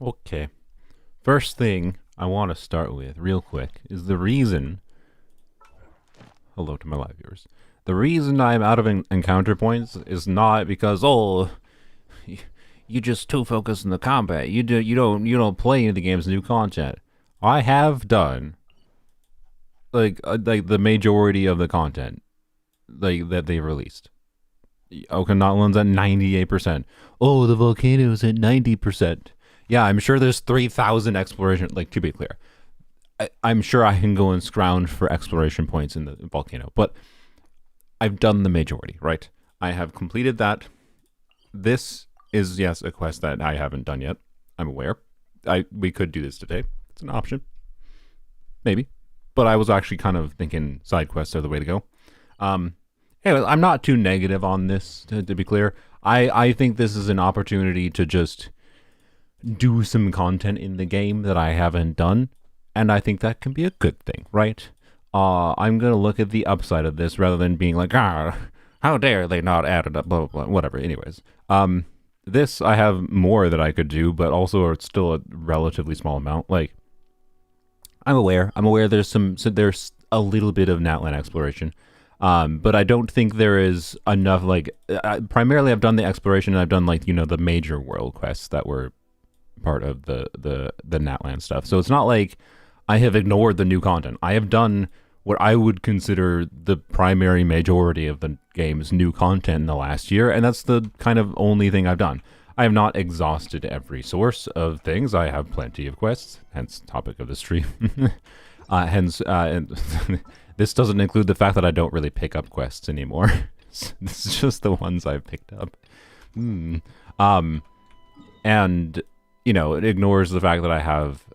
Okay. First thing I want to start with, real quick, is the reason. Hello to my live viewers. The reason I'm out of encounter points is not because you just too focused on the combat. You don't play any of the game's new content. I have done like the majority of the content that they released. Okay, Natlan's at 98%. Oh, the volcano's at 90%. Yeah, I'm sure there's 3,000 exploration. Like, to be clear, I'm sure I can go and scrounge for exploration points in the volcano, but I've done the majority, right? I have completed that. This is, yes, a quest that I haven't done yet. I'm aware. We could do this today. It's an option. Maybe. But I was actually kind of thinking side quests are the way to go. Anyway, I'm not too negative on this, to be clear. I think this is an opportunity to just do some content in the game that I haven't done, and I think that can be a good thing, right? I'm going to look at the upside of this rather than being like, how dare they not add it up, blah, blah, blah, whatever. Anyways, this, I have more that I could do, but also it's still a relatively small amount. Like, I'm aware there's there's a little bit of Natlan exploration. But I don't think there is enough, like, primarily I've done the exploration and I've done, like, the major world quests that were part of the Natlan stuff. So it's not like I have ignored the new content. I have done what I would consider the primary majority of the game's new content in the last year, and that's the kind of only thing I've done. I have not exhausted every source of things. I have plenty of quests, hence topic of the stream. And this doesn't include the fact that I don't really pick up quests anymore. This is just the ones I've picked up. And it ignores the fact that I have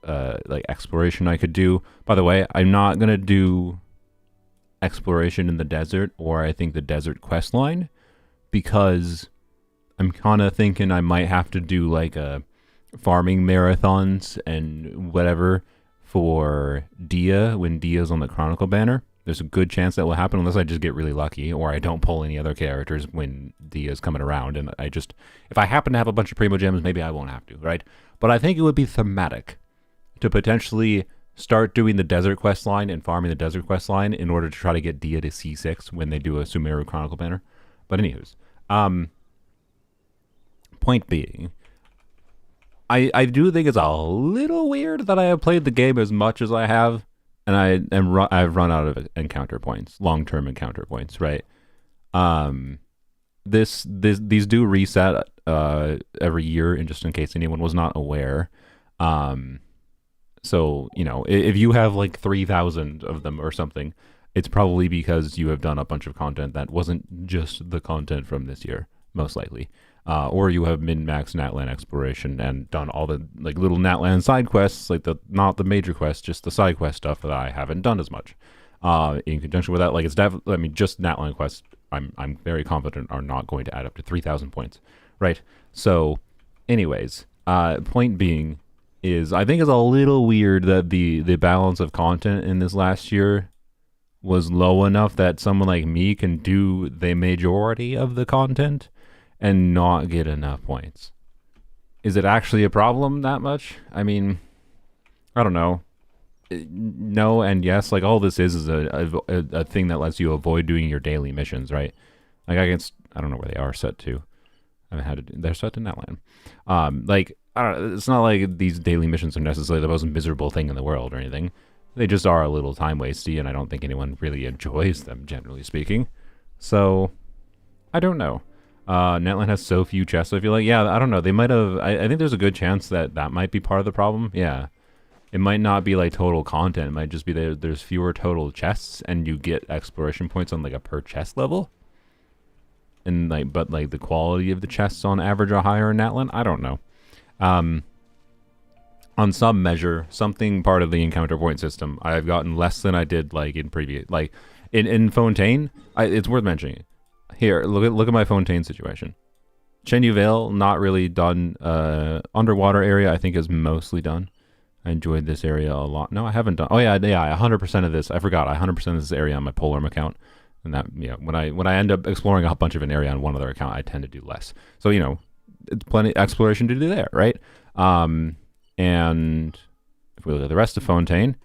like exploration I could do. By the way, I'm not gonna do exploration in the desert, or I think the desert quest line, because I'm kind of thinking I might have to do like a farming marathons and whatever for Dia when Dia's on the Chronicle banner. There's a good chance that will happen unless I just get really lucky or I don't pull any other characters when Dia's coming around. And if I happen to have a bunch of Primo Gems, maybe I won't have to, right? But I think it would be thematic to potentially start doing the Desert Quest line and farming the Desert Quest line in order to try to get Dia to C6 when they do a Sumeru Chronicle banner. But anywho's, point being, I do think it's a little weird that I have played the game as much as I have, and I've run out of encounter points, long-term encounter points, right? These do reset every year, and just in case anyone was not aware. So if you have like 3,000 of them or something, it's probably because you have done a bunch of content that wasn't just the content from this year, most likely. Or you have min-maxed Natlan exploration and done all the like little Natlan side quests, like not the major quests, just the side quest stuff that I haven't done as much. In conjunction with that, like it's definitely, I mean, just Natlan quests, I'm very confident are not going to add up to 3,000 points, right? So, anyways, point being is I think it's a little weird that the balance of content in this last year was low enough that someone like me can do the majority of the content and not get enough points. Is it actually a problem that much? I mean, I don't know. No and yes. Like, all this is a thing that lets you avoid doing your daily missions, right? Like, I don't know where they are set to. I haven't had to. They're set to Natlan. Like, I don't know, it's not like these daily missions are necessarily the most miserable thing in the world or anything. They just are a little time wasty, and I don't think anyone really enjoys them, generally speaking. So, I don't know. Natlan has so few chests. I feel like, yeah, I don't know. They might have. I think there's a good chance that might be part of the problem. Yeah, it might not be like total content. It might just be that there's fewer total chests, and you get exploration points on like a per chest level. And but the quality of the chests on average are higher in Natlan. I don't know. On some measure, something part of the encounter point system, I've gotten less than I did like in previous, like in Fontaine. It's worth mentioning. Here, look at my Fontaine situation. Chenyu Vale, not really done. Underwater area, I think, is mostly done. I enjoyed this area a lot. No, I haven't done. Oh yeah, 100% of this. I forgot. 100% of this area on my Polarm account. And that, when I end up exploring a bunch of an area on one other account, I tend to do less. So it's plenty of exploration to do there, right? And if we look at the rest of Fontaine,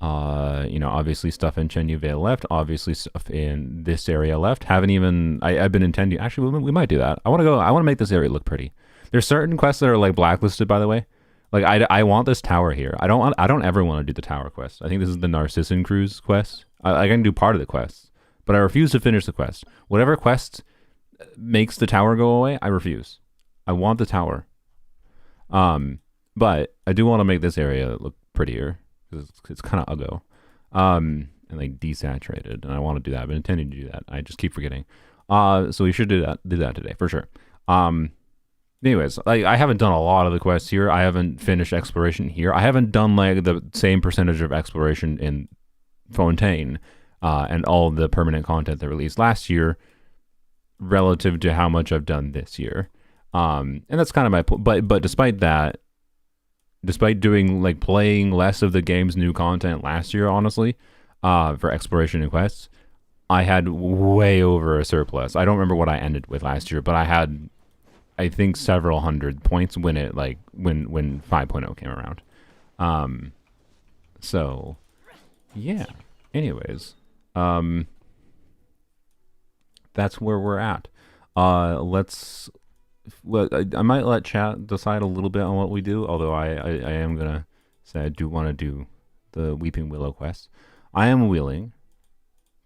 you know, obviously stuff in Chen Yu Vale left, obviously stuff in this area left. Haven't even, I've been intending, actually, we might do that. I want to make this area look pretty. There's certain quests that are like blacklisted, by the way. Like, I want this tower here. I don't ever want to do the tower quest. I think this is the Narcissan Cruise quest. I can do part of the quest, but I refuse to finish the quest. Whatever quest makes the tower go away, I refuse. I want the tower. But I do want to make this area look prettier because it's kind of uggo, and like desaturated, and I want to do that. I've been intending to do that. I just keep forgetting. So we should do that today for sure. Anyways, I haven't done a lot of the quests here. I haven't finished exploration here. I haven't done like the same percentage of exploration in Fontaine, and all the permanent content that released last year relative to how much I've done this year. And that's kind of my point. But despite that, despite doing like playing less of the game's new content last year, honestly, for exploration and quests, I had way over a surplus. I don't remember what I ended with last year, but I had, I think, several hundred points when 5.0 came around. So yeah. Anyways, that's where we're at. I might let chat decide a little bit on what we do, although I am gonna say I do want to do the Weeping Willow quest. I am willing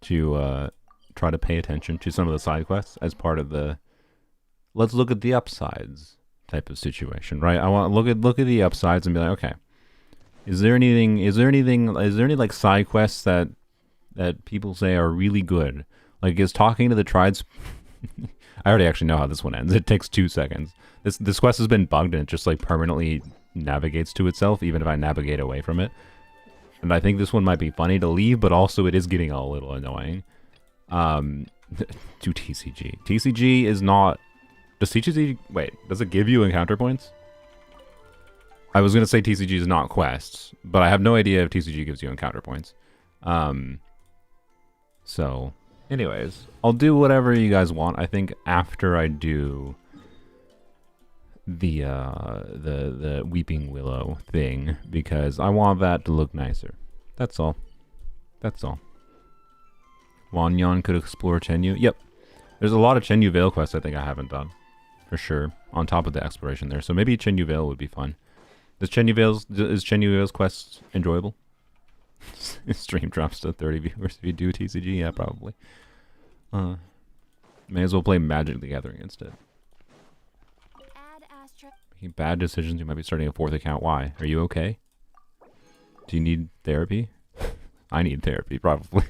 to try to pay attention to some of the side quests as part of the let's look at the upsides type of situation, right? I want to look at the upsides and be like, okay, is there any like side quests that people say are really good? Like, is talking to the tribes I already actually know how this one ends. It takes 2 seconds. This quest has been bugged and it just like permanently navigates to itself even if I navigate away from it. And I think this one might be funny to leave, but also it is getting a little annoying. To TCG. TCG is not... Does TCG... Wait, does it give you encounter points? I was going to say TCG is not quests, but I have no idea if TCG gives you encounter points. So, anyways, I'll do whatever you guys want. I think after I do the Weeping Willow thing, because I want that to look nicer. That's all. That's all. Wanyan could explore Chenyu. Yep. There's a lot of Chenyu Vale quests I think I haven't done. For sure. On top of the exploration there. So maybe Chenyu Vale would be fun. Is Chenyu Vale's quest enjoyable? Stream drops to 30 viewers if you do TCG. Yeah, probably. May as well play Magic the Gathering instead. Making bad decisions. You might be starting a 4th account. Why? Are you okay? Do you need therapy? I need therapy, probably.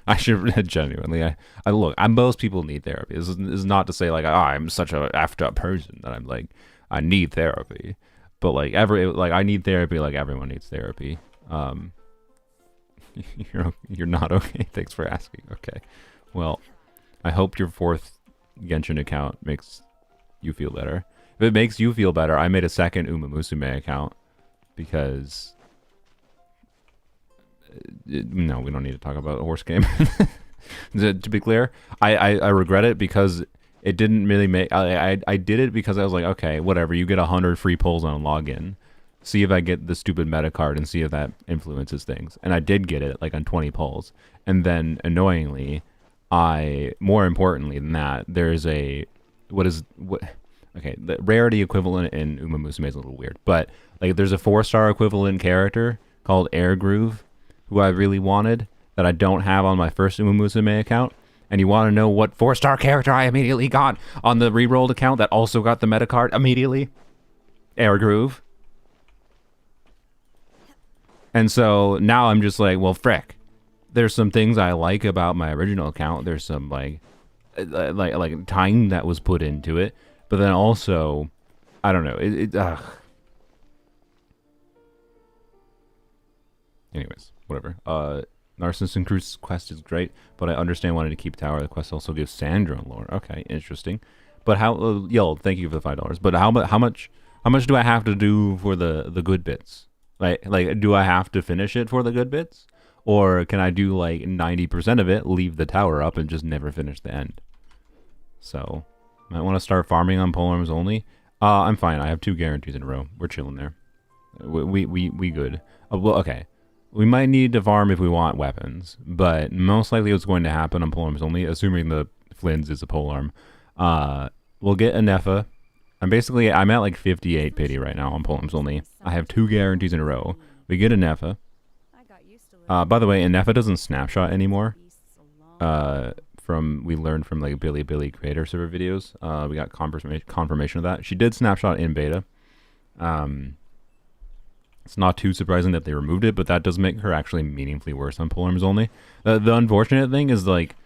I should genuinely. I look. Most people need therapy. This is not to say like I'm such a effed up person that I'm like I need therapy, but like I need therapy like everyone needs therapy. You're not okay. Thanks for asking. Okay, well, I hope your 4th Genshin account makes you feel better. If it makes you feel better, I made a 2nd Uma Musume account because. No, we don't need to talk about a horse game. To be clear, I regret it because it didn't really make... I did it because I was like, okay, whatever, you get 100 free pulls on login. See if I get the stupid meta card and see if that influences things. And I did get it, like, on 20 pulls. And then, annoyingly, more importantly than that, there's a... Okay, the rarity equivalent in Uma Musume is a little weird. But, like, there's a 4-star equivalent character called Air Groove, who I really wanted, that I don't have on my first Uma Musume account. And you want to know what 4-star character I immediately got on the rerolled account that also got the meta card immediately? Air Groove. And so now I'm just like, well, frick. There's some things I like about my original account. There's some like time that was put into it. But then also, I don't know. Anyways. Whatever. Narcissan Cruise quest is great, but I understand wanting to keep Tower. The quest also gives Sandra lore. Okay, interesting. But how? Yo, thank you for the $5. But how much do I have to do for the good bits? Like, do I have to finish it for the good bits, or can I do like 90% of it, leave the tower up, and just never finish the end? So, might want to start farming on polearms only. I'm fine. I have 2 guarantees in a row. We're chilling there. We good. Well, okay. We might need to farm if we want weapons, but most likely what's going to happen on polearms only, assuming the Flynn's is a polearm, we'll get a Nefa. I'm at like 58 pity right now on polearms only. I have 2 guarantees in a row. We get a Nefa. By the way, a Nefa doesn't snapshot anymore. We learned from like Billy creator server videos. We got confirmation of that. She did snapshot in beta. It's not too surprising that they removed it, but that does make her actually meaningfully worse on polearms only. The unfortunate thing is like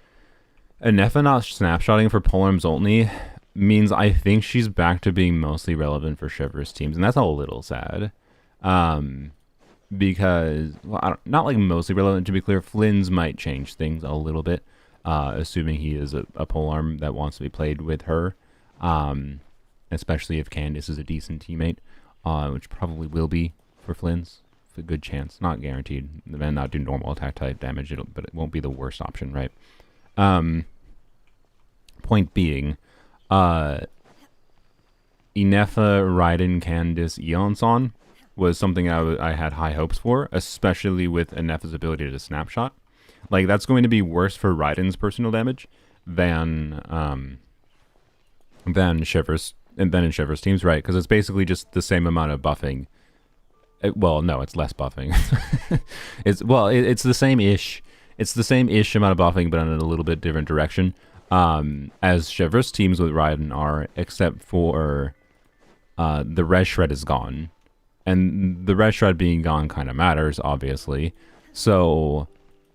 Nefa not snapshotting for polearms only means I think she's back to being mostly relevant for Shiver's teams, and that's a little sad. Because not like mostly relevant, to be clear. Flynn's might change things a little bit, assuming he is a polearm that wants to be played with her, especially if Candace is a decent teammate, which probably will be for Flynn's. A good chance, not guaranteed. The man not do normal attack type damage, but it won't be the worst option, right? Point being, Inefa, Raiden, Candace, Eonson was something I had high hopes for, especially with Inefa's ability to snapshot. Like, that's going to be worse for Raiden's personal damage than Shiver's, and then in Shiver's teams, right? Because it's basically just the same amount of buffing. Well, no, it's less buffing. It's the same-ish. It's the same-ish amount of buffing, but in a little bit different direction. As Shiver's teams with Raiden are, except for the red shred is gone. And the red shred being gone kind of matters, obviously. So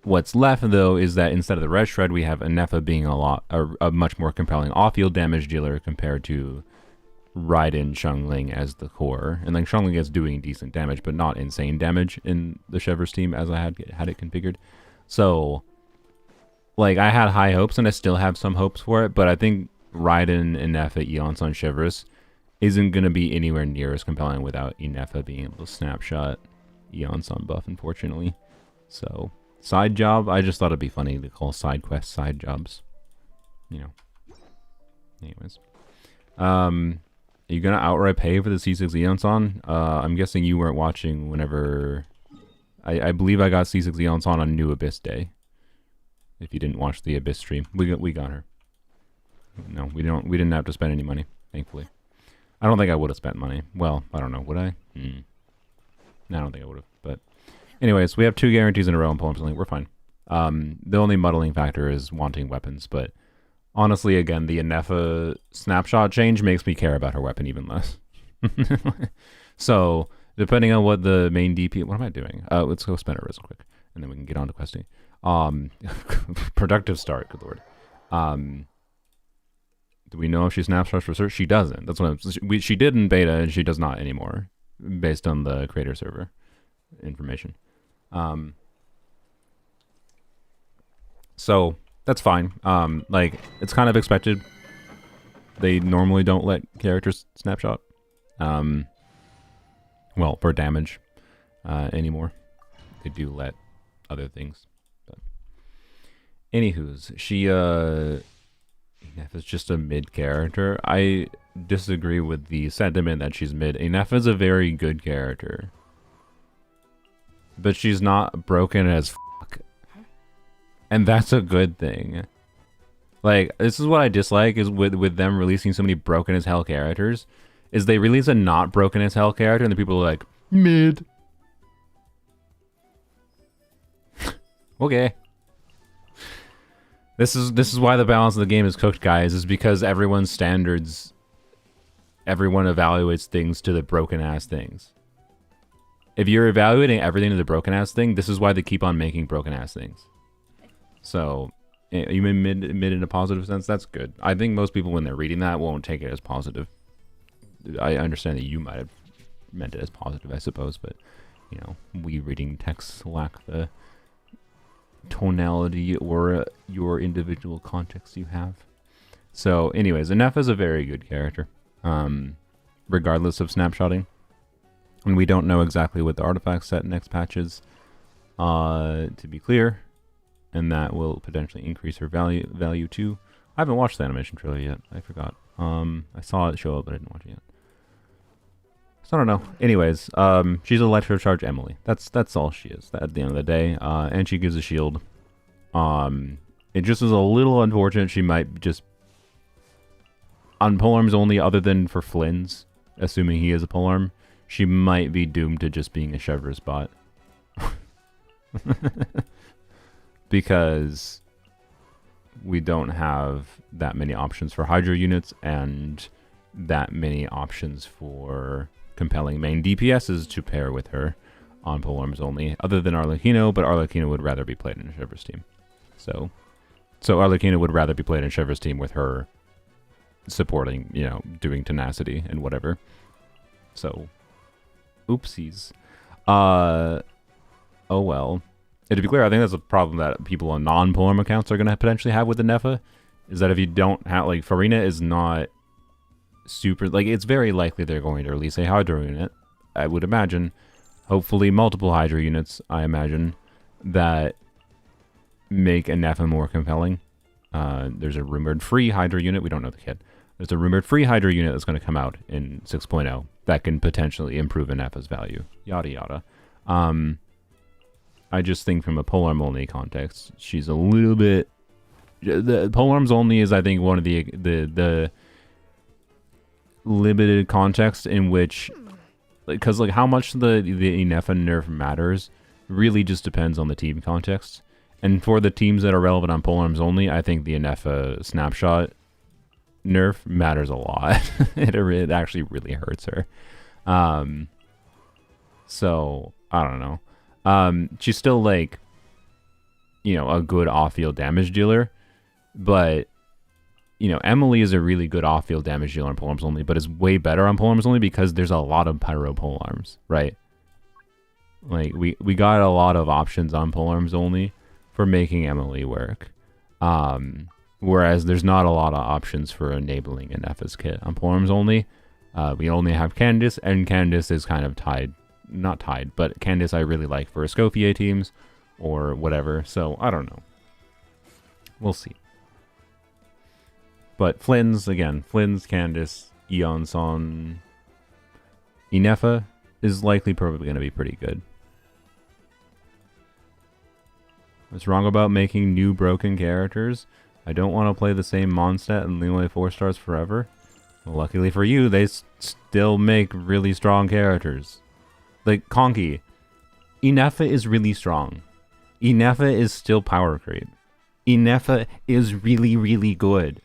what's left, though, is that instead of the red shred, we have Inefa being a much more compelling off-field damage dealer compared to Raiden, Xiangling as the core. And like Xiangling is doing decent damage, but not insane damage in the Shiver's team as I had it configured. So, like, I had high hopes, and I still have some hopes for it, but I think Raiden, Inefa, Eonson, Shiver's isn't going to be anywhere near as compelling without Inefa being able to snapshot Eonson buff, unfortunately. So, side job, I just thought it'd be funny to call side quests side jobs. You know. Anyways. Are you going to outright pay for the C6 Eonson? I'm guessing you weren't watching whenever... I believe I got C6 Eonson on New Abyss Day. If you didn't watch the Abyss stream. We got her. No, we didn't have to spend any money, thankfully. I don't think I would have spent money. Well, I don't know. Would I? I don't think I would have. But anyways, we have 2 guarantees in a row on polearms. We're fine. The only muddling factor is wanting weapons. But honestly, again, the Inefa snapshot change makes me care about her weapon even less. So, depending on what the main DP... What am I doing? Let's go spend it real quick. And then we can get on to questing. Productive start, good lord. Do we know if she snapshots for search? She doesn't. That's what she did in beta, and she does not anymore, based on the creator server information. So that's fine. Like, it's kind of expected. They normally don't let characters snapshot. Well, for damage anymore. They do let other things. But anywho's, she Inefa's just a mid character. I disagree with the sentiment that she's mid. Inefa's a very good character. But she's not broken as fuck. And that's a good thing. Like, this is what I dislike is with them releasing so many broken as hell characters. Is they release a not broken as hell character and the people are like, mid. Okay. This is why the balance of the game is cooked, guys, is because everyone's standards, everyone evaluates things to the broken ass things. If you're evaluating everything to the broken ass thing, this is why they keep on making broken ass things. So, you mean mid in a positive sense? That's good. I think most people, when they're reading that, won't take it as positive. I understand that you might have meant it as positive, I suppose, but, you know, we reading texts lack the tonality or your individual context you have. So anyways, Inefa is a very good character, regardless of snapshotting, and we don't know exactly what the artifact set next patch is, to be clear, and that will potentially increase her value too. I haven't watched the animation trailer yet. I forgot. I saw it show up, but I didn't watch it So I don't know. Anyways, she's Electrocharge Emily. That's all she is at the end of the day. And she gives a shield. It just is a little unfortunate. She might just on polearms only, other than for Flynn's, assuming he is a polearm, she might be doomed to just being a Chevreuse bot. Because we don't have that many options for Hydro units and that many options for compelling main DPSs to pair with her on polearms only, other than Arlecchino, but Arlecchino would rather be played in a Chevreuse team. So Arlecchino would rather be played in a Chevreuse team with her supporting, you know, doing tenacity and whatever. So, oopsies. Oh well. And to be clear, I think that's a problem that people on non-polearm accounts are going to potentially have with the Nefa, is that if you don't have, like, Farina is not super, like, it's very likely they're going to release a Hydro unit, I would imagine. Hopefully multiple Hydro units, I imagine, that make a Nefa more compelling. There's a rumored free Hydro unit, we don't know the kid. There's a rumored free Hydro unit that's going to come out in 6.0 that can potentially improve a Nefa's value. Yada yada. I just think from a polearm only context, she's a little bit. The polearms only is, I think, one of the limited context in which, because like how much the Nefa nerf matters really just depends on the team context. And for the teams that are relevant on polearms only, I think the Nefa snapshot nerf matters a lot. It actually really hurts her. So I don't know. She's still, like, you know, a good off-field damage dealer, but, you know, Emily is a really good off-field damage dealer on polearms only, but is way better on polearms only because there's a lot of pyro polearms, right? Like, we got a lot of options on polearms only for making Emily work, whereas there's not a lot of options for enabling an Nefa's kit on polearms only. We only have Candace, and Candace is kind of tied. Not tied, but Candace I really like for Escoffier teams or whatever, so I don't know. We'll see. But Flynn's, Candace, Eonson, Inefa is likely probably going to be pretty good. What's wrong about making new broken characters? I don't want to play the same Mondstadt and Liyue 4 stars forever. Well, luckily for you, they still make really strong characters. Like, Conky, Inefa is really strong. Inefa is still power creep. Inefa is really, really good.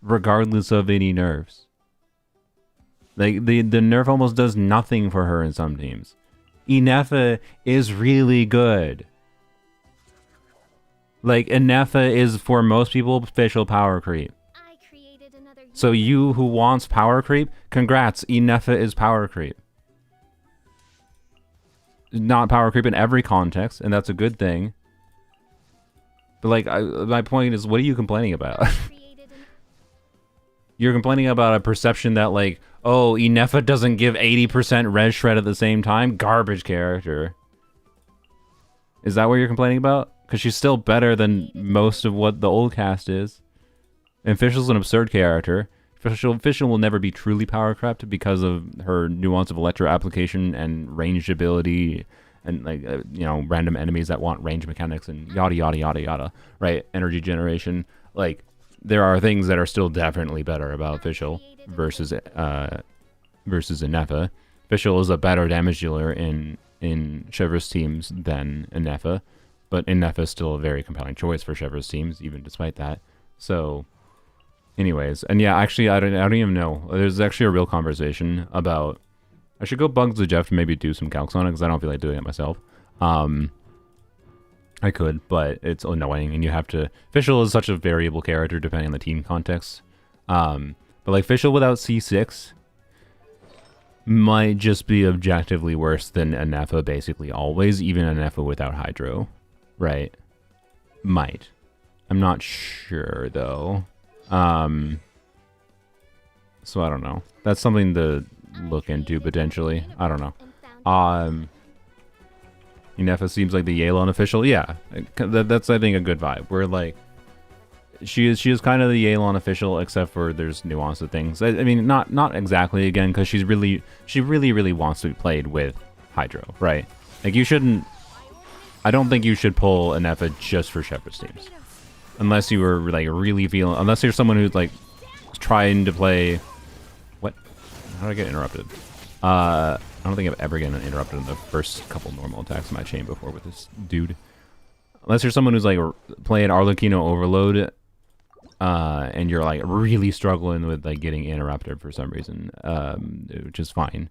Regardless of any nerfs. Like, the nerf almost does nothing for her in some teams. Inefa is really good. Like, Inefa is, for most people, official power creep. So you who wants power creep, congrats, Inefa is power creep. Not power creep in every context, and that's a good thing. But like, my point is, what are you complaining about? You're complaining about a perception that, like, oh, Inefa doesn't give 80% res shred at the same time? Garbage character. Is that what you're complaining about? Because she's still better than most of what the old cast is. And Fischl's an absurd character. Fischl will never be truly power crept because of her nuance of electro application and ranged ability and, like, you know, random enemies that want range mechanics and yada yada yada yada, right? Energy generation. Like, there are things that are still definitely better about Fischl versus Inefa. Fischl is a better damage dealer in Chevreuse teams than Inefa, but Inefa is still a very compelling choice for Chevreuse teams, even despite that. So, anyways, and yeah, actually, I don't even know. There's actually a real conversation about. I should go bug the Jeff to maybe do some calcs on it because I don't feel like doing it myself. I could, but it's annoying, and you have to. Fischl is such a variable character depending on the team context. But like Fischl without C6 might just be objectively worse than Inefa basically always, even Inefa without Hydro, right? Might. I'm not sure though. So I don't know. That's something to look into potentially. I don't know. Inefa seems like the Yale unofficial. Yeah, that's I think a good vibe. Where like she is kind of the Yelan official, except for there's nuance of things. I mean, not exactly again, because she really wants to be played with Hydro, right? Like you shouldn't. I don't think you should pull an Effa just for Shepherd's teams, unless you were like really feeling. Unless you're someone who's like trying to play. What? How did I get interrupted? I don't think I've ever gotten interrupted in the first couple normal attacks in my chain before with this dude. Unless you're someone who's like playing Arlecchino Overload, and you're like really struggling with like getting interrupted for some reason, which is fine.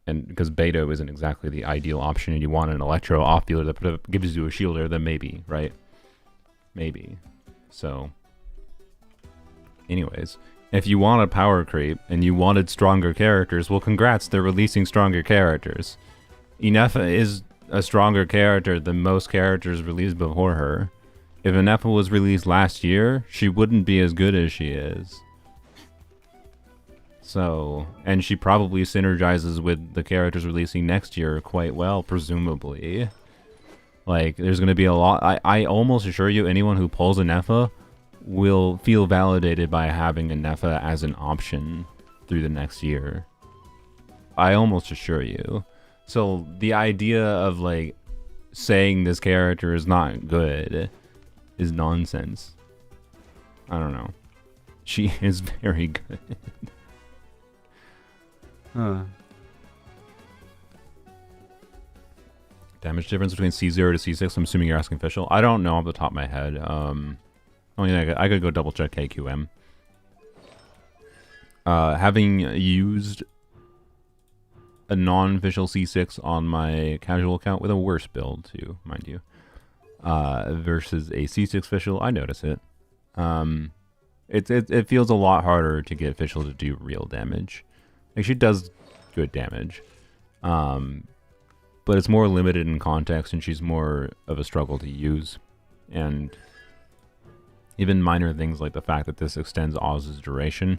And because Beto isn't exactly the ideal option, and you want an Electro off-fielder that gives you a shielder, then maybe, right? Maybe. So, anyways, if you want a power creep and you wanted stronger characters, well, congrats, they're releasing stronger characters. Ineffa is a stronger character than most characters released before her. If Ineffa was released last year, she wouldn't be as good as she is. So, and she probably synergizes with the characters releasing next year quite well, presumably. Like, there's going to be a lot. I almost assure you, anyone who pulls an Neffa will feel validated by having a Neffa as an option through the next year. I almost assure you. So, the idea of, like, saying this character is not good is nonsense. I don't know. She is very good. Damage difference between C0 to C6. I'm assuming you're asking official. I don't know off the top of my head. I could go double check KQM. Having used a non-official C6 on my casual account with a worse build too, mind you, versus a C6 official, I notice it. It feels a lot harder to get official to do real damage. Like, she does good damage, but it's more limited in context, and she's more of a struggle to use. And even minor things like the fact that this extends Oz's duration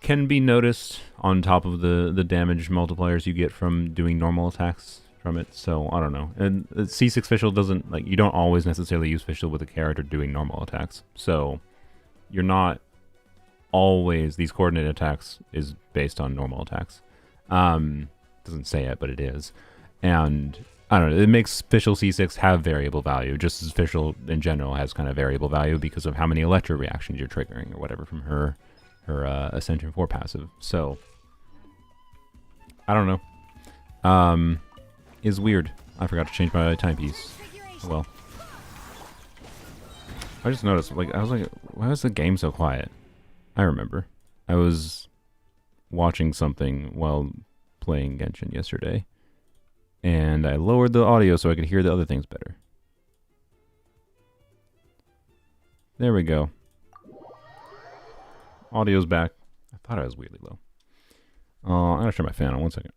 can be noticed on top of the damage multipliers you get from doing normal attacks from it. So, I don't know. And C6 official doesn't, like, you don't always necessarily use official with a character doing normal attacks. So, you're not always, these coordinate attacks is based on normal attacks. Doesn't say it, but it is. And I don't know, it makes official C6 have variable value, just as official in general has kind of variable value because of how many electro reactions you're triggering or whatever from her Ascension 4 passive. So I don't know. Is weird. I forgot to change my timepiece. Oh well. I just noticed, like, I was like, why was the game so quiet? I remember. I was watching something while playing Genshin yesterday, and I lowered the audio so I could hear the other things better. There we go. Audio's back. I thought I was weirdly low. I'm gonna turn my fan on 1 second.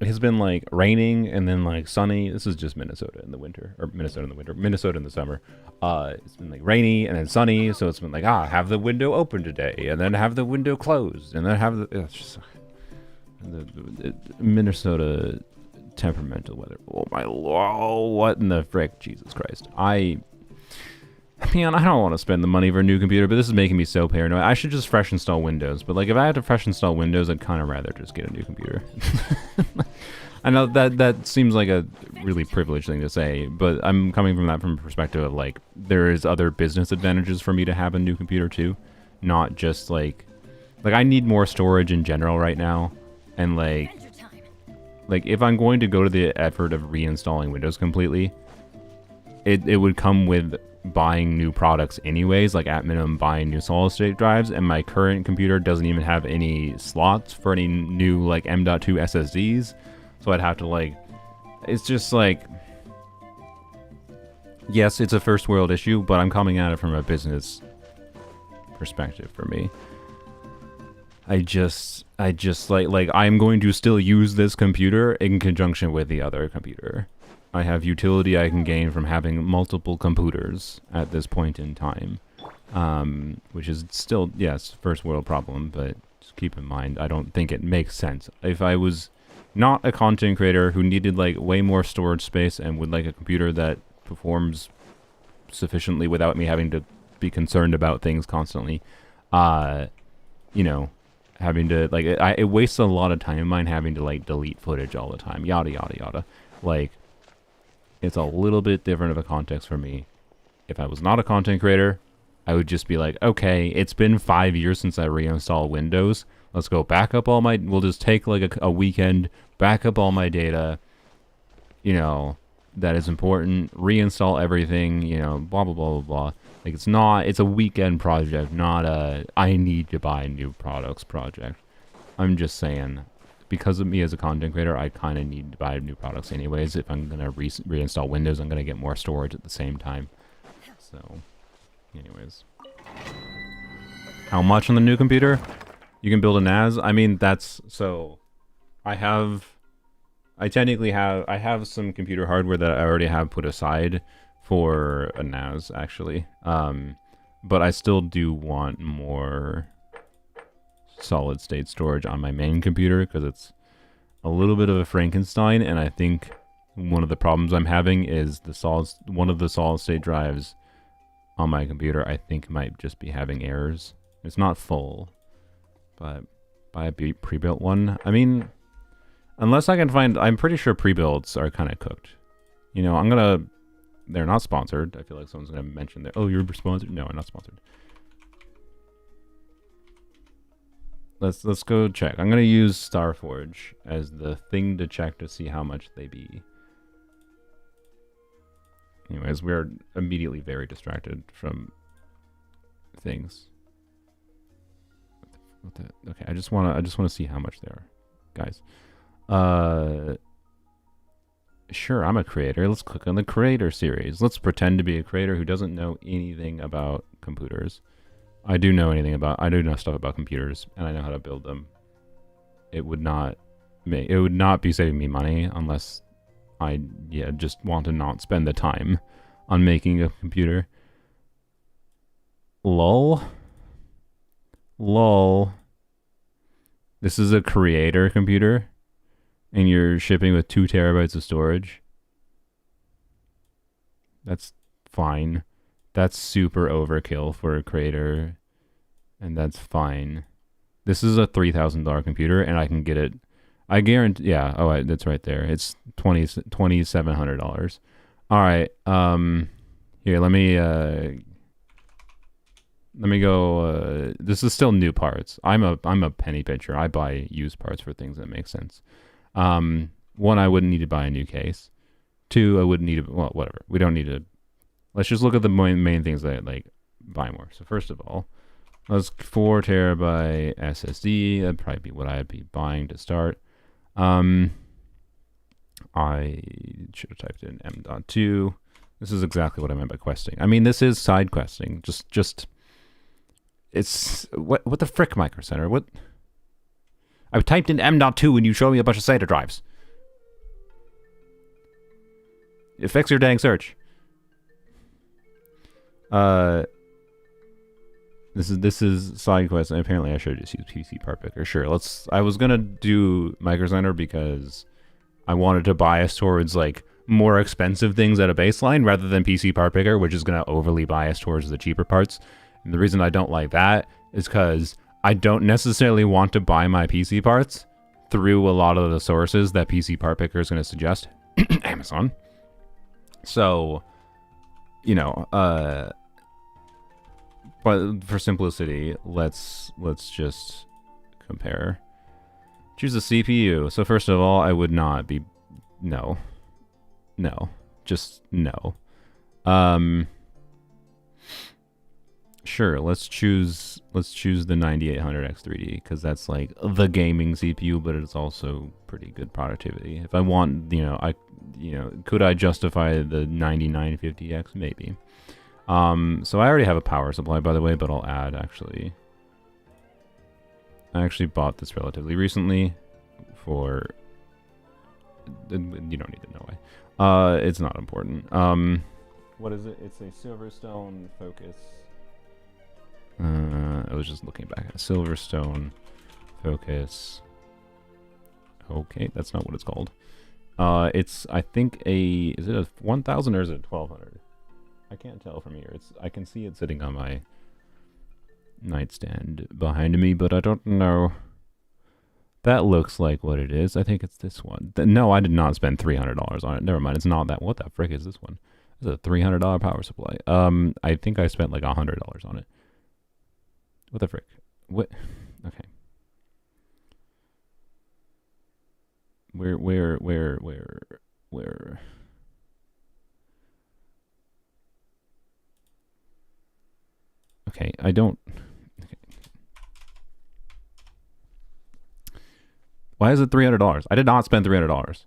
It has been like raining and then like sunny. This is just Minnesota in the winter, or Minnesota in the winter, Minnesota in the summer. It's been like rainy and then sunny, so it's been like, have the window open today, and then have the window closed, and then have the, it's just, the Minnesota temperamental weather. Oh my lord, what in the frick, Jesus Christ. Man, I don't want to spend the money for a new computer, but this is making me so paranoid. I should just fresh install Windows, but like if I had to fresh install Windows, I'd kind of rather just get a new computer. I know that seems like a really privileged thing to say, but I'm coming from that from a perspective of like, there is other business advantages for me to have a new computer too, not just like I need more storage in general right now, and like if I'm going to go to the effort of reinstalling Windows completely, it would come with buying new products anyways, like at minimum buying new solid state drives, and my current computer doesn't even have any slots for any new like M.2 SSDs, so I'd have to like, it's just like, yes, it's a first world issue, but I'm coming at it from a business perspective for me. I just like I'm going to still use this computer in conjunction with the other computer. I have utility I can gain from having multiple computers at this point in time, which is still, yes, first world problem, but just keep in mind, I don't think it makes sense. If I was not a content creator who needed like way more storage space and would like a computer that performs sufficiently without me having to be concerned about things constantly. You know, having to like it wastes a lot of time of mine having to like delete footage all the time, yada yada yada. Like, it's a little bit different of a context for me. If I was not a content creator, I would just be like, okay, it's been 5 years since I reinstalled Windows. Let's go back up all my, we'll just take like a weekend, back up all my data, you know, that is important, reinstall everything, you know, blah, blah, blah, blah, blah. Like, it's not, it's a weekend project, not a, I need to buy new products project. I'm just saying, because of me as a content creator, I kind of need to buy new products anyways. If I'm going to reinstall Windows, I'm going to get more storage at the same time. So, anyways. How much on the new computer? You can build a NAS? I mean, that's, so, I have some computer hardware that I already have put aside for a NAS, actually. But I still do want more solid state storage on my main computer because it's a little bit of a Frankenstein, and I think one of the problems I'm having is one of the solid state drives on my computer I think might just be having errors. It's not full, but buy a pre-built one. I mean, unless I can find, I'm pretty sure pre-builds are kind of cooked. You know, they're not sponsored. I feel like someone's gonna mention that, oh, you're sponsored. No, I'm not sponsored. Let's go check. I'm gonna use Starforge as the thing to check to see how much they be. Anyways, we're immediately very distracted from things. Okay, I just wanna see how much they are, guys. Sure, I'm a creator. Let's click on the creator series. Let's pretend to be a creator who doesn't know anything about computers. I do know stuff about computers, and I know how to build them. It would not be saving me money unless I just want to not spend the time on making a computer. Lol. This is a creator computer, and you're shipping with 2 terabytes of storage. That's fine. That's super overkill for a creator, and that's fine. This is a $3,000 computer, and I can get it. I guarantee. Yeah. Oh, that's right there. It's $2,700. All right. Here, let me go. This is still new parts. I'm a penny pincher. I buy used parts for things that make sense. 1, I wouldn't need to buy a new case. 2, I wouldn't need to. Well, whatever. We don't need to. Let's just look at the main things that like buy more. So first of all, let's 4 terabyte SSD. That'd probably be what I'd be buying to start. I should have typed in M.2. This is exactly what I meant by questing. I mean, this is side questing. It's what the frick, Micro Center? What? I typed in M.2 and you showed me a bunch of SATA drives. Fix your dang search. This is side quest, and apparently I should just use PC Part Picker. Sure, I was gonna do Micro Center because I wanted to bias towards like more expensive things at a baseline rather than PC Part Picker, which is gonna overly bias towards the cheaper parts. And the reason I don't like that is because I don't necessarily want to buy my PC parts through a lot of the sources that PC Part Picker is gonna suggest. Amazon. So, you know, but for simplicity, let's just compare. Choose a CPU. So first of all, I would not be just no. Sure, let's choose the 9800X3D because that's like the gaming CPU, but it's also pretty good productivity. If I want, could I justify the 9950X? Maybe. So I already have a power supply, by the way, but I'll add actually. I actually bought this relatively recently for. You don't need to know why. It's not important. What is it? It's a Silverstone Focus. I was just looking back at a Silverstone Focus Okay, that's not what it's called. It's, I think, is it a 1000 or is it a 1200? I can't tell from here. I can see it sitting on my nightstand behind me, but I don't know. That looks like what it is. I think it's this one. No, I did not spend $300 on it. Never mind. It's not that. What the frick is this one? It's a $300 power supply. I think I spent like $100 on it. What the frick? What? Okay. Where? Okay, I don't. Okay. Why is it $300? I did not spend $300. It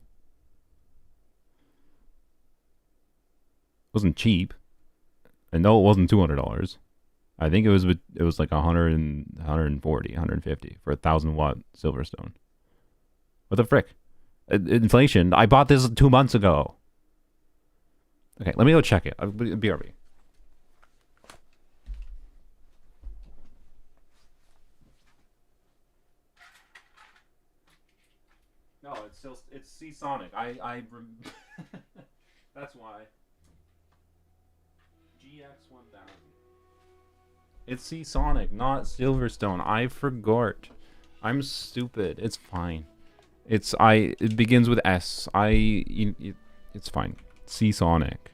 wasn't cheap. And no, it wasn't $200. I think it was like 140, 150 for a 1,000-watt Silverstone. What the frick? Inflation. I bought this 2 months ago. Okay, let me go check it. BRB. No, it's Seasonic. That's why. GX1000. It's Seasonic, not Silverstone. I forgot. I'm stupid. It's fine. It begins with S. It's fine. Seasonic.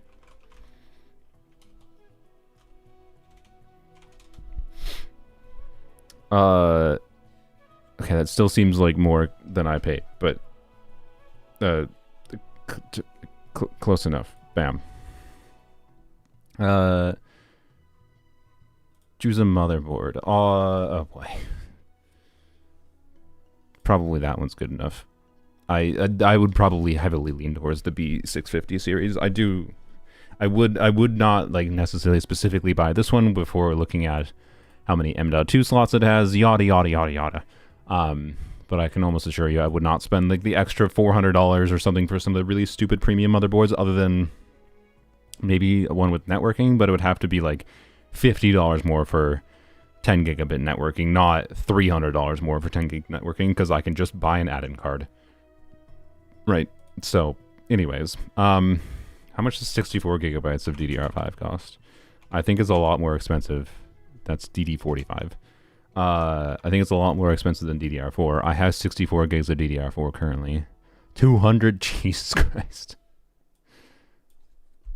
Okay, that still seems like more than I paid, but close enough. Bam. Choose a motherboard. Oh boy. Probably that one's good enough. I would probably heavily lean towards the B650 series. I would not like necessarily specifically buy this one before looking at how many M.2 slots it has, yada yada yada yada. But I can almost assure you I would not spend like the extra $400 or something for some of the really stupid premium motherboards, other than maybe one with networking, but it would have to be like $50 more for 10 gigabit networking, not $300 more for 10 gig networking, because I can just buy an add-in card. Right. So, anyways, how much does 64 gigabytes of DDR5 cost? I think it's a lot more expensive. That's DD45. I think it's a lot more expensive than DDR4. I have 64 gigs of DDR4 currently. 200, Jesus Christ.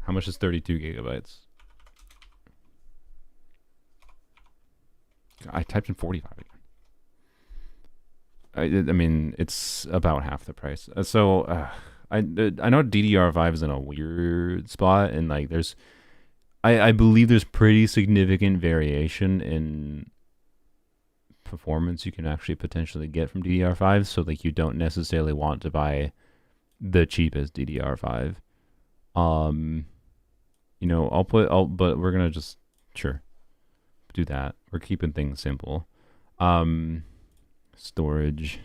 How much is 32 gigabytes? I typed in 45 again. I mean, it's about half the price. I know DDR5 is in a weird spot, and like I believe there's pretty significant variation in performance you can actually potentially get from DDR5. So like you don't necessarily want to buy the cheapest DDR5. You know, but we're gonna just do that. We're keeping things simple. Storage.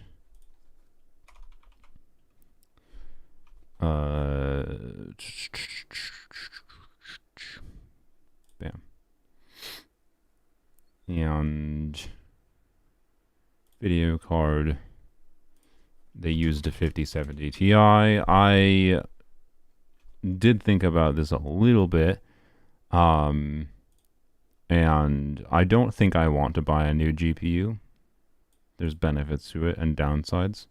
Bam. And video card. They used a 5070 Ti. I did think about this a little bit. And I don't think I want to buy a new GPU. There's benefits to it and downsides.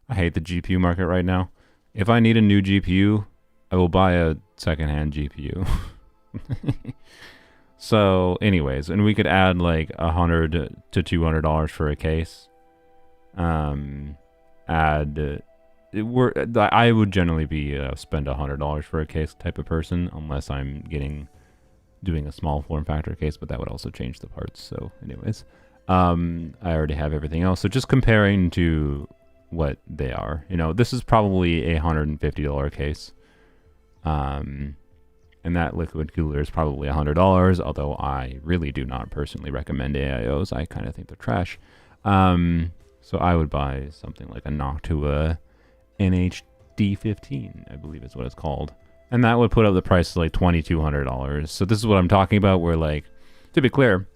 I hate the GPU market right now. If I need a new GPU, I will buy a secondhand GPU. So, anyways, and we could add like $100 to $200 for a case. I would generally be spend $100 for a case type of person, unless I'm doing a small form factor case, but that would also change the parts. So, anyways, I already have everything else. So just comparing to what they are, you know, this is probably a $150 case. And that liquid cooler is probably $100, although I really do not personally recommend AIOs. I kind of think they're trash. So I would buy something like a Noctua NHD15, I believe is what it's called. And that would put up the price to like $2,200. So this is what I'm talking about, where like, to be clear,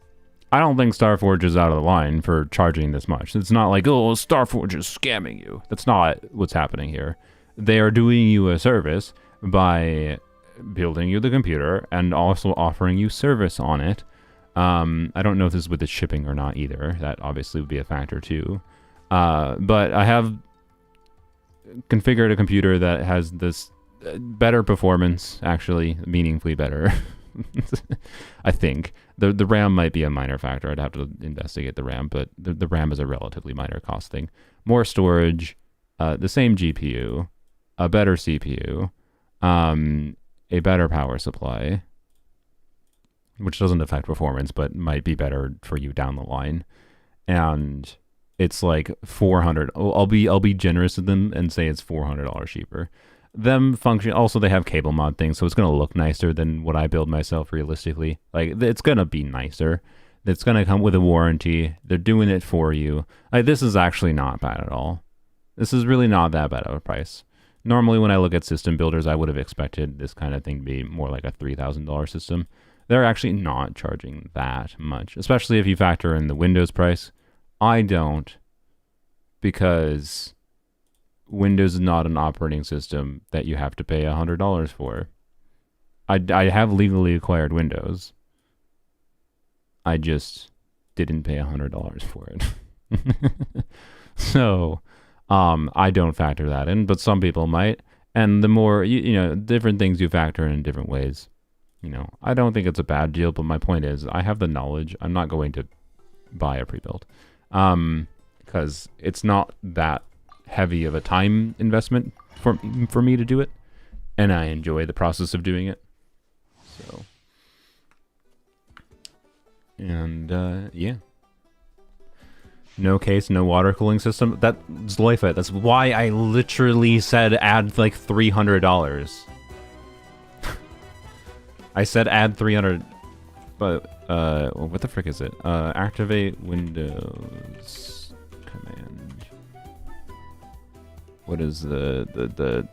I don't think Starforge is out of the line for charging this much. It's not like, oh, Starforge is scamming you. That's not what's happening here. They are doing you a service by building you the computer and also offering you service on it. I don't know if this is with the shipping or not either. That obviously would be a factor too. But I have configured a computer that has this better performance, actually, meaningfully better. I think. The RAM might be a minor factor. I'd have to investigate the RAM, but the RAM is a relatively minor cost thing. More storage, the same GPU, a better CPU, a better power supply, which doesn't affect performance, but might be better for you down the line. And it's like $400. I'll be generous with them and say it's $400 cheaper. Them function. Also, they have cable mod things, so it's gonna look nicer than what I build myself. Realistically, like it's gonna be nicer. It's gonna come with a warranty. They're doing it for you. Like, this is actually not bad at all. This is really not that bad of a price. Normally, when I look at system builders, I would have expected this kind of thing to be more like a $3,000 system. They're actually not charging that much, especially if you factor in the Windows price. I don't, because Windows is not an operating system that you have to pay $100 for. I have legally acquired Windows. I just didn't pay $100 for it. So, I don't factor that in, but some people might. And the more, you know, different things you factor in different ways. You know, I don't think it's a bad deal, but my point is, I have the knowledge. I'm not going to buy a pre-built. Because it's not that heavy of a time investment for me to do it, and I enjoy the process of doing it. So, and yeah, no case, no water cooling system. That's life. That's why I literally said add like $300. I said add 300, but what the frick is it? Activate Windows command. What is the I'm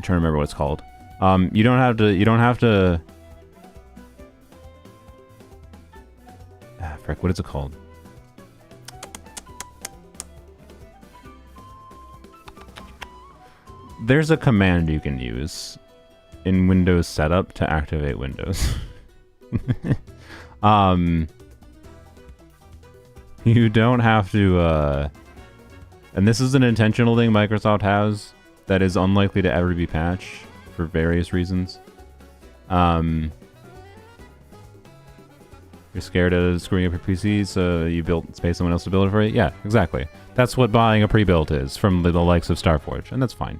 trying to remember what it's called. You don't have to frick, what is it called? There's a command you can use in Windows setup to activate Windows. You don't have to and this is an intentional thing Microsoft has that is unlikely to ever be patched for various reasons. You're scared of screwing up your PC, so you pay someone else to build it for you? Yeah, exactly. That's what buying a pre-built is from the likes of Starforge, and that's fine.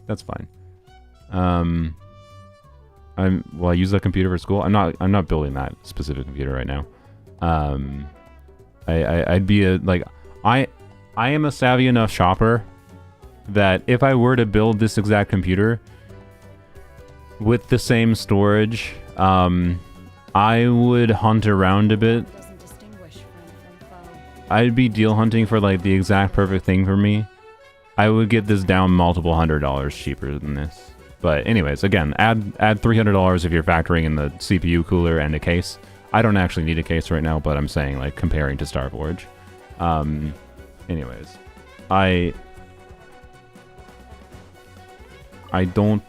That's fine. I use that computer for school. I'm not building that specific computer right now. I'd be I am a savvy enough shopper that if I were to build this exact computer with the same storage, I would hunt around a bit. I'd be deal hunting for like the exact perfect thing for me. I would get this down multiple $100s cheaper than this. But anyways, again, add $300 if you're factoring in the CPU cooler and a case. I don't actually need a case right now, but I'm saying like comparing to Starforge. Anyways, I don't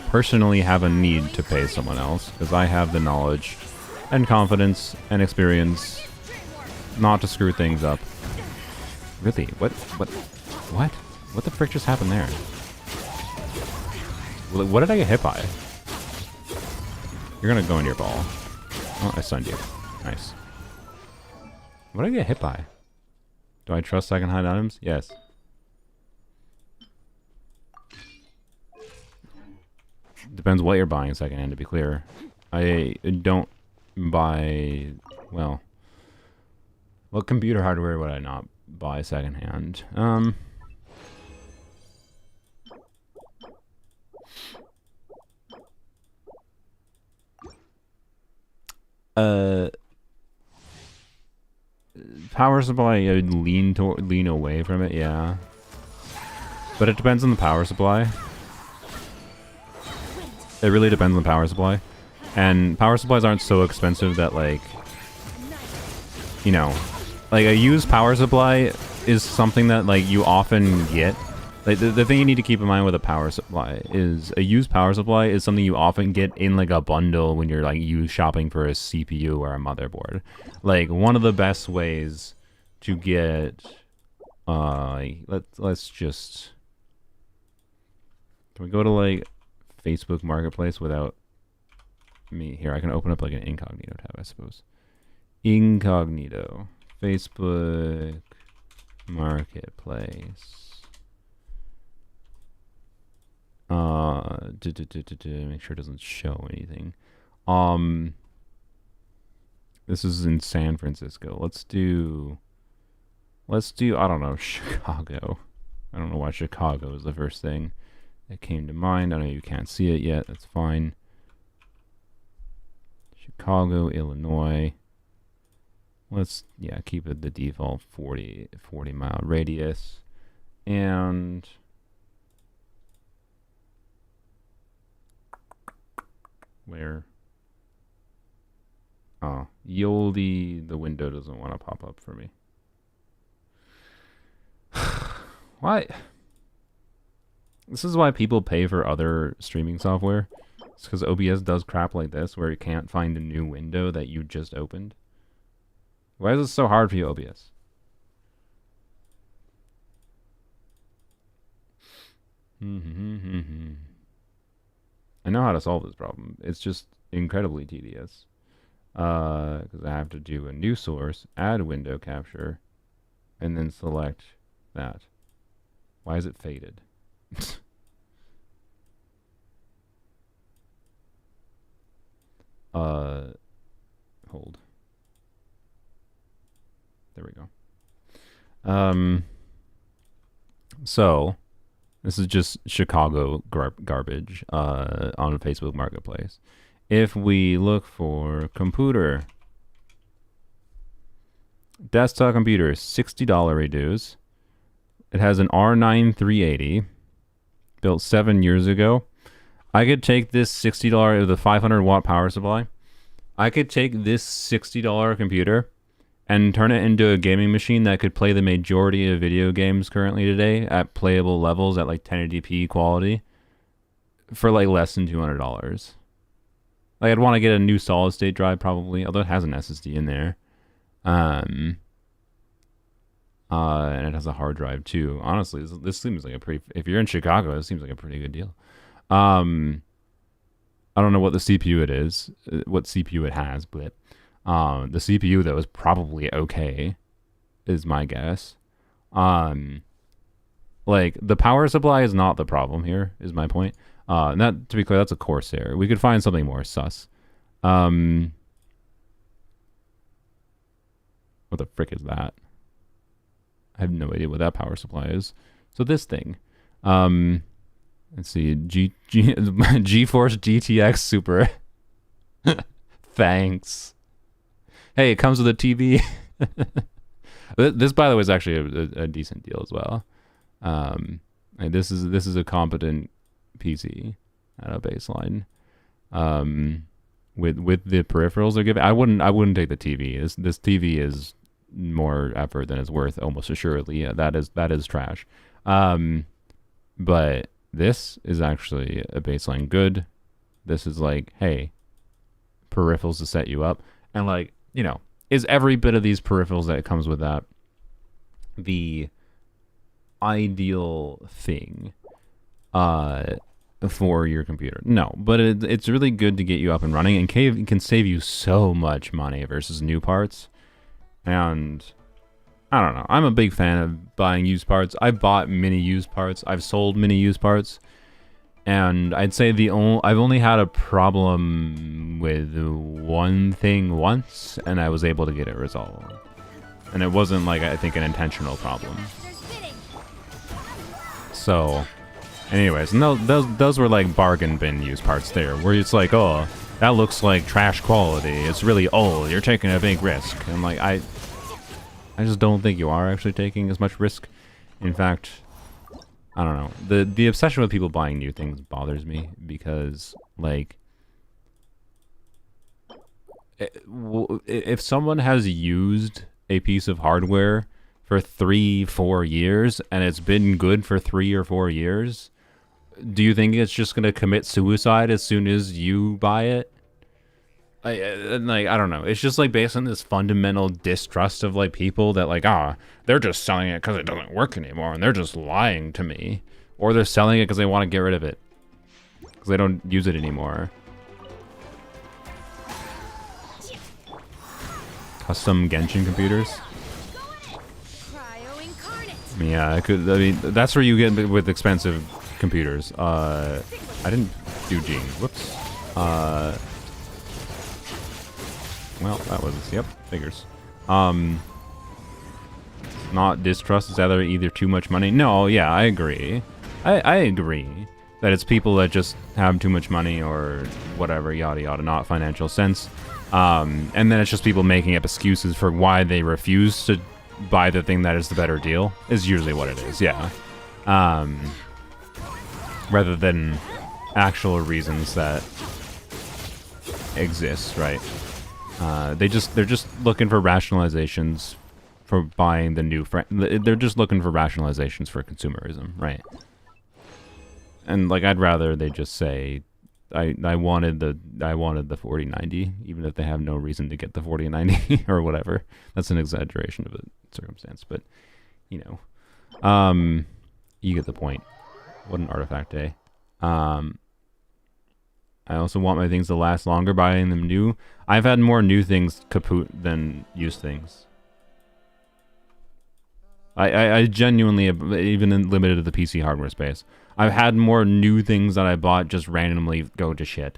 personally have a need to pay someone else because I have the knowledge and confidence and experience not to screw things up. Really? What the frick just happened there? What did I get hit by? You're gonna go into your ball. Oh, I stunned you. Nice. What did I get hit by? Do I trust second-hand items? Yes. Depends what you're buying second-hand, to be clear. I don't buy... Well, what computer hardware would I not buy second-hand? Power supply, I'd lean away from it, yeah. But it depends on the power supply. It really depends on the power supply. And power supplies aren't so expensive that, like, you know, like a used power supply is something that, like, you often get. Like, the thing you need to keep in mind with a power supply is a used power supply is something you often get in, like, a bundle when you're, like, shopping for a CPU or a motherboard. Like, one of the best ways to get, let's just, can we go to, like, Facebook Marketplace without me? Here, I can open up, like, an incognito tab, I suppose. Incognito. Facebook Marketplace. Make sure it doesn't show anything. This is in San Francisco. Let's do, I don't know, Chicago. I don't know why Chicago is the first thing that came to mind. I know you can't see it yet. That's fine. Chicago, Illinois. Let's, yeah, keep it the default 40 mile radius. And where? Oh, Yoldi, the window doesn't want to pop up for me. Why? This is why people pay for other streaming software. It's because OBS does crap like this where it can't find a new window that you just opened. Why is it so hard for you, OBS? I know how to solve this problem. It's just incredibly tedious. Because I have to do a new source, add window capture, and then select that. Why is it faded? Hold. There we go. So this is just Chicago garbage on Facebook Marketplace. If we look for computer, desktop computer, $60 reduce. It has an R9 380, built 7 years ago. I could take this $60 with a 500 watt power supply. I could take this $60 computer and turn it into a gaming machine that could play the majority of video games currently today at playable levels at like 1080p quality for like less than $200. Like, I'd want to get a new solid state drive probably, although it has an SSD in there. And it has a hard drive too. Honestly, this seems like a pretty, if you're in Chicago, this seems like a pretty good deal. I don't know what the CPU it is, what CPU it has, but the CPU though is probably okay, is my guess. Like, the power supply is not the problem here, is my point. And that, to be clear, that's a Corsair. We could find something more sus. What the frick is that? I have no idea what that power supply is. So this thing, let's see, GeForce GTX Super. Thanks. Hey, it comes with a TV. This, by the way, is actually a decent deal as well. And this is a competent PC at a baseline. With the peripherals they're giving, I wouldn't take the TV. This TV is more effort than it's worth, almost assuredly. Yeah, that is trash. But this is actually a baseline good. This is like, hey, peripherals to set you up, and like, you know, is every bit of these peripherals that comes with that the ideal thing for your computer? No, but it's really good to get you up and running, and can save you so much money versus new parts. And I don't know, I'm a big fan of buying used parts. I've bought many used parts. I've sold many used parts. And I'd say I've only had a problem with one thing once, and I was able to get it resolved. And it wasn't, like, I think, an intentional problem. So, anyways, and those were like bargain bin used parts there, where it's like, oh, that looks like trash quality. It's really old. You're taking a big risk. And like, I just don't think you are actually taking as much risk. In fact, I don't know. The obsession with people buying new things bothers me, because, like, if someone has used a piece of hardware for 3-4 years and it's been good for 3 or 4 years, do you think it's just gonna commit suicide as soon as you buy it? I don't know. It's just like based on this fundamental distrust of like people that like, they're just selling it because it doesn't work anymore and they're just lying to me, or they're selling it because they want to get rid of it because they don't use it anymore. Custom Genshin computers. Yeah, I mean, that's where you get with expensive computers. I didn't do Gene. Whoops. Well, that was, yep, figures. Not distrust, it's either too much money. No, yeah, I agree. I agree that it's people that just have too much money or whatever, yada yada, not financial sense. And then it's just people making up excuses for why they refuse to buy the thing that is the better deal, is usually what it is, yeah. Rather than actual reasons that exist, right? They're just looking for rationalizations for buying the new they're just looking for rationalizations for consumerism, right? And like, I'd rather they just say I wanted the 4090, even if they have no reason to get the 4090 or whatever. That's an exaggeration of a circumstance, but you know, you get the point. What an artifact day. I also want my things to last longer, buying them new. I've had more new things kaput than used things. I genuinely, even limited to the PC hardware space, I've had more new things that I bought just randomly go to shit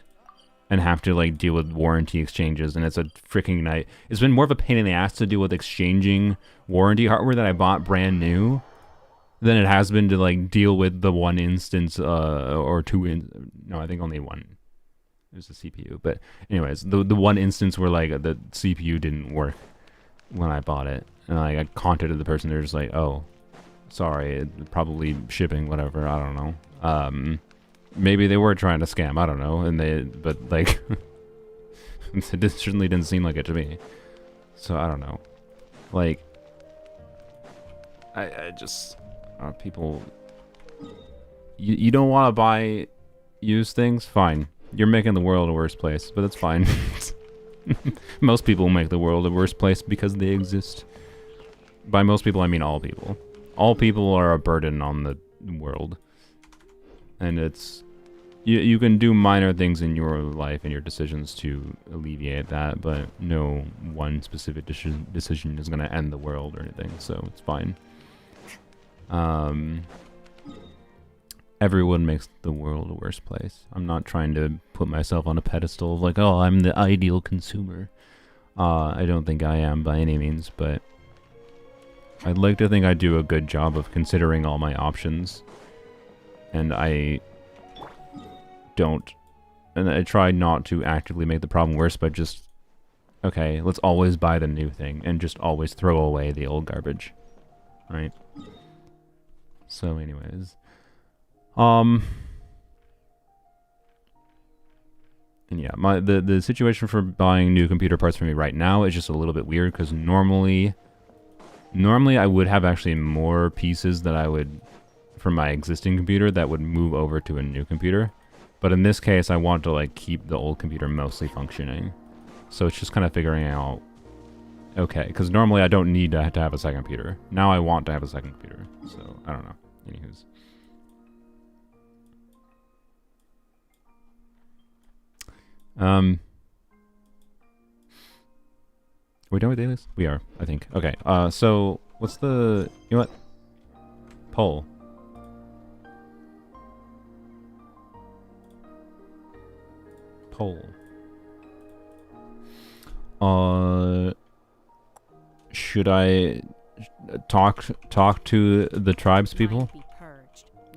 and have to like deal with warranty exchanges, and it's a freaking night. It's been more of a pain in the ass to deal with exchanging warranty hardware that I bought brand new than it has been to like deal with the one instance or two no, I think only one. It was the CPU, but anyways, the one instance where like the CPU didn't work when I bought it, and like I contacted the person, they're just like, oh, sorry, probably shipping, whatever, I don't know. Maybe they were trying to scam, I don't know, but like it certainly didn't seem like it to me. So I don't know, like I just people, you don't want to buy used things, fine. You're making the world a worse place, but that's fine. Most people make the world a worse place because they exist. By most people, I mean all people. All people are a burden on the world. And it's... You can do minor things in your life and your decisions to alleviate that, but no one specific decision is going to end the world or anything, so it's fine. Everyone makes the world a worse place. I'm not trying to put myself on a pedestal of like, oh, I'm the ideal consumer. I don't think I am by any means, but I'd like to think I do a good job of considering all my options. And I try not to actively make the problem worse, but just, okay, let's always buy the new thing and just always throw away the old garbage. Right? So anyways... And yeah, the situation for buying new computer parts for me right now is just a little bit weird, because normally I would have actually more pieces that I would, from my existing computer, that would move over to a new computer. But in this case, I want to like keep the old computer mostly functioning. So it's just kind of figuring out, okay, because normally I don't need to have a second computer. Now I want to have a second computer. So I don't know. Anywho's. Are we done with dailies? We are, I think. Okay, so what's the... You know what? Poll. Should I talk to the tribes people?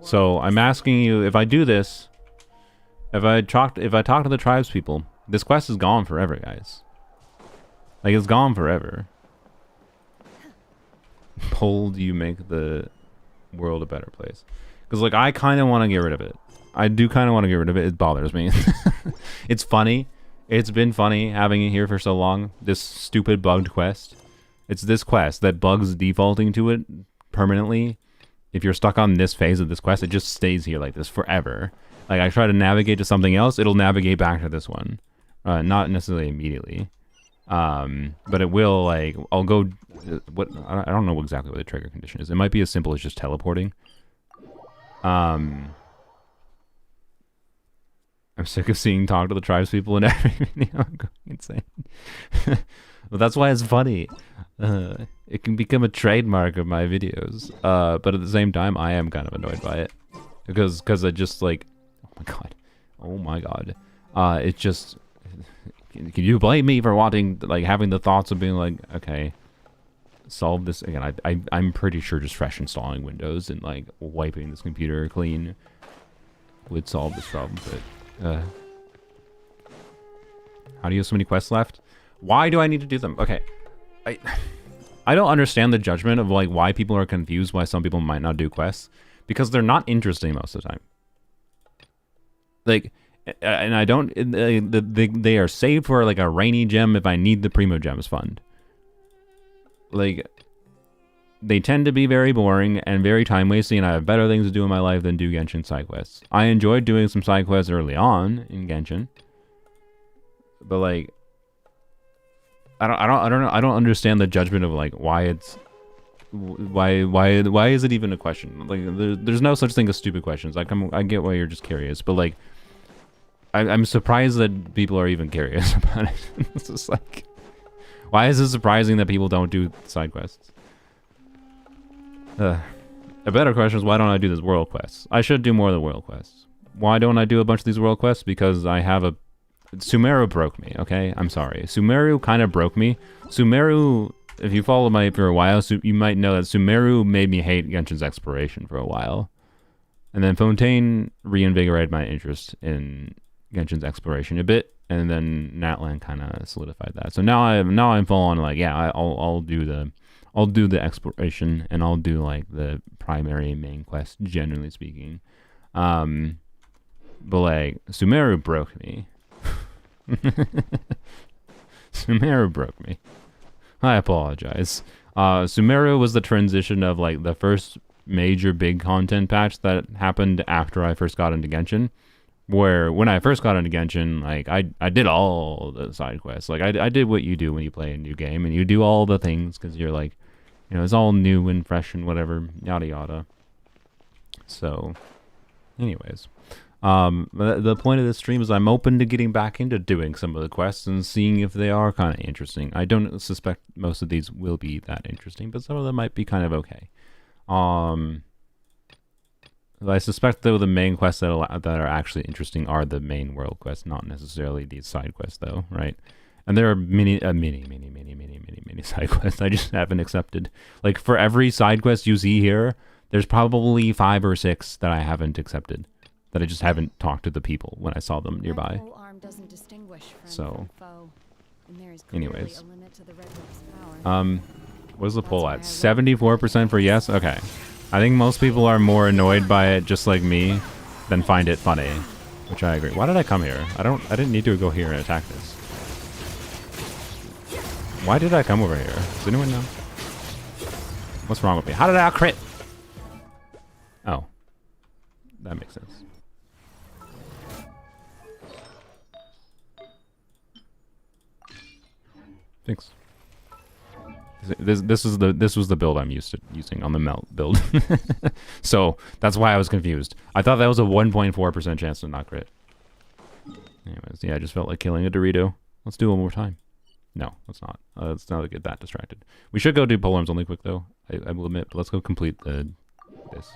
So I'm asking you, if I do this, if I talk to the tribes people, this quest is gone forever, guys. Like, it's gone forever. Poll, do you make the world a better place? Because, like, I kind of want to get rid of it. I do kind of want to get rid of it. It bothers me. It's funny. It's been funny having it here for so long. This stupid bugged quest. It's this quest that bugs defaulting to it permanently. If you're stuck on this phase of this quest, it just stays here like this forever. Like, I try to navigate to something else, it'll navigate back to this one. Not necessarily immediately. But it will, like, I'll go... I don't know exactly what the trigger condition is. It might be as simple as just teleporting. I'm sick of seeing talk to the tribespeople in every video. I'm going insane. Well, that's why it's funny. It can become a trademark of my videos. But at the same time, I am kind of annoyed by it. Because I just, like... Oh my god. It's just... Can you blame me for wanting, like, having the thoughts of being like, okay, solve this again? I'm pretty sure just fresh installing Windows and, like, wiping this computer clean would solve this problem, but, how do you have so many quests left? Why do I need to do them? Okay, I don't understand the judgment of, like, why people are confused why some people might not do quests, because they're not interesting most of the time. Like, and I don't, they are saved for, like, a rainy gem if I need the Primo Gems fund. Like, they tend to be very boring and very time-wasting, and I have better things to do in my life than do Genshin side quests. I enjoyed doing some side quests early on in Genshin, but, like, I don't understand the judgment of, like, why it's, why is it even a question? Like, there's no such thing as stupid questions. Like, I get why you're just curious, but, like, I'm surprised that people are even curious about it. It's just like, why is it surprising that people don't do side quests? A better question is, why don't I do these world quests? I should do more of the world quests. Why don't I do a bunch of these world quests? Because I have a... Sumeru broke me, okay? I'm sorry. Sumeru kind of broke me. Sumeru, if you follow my for a while, you might know that Sumeru made me hate Genshin's exploration for a while. And then Fontaine reinvigorated my interest in Genshin's exploration a bit, and then Natlan kind of solidified that. So now I'm full on, like, yeah, I'll do the exploration, and I'll do, like, the primary main quest, generally speaking. But, like, Sumeru broke me. Sumeru broke me. I apologize. Sumeru was the transition of, like, the first major big content patch that happened after I first got into Genshin. Where, when I first got into Genshin, like, I did all the side quests. Like, I did what you do when you play a new game, and you do all the things, because you're like, you know, it's all new and fresh and whatever, yada yada. So, anyways. The point of this stream is I'm open to getting back into doing some of the quests and seeing if they are kind of interesting. I don't suspect most of these will be that interesting, but some of them might be kind of okay. I suspect, though, the main quests that are actually interesting are the main world quests, not necessarily these side quests, though, right? And there are many side quests I just haven't accepted. Like, for every side quest you see here, there's probably 5 or 6 that I haven't accepted, that I just haven't talked to the people when I saw them nearby. So, anyways. What's the poll at? 74% for yes? Okay. I think most people are more annoyed by it, just like me, than find it funny, which I agree. Why did I come here? I didn't need to go here and attack this. Why did I come over here? Does anyone know? What's wrong with me? How did I crit? Oh, that makes sense. Thanks. This was the build I'm used to using on the melt build. So that's why I was confused. I thought that was a 1.4% chance to not crit. Anyways, yeah, I just felt like killing a Dorito. Let's do it one more time. No, let's not. Let's not get that distracted. We should go do polearms only quick though. I will admit, but let's go complete this.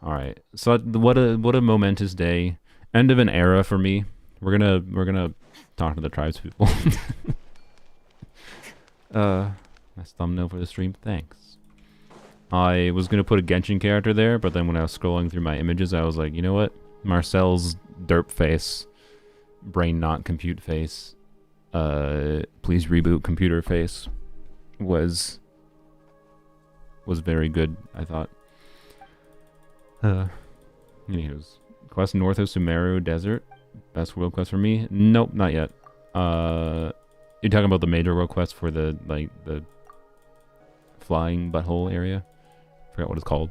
All right. So what a momentous day. End of an era for me. We're gonna talk to the tribespeople. Nice thumbnail for the stream. Thanks. I was gonna put a Genshin character there, but then when I was scrolling through my images, I was like, you know what? Marcel's derp face, brain not compute face, please reboot computer face was very good, I thought. Anyways, quest north of Sumeru Desert. Best world quest for me? Nope, not yet. You're talking about the major world quest for the flying butthole area? Forgot what it's called.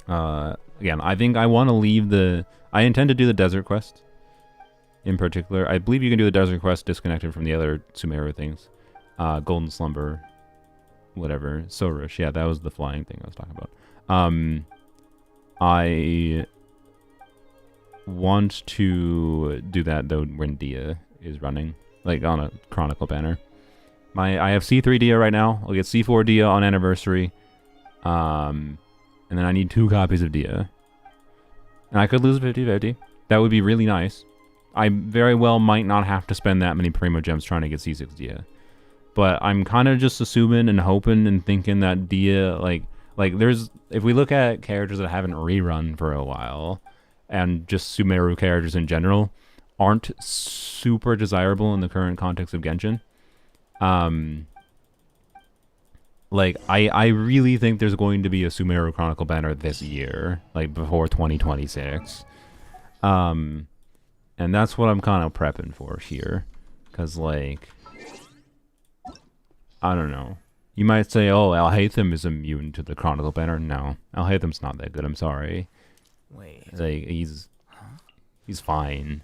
Again, I think I want to leave the... I intend to do the desert quest. In particular, I believe you can do the desert quest disconnected from the other Sumeru things. Golden Slumber, whatever. Sorush, yeah, that was the flying thing I was talking about. I want to do that though when Dia is running, like on a Chronicle banner. I have C3 Dia right now. I'll get C4 Dia on anniversary, and then I need 2 copies of Dia. And I could lose 50-50. That would be really nice. I very well might not have to spend that many Primo Gems trying to get C6 Dia. But I'm kind of just assuming and hoping and thinking that Dia, like there's, if we look at characters that haven't rerun for a while, and just Sumeru characters in general, aren't super desirable in the current context of Genshin. Like, I really think there's going to be a Sumeru Chronicle banner this year, like before 2026. And that's what I'm kind of prepping for here. Because, like, I don't know. You might say, oh, Alhaitham is immune to the Chronicle banner. No, Alhaitham's not that good, I'm sorry. Wait. Like, he's fine.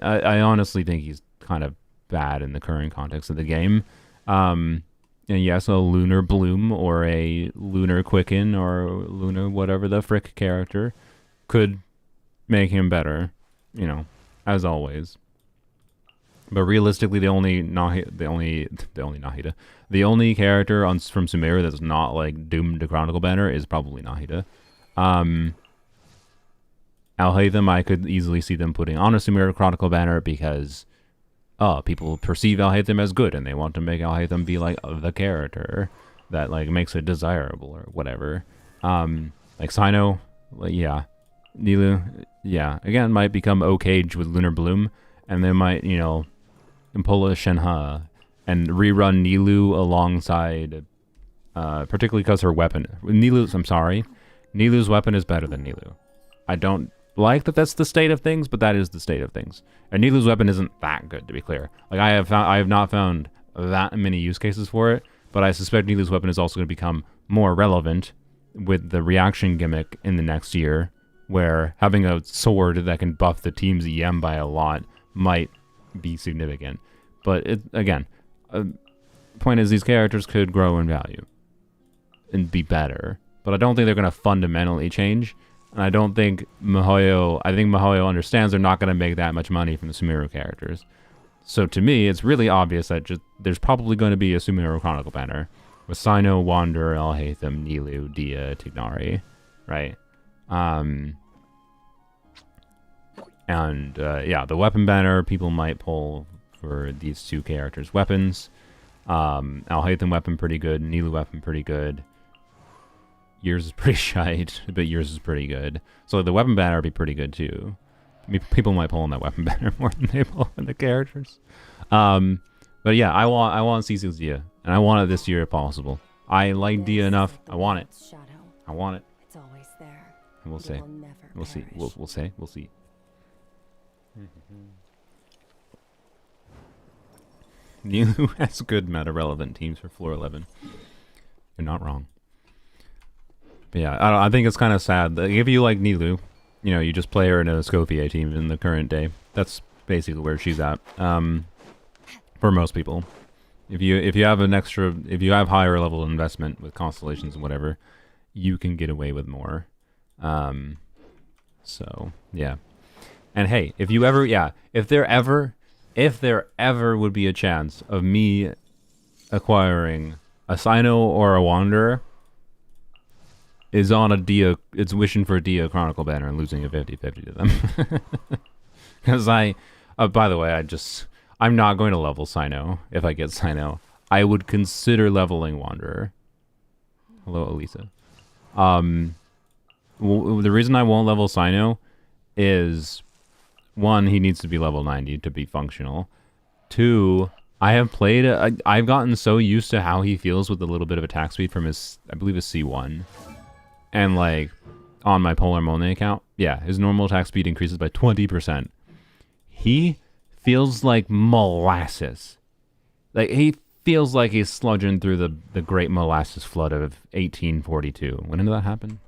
I honestly think he's kind of bad in the current context of the game. And yes, a Lunar Bloom or a Lunar Quicken or Lunar whatever the frick character could make him better, you know, as always. But realistically, the only character from Sumeru that's not like doomed to Chronicle banner is probably Nahida. Alhaitham, I could easily see them putting on a Sumeru Chronicle banner because people perceive Alhaitham as good and they want to make Alhaitham be like the character that like makes it desirable or whatever. Like Sino, like, yeah. Nilou, yeah. Again, might become Okage with Lunar Bloom, and they might, you know, pull a Shenhe and rerun Nilou alongside, particularly because her weapon, Nilou's weapon is better than Nilou. I don't like that that's the state of things, but that is the state of things. And Nilou's weapon isn't that good, to be clear. Like, I have not found that many use cases for it, but I suspect Nilou's weapon is also going to become more relevant with the reaction gimmick in the next year, where having a sword that can buff the team's EM by a lot might be significant. But again, point is these characters could grow in value and be better, but I don't think they're going to fundamentally change. And I don't think Mihoyo understands they're not going to make that much money from the Sumeru characters. So to me, it's really obvious that there's probably going to be a Sumeru Chronicle banner with Sino, Wanderer, Alhaitham, Nilou, Dia, Tignari, right? Yeah, the weapon banner, people might pull for these 2 characters' weapons. Alhaitham weapon pretty good, Nilou weapon pretty good. Yours is pretty shite, but yours is pretty good. So the weapon banner would be pretty good too. I mean, people might pull on that weapon banner more than they pull on the characters. But yeah, I want C6 Dia, and I want it this year if possible. I like Dia enough. I want it. I want it. It's always there. And we'll see. We'll see. We'll say. We'll see. Nilou has good meta-relevant teams for floor 11. You're not wrong. But yeah, I think it's kind of sad that if you like Nilou, you know, you just play her in a Scofier team in the current day. That's basically where she's at. For most people, if you have higher level investment with constellations and whatever, you can get away with more. So yeah, and hey, if there ever would be a chance of me acquiring a Sino or a Wanderer, is on a Dia, it's wishing for a Dia Chronicle banner and losing a 50-50 to them. Because by the way, I'm not going to level Sino if I get Sino. I would consider leveling Wanderer. Hello, Elisa. The reason I won't level Sino is, 1, he needs to be level 90 to be functional. 2, I've gotten so used to how he feels with a little bit of attack speed from his, I believe his C1. And like, on my Polar Molne account, yeah, his normal attack speed increases by 20%. He feels like molasses. Like, he feels like he's sludging through the great molasses flood of 1842. When did that happen?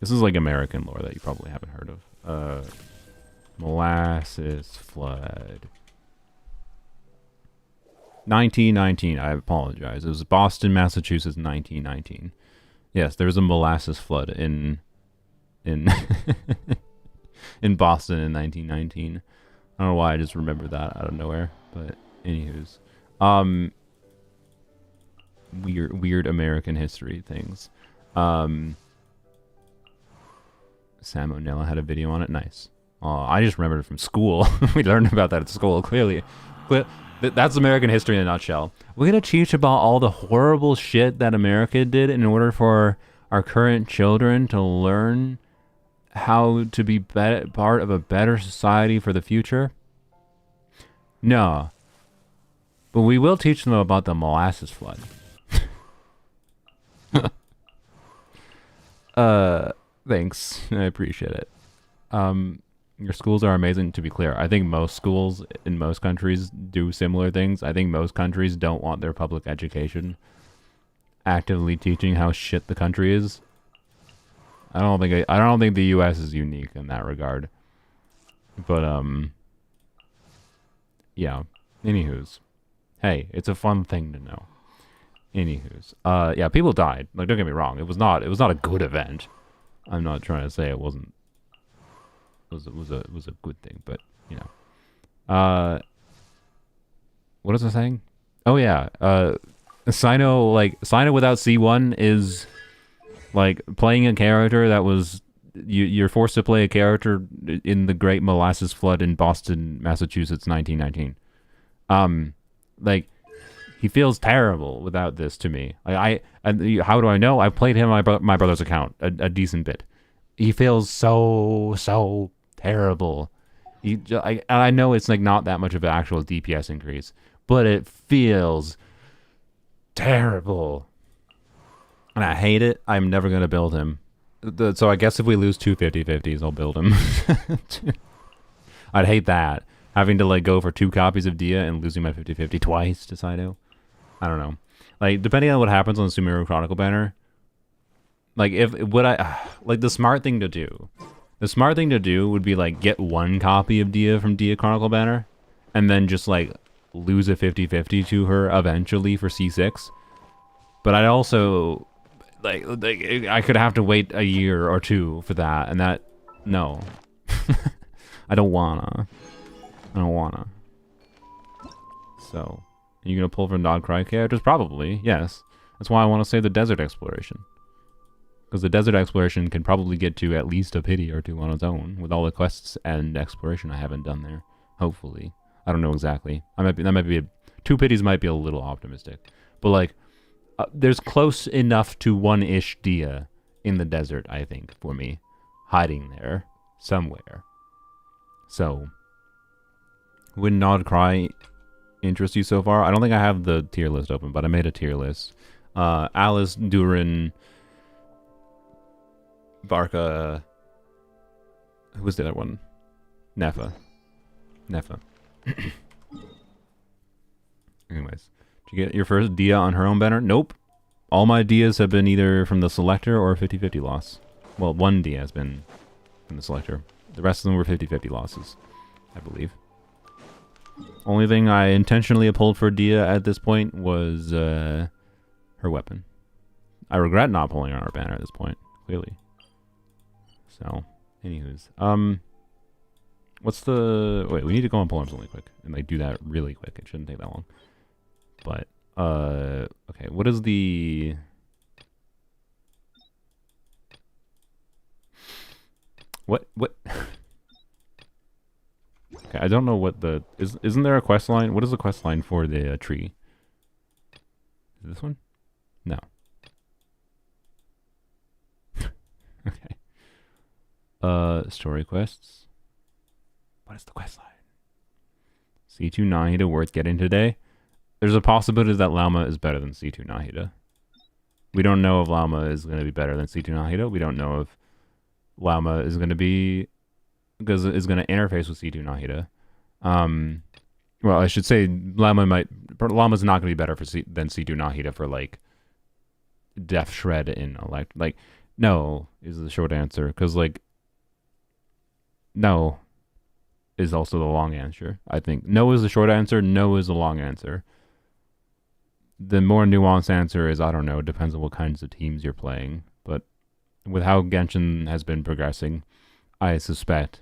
This is like American lore that you probably haven't heard of. Molasses flood. 1919. I apologize. It was Boston, Massachusetts, 1919. Yes, there was a molasses flood in in Boston in 1919. I don't know why I just remembered that out of nowhere, but anywho's, weird American history things. Salmonella had a video on it. Nice. I just remembered it from school. We learned about that at school. Clearly, that's American history in a nutshell. We're gonna teach about all the horrible shit that America did in order for our current children to learn how to be part of a better society for the future. No, but we will teach them about the molasses flood. Thanks. I appreciate it. Your schools are amazing, to be clear. I think most schools in most countries do similar things. I think most countries don't want their public education actively teaching how shit the country is. I don't think the US is unique in that regard. But yeah. Anywho's. Hey, it's a fun thing to know. Anywho's. Yeah, people died. Like, don't get me wrong. It was not a good event. I'm not trying to say it wasn't. It was a good thing, but you know. What was I saying? Oh yeah. Sino without C1 is like playing a character that was you're forced to play a character in the Great Molasses Flood in Boston, Massachusetts, 1919. Like, he feels terrible without this to me. Like, how do I know? I've played him on my brother's account a decent bit. He feels so terrible. I know it's like not that much of an actual DPS increase, but it feels terrible. And I hate it. I'm never going to build him. So I guess if we lose two 50/50s, I'll build him. I'd hate that. Having to like go for 2 copies of Dia and losing my 50/50 twice to Saito. I don't know. Like, depending on what happens on the Sumeru Chronicle banner, like, the smart thing to do. The smart thing to do would be, like, get 1 copy of Dia from Dia Chronicle banner, and then just, like, lose a 50/50 to her eventually for C6. But I'd also, like I could have to wait a year or 2 for that, and that, no. I don't wanna. So, are you gonna pull for non-cry characters? Probably, yes. That's why I want to save the desert exploration. Because the desert exploration can probably get to at least a pity or 2 on its own, with all the quests and exploration I haven't done there. Hopefully. I don't know exactly. That might be 2 pities might be a little optimistic. But like, there's close enough to 1-ish Dia in the desert, I think, for me. Hiding there. Somewhere. So, would Nod Cry interest you so far? I don't think I have the tier list open, but I made a tier list. Alice, Durin, Barca. Who was the other one? Nefa. Anyways, did you get your first Dia on her own banner? Nope. All my Dias have been either from the selector or 50/50 loss. Well, 1 Dia has been from the selector. The rest of them were 50/50 losses, I believe. Only thing I intentionally pulled for Dia at this point was her weapon. I regret not pulling on her banner at this point, clearly. So, anywho's. What's the... Wait, we need to go on polearms really quick. And, like, do that really quick. It shouldn't take that long. But, okay, what is the... What? Okay, I don't know what the... Isn't there a quest line? What is the quest line for the tree? Is this one? No. Okay. Story quests. What is the quest line? C2 Nahida worth getting today? There's a possibility that Llama is better than C2 Nahida. We don't know if Llama is going to be better than C2 Nahida. We don't know if Llama is going to be because it's going to interface with C2 Nahida. Well, I should say Llama's not going to be better than C2 Nahida for like Def Shred in like no is the short answer, because like no is also the long answer. I think no is the short answer, no is the long answer. The more nuanced answer is I don't know, it depends on what kinds of teams you're playing, but with how Genshin has been progressing, I suspect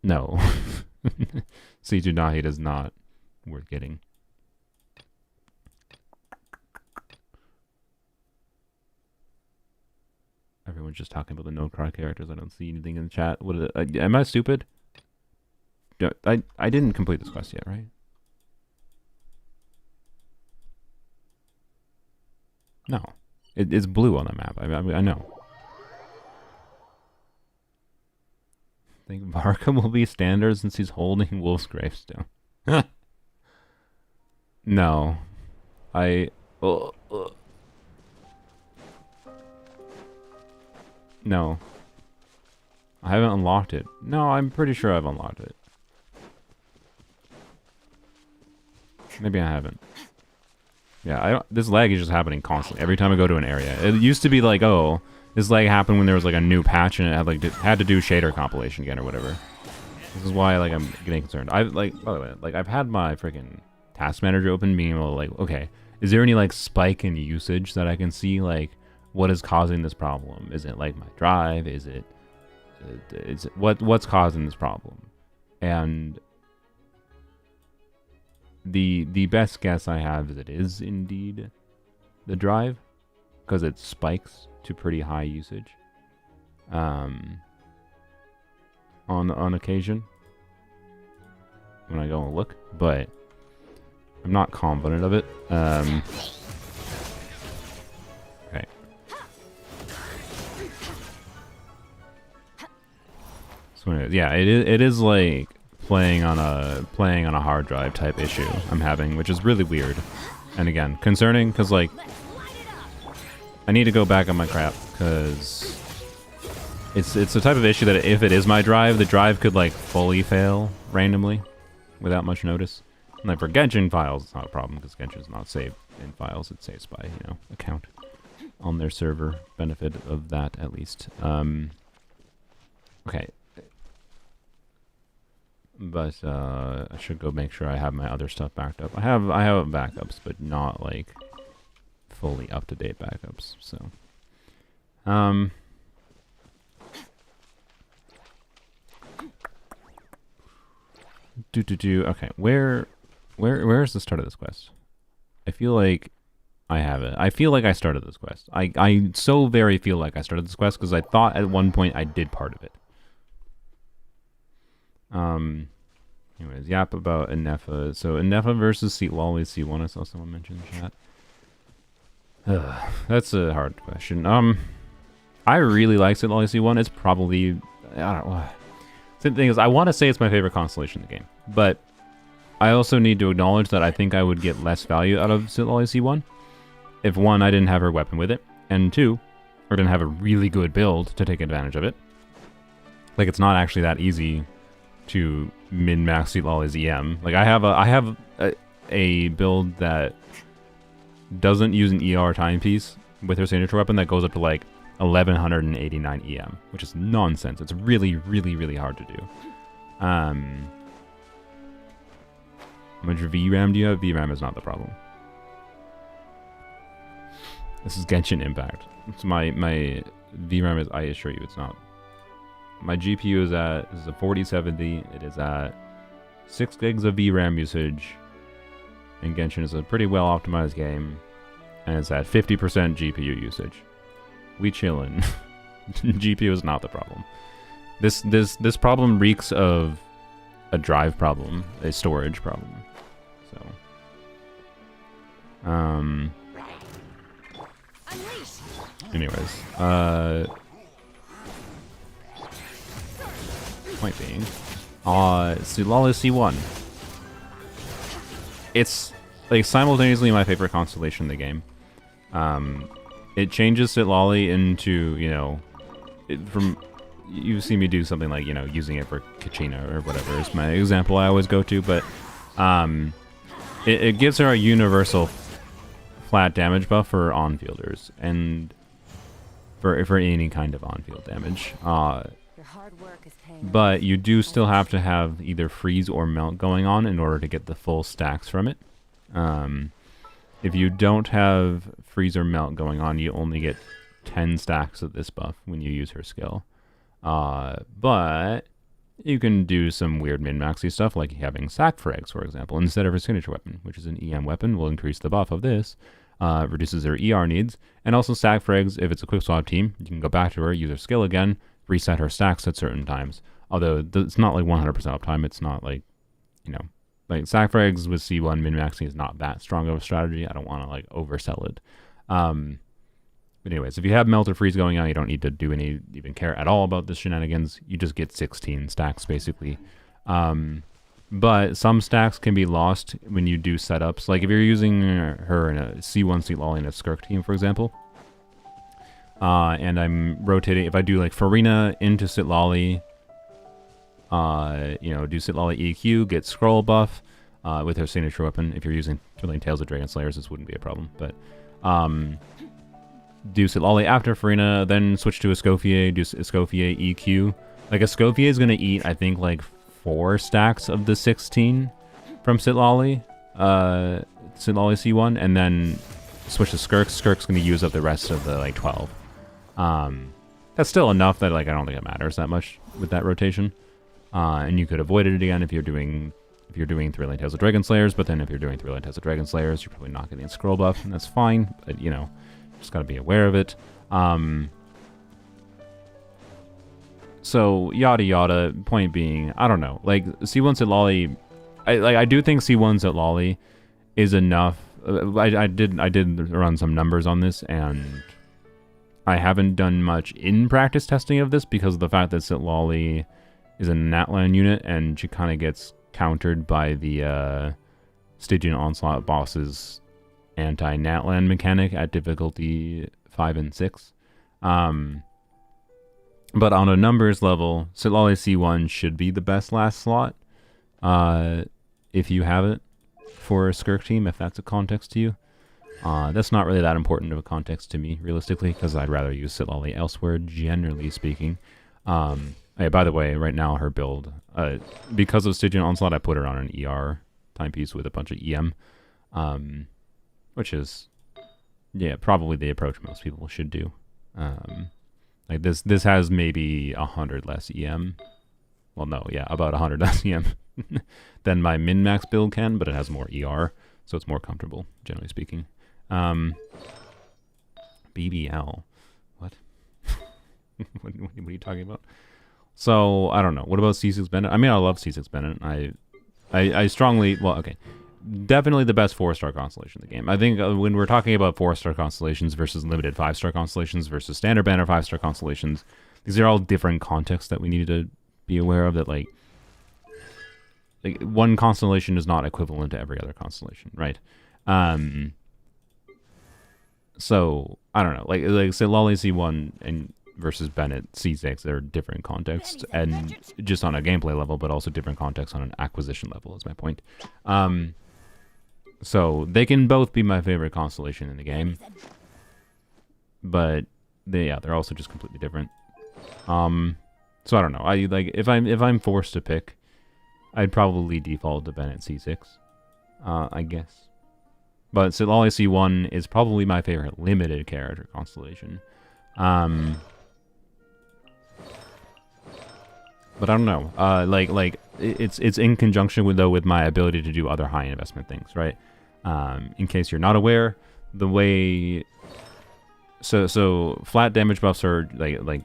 no. C2 Nahida is not worth getting. Everyone's just talking about the no-cry characters. I don't see anything in the chat. What? Am I stupid? I didn't complete this quest yet, right? No. It's blue on the map. I know. I think Varka will be standard since he's holding Wolf's Gravestone. No. No. I haven't unlocked it. No, I'm pretty sure I've unlocked it. Maybe I haven't. Yeah, this lag is just happening constantly. Every time I go to an area. It used to be like, oh, this lag happened when there was like a new patch and it had to do shader compilation again or whatever. This is why like I'm getting concerned. By the way, like I've had my freaking task manager open, being able to like, okay, is there any like spike in usage that I can see? Like, what is causing this problem? Is it like my drive? Is it what's causing this problem? And the best guess I have is it is indeed the drive, because it spikes to pretty high usage on occasion when I go and look, but I'm not confident of it. Okay. So anyways, yeah, it is like playing on a hard drive type issue I'm having, which is really weird, and again concerning, because like I need to go back on my crap, because it's the type of issue that if it is my drive, the drive could like fully fail randomly without much notice. And like for Genshin files, it's not a problem because Genshin is not saved in files; it saves by account on their server. Benefit of that at least. Okay. But I should go make sure I have my other stuff backed up. I have backups, but not like fully up to date backups. So, Okay, where's the start of this quest? I feel like I have it. I feel like I started this quest. I so very feel like I started this quest because I thought at one point I did part of it. Anyways, yap about Inefa. So Inefa versus Seatlolly C1. I saw someone mention in the chat. That's a hard question. I really like Seatlolly C1. It's probably, I don't know. The thing is, I want to say it's my favorite constellation in the game, but I also need to acknowledge that I think I would get less value out of Seatlolly C1 if, one, I didn't have her weapon with it, and two, I didn't have a really good build to take advantage of it. Like, it's not actually that easy to min-max Seatlolly's EM. Like, I have a build that doesn't use an ER timepiece with her signature weapon that goes up to like 1189 EM, which is nonsense. It's really, really, really hard to do. How much VRAM do you have? VRAM is not the problem. This is Genshin Impact. It's my VRAM is, I assure you, it's not. My GPU is this is a 4070. It is at 6 gigs of VRAM usage. And Genshin is a pretty well optimized game. And it's at 50% GPU usage. We chillin'. GPU is not the problem. This problem reeks of a drive problem, a storage problem. So, anyways, point being, Seatlolly C1. It's like simultaneously my favorite constellation in the game. It changes Seatlolly into, from you see me do something like, you know, using it for Kachina or whatever is my example I always go to, but it gives her a universal flat damage buff for on-fielders and for any kind of on-field damage. But you do still have to have either freeze or melt going on in order to get the full stacks from it. If you don't have freeze or melt going on, you only get 10 stacks of this buff when you use her skill. But you can do some weird min-maxy stuff like having sack frags, for example, instead of her signature weapon, which is an EM weapon, will increase the buff of this, reduces her ER needs, and also sack frags, if it's a quick swap team, you can go back to her, use her skill again, reset her stacks at certain times. Although it's not like 100% uptime, it's not like, you know, like sack frags with C1 min-maxing is not that strong of a strategy. I don't want to like oversell it. But anyways, if you have melt or freeze going on, you don't need to do even care at all about the shenanigans. You just get 16 stacks basically. But some stacks can be lost when you do setups. Like if you're using her in a C1 Seat Lolly in a Skirk team, for example, and I'm rotating, if I do like Farina into Sit Lolly, you know, do Sit Lolly EQ, get scroll buff with her signature weapon. If you're using Thrilling Tales of Dragon Slayers, this wouldn't be a problem. But do Sit Lolly after Farina, then switch to Escoffier, do Escoffier EQ. Like Escoffier is going to eat, I think, like 4 stacks of the 16 from Sit Lolly C1, and then switch to Skirk. Skirk's going to use up the rest of the like 12. That's still enough that like I don't think it matters that much with that rotation. And you could avoid it again if you're doing Thrilling Tales of Dragon Slayers, but then if you're doing Thrilling Tales of Dragon Slayers, you're probably not getting a scroll buff, and that's fine. But you know, just gotta be aware of it. So yada yada. Point being, I don't know. Like C1 Sit Lolly, I do think C1 Sit Lolly is enough. I did run some numbers on this, and I haven't done much in practice testing of this because of the fact that Sit Lolly is a Natlan unit, and she kind of gets countered by the Stygian Onslaught boss's anti-Natlan mechanic at difficulty 5 and 6. But on a numbers level, Sit Lolly C1 should be the best last slot if you have it for a Skirk team, if that's a context to you. That's not really that important of a context to me, realistically, because I'd rather use Sit Lolly elsewhere, generally speaking. Hey, by the way, right now her build, because of Stygian Onslaught, I put her on an ER timepiece with a bunch of EM, which is, yeah, probably the approach most people should do. Like this has maybe 100 less EM. Well, no, yeah, about 100 less EM than my min-max build can, but it has more ER, so it's more comfortable, generally speaking. BBL. What? What are you talking about? So, I don't know. What about C6 Bennett? I mean, I love C6 Bennett. I strongly... Well, okay. Definitely the best 4-star constellation in the game. I think when we're talking about 4-star constellations versus limited 5-star constellations versus standard banner 5-star constellations, these are all different contexts that we need to be aware of, that, like one constellation is not equivalent to every other constellation, right? So, I don't know. Like say Lolly C1 and versus Bennett C6, they're different contexts, and just on a gameplay level, but also different contexts on an acquisition level is my point. So they can both be my favorite constellation in the game, but they're also just completely different. So I don't know. I like if I'm forced to pick, I'd probably default to Bennett C6, I guess. But Lolly C1 is probably my favorite limited character constellation. But I don't know. Like it's in conjunction with my ability to do other high investment things, right? In case you're not aware, the way so flat damage buffs are like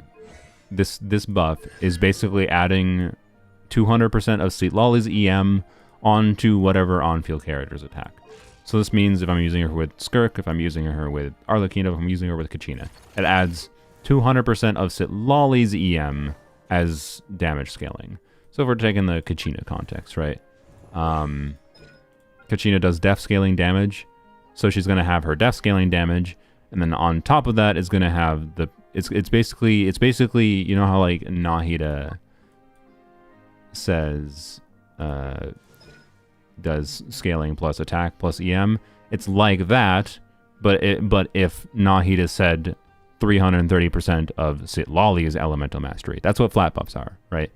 this buff is basically adding 200% of Seat Lolly's EM onto whatever on-field character's attack. So this means if I'm using her with Skirk, if I'm using her with Arlecchino, if I'm using her with Kachina, it adds 200% of Sit Lolly's EM as damage scaling. So if we're taking the Kachina context, right? Kachina does def scaling damage, so she's going to have her def scaling damage, and then on top of that is going to have the it's basically you know how like Nahida says does scaling plus attack plus EM. It's like that, but if Nahida said 330% of Sitlali's elemental mastery, that's what flat buffs are, right?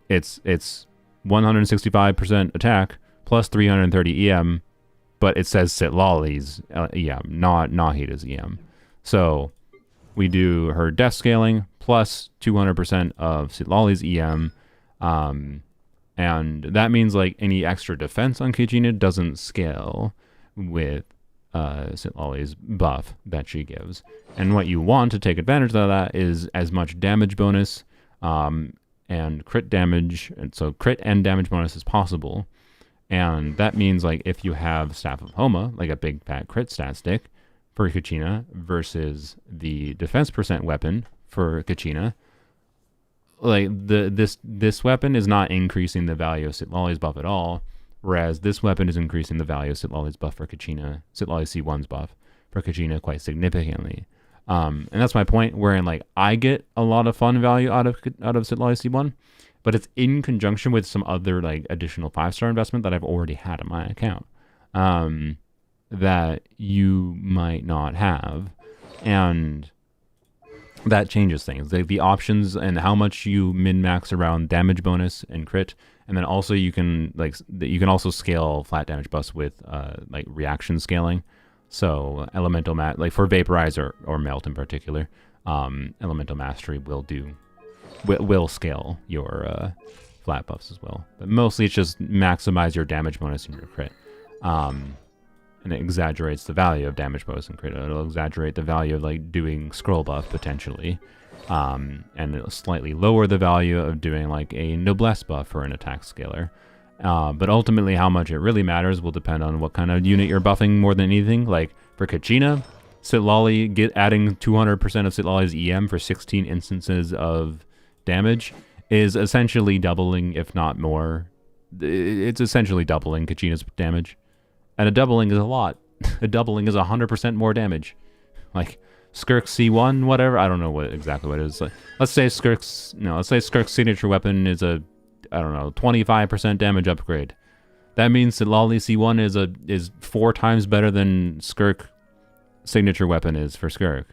It's 165% attack plus 330 EM, but it says Sitlali's EM, not Nahida's EM. So we do her death scaling plus 200% of Sitlali's EM, and that means like any extra defense on Kachina doesn't scale with Sitlali's buff that she gives. And what you want to take advantage of that is as much damage bonus and crit damage, and so crit and damage bonus as possible. And that means like if you have Staff of Homa, like a big fat crit stat stick for Kachina versus the defense percent weapon for Kachina, like this weapon is not increasing the value of Sitlali's buff at all, whereas this weapon is increasing the value of Sitlali's buff for Kachina, Sitlali C1's buff for Kachina quite significantly. And that's my point, wherein like I get a lot of fun value out of Sitlali C1, but it's in conjunction with some other like additional 5-star investment that I've already had in my account that you might not have, and that changes things. The options and how much you min-max around damage bonus and crit, and then also you can also scale flat damage buffs with like reaction scaling. So elemental like for vaporize or melt in particular, elemental mastery will scale your flat buffs as well. But mostly it's just maximize your damage bonus and your crit. And it exaggerates the value of damage bonus and crit. It'll exaggerate the value of like doing scroll buff potentially. And it'll slightly lower the value of doing like a noblesse buff or an attack scaler. But ultimately how much it really matters will depend on what kind of unit you're buffing more than anything. Like for Kachina, Sitlali adding 200% of Sitlali's EM for 16 instances of damage is essentially doubling, if not more. It's essentially doubling Kachina's damage. And a doubling is a lot. A doubling is 100% more damage. Like Skirk's C1, whatever. I don't know exactly what it is. Like, let's say Skirk's signature weapon is a 25% damage upgrade. That means that Sitlali C1 is 4 times better than Skirk signature weapon is for Skirk.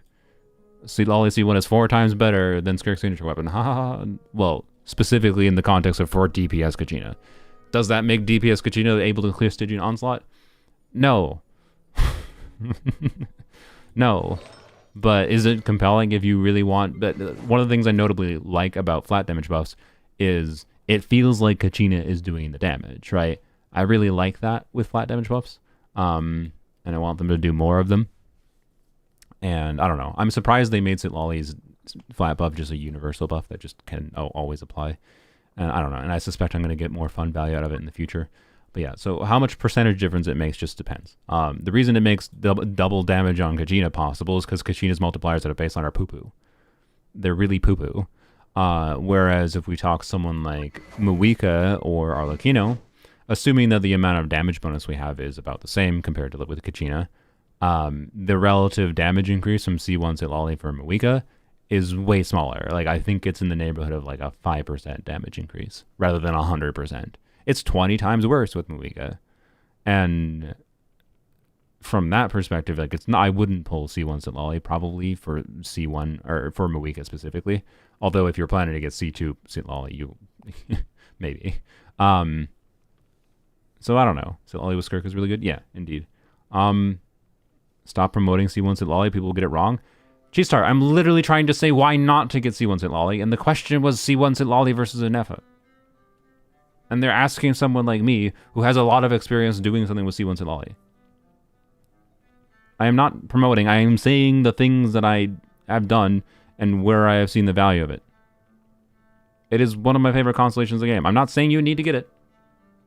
Sitlali C1 is 4 times better than Skirk's signature weapon. Well, specifically in the context of for DPS Kachina. Does that make DPS Kachina able to clear Stygian Onslaught? No. No. But is it compelling if you really want... But one of the things I notably like about flat damage buffs is it feels like Kachina is doing the damage, right? I really like that with flat damage buffs. And I want them to do more of them. And I don't know. I'm surprised they made Sitlali's flat buff just a universal buff that just can always apply. And I don't know. And I suspect I'm going to get more fun value out of it in the future. But yeah, so how much percentage difference it makes just depends. The reason it makes double damage on Kachina possible is because Kachina's multipliers at a baseline are poo-poo. They're really poo-poo. Whereas if we talk someone like Muika or Arlecchino, assuming that the amount of damage bonus we have is about the same compared to with Kachina, the relative damage increase from C1 Sitlali for Muika is way smaller. Like I think it's in the neighborhood of like a 5% damage increase rather than 100%. It's 20 times worse with Muika. And from that perspective, like I wouldn't pull C1 Sitlali probably for C1 or for Muika specifically. Although if you're planning to get C2 Sitlali, you maybe. So I don't know. Sitlali with Skirk is really good. Yeah, indeed. Stop promoting C1 Sitlali. People will get it wrong. G-Star, I'm literally trying to say why not to get C1 Sitlali, and the question was C1 Sitlali versus a Nefa. And they're asking someone like me, who has a lot of experience doing something with C1 Sitlali. I am not promoting, I am saying the things that I have done and where I have seen the value of it. It is one of my favorite constellations of the game. I'm not saying you need to get it.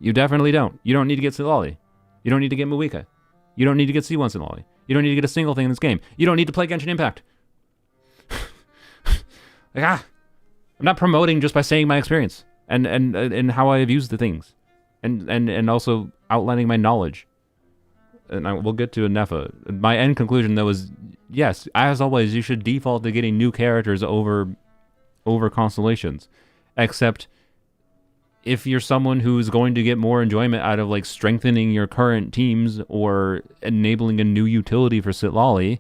You definitely don't. You don't need to get Sitlali. You don't need to get Muika. You don't need to get C1 Sitlali. You don't need to get a single thing in this game. You don't need to play Genshin Impact. I'm not promoting just by saying my experience and how I have used the things, and also outlining my knowledge. And we'll get to a Nefa. My end conclusion though is yes, as always, you should default to getting new characters over constellations. Except if you're someone who's going to get more enjoyment out of like strengthening your current teams or enabling a new utility for Sitlali,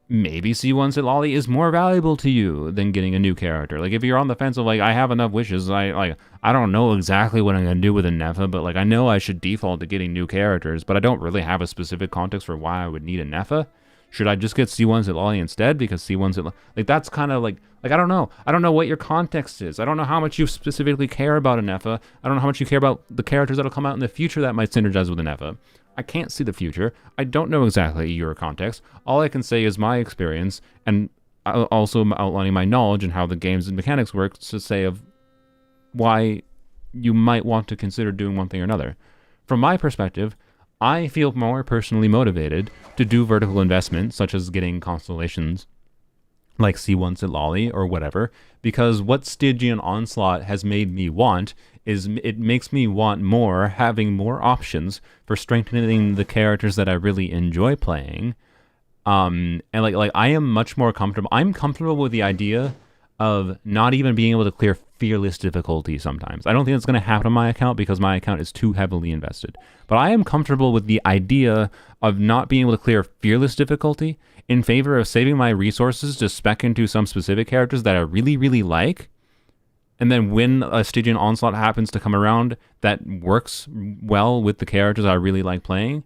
maybe C1 Sitlali is more valuable to you than getting a new character. Like if you're on the fence of like, I have enough wishes, I don't know exactly what I'm gonna do with a Nepha, but like I know I should default to getting new characters, but I don't really have a specific context for why I would need a Nepha. Should I just get C1 Sitlali instead? Because C1 Sitlali, like that's kind of like I don't know. I don't know what your context is. I don't know how much you specifically care about a Nepha. I don't know how much you care about the characters that'll come out in the future that might synergize with a Nepha. I can't see the future. I don't know exactly your context. All I can say is my experience, and also outlining my knowledge and how the games and mechanics work to say of why you might want to consider doing one thing or another. From my perspective, I feel more personally motivated to do vertical investment, such as getting constellations like C1 Sitlali or whatever, because what Stygian Onslaught has made me want is it makes me want more, having more options for strengthening the characters that I really enjoy playing. And like I am much more comfortable. I'm comfortable with the idea of not even being able to clear fearless difficulty sometimes. I don't think it's going to happen on my account because my account is too heavily invested. But I am comfortable with the idea of not being able to clear fearless difficulty in favor of saving my resources to spec into some specific characters that I really, really like. And then when a Stygian Onslaught happens to come around that works well with the characters I really like playing,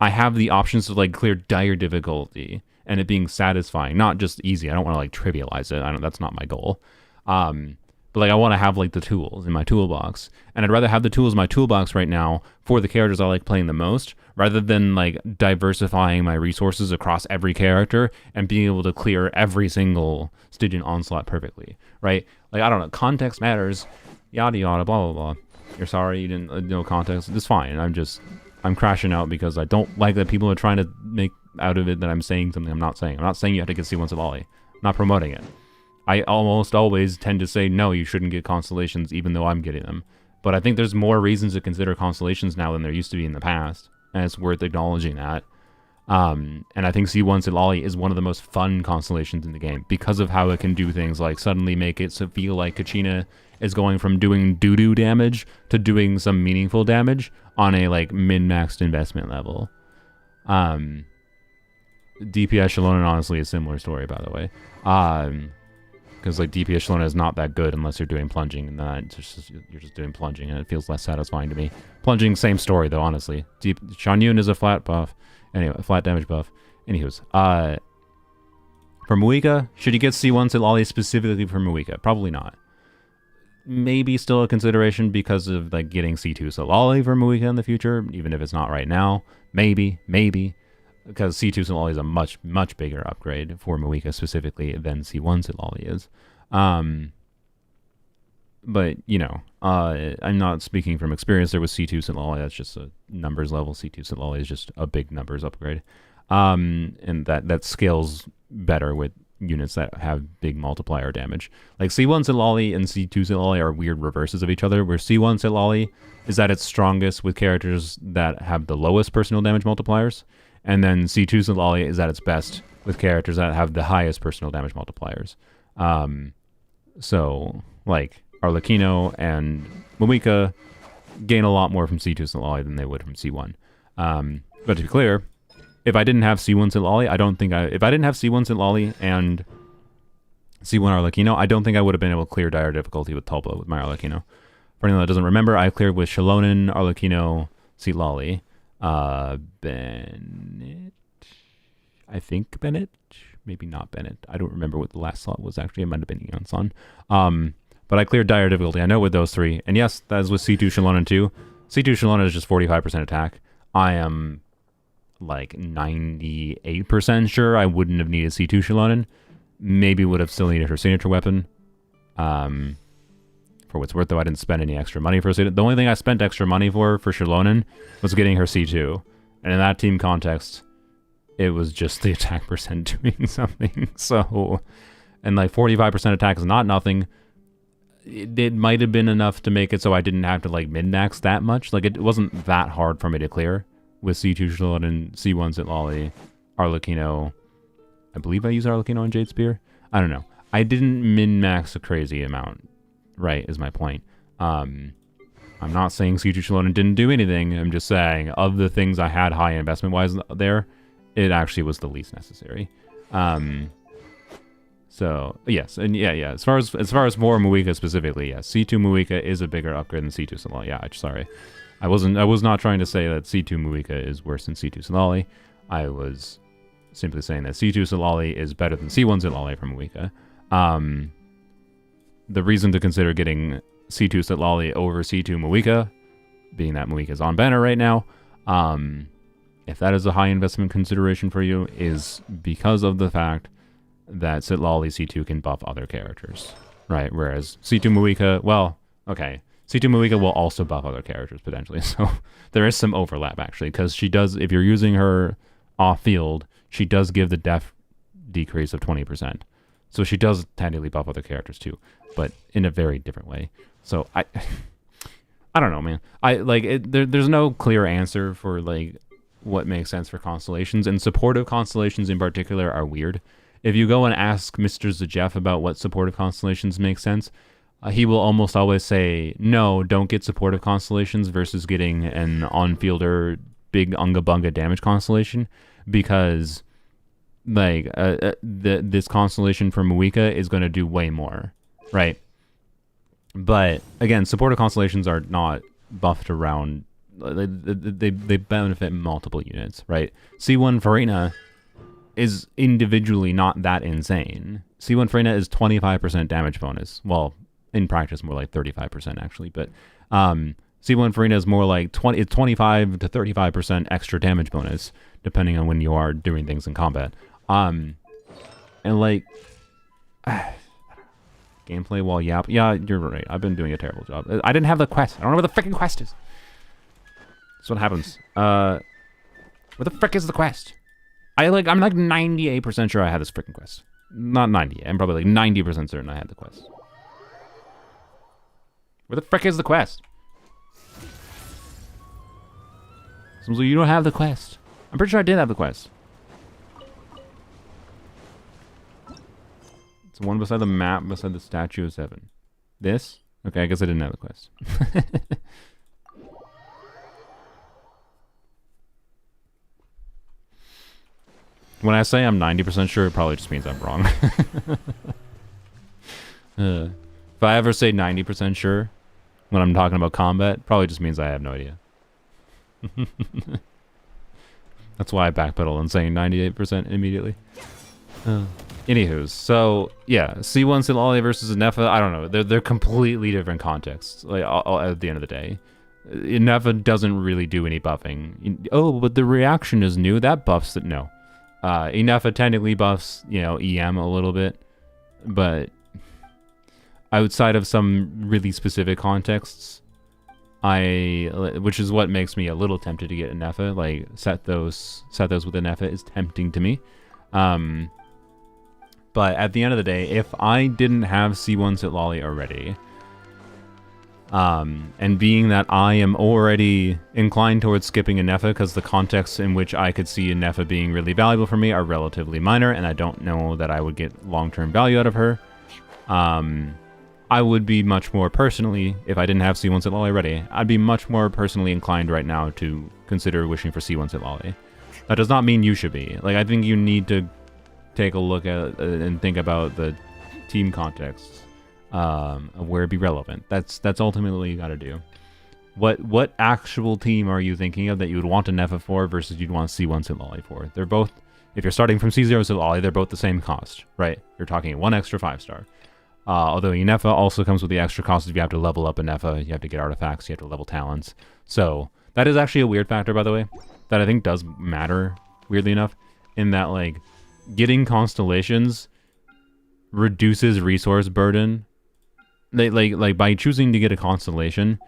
I have the options to like clear dire difficulty and it being satisfying, not just easy. I don't want to like trivialize it. That's not my goal. But like I want to have like the tools in my toolbox, and I'd rather have the tools in my toolbox right now for the characters I like playing the most, rather than like diversifying my resources across every character and being able to clear every single Stygian Onslaught perfectly, right? Like I don't know, context matters, yada yada, blah blah blah. You're sorry you didn't know context. It's fine. I'm crashing out because I don't like that people are trying to make out of it that I'm saying something I'm not saying. I'm not saying you have to get C1 Sitlali. I'm not promoting it. I almost always tend to say, no, you shouldn't get constellations, even though I'm getting them. But I think there's more reasons to consider constellations now than there used to be in the past, and it's worth acknowledging that. And I think C1 Sitlali is one of the most fun constellations in the game because of how it can do things like suddenly make it so feel like Kachina is going from doing doo-doo damage to doing some meaningful damage on a like min-maxed investment level. DPS Shalona honestly is a similar story, by the way. Because like DPS Shalona is not that good unless you're doing plunging, and then you're just doing plunging, and it feels less satisfying to me. Plunging, same story though, honestly. Shanyun is a flat buff, anyway, flat damage buff. Anywho's, for Muika, should you get C1 Sitlali specifically for Muika? Probably not. Maybe still a consideration because of like getting C2 Sitlali for Muika in the future, even if it's not right now. Maybe. Because C2 Sitlali is a much, much bigger upgrade for Muika specifically than C1 Sitlali is. But, you know, I'm not speaking from experience there with C2 Sitlali. That's just a numbers level. C2 Sitlali is just a big numbers upgrade. And that scales better with units that have big multiplier damage. Like C1 Sitlali and C2 Sitlali are weird reverses of each other, where C1 Sitlali is at its strongest with characters that have the lowest personal damage multipliers. And then C2 Sitlali is at its best with characters that have the highest personal damage multipliers. So, like, Arlecchino and Muika gain a lot more from C2 Sitlali than they would from C1. But to be clear, if I didn't have C1 Sitlali, if I didn't have C1 Sitlali and C1 Arlecchino, I don't think I would have been able to clear dire difficulty with Tulpa with my Arlecchino. For anyone that doesn't remember, I cleared with Shalonen, Arlecchino, Sitlali. Bennett, I think Bennett, maybe not Bennett. I don't remember what the last slot was actually. It might have been Eonson. But I cleared dire difficulty. I know with those three, and yes, that is with C2 Shalonen too. C2 Shalonen is just 45% attack. I am like 98% sure I wouldn't have needed C2 Shalonen. Maybe would have still needed her signature weapon. For what's worth, though, I didn't spend any extra money for it. The only thing I spent extra money for Shalonen was getting her C2. And in that team context, it was just the attack percent doing something. So, and like 45% attack is not nothing. It might have been enough to make it so I didn't have to like min-max that much. Like it wasn't that hard for me to clear with C2 Shalonen, C1 Sitlali, Arlecchino, I believe I use Arlecchino on Jade Spear. I don't know. I didn't min-max a crazy amount, right, is my point. I'm not saying C2 Shalona didn't do anything. I'm just saying, of the things I had high investment-wise there, it actually was the least necessary. So, yes, and yeah, as far as more Muika specifically, yes, C2 Muika is a bigger upgrade than C2 Solali. Yeah, sorry. I was not trying to say that C2 Muika is worse than C2 Solali. I was simply saying that C2 Solali is better than C1 Solali from Muika. The reason to consider getting C2 Solali over C2 Muika, being that Muika is on banner right now, if that is a high investment consideration for you, is because of the fact that Sitlali C2 can buff other characters, right? Whereas C2 Muika, well, okay, C2 Muika will also buff other characters potentially, so there is some overlap actually, because she does, if you're using her off-field, she does give the def decrease of 20%. So she does technically buff other characters too, but in a very different way. So I don't know, man. There's no clear answer for like what makes sense for constellations, and supportive constellations in particular are weird. If you go and ask Mr. Zajeff about what supportive constellations make sense, he will almost always say, no, don't get supportive constellations versus getting an on-fielder big unga bunga damage constellation, because like this constellation for Muika is going to do way more, right? But again, supportive constellations are not buffed around. They benefit multiple units, right? C1 Farina is individually not that insane. C1 Farina is 25% damage bonus. Well, in practice, more like 35% actually. But C1 Farina is more like 25 to 35% extra damage bonus, depending on when you are doing things in combat. And like gameplay while yap. Yeah, you're right. I've been doing a terrible job. I didn't have the quest. I don't know where the freaking quest is. That's what happens. Where the frick is the quest? I'm like 98% sure I had this freaking quest. Not 90. I'm probably like 90% certain I had the quest. Where the frick is the quest? So you don't have the quest. I'm pretty sure I did have the quest. It's one beside the map, beside the statue of 7. This? Okay, I guess I didn't have the quest. When I say I'm 90% sure, it probably just means I'm wrong. If I ever say 90% sure when I'm talking about combat, probably just means I have no idea. That's why I backpedal and saying 98% immediately. Anywho's, so yeah, C1 Silali versus Nefa, I don't know. They're completely different contexts. Like at the end of the day, Nefa doesn't really do any buffing. Oh, but the reaction is new. That buffs it. No. Inefa technically buffs, EM a little bit, but outside of some really specific contexts, which is what makes me a little tempted to get Inefa, like set those with Inefa is tempting to me. But at the end of the day, if I didn't have C1 Sitlali already, and being that I am already inclined towards skipping Inefa because the contexts in which I could see Inefa being really valuable for me are relatively minor, and I don't know that I would get long-term value out of her, I would be much more personally, if I didn't have C1 Sitlali already, I'd be much more personally inclined right now to consider wishing for C1 Sitlali. That does not mean you should be. Like, I think you need to take a look at and think about the team contexts. Of where it'd be relevant. That's ultimately what you gotta do. What actual team are you thinking of that you would want a Nefa for versus you'd want C1 Sitlali for? They're both, if you're starting from C0 Sitlali, they're both the same cost, right? You're talking one extra 5-star. Although Nefa also comes with the extra cost if you have to level up a Nefa, you have to get artifacts, you have to level talents. So that is actually a weird factor, by the way, that I think does matter, weirdly enough, in that like getting constellations reduces resource burden. Like by choosing to get a constellation,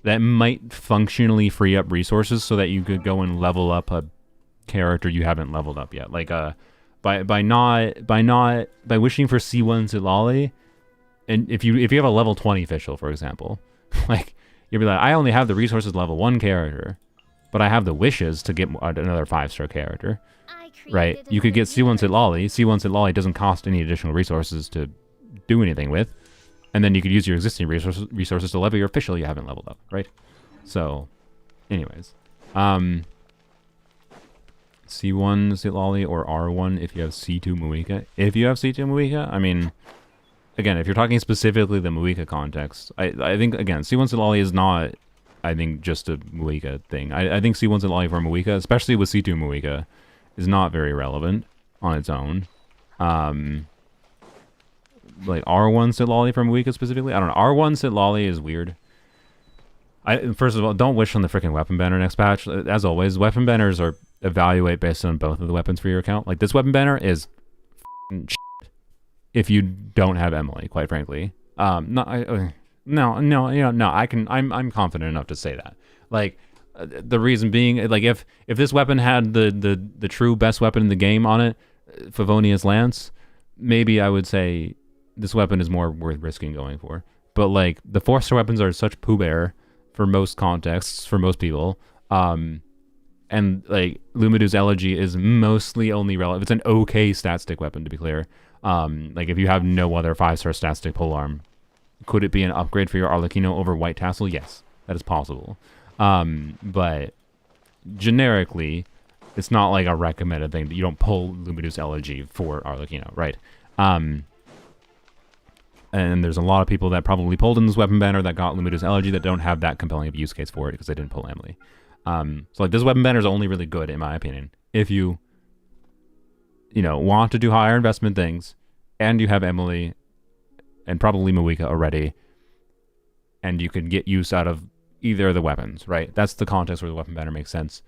that might functionally free up resources so that you could go and level up a character you haven't leveled up yet. Like by wishing for C1 Sitlali, and if you have a level 20 official, for example, like you'll be like, I only have the resources level 1 character. but I have the wishes to get another 5-star character. Right? You could get C1 Sitlali. C1 Sitlali doesn't cost any additional resources to do anything with. And then you could use your existing resources to level your official you haven't leveled up, right? So, anyways. C1 Sitlali or R1 if you have C2 Muika. If you have C2 Muika, I mean, again, if you're talking specifically the Muika context, I think, again, C1 Sitlali is not, I think, just a Muika thing. I think C1 Sitlali for Muika, especially with C2 Muika, is not very relevant on its own. Like R1 Sitlali from Muika specifically, I don't know. R1 Sitlali is weird. First of all, don't wish on the freaking weapon banner next patch. As always, weapon banners are evaluate based on both of the weapons for your account. Like this weapon banner is shit if you don't have Emily, quite frankly. I'm confident enough to say that. Like the reason being, like if this weapon had the true best weapon in the game on it, Favonia's Lance, maybe I would say this weapon is more worth risking going for. But like the 4-star weapons are such poo bear for most contexts, for most people. And like Lumidu's Elegy is mostly only relevant. It's an okay stat stick weapon, to be clear. Like if you have no other 5-star stat stick polearm, could it be an upgrade for your Arlecchino over White Tassel? Yes, that is possible. But generically, it's not like a recommended thing that you don't pull Lumidu's Elegy for Arlecchino, right? And there's a lot of people that probably pulled in this weapon banner that got Lumidu's Elegy that don't have that compelling of use case for it because they didn't pull Emily. So like this weapon banner is only really good, in my opinion, if you want to do higher investment things and you have Emily and probably Muika already, and you can get use out of either of the weapons, right? That's the context where the weapon banner makes sense.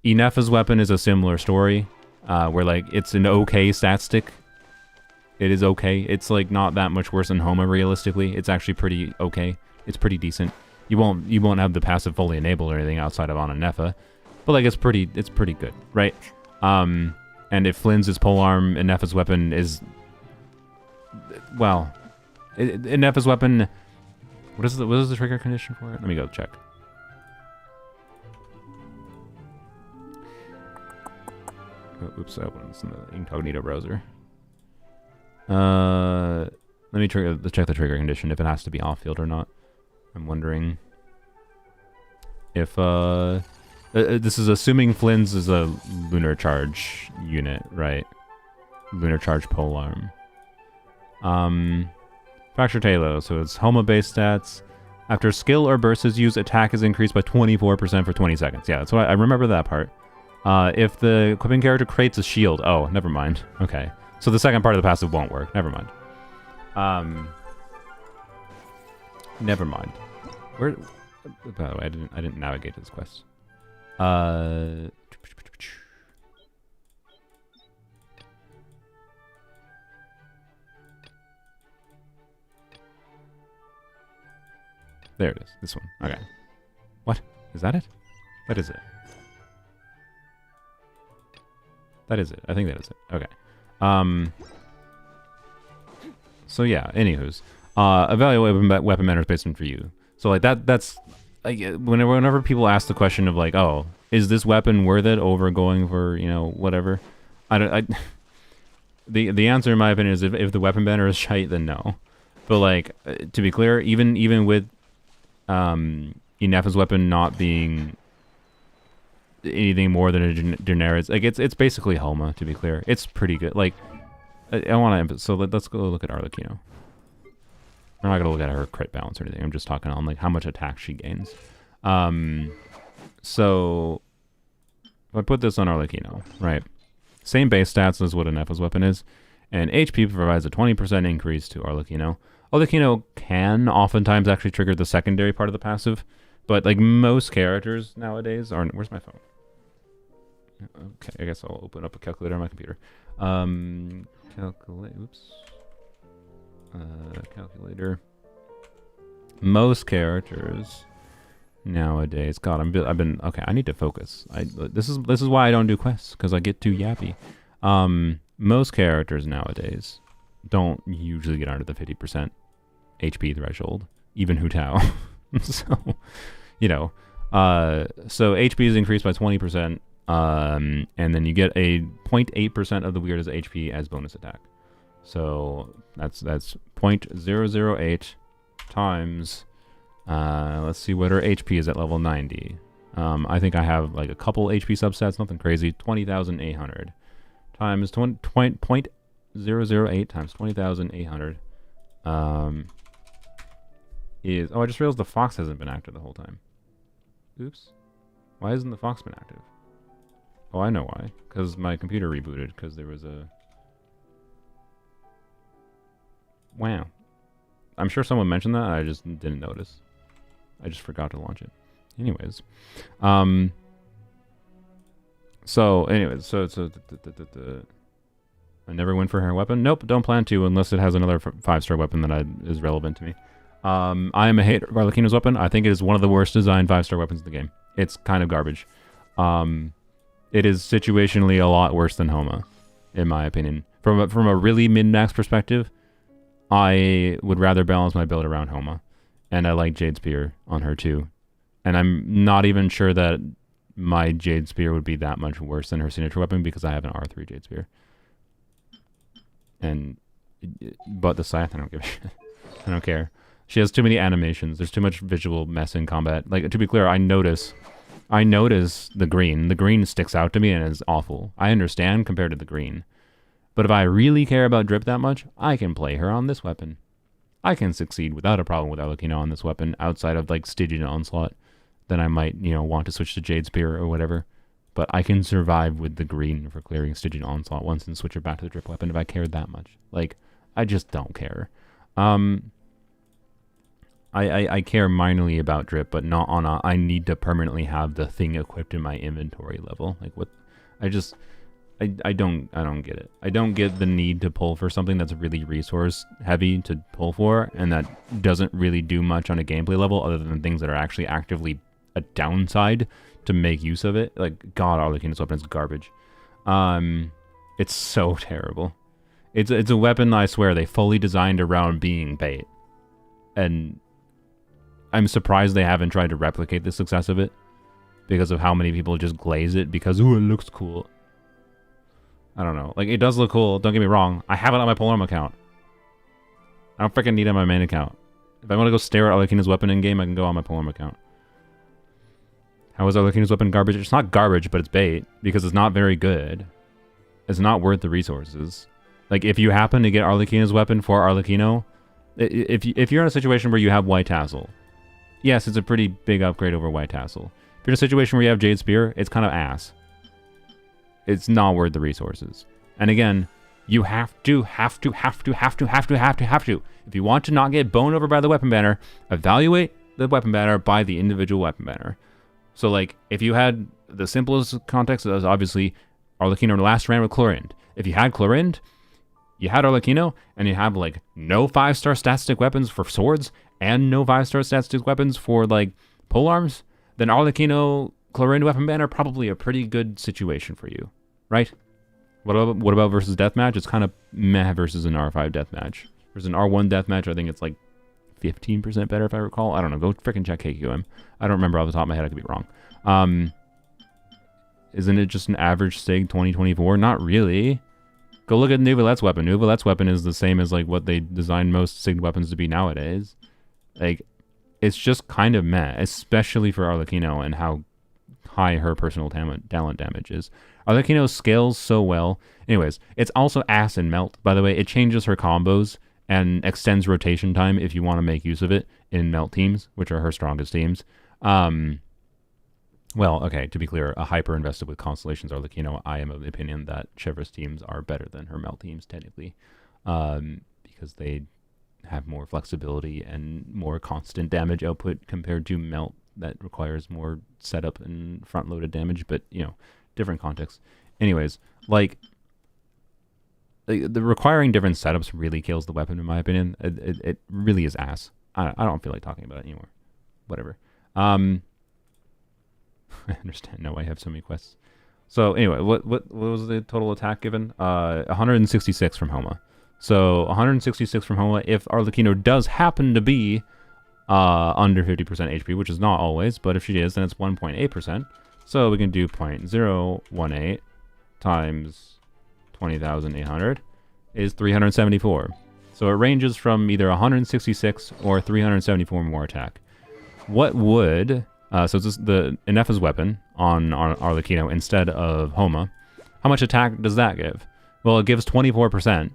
Inefa's weapon is a similar story, where like it's an okay stat stick. It is okay. It's like not that much worse than Homa realistically. It's actually pretty okay. It's pretty decent. You won't have the passive fully enabled or anything outside of on Inefa, but like it's pretty good, right? And if Flynn's polearm, Inefa's weapon is, well, Inefa's weapon. What is the trigger condition for it? Let me go check. Oh, oops, I opened this in the incognito browser. Let me check the trigger condition if it has to be off field or not. I'm wondering if this is assuming Flynn's is a lunar charge unit, right? Lunar charge polearm. Fractured Halo, so it's Homa based stats. After skill or burst is used, attack is increased by 24% for 20 seconds. Yeah, that's why I remember that part. If the equipping character creates a shield, oh, never mind. Okay. So the second part of the passive won't work. Never mind. Never mind. Where? By the way, I didn't navigate to this quest. There it is. This one. Okay. What? Is that it? That is it. That is it. I think that is it. Okay. So yeah, anywho's. Evaluate weapon banners based on for you. So like that's like whenever people ask the question of like, oh, is this weapon worth it over going for, whatever? The answer in my opinion is if the weapon banner is shite, then no. But like to be clear, even with Inefa's weapon not being anything more than a generic, like it's basically Homa, to be clear. It's pretty good. Like I want to emphasize, so let's go look at Arlecchino. We're not gonna look at her crit balance or anything. I'm just talking on like how much attack she gains. So if I put this on Arlecchino, right? Same base stats as what Inefa's weapon is, and HP provides a 20% increase to Arlecchino. Arlecchino can oftentimes actually trigger the secondary part of the passive, but like most characters nowadays are. Where's my phone? Okay, I guess I'll open up a calculator on my computer. Calculator. Most characters nowadays. God, I've been okay. I need to focus. This is why I don't do quests, because I get too yappy. Most characters nowadays don't usually get under the 50% HP threshold, even Hu Tao. So, So HP is increased by 20%, and then you get a 0.8% of the weirdest HP as bonus attack. So that's 0.008 times. Let's see what her HP is at level 90. I think I have like a couple HP subsets, nothing crazy. 20,800 times 0.008 times 20,800 is... Oh, I just realized the fox hasn't been active the whole time. Oops. Why hasn't the fox been active? Oh, I know why. Because my computer rebooted because there was a... Wow. I'm sure someone mentioned that. I just didn't notice. I just forgot to launch it. Anyways. So I never went for her weapon. Nope, don't plan to unless it has another 5-star weapon that is relevant to me. I am a hater of Arlecchino's weapon. I think it is one of the worst designed 5-star weapons in the game. It's kind of garbage. It is situationally a lot worse than Homa, in my opinion. From a really min-max perspective, I would rather balance my build around Homa. And I like Jade Spear on her too. And I'm not even sure that my Jade Spear would be that much worse than her signature weapon because I have an R3 Jade Spear. But the Scythe, I don't give a shit. I don't care. She has too many animations. There's too much visual mess in combat. Like, to be clear, I notice the green. The green sticks out to me and is awful. I understand compared to the green. But if I really care about Drip that much, I can play her on this weapon. I can succeed without a problem with Arlecchino on this weapon outside of, like, Stygian Onslaught. Then I might, want to switch to Jade Spear or whatever. But I can survive with the green for clearing Stygian Onslaught once and switch it back to the Drip weapon if I cared that much. Like, I just don't care. I care minorly about Drip, but not on a I need to permanently have the thing equipped in my inventory level. Like, what? I don't get it. I don't get the need to pull for something that's really resource heavy to pull for, and that doesn't really do much on a gameplay level other than things that are actually actively a downside to make use of it. Like, God, Arlecchino's weapon is garbage. It's so terrible. It's a weapon, I swear, they fully designed around being bait. And I'm surprised they haven't tried to replicate the success of it because of how many people just glaze it because, ooh, it looks cool. I don't know. Like, it does look cool. Don't get me wrong. I have it on my Polearm account. I don't freaking need it on my main account. If I want to go stare at Arlecchino's weapon in-game, I can go on my Polearm account. How is Arlecchino's weapon garbage? It's not garbage, but it's bait because it's not very good. It's not worth the resources. Like, if you happen to get Arlecchino's weapon for Arlecchino, if you're in a situation where you have White Tassel, yes, it's a pretty big upgrade over White Tassel. If you're in a situation where you have Jade Spear, it's kind of ass. It's not worth the resources. And again, you have to. If you want to not get boned over by the weapon banner, evaluate the weapon banner by the individual weapon banner. So, like, if you had the simplest context, is obviously Arlecchino last ran with Chlorinde. If you had Chlorinde, you had Arlecchino, and you have, like, no 5-star statistic weapons for swords, and no 5-star statistic weapons for, like, polearms, then Arlecchino Chlorinde weapon banner probably a pretty good situation for you, right? What about versus deathmatch? It's kind of meh versus an R5 deathmatch. There's an R1 deathmatch, I think it's like 15% better if I recall. I don't know. Go freaking check KQM. I don't remember off the top of my head. I could be wrong. Isn't it just an average SIG 2024? Not really. Go look at Nouvelette's weapon. Nouvelette's weapon is the same as like what they designed most SIG weapons to be nowadays. Like, it's just kind of meh, especially for Arlecchino and how high her personal talent damage is. Arlecchino scales so well. Anyways, it's also ass in Melt, by the way. It changes her combos and extends rotation time if you want to make use of it in Melt teams, which are her strongest teams. Well, okay, to be clear, a hyper invested with Constellations Arlecchino, I am of the opinion that Chevra's teams are better than her Melt teams, technically, because they have more flexibility and more constant damage output compared to Melt that requires more setup and front-loaded damage, but, different context. Anyways, like, the requiring different setups really kills the weapon, in my opinion. It really is ass. I don't feel like talking about it anymore. Whatever. I understand now I have so many quests. So anyway, what was the total attack given? 166 from Homa. So 166 from Homa. If Arlecchino does happen to be under 50% HP, which is not always, but if she is, then it's 1.8%. So we can do 0.018 times 20,800 is 374. So it ranges from either 166 or 374 more attack. What would... so it's the Ineffa's weapon on Arlecchino instead of Homa. How much attack does that give? Well, it gives 24%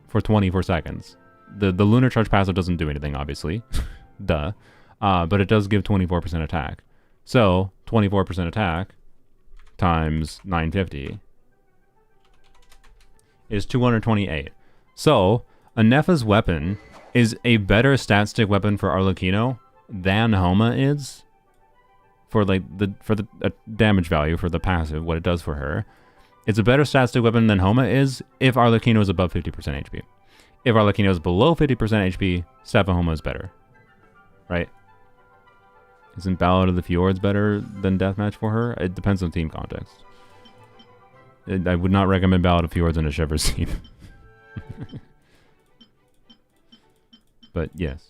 for 24 seconds. The Lunar Charge passive doesn't do anything, obviously. Duh. But it does give 24% attack. So, 24% attack times 950 is 228. So, Ineffa's weapon is a better stat stick weapon for Arlecchino than Homa is for the damage value for the passive, what it does for her. It's a better stat stick weapon than Homa is if Arlecchino is above 50% HP. If Arlecchino is below 50% HP, Staff of Homa is better. Right? Isn't Ballad of the Fjords better than Deathmatch for her? It depends on team context. I would not recommend Ballad of Fjords in a Shivers team. But yes.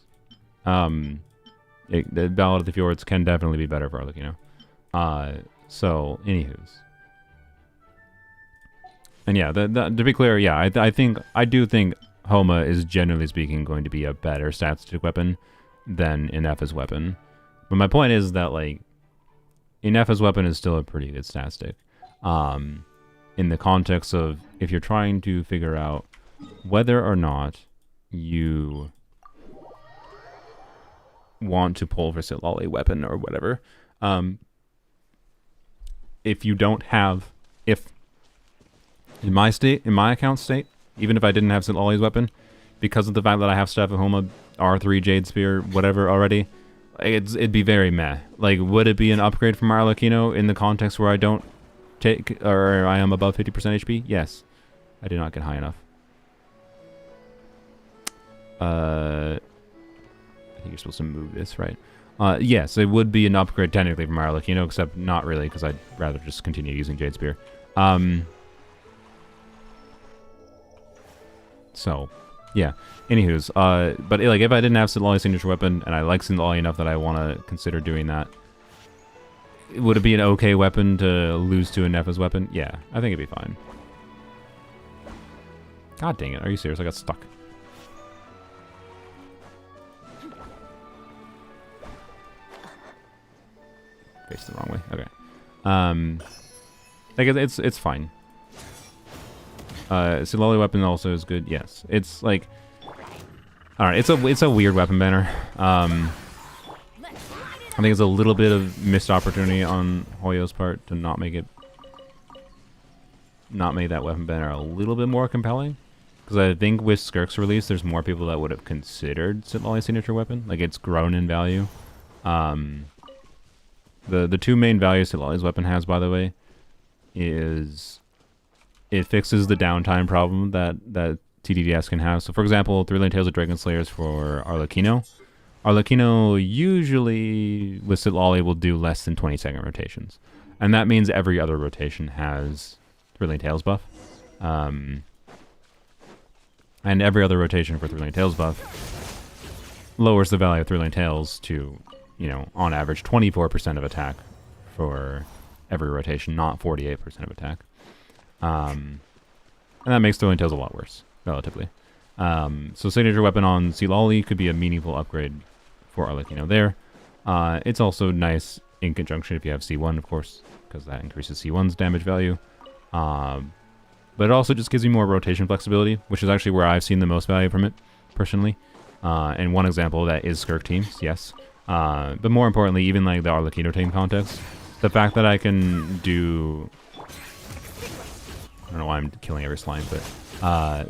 The Ballad of the Fjords can definitely be better for Arlecchino. So, anywho's. And yeah, to be clear, yeah, I do think Homa is generally speaking going to be a better stat stick weapon than Ineffa's weapon. But my point is that, like, Ineffa's weapon is still a pretty good stat stick. In the context of if you're trying to figure out whether or not you want to pull for Sitlali weapon or whatever. If you don't have... In my account state, even if I didn't have Sitlali's weapon, because of the fact that I have Staff of Homa, R3, Jade Spear, whatever already, it'd be very meh. Like, would it be an upgrade from Arlecchino in the context where I don't take, or I am above 50% HP? Yes. I did not get high enough. I think you're supposed to move this, right? Yes, it would be an upgrade technically from Arlecchino, except not really, because I'd rather just continue using Jade Spear. So, yeah. Anywho's, but like if I didn't have Sitlali's signature weapon, and I like Sitlali enough that I want to consider doing that, would it be an okay weapon to lose to Ineffa's weapon? Yeah, I think it'd be fine. God dang it, are you serious? I got stuck. Faced the wrong way. Okay. Like it's fine. Sitlali weapon also is good. Yes, it's like, all right. It's a weird weapon banner. I think it's a little bit of missed opportunity on Hoyo's part to not make that weapon banner a little bit more compelling. Because I think with Skirk's release, there's more people that would have considered Sitlali's signature weapon. Like, it's grown in value. The two main values Sitlali's weapon has, by the way, is it fixes the downtime problem that TDDS can have. So, for example, Three-Lane Tales of Dragon Slayers for Arlecchino. Arlecchino usually, with Sitlali, will do less than 20-second rotations. And that means every other rotation has Three-Lane Tales buff. And every other rotation for Three-Lane Tales buff lowers the value of Three-Lane Tales to, you know, on average 24% of attack for every rotation, not 48% of attack. And that makes Three-Lane Tales a lot worse, relatively. So signature weapon on Sitlali could be a meaningful upgrade for Arlecchino there. It's also nice in conjunction if you have C1, of course, because that increases C1's damage value. But it also just gives you more rotation flexibility, which is actually where I've seen the most value from it, personally. And one example of that is Skirk teams, yes. But more importantly, even like the Arlecchino team context, the fact that I can do... I don't know why I'm killing every slime, but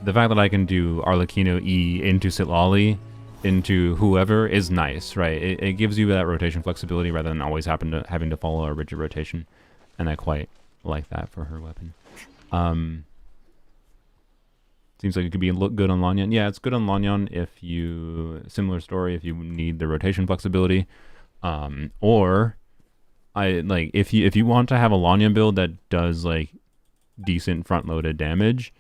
the fact that I can do Arlecchino E into Sitlali, into whoever, is nice, right? It gives you that rotation flexibility rather than always having to follow a rigid rotation, and I quite like that for her weapon. Seems like it could be look good on Lanyan. Yeah, it's good on Lanyan if you... Similar story, if you need the rotation flexibility. Or, if you want to have a Lanyan build that does, like, decent front-loaded damage,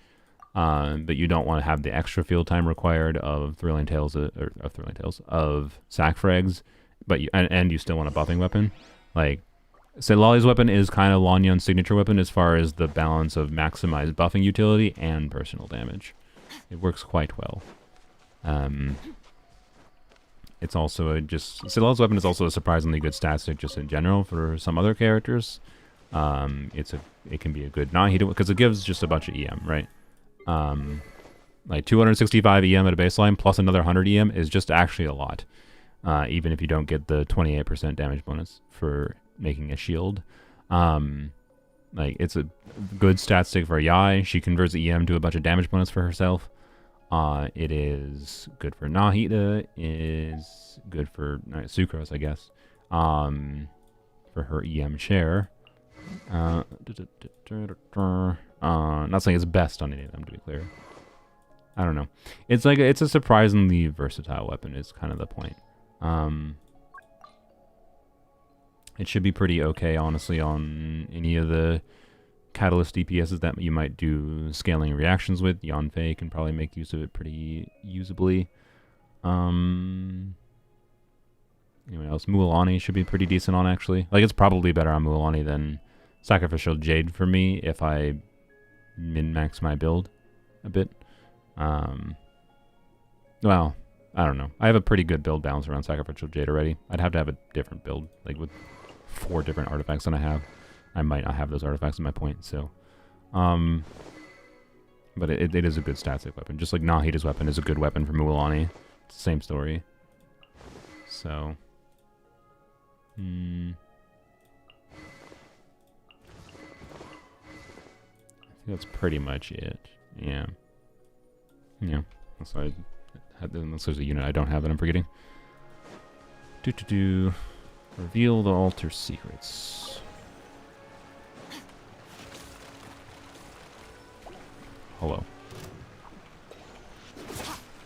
but you don't want to have the extra field time required of Thrilling Tales of Sack Frags, but and you still want a buffing weapon. Like, say Lolly's weapon is kind of Lanyon's signature weapon as far as the balance of maximized buffing utility and personal damage. It works quite well. It's also Lolly's weapon is also a surprisingly good stat stick just in general for some other characters. It can be a good non-heated because it gives just a bunch of EM, right? Like 265 EM at a baseline plus another 100 EM is just actually a lot. Even if you don't get the 28% damage bonus for making a shield. Like, it's a good stat stick for Yai. She converts EM to a bunch of damage bonus for herself. It is good for Nahida. Is good for Sucrose, I guess. For her EM share. Not saying it's best on any of them, to be clear. I don't know. It's like it's a surprisingly versatile weapon. Is kind of the point. It should be pretty okay, honestly, on any of the Catalyst DPSs that you might do scaling reactions with. Yanfei can probably make use of it pretty usably. Anyone else? Mualani should be pretty decent on, actually. Like, it's probably better on Mualani than Sacrificial Jade for me if I min-max my build a bit. Well, I don't know. I have a pretty good build balance around Sacrificial Jade already. I'd have to have a different build, like with 4 different artifacts than I have. I might not have those artifacts at my point, so. But it is a good static weapon. Just like Nahida's weapon is a good weapon for Mualani. It's the same story. So. I think that's pretty much it. Yeah. Yeah. Unless there's a unit I don't have that I'm forgetting. Reveal the altar secrets. Hello.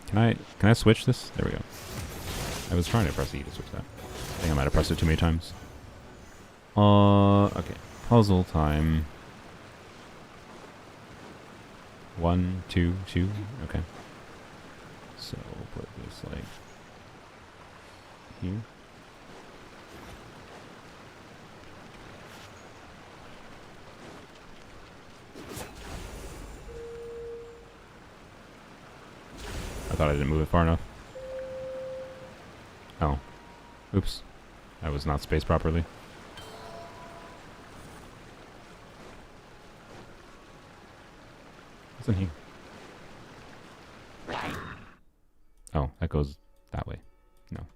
Can I switch this? There we go. I was trying to press E to switch that. I think I might have pressed it too many times. Okay. Puzzle time. 1, 2, 2. Okay. So we'll put this like here. I thought I didn't move it far enough. Oh. Oops. I was not spaced properly. Isn't he? Oh, that goes that way. No.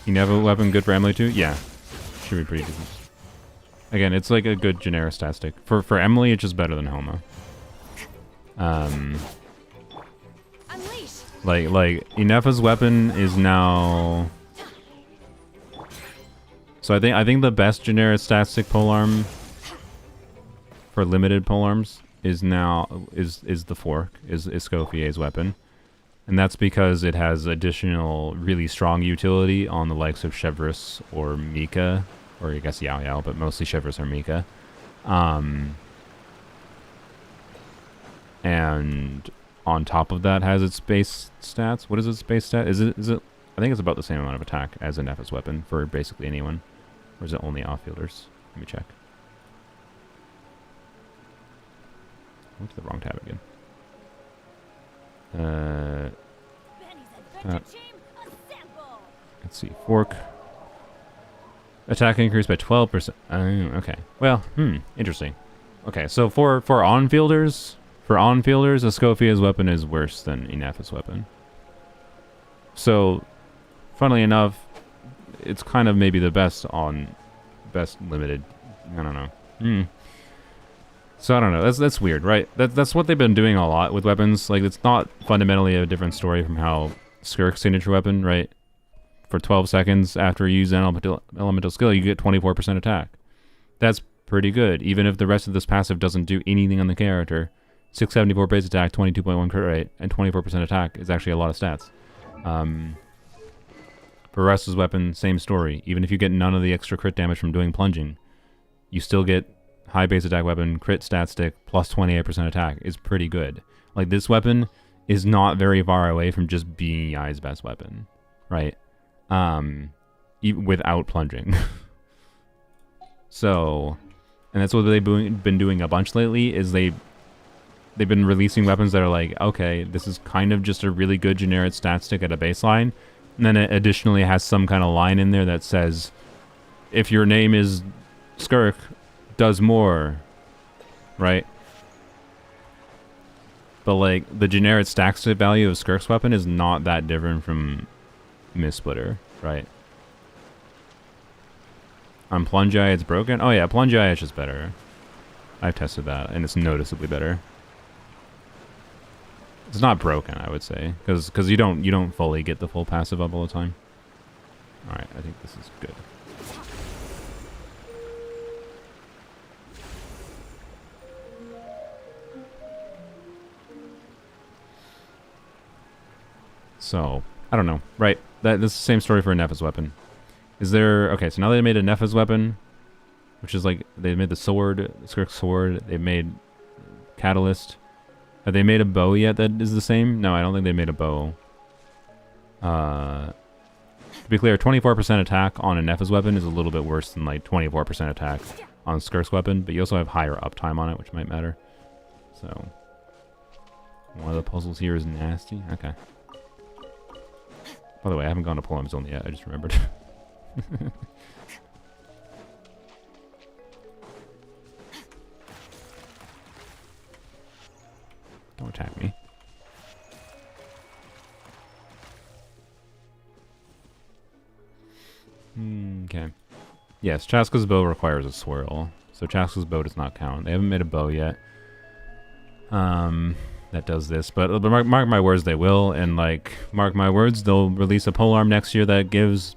You have a weapon good for Emily too? Yeah. Should be pretty decent. Again, it's like a good generic stat stick. For Emily, it's just better than Homa. Like Inefa's weapon is now. So I think the best generic stat stick polearm for limited polearms is now is the fork, is Escoffier's weapon. And that's because it has additional really strong utility on the likes of Chevreuse or Mika, or I guess Yao Yao, but mostly Chevreuse or Mika. And on top of that has its base stats. What is its base stat? Is it I think it's about the same amount of attack as a Nephis weapon for basically anyone. Or is it only offfielders? Let me check. I went to the wrong tab again. Let's see. Fork. Attack increased by 12%. Okay. Well, interesting. Okay, so for on-fielders, Escoffier's weapon is worse than Inefa's weapon. So, funnily enough, it's kind of maybe the best limited. I don't know. So I don't know. That's weird, right? That's what they've been doing a lot with weapons. Like, it's not fundamentally a different story from how Skirk's signature weapon, right? For 12 seconds after you use an elemental skill, you get 24% attack. That's pretty good, even if the rest of this passive doesn't do anything on the character. 674 base attack, 22.1 crit rate, and 24% attack is actually a lot of stats. For Russ's weapon, same story. Even if you get none of the extra crit damage from doing plunging, you still get high base attack weapon, crit stat stick, plus 28% attack is pretty good. Like, this weapon is not very far away from just being EI's best weapon, right? Even without plunging. So, and that's what they've been doing a bunch lately, is they've been releasing weapons that are like, okay, this is kind of just a really good generic stat stick at a baseline, and then it additionally has some kind of line in there that says, if your name is Skirk, does more, right? But like, the generic stack stick value of Skirk's weapon is not that different from Mist Splitter, right? On Plunge Eye, it's broken. Oh yeah, Plunge Eye is just better. I've tested that, and it's noticeably better. It's not broken, I would say, because you don't fully get the full passive up all the time. All right, I think this is good. So, I don't know. Right, this is the same story for a Nephis weapon. Is there... Okay, so now they made a Nephis weapon, which is like... They made the sword, Skirk's sword. They made Catalyst. Have they made a bow yet that is the same? No, I don't think they made a bow. To be clear, 24% attack on a Nephis weapon is a little bit worse than like 24% attack on Skirk's weapon, but you also have higher uptime on it, which might matter. So... One of the puzzles here is nasty. Okay. By the way, I haven't gone to Poem Zone yet, I just remembered. Don't attack me. Okay. Yes, Chaska's bow requires a swirl, so Chaska's bow does not count. They haven't made a bow yet. That does this, but mark my words, they will, and like, mark my words, they'll release a polearm next year that gives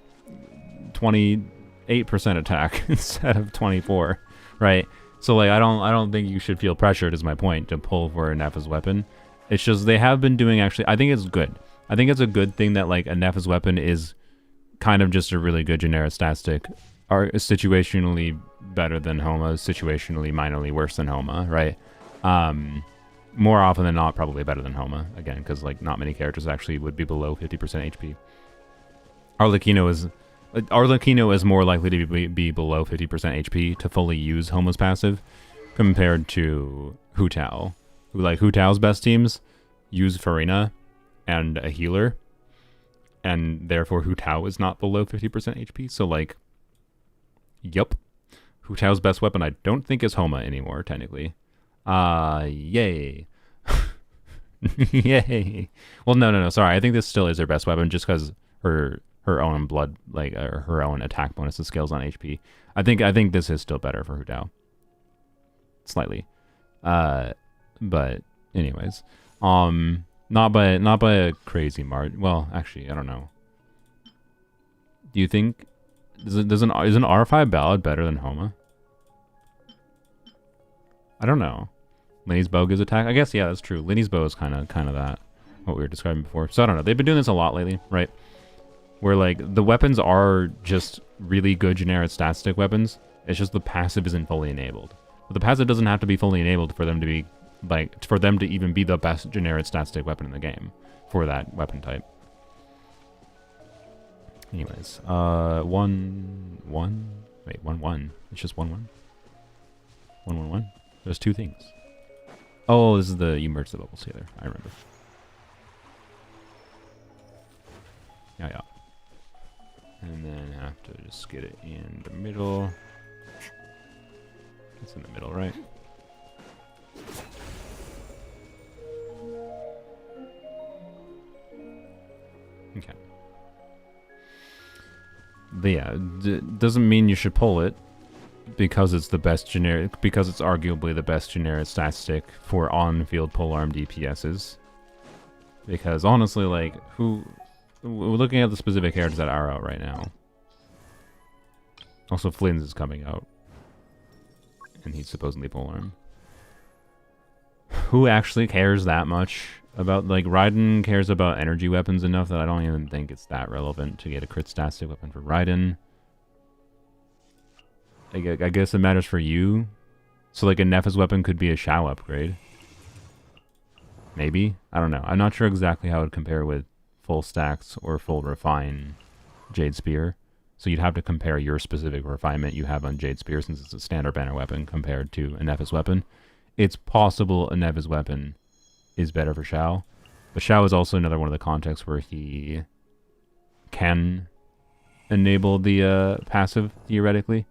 28% attack instead of 24, right? So like, I don't think you should feel pressured, is my point, to pull for a Nephis weapon. It's just they have been doing, actually, I think it's good. I think it's a good thing that like a Nephis weapon is kind of just a really good generic stat stick, are situationally better than Homa, situationally minorly worse than Homa, right? More often than not, probably better than Homa, again, because like not many characters actually would be below 50% HP. Arlecchino is more likely to be below 50% HP to fully use Homa's passive compared to Hu Tao. Hu Tao's best teams use Farina and a healer, and therefore Hu Tao is not below 50% HP. So like, yup. Hu Tao's best weapon I don't think is Homa anymore, technically. Yay. Yay. Well, no, sorry. I think this still is her best weapon just because her own blood, like, her own attack bonus and scales on HP. I think this is still better for Hu Tao. Slightly. But anyways. Not by a crazy margin. Well, actually, I don't know. Do you think is an R5 ballad better than Homa? I don't know. Linny's bow gives attack. I guess, yeah, that's true. Linny's bow is kind of that, what we were describing before. So I don't know. They've been doing this a lot lately, right? Where like the weapons are just really good generic stat stick weapons. It's just the passive isn't fully enabled. But the passive doesn't have to be fully enabled for them to be like for them to even be the best generic stat stick weapon in the game for that weapon type. Anyways, 1-1. Wait, 1-1. It's just 1-1. 1-1-1. There's two things. Oh, this is you merge the bubbles together. I remember. Yeah. And then have to just get it in the middle. It's in the middle, right? Okay. But yeah, doesn't mean you should pull it. Because it's the best generic, because it's arguably the best generic stat stick for on-field polearm DPSs. Because honestly, like, we're looking at the specific characters that are out right now. Also, Flynn's is coming out. And he's supposedly polearm. Who actually cares that much about, like, Raiden cares about energy weapons enough that I don't even think it's that relevant to get a crit stat stick weapon for Raiden. I guess it matters for you, So like a Nephis weapon could be a Shao upgrade. Maybe? I don't know. I'm not sure exactly how it would compare with full stacks or full refine Jade Spear. So you'd have to compare your specific refinement you have on Jade Spear since it's a standard banner weapon compared to a Nephis weapon. It's possible a Nephis weapon is better for Shao. But Shao is also another one of the contexts where he can enable the passive, theoretically,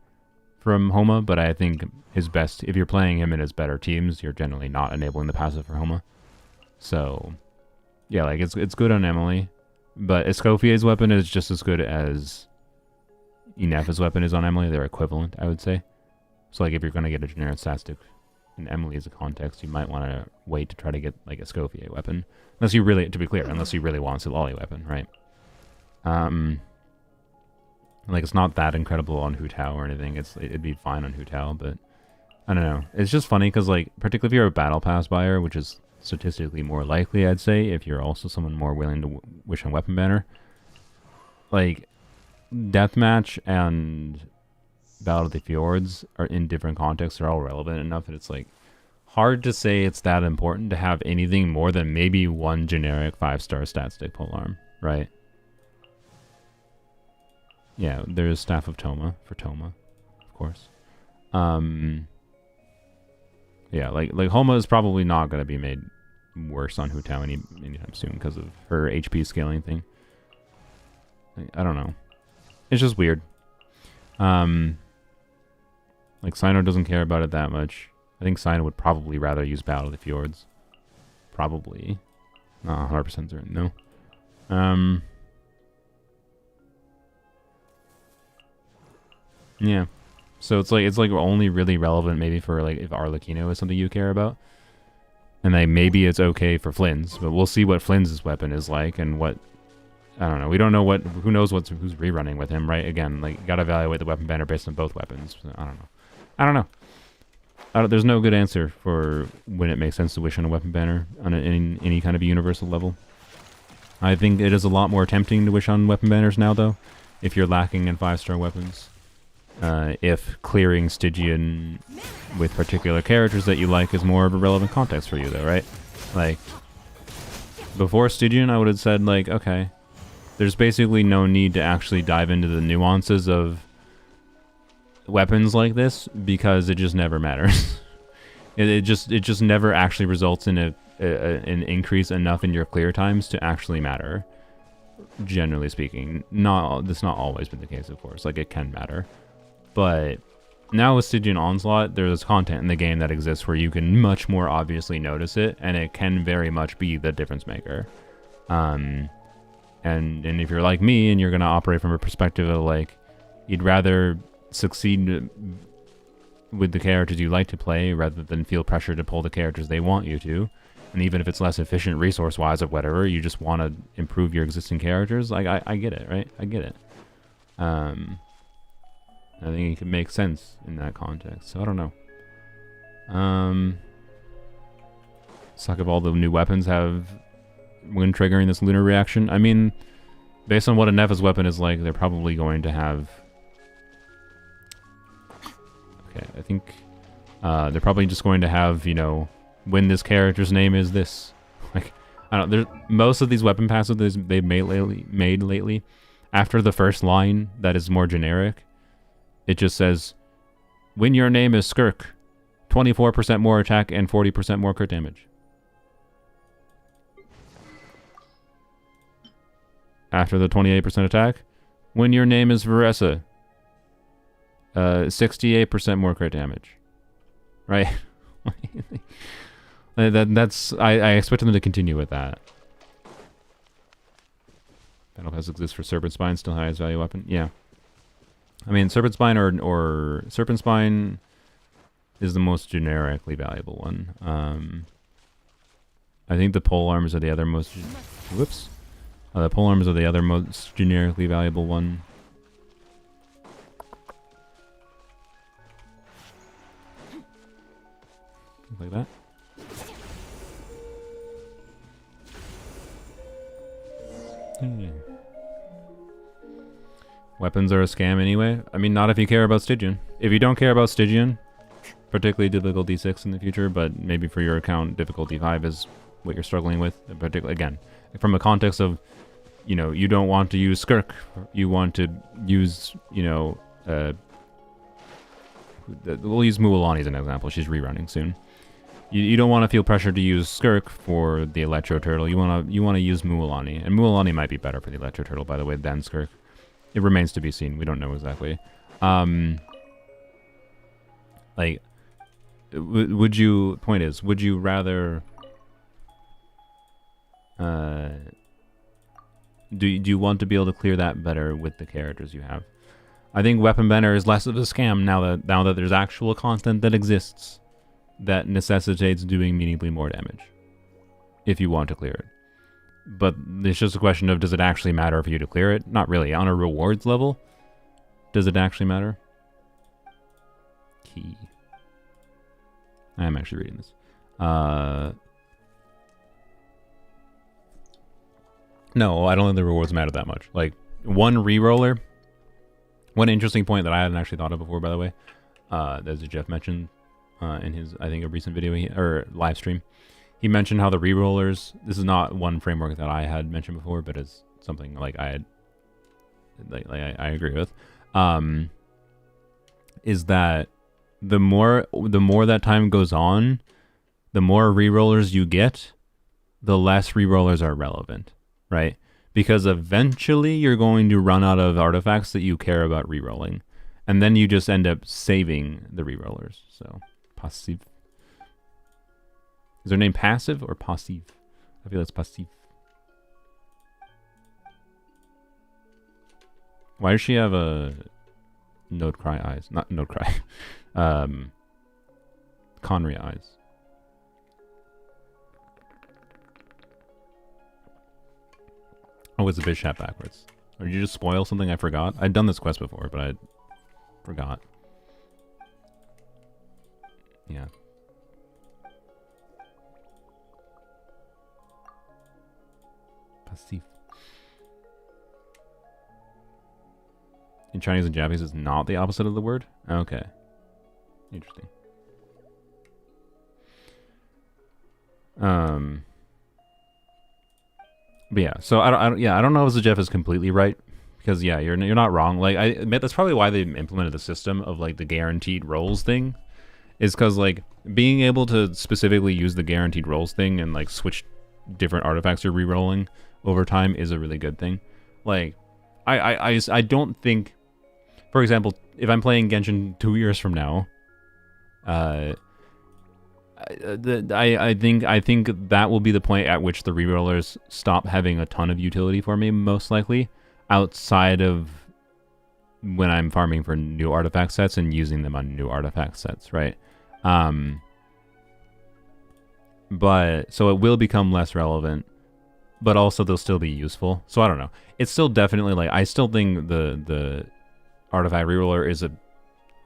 from Homa. But I think his best, if you're playing him in his better teams, you're generally not enabling the passive for Homa. So, yeah, like, it's good on Emily. But Escoffier's weapon is just as good as Nephis weapon is on Emily. They're equivalent, I would say. So, like, if you're going to get a generic static in Emily as a context, you might want to wait to try to get, like, a Escoffier weapon. Unless you really, to be clear, unless you really want a Lolly weapon, right? Like, it's not that incredible on Hu Tao or anything. It'd be fine on Hu Tao, but I don't know. It's just funny because, like, particularly if you're a Battle Pass buyer, which is statistically more likely, I'd say, if you're also someone more willing to wish on Weapon Banner, like, Deathmatch and Battle of the Fjords are in different contexts. They're all relevant enough that it's, like, hard to say it's that important to have anything more than maybe one generic 5-star stat stick polearm, right? Yeah, there's Staff of Toma for Toma, of course. Yeah, like Homa is probably not going to be made worse on Hu Tao anytime soon because of her HP scaling thing. I don't know. It's just weird. Like, Sino doesn't care about it that much. I think Sino would probably rather use Battle of the Fjords. Probably. Not 100% certain, no. Yeah. So it's like only really relevant maybe for, like, if Arlecchino is something you care about. And like maybe it's okay for Flynn's, but we'll see what Flynn's weapon is like and what, I don't know. We don't know who knows who's rerunning with him, right? Again, like, you gotta evaluate the weapon banner based on both weapons. I don't know. There's no good answer for when it makes sense to wish on a weapon banner on any kind of a universal level. I think it is a lot more tempting to wish on weapon banners now, though, if you're lacking in 5-star weapons. If clearing Stygian with particular characters that you like is more of a relevant context for you, though, right? Like, before Stygian, I would have said, like, okay, there's basically no need to actually dive into the nuances of weapons like this because it just never matters. it just never actually results in an increase enough in your clear times to actually matter. Generally speaking, that's not always been the case, of course. Like, it can matter. But now with Stygian Onslaught, there's content in the game that exists where you can much more obviously notice it, and it can very much be the difference maker. And if you're like me and you're going to operate from a perspective of, like, you'd rather succeed with the characters you like to play rather than feel pressure to pull the characters they want you to, and even if it's less efficient resource-wise or whatever, you just want to improve your existing characters, like, I get it, right? I get it. I think it could make sense in that context. So I don't know. Suck if all the new weapons have when triggering this lunar reaction. I mean, based on what a Nephis weapon is like, they're probably going to have. Okay, I think they're probably just going to have, you know, when this character's name is this. Like, I don't. There's most of these weapon passes they've made lately. After the first line that is more generic, it just says, when your name is Skirk, 24% more attack and 40% more crit damage. After the 28% attack, when your name is Veressa, 68% more crit damage. Right? That's I expect them to continue with that. Battle Pass exists for Serpent Spine, still highest value weapon. Yeah. I mean, Serpent Spine or Serpent Spine is the most generically valuable one. I think the pole arms are the other most. Whoops. The pole arms are the other most generically valuable one. Like that. Weapons are a scam anyway. I mean, not if you care about Stygian. If you don't care about Stygian, particularly difficulty 6 in the future, but maybe for your account, difficulty 5 is what you're struggling with. Particularly, again, from a context of, you know, you don't want to use Skirk. You want to use, you know, we'll use Mualani as an example. She's rerunning soon. You don't want to feel pressure to use Skirk for the Electro Turtle. You want to use Mualani, and Mualani might be better for the Electro Turtle, by the way, than Skirk. It remains to be seen. We don't know exactly. Like, would you? Point is, would you rather? Do you want to be able to clear that better with the characters you have? I think Weapon Bender is less of a scam now that there's actual content that exists that necessitates doing meaningfully more damage if you want to clear it. But it's just a question of, does it actually matter for you to clear it? Not really. On a rewards level, does it actually matter? Key. I am actually reading this. No, I don't think the rewards matter that much. Like, one reroller. One interesting point that I hadn't actually thought of before, by the way, as Jeff mentioned in his, I think, a recent video or live stream. He mentioned how the rerollers, this is not one framework that I had mentioned before, but it's something like I had, I agree with, is that the more that time goes on, the more rerollers you get, the less rerollers are relevant, right? Because eventually you're going to run out of artifacts that you care about rerolling, and then you just end up saving the rerollers. So, passive. Is their name passive or passive? I feel it's passive. Why does she have a Node Cry eyes? Not Node Cry. Conry eyes. Oh, it's a bitch hat backwards. Or did you just spoil something I forgot? I'd done this quest before, but I forgot. Yeah. Passive. In Chinese and Japanese, it's not the opposite of the word? Okay. Interesting. But yeah, so I don't know if the Jeff is completely right, because yeah, you're not wrong. Like, I admit that's probably why they implemented the system of like the guaranteed rolls thing, is because like being able to specifically use the guaranteed rolls thing and like switch different artifacts you're re-rolling over time is a really good thing. Like, I don't think, for example, if I'm playing Genshin 2 years from now, I think that will be the point at which the rerollers stop having a ton of utility for me, most likely, outside of when I'm farming for new artifact sets and using them on new artifact sets, right? But so it will become less relevant, but also they'll still be useful. So I don't know. It's still definitely like, I still think the artifact reroller is a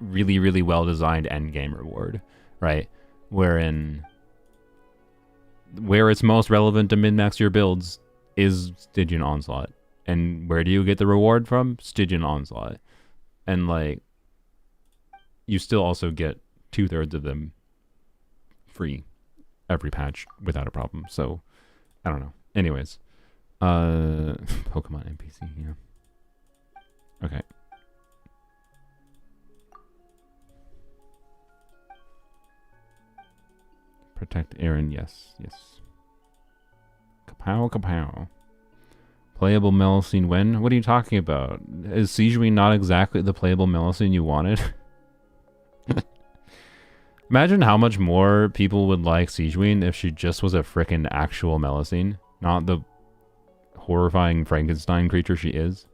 really, really well designed end game reward, right? Where it's most relevant to min-max your builds is Stygian Onslaught. And where do you get the reward from? Stygian Onslaught. And like, you still also get 2/3 of them free every patch without a problem. So, I don't know. Anyways. Pokemon NPC, yeah. Okay. Protect Aaron, yes, yes. Kapow, kapow. Playable Melusine when? What are you talking about? Is Siegeween not exactly the playable Melusine you wanted? Imagine how much more people would like Siegeween if she just was a frickin' actual Melusine, not the horrifying Frankenstein creature she is.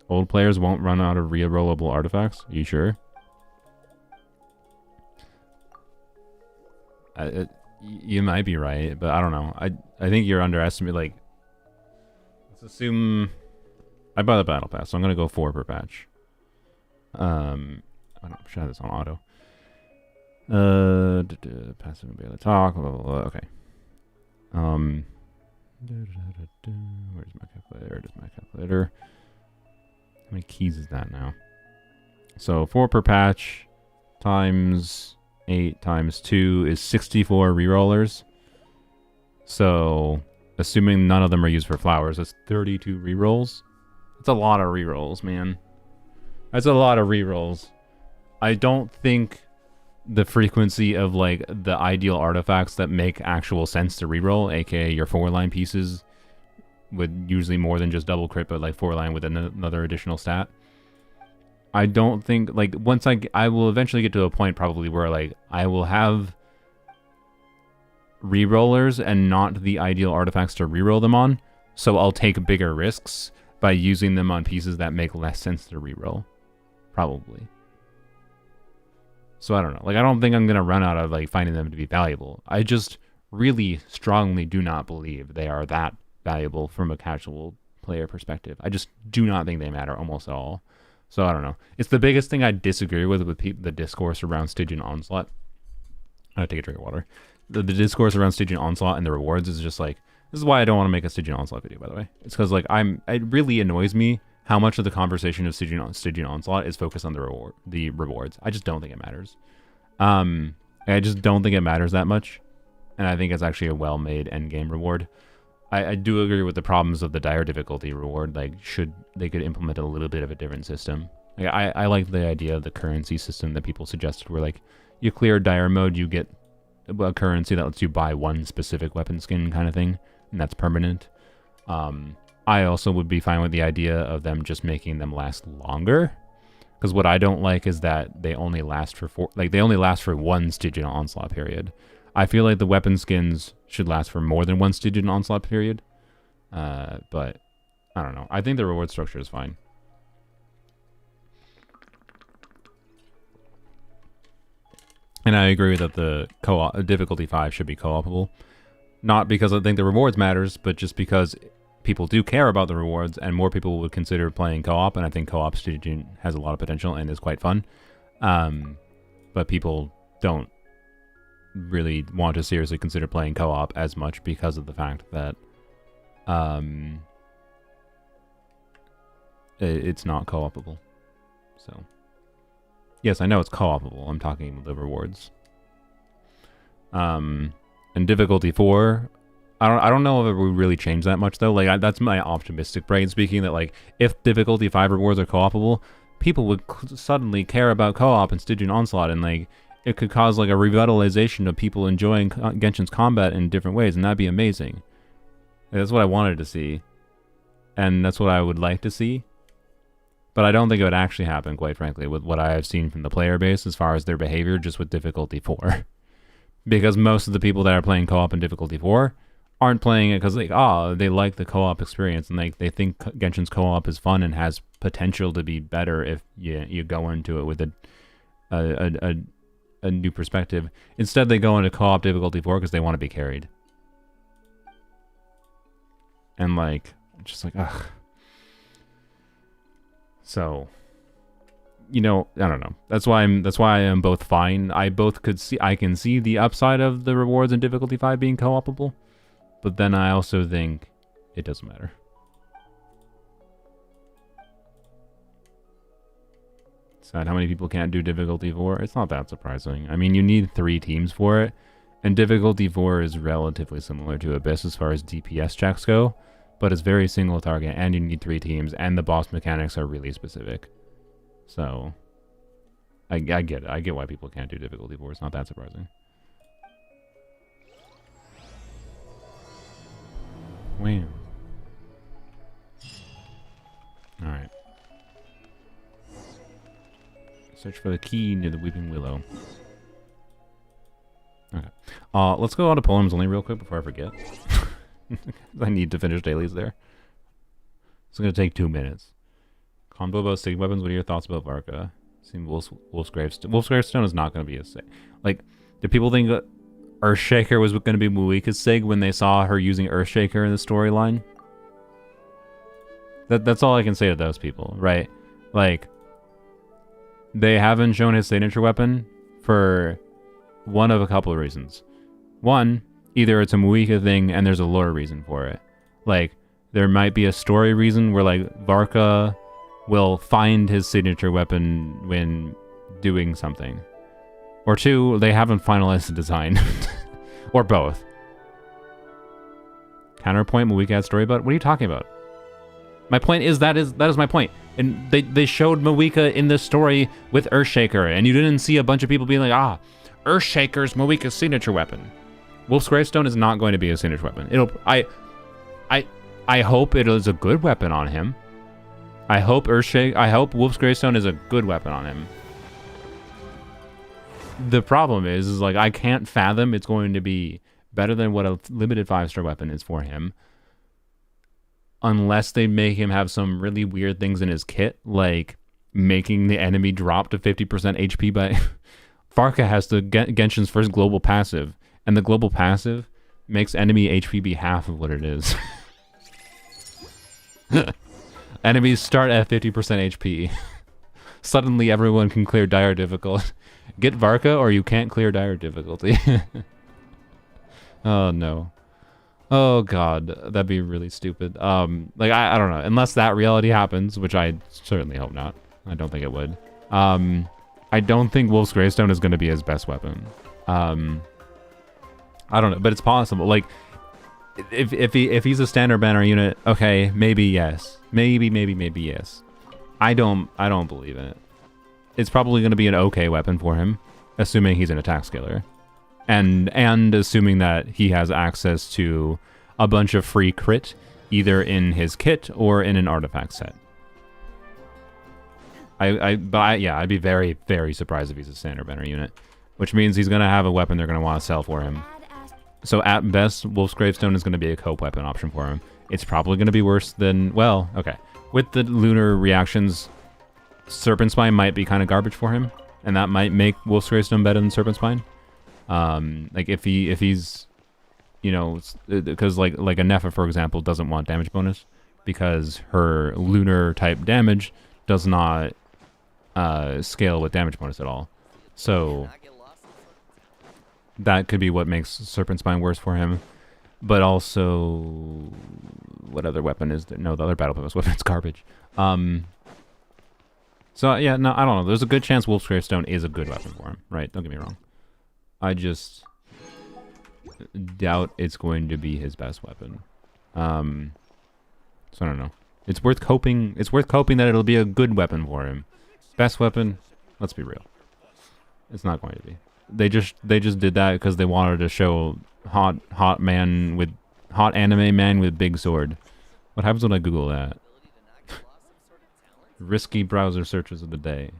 Old players won't run out of rerollable artifacts? Are you sure? You might be right, but I don't know. I think you're underestimating. Like, let's assume I buy the battle pass, so I'm gonna go 4 per patch. I don't should have this on auto. Passive and be able to talk. Blah, blah, blah. Okay. Where's my calculator? There it is, my calculator. How many keys is that now? So 4 per patch. times 8 times 2 is 64 rerollers. So, assuming none of them are used for flowers, that's 32 rerolls. That's a lot of rerolls, man. That's a lot of rerolls. I don't think the frequency of like the ideal artifacts that make actual sense to reroll, aka your 4-line pieces, with usually more than just double crit, but like 4-line with another additional stat. I don't think, like, once I will eventually get to a point probably where like I will have rerollers and not the ideal artifacts to reroll them on, so I'll take bigger risks by using them on pieces that make less sense to reroll. Probably. So I don't know. Like, I don't think I'm going to run out of like finding them to be valuable. I just really strongly do not believe they are that valuable from a casual player perspective. I just do not think they matter almost at all. So I don't know. It's the biggest thing I disagree with the discourse around Stygian Onslaught. I take a drink of water. The discourse around Stygian Onslaught and the rewards is just like, this is why I don't want to make a Stygian Onslaught video, by the way. It's because like it really annoys me how much of the conversation of Stygian Onslaught is focused on the rewards. I just don't think it matters. I just don't think it matters that much, and I think it's actually a well-made endgame reward. I do agree with the problems of the dire difficulty reward. Like, they could implement a little bit of a different system. Like, I like the idea of the currency system that people suggested, where like you clear dire mode, you get a currency that lets you buy one specific weapon skin kind of thing, and that's permanent. I also would be fine with the idea of them just making them last longer, because what I don't like is that they only last for one Stygian Onslaught period. I feel like the weapon skins should last for more than one Stygian Onslaught period, but I don't know. I think the reward structure is fine. And I agree that the difficulty 5 should be co-opable. Not because I think the rewards matters, but just because people do care about the rewards, and more people would consider playing co-op, and I think co-op Stygian has a lot of potential and is quite fun. But people don't really want to seriously consider playing co-op as much because of the fact that it's not co-opable. So, yes, I know it's co-opable. I'm talking about the rewards. And difficulty 4, I don't know if it would really change that much though. Like, that's my optimistic brain speaking, that like if difficulty 5 rewards are co-opable, people would suddenly care about co-op and Stygian Onslaught, and like it could cause like a revitalization of people enjoying Genshin's combat in different ways, and that'd be amazing. That's what I wanted to see, and that's what I would like to see. But I don't think it would actually happen, quite frankly, with what I have seen from the player base as far as their behavior just with difficulty 4. Because most of the people that are playing co-op in difficulty 4 aren't playing it because like, they like the co-op experience, and like they think Genshin's co-op is fun and has potential to be better if you go into it with a new perspective. Instead, they go into co-op difficulty 4 because they want to be carried. And like, just like, ugh. So, I don't know. That's why I am both fine. I can see the upside of the rewards in difficulty 5 being co-opable, but then I also think it doesn't matter. Sad how many people can't do difficulty 4. It's not that surprising. I mean, you need 3 teams for it, and difficulty 4 is relatively similar to Abyss as far as DPS checks go, but it's very single target, and you need 3 teams, and the boss mechanics are really specific. So, I get it. I get why people can't do difficulty 4. It's not that surprising. Wow. Alright. Search for the key near the Weeping Willow. Okay. Let's go on to poems only real quick before I forget. I need to finish dailies there. It's going to take 2 minutes. Combo about Sig weapons. What are your thoughts about Varka? Seeing Wolf's Gravestone is not going to be a Sig. Like, did people think that Earthshaker was going to be Muika's Sig when they saw her using Earthshaker in the storyline? That's all I can say to those people, right? Like, they haven't shown his signature weapon for one of a couple of reasons. One, either it's a Muika thing and there's a lore reason for it. Like, there might be a story reason where, like, Varka will find his signature weapon when doing something. Or 2, they haven't finalized the design. Or both. Counterpoint, Mawika had story about? What are you talking about? My point is that is my point. And they showed Mawika in this story with Earthshaker, and you didn't see a bunch of people being like, ah, Earthshaker's Mawika's signature weapon. Wolf's Gravestone is not going to be a signature weapon. I hope it is a good weapon on him. I hope Wolf's Gravestone is a good weapon on him. The problem is like I can't fathom it's going to be better than what a limited 5-star weapon is for him. Unless they make him have some really weird things in his kit, like making the enemy drop to 50% HP by... Varka has the Genshin's first global passive, and the global passive makes enemy HP be half of what it is. Enemies start at 50% HP. Suddenly everyone can clear dire difficult. Get Varka or you can't clear dire difficulty. Oh no. Oh god, that'd be really stupid. Like I don't know, unless that reality happens, which I certainly hope not. I don't think it would. I don't think Wolf's Gravestone is going to be his best weapon. I don't know, but it's possible. Like if he's a standard banner unit, okay, maybe yes. Maybe yes. I don't believe in it. It's probably going to be an okay weapon for him, assuming he's an attack scaler. And assuming that he has access to a bunch of free crit, either in his kit or in an artifact set. Yeah, I'd be very, very surprised if he's a standard banner unit, which means he's going to have a weapon they're going to want to sell for him. So at best, Wolf's Gravestone is going to be a cope weapon option for him. It's probably going to be worse than, well, okay. With the lunar reactions, Serpent Spine might be kind of garbage for him, and that might make Wolf's Gravestone better than Serpent Spine. Like if he's, you know, because like a Nefa, for example, doesn't want damage bonus because her lunar type damage does not scale with damage bonus at all. So that could be what makes Serpent Spine worse for him. But also, what other weapon is there? No, the other battle bonus weapon is garbage. So yeah, no, I don't know. There's a good chance Wolf's Gravestone is a good weapon for him, right? Don't get me wrong. I just doubt it's going to be his best weapon. So I don't know. It's worth hoping. It's worth hoping that it'll be a good weapon for him. Best weapon? Let's be real. It's not going to be. They just did that because they wanted to show hot anime man with big sword. What happens when I Google that? Risky browser searches of the day.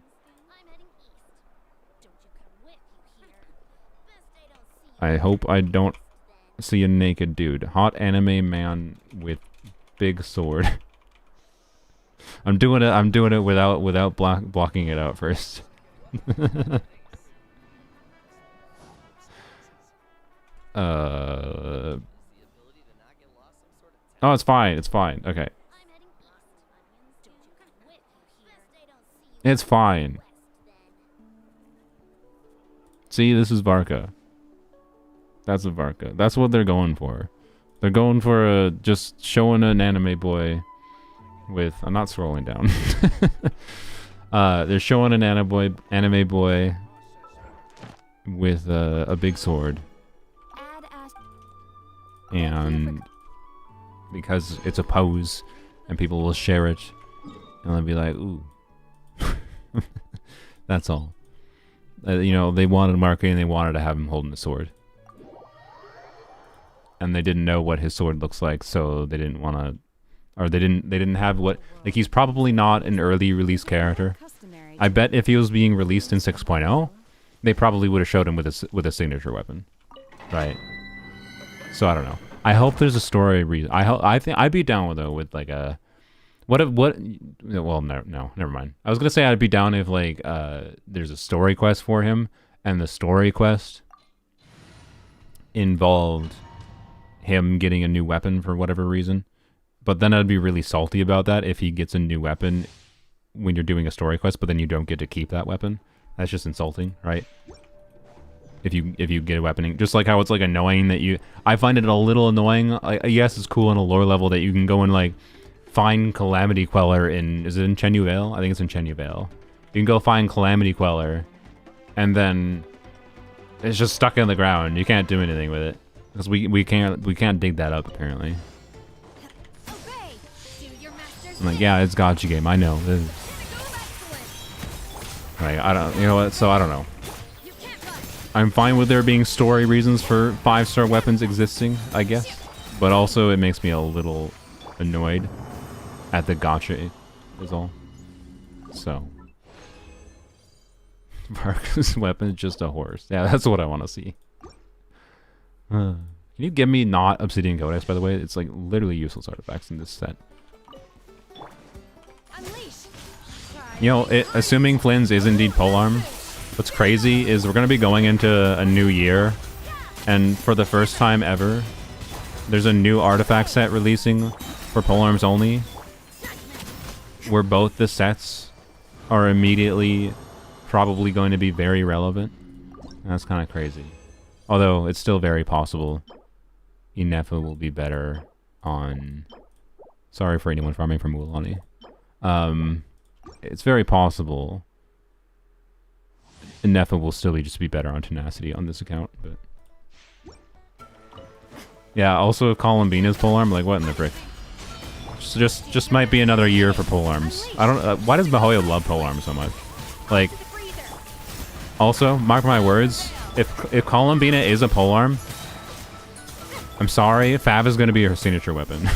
I hope I don't see a naked dude. Hot anime man with big sword. I'm doing it without blocking it out first. Oh, it's fine. It's fine. Okay. It's fine. See, this is Varka. That's a Varka. That's what they're going for. They're going for just showing an anime boy with... I'm not scrolling down. They're showing an anime boy with a big sword. And because it's a pose and people will share it and they'll be like, ooh. That's all. You know, they wanted marketing, they wanted to have him holding the sword. And they didn't know what his sword looks like, so they didn't want to, or they didn't have what, like, he's probably not an early release character. I bet if he was being released in 6.0, they probably would have showed him with a signature weapon, right? So I don't know. I hope there's a story reason. I think I'd be down with though with like a well, no, never mind. I was gonna say I'd be down if like there's a story quest for him and the story quest involved him getting a new weapon for whatever reason. But then I'd be really salty about that if he gets a new weapon when you're doing a story quest, but then you don't get to keep that weapon. That's just insulting, right? If you get a weapon, just like how it's like annoying that you... I find it a little annoying. Yes, it's cool on a lore level that you can go and like find Calamity Queller in... Is it in Chenyu Vale? I think it's in Chenyu Vale. You can go find Calamity Queller and then It's just stuck in the ground. You can't do anything with it because we can't dig that up apparently. I'm like, yeah, it's gotcha game. I know. Like, I don't, you know what? So I don't know. I'm fine with there being story reasons for 5-star weapons existing, I guess, but also it makes me a little annoyed at the gotcha is all. So. Varka's weapon is just a horse. Yeah, that's what I want to see. Can you give me not Obsidian Codex, by the way? It's like literally useless artifacts in this set. You know, assuming Flynn's is indeed polearm, what's crazy is we're going to be going into a new year, and for the first time ever, there's a new artifact set releasing for polearms only, where both the sets are immediately probably going to be very relevant. That's kind of crazy. Although, it's still very possible Inefa will be better on... Sorry for anyone farming from Wulani. It's very possible Inefa will still just be better on Tenacity on this account, but... Yeah, also Columbina's polearm, like what in the frick? Just might be another year for polearms. I don't... why does Mahoya love polearm so much? Like... Also, mark my words, if Columbina is a polearm, I'm sorry, Fav is going to be her signature weapon.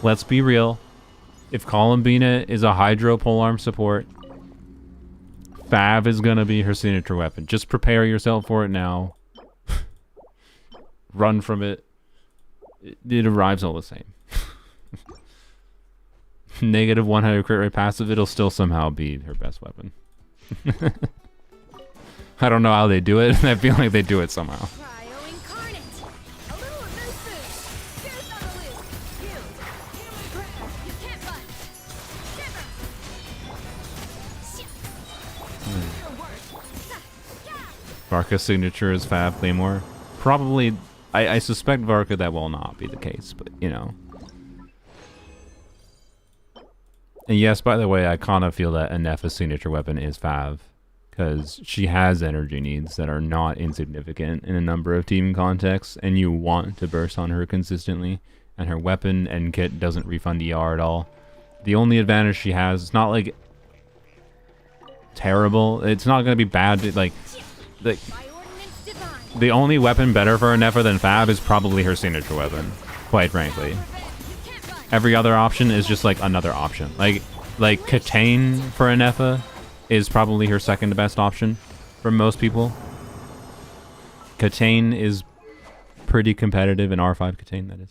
Let's be real. If Columbina is a Hydro polearm support, Fav is going to be her signature weapon. Just prepare yourself for it now. Run from it. It arrives all the same. Negative 100 crit rate passive, it'll still somehow be her best weapon. I don't know how they do it. I feel like they do it somehow. Varka's signature is Fab Claymore. Probably, I suspect Varka that will not be the case, but you know. And yes, by the way, I kind of feel that Inefa's signature weapon is Fav, because she has energy needs that are not insignificant in a number of team contexts, and you want to burst on her consistently, and her weapon and kit doesn't refund ER at all. The only advantage she has, it's not like terrible, it's not going to be bad, like the only weapon better for Inefa than Fav is probably her signature weapon, quite frankly. Every other option is just like another option. Like Katane for Inefa is probably her second best option for most people. Katane is pretty competitive, in R5 Katane that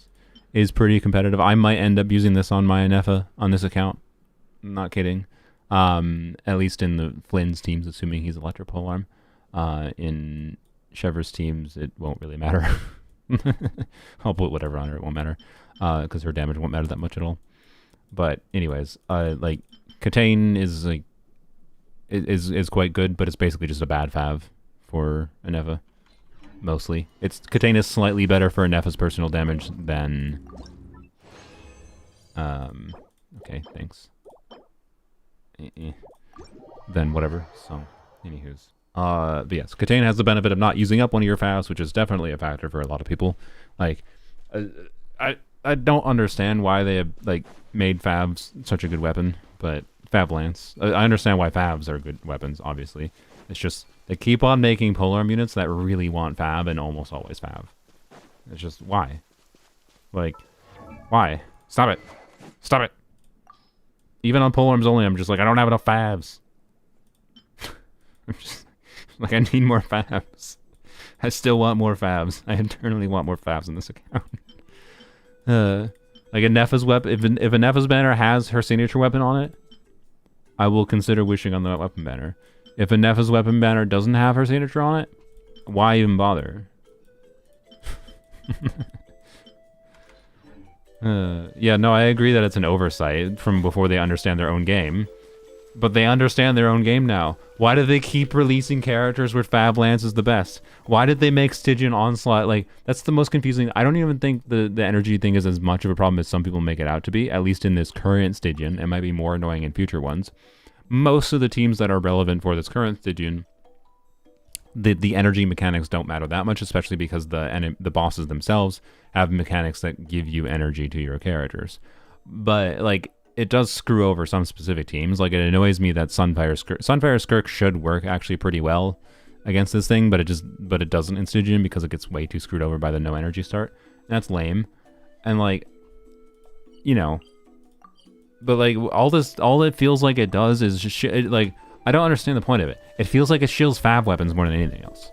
is pretty competitive. I might end up using this on my Inefa on this account. I'm not kidding. At least in the Flynn's teams, assuming he's Electro Polearm. In Chever's teams, it won't really matter. I'll put whatever on her, it won't matter. Because her damage won't matter that much at all. But anyways, like Katane is like is quite good, but it's basically just a bad Fav for Inefa. Mostly. Katane is slightly better for Inefa's personal damage than okay, thanks. Then whatever. So anywho's. But yes, Katane has the benefit of not using up one of your Favs, which is definitely a factor for a lot of people. Like I don't understand why they have like made Favs such a good weapon, but Fav Lance. I understand why Favs are good weapons, obviously. It's just they keep on making polearm units that really want Fav and almost always Fav. It's just why? Like, why? Stop it. Stop it. Even on polearms only, I'm just like, I don't have enough Favs. I'm just like, I need more Favs. I still want more Favs. I internally want more Favs in this account. Like Inefa's weapon, if Inefa's banner has her signature weapon on it, I will consider wishing on the weapon banner. If Inefa's weapon banner doesn't have her signature on it, why even bother? Yeah, no, I agree that it's an oversight from before they understand their own game. But they understand their own game now. Why do they keep releasing characters where Fab Lance is the best? Why did they make Stygian Onslaught? Like, that's the most confusing. I don't even think the energy thing is as much of a problem as some people make it out to be, at least in this current Stygian. It might be more annoying in future ones. Most of the teams that are relevant for this current Stygian the energy mechanics don't matter that much, especially because the bosses themselves have mechanics that give you energy to your characters. But like, it does screw over some specific teams. Like, it annoys me that Sunfire Skirk should work actually pretty well against this thing, but it doesn't in Stygian because it gets way too screwed over by the no energy start. And that's lame. And like, you know, but like all it feels like it does is just like, I don't understand the point of it. It feels like it shields Fav weapons more than anything else.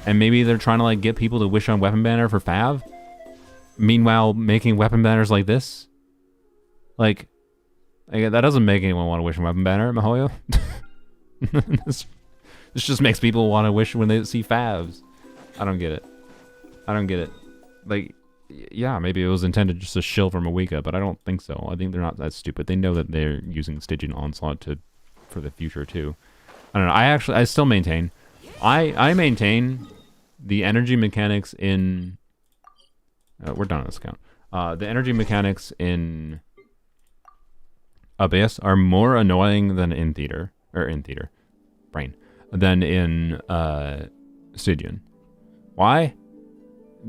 And maybe they're trying to like get people to wish on weapon banner for Fav. Meanwhile, making weapon banners like this, like that doesn't make anyone want to wish on weapon banner, Mihoyo. this just makes people want to wish when they see Favs. I don't get it. I don't get it. Like, yeah, maybe it was intended just to shill from Awika, but I don't think so. I think they're not that stupid. They know that they're using Stygian Onslaught for the future too. I don't know. I still maintain. I maintain the energy mechanics in. We're done on this account. The energy mechanics in Abyss are more annoying than in Brain, than in Stygian. Why?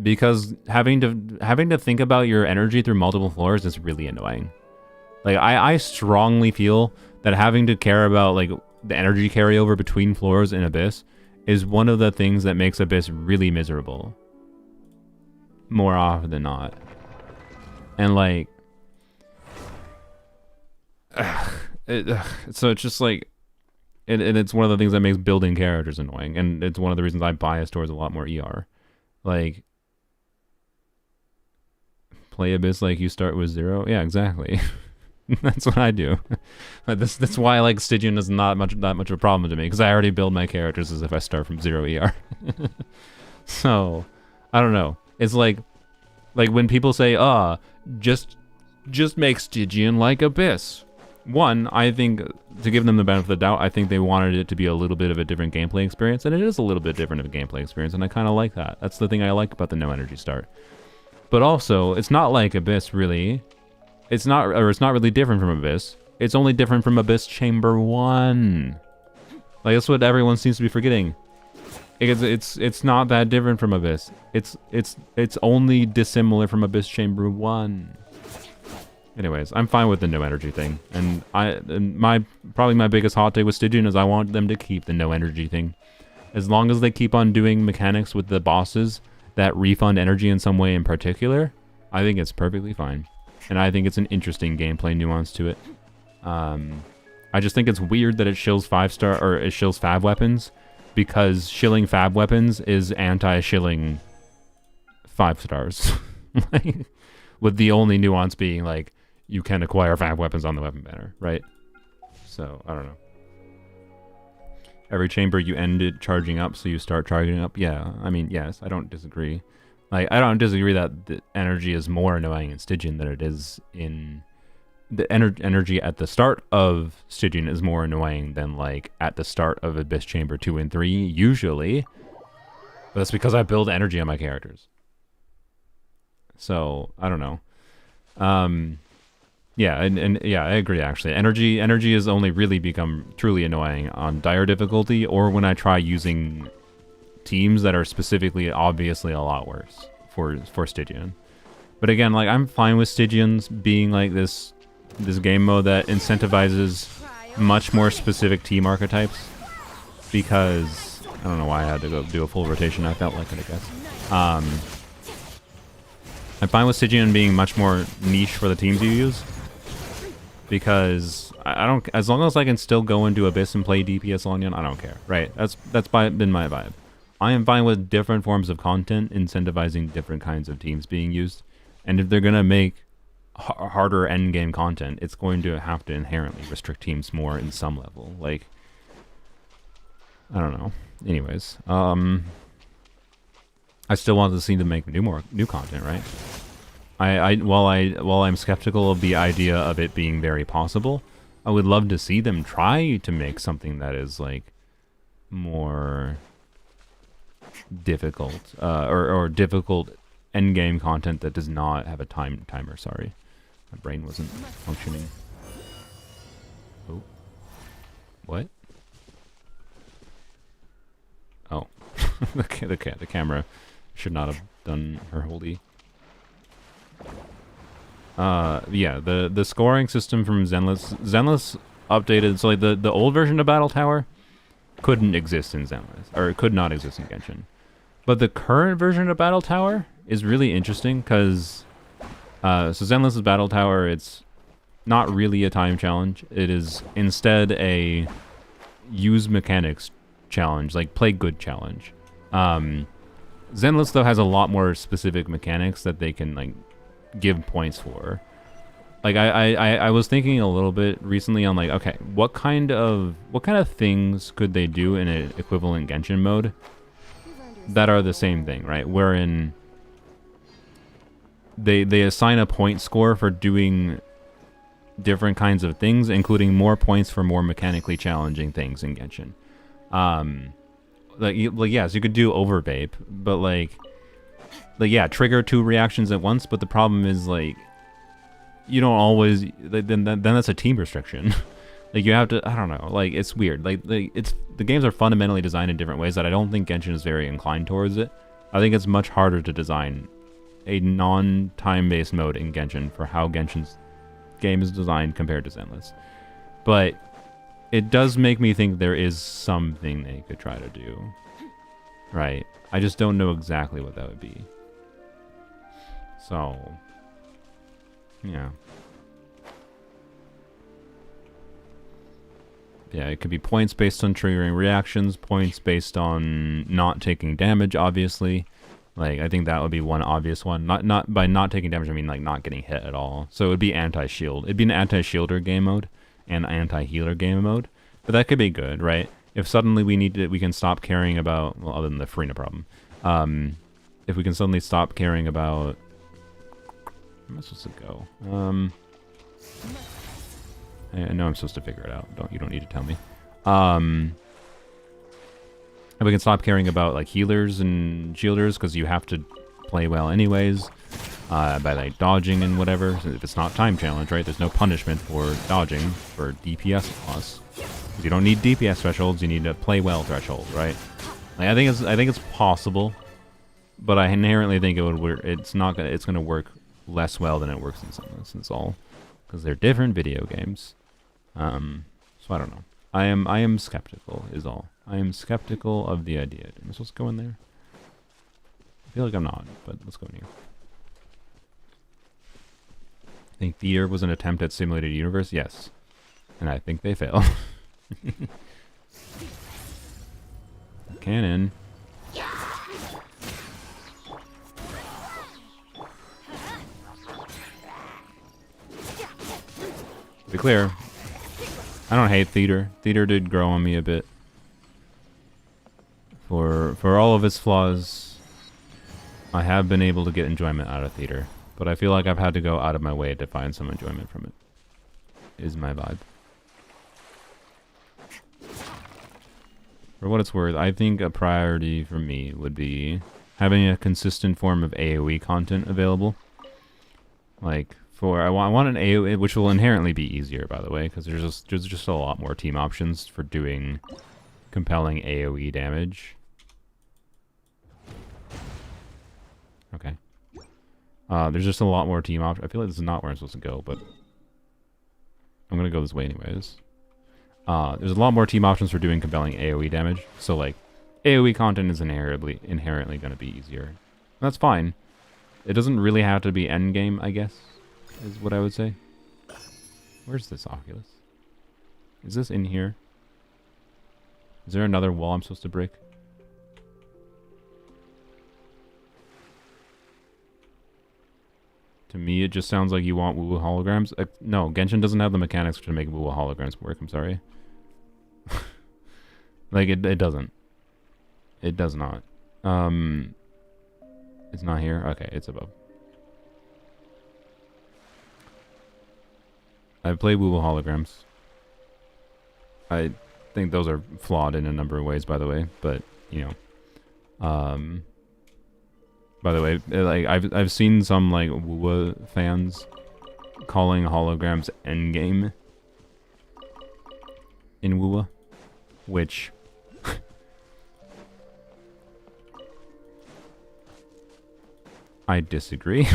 Because having to think about your energy through multiple floors is really annoying. Like, I strongly feel that having to care about like the energy carryover between floors in Abyss is one of the things that makes Abyss really miserable. More often than not. And like, so it's just like, and it's one of the things that makes building characters annoying, and it's one of the reasons I bias towards a lot more ER. Like, play Abyss like you start with 0. Yeah, exactly. That's what I do. That's why like Stygian is not that much of a problem to me, because I already build my characters as if I start from 0 ER. So I don't know. It's like when people say, just make Stygian like Abyss. One, I think, to give them the benefit of the doubt, I think they wanted it to be a little bit of a different gameplay experience, and it is a little bit different of a gameplay experience, and I kind of like that. That's the thing I like about the no energy start. But also, it's not like Abyss, really. It's not really different from Abyss. It's only different from Abyss Chamber 1. Like, that's what everyone seems to be forgetting. It's not that different from Abyss. It's only dissimilar from Abyss Chamber 1. Anyways, I'm fine with the no energy thing, and probably my biggest hot take with Stygian is I want them to keep the no energy thing. As long as they keep on doing mechanics with the bosses that refund energy in some way in particular, I think it's perfectly fine, and I think it's an interesting gameplay nuance to it. I just think it's weird that it shills 5-star or it shills Fab weapons, because shilling Fab weapons is anti-shilling 5 stars. Like, with the only nuance being like, you can acquire Fab weapons on the weapon banner, right? So, I don't know. Every chamber you end it charging up, so you start charging up. Yeah, I mean, yes, I don't disagree. Like, I don't disagree that the energy is more annoying in Stygian than it is in... The energy at the start of Stygian is more annoying than, like, at the start of Abyss Chamber 2 and 3, usually. But that's because I build energy on my characters. So, I don't know. Yeah, and yeah, I agree, actually. Energy has only really become truly annoying on dire difficulty, or when I try using teams that are specifically obviously a lot worse for Stygian. But again, like, I'm fine with Stygians being like this game mode that incentivizes much more specific team archetypes, because I don't know why I had to go do a full rotation. I felt like it, I guess. I'm fine with Stygian being much more niche for the teams you use, because I don't, as long as I can still go into Abyss and play DPS Onion, I don't care, right? That's been my vibe. I am fine with different forms of content incentivizing different kinds of teams being used, and if they're gonna make harder endgame content, it's going to have to inherently restrict teams more in some level. Like, I don't know. Anyways, I still want to see them make new content, right? While I'm skeptical of the idea of it being very possible, I would love to see them try to make something that is like more difficult, or difficult endgame content that does not have a timer. Sorry, my brain wasn't functioning. Oh, what? Oh. The camera should not have done her holy. Yeah, the scoring system from Zenless updated, so like the old version of Battle Tower couldn't exist in Zenless, or it could not exist in Genshin. But the current version of Battle Tower is really interesting because so Zenless's Battle Tower, it's not really a time challenge. It is instead a use mechanics challenge, like play good challenge. Zenless though has a lot more specific mechanics that they can like give points for. Like I was thinking a little bit recently on like, okay, what kind of things could they do in an equivalent Genshin mode that are the same thing, right? Wherein they assign a point score for doing different kinds of things, including more points for more mechanically challenging things in Genshin. Like yes, you could do overvape, but like yeah, trigger 2 reactions at once. But the problem is like you don't always. Then that's a team restriction. Like you have to. I don't know. Like it's weird. Like it's the games are fundamentally designed in different ways that I don't think Genshin is very inclined towards it. I think it's much harder to design a non-time based mode in Genshin for how Genshin's game is designed compared to Zenless. But it does make me think there is something they could try to do. Right. I just don't know exactly what that would be. So, yeah. Yeah, it could be points based on triggering reactions, points based on not taking damage, obviously. Like, I think that would be one obvious one. Not by not taking damage, I mean, like, not getting hit at all. So it would be anti-shield. It'd be an anti-shielder game mode and anti-healer game mode. But that could be good, right? If suddenly we can stop caring about, well, other than the Farina problem. If we can suddenly stop caring about... Where am I supposed to go? I know I'm supposed to figure it out. You don't need to tell me. And we can stop caring about like healers and shielders because you have to play well anyways by like dodging and whatever. So if it's not time challenge, right? There's no punishment for dodging for DPS loss. If you don't need DPS thresholds, you need a play well threshold, right? Like, I think it's possible, but I inherently think it would work. It's gonna work less well than it works in Zenless. That's all, because they're different video games. So I don't know. I am skeptical. Is all. I am skeptical of the idea. Am I supposed to go in there? I feel like I'm not, but let's go in here. I think Theater was an attempt at simulated universe. Yes, and I think they failed. Cannon. To be clear, I don't hate Theater. Theater did grow on me a bit. For all of its flaws, I have been able to get enjoyment out of Theater. But I feel like I've had to go out of my way to find some enjoyment from it. Is my vibe. For what it's worth, I think a priority for me would be having a consistent form of AoE content available. Like, I want an AoE, which will inherently be easier, by the way, because there's just a lot more team options for doing compelling AoE damage. Okay. There's just a lot more team options. I feel like this is not where I'm supposed to go, but I'm gonna go this way anyways. There's a lot more team options for doing compelling AoE damage, so like AoE content is inherently going to be easier. That's fine. It doesn't really have to be endgame, I guess, is what I would say. Where's this Oculus? Is this in here? Is there another wall I'm supposed to break? To me, it just sounds like you want woo-woo holograms. No, Genshin doesn't have the mechanics to make woo-woo holograms work, I'm sorry. Like, it doesn't. It does not. It's not here? Okay, it's above. I've played woo-woo holograms. I think those are flawed in a number of ways, by the way, but, you know. By the way, like I've seen some like WoWa fans calling holograms endgame in WoWa, which I disagree.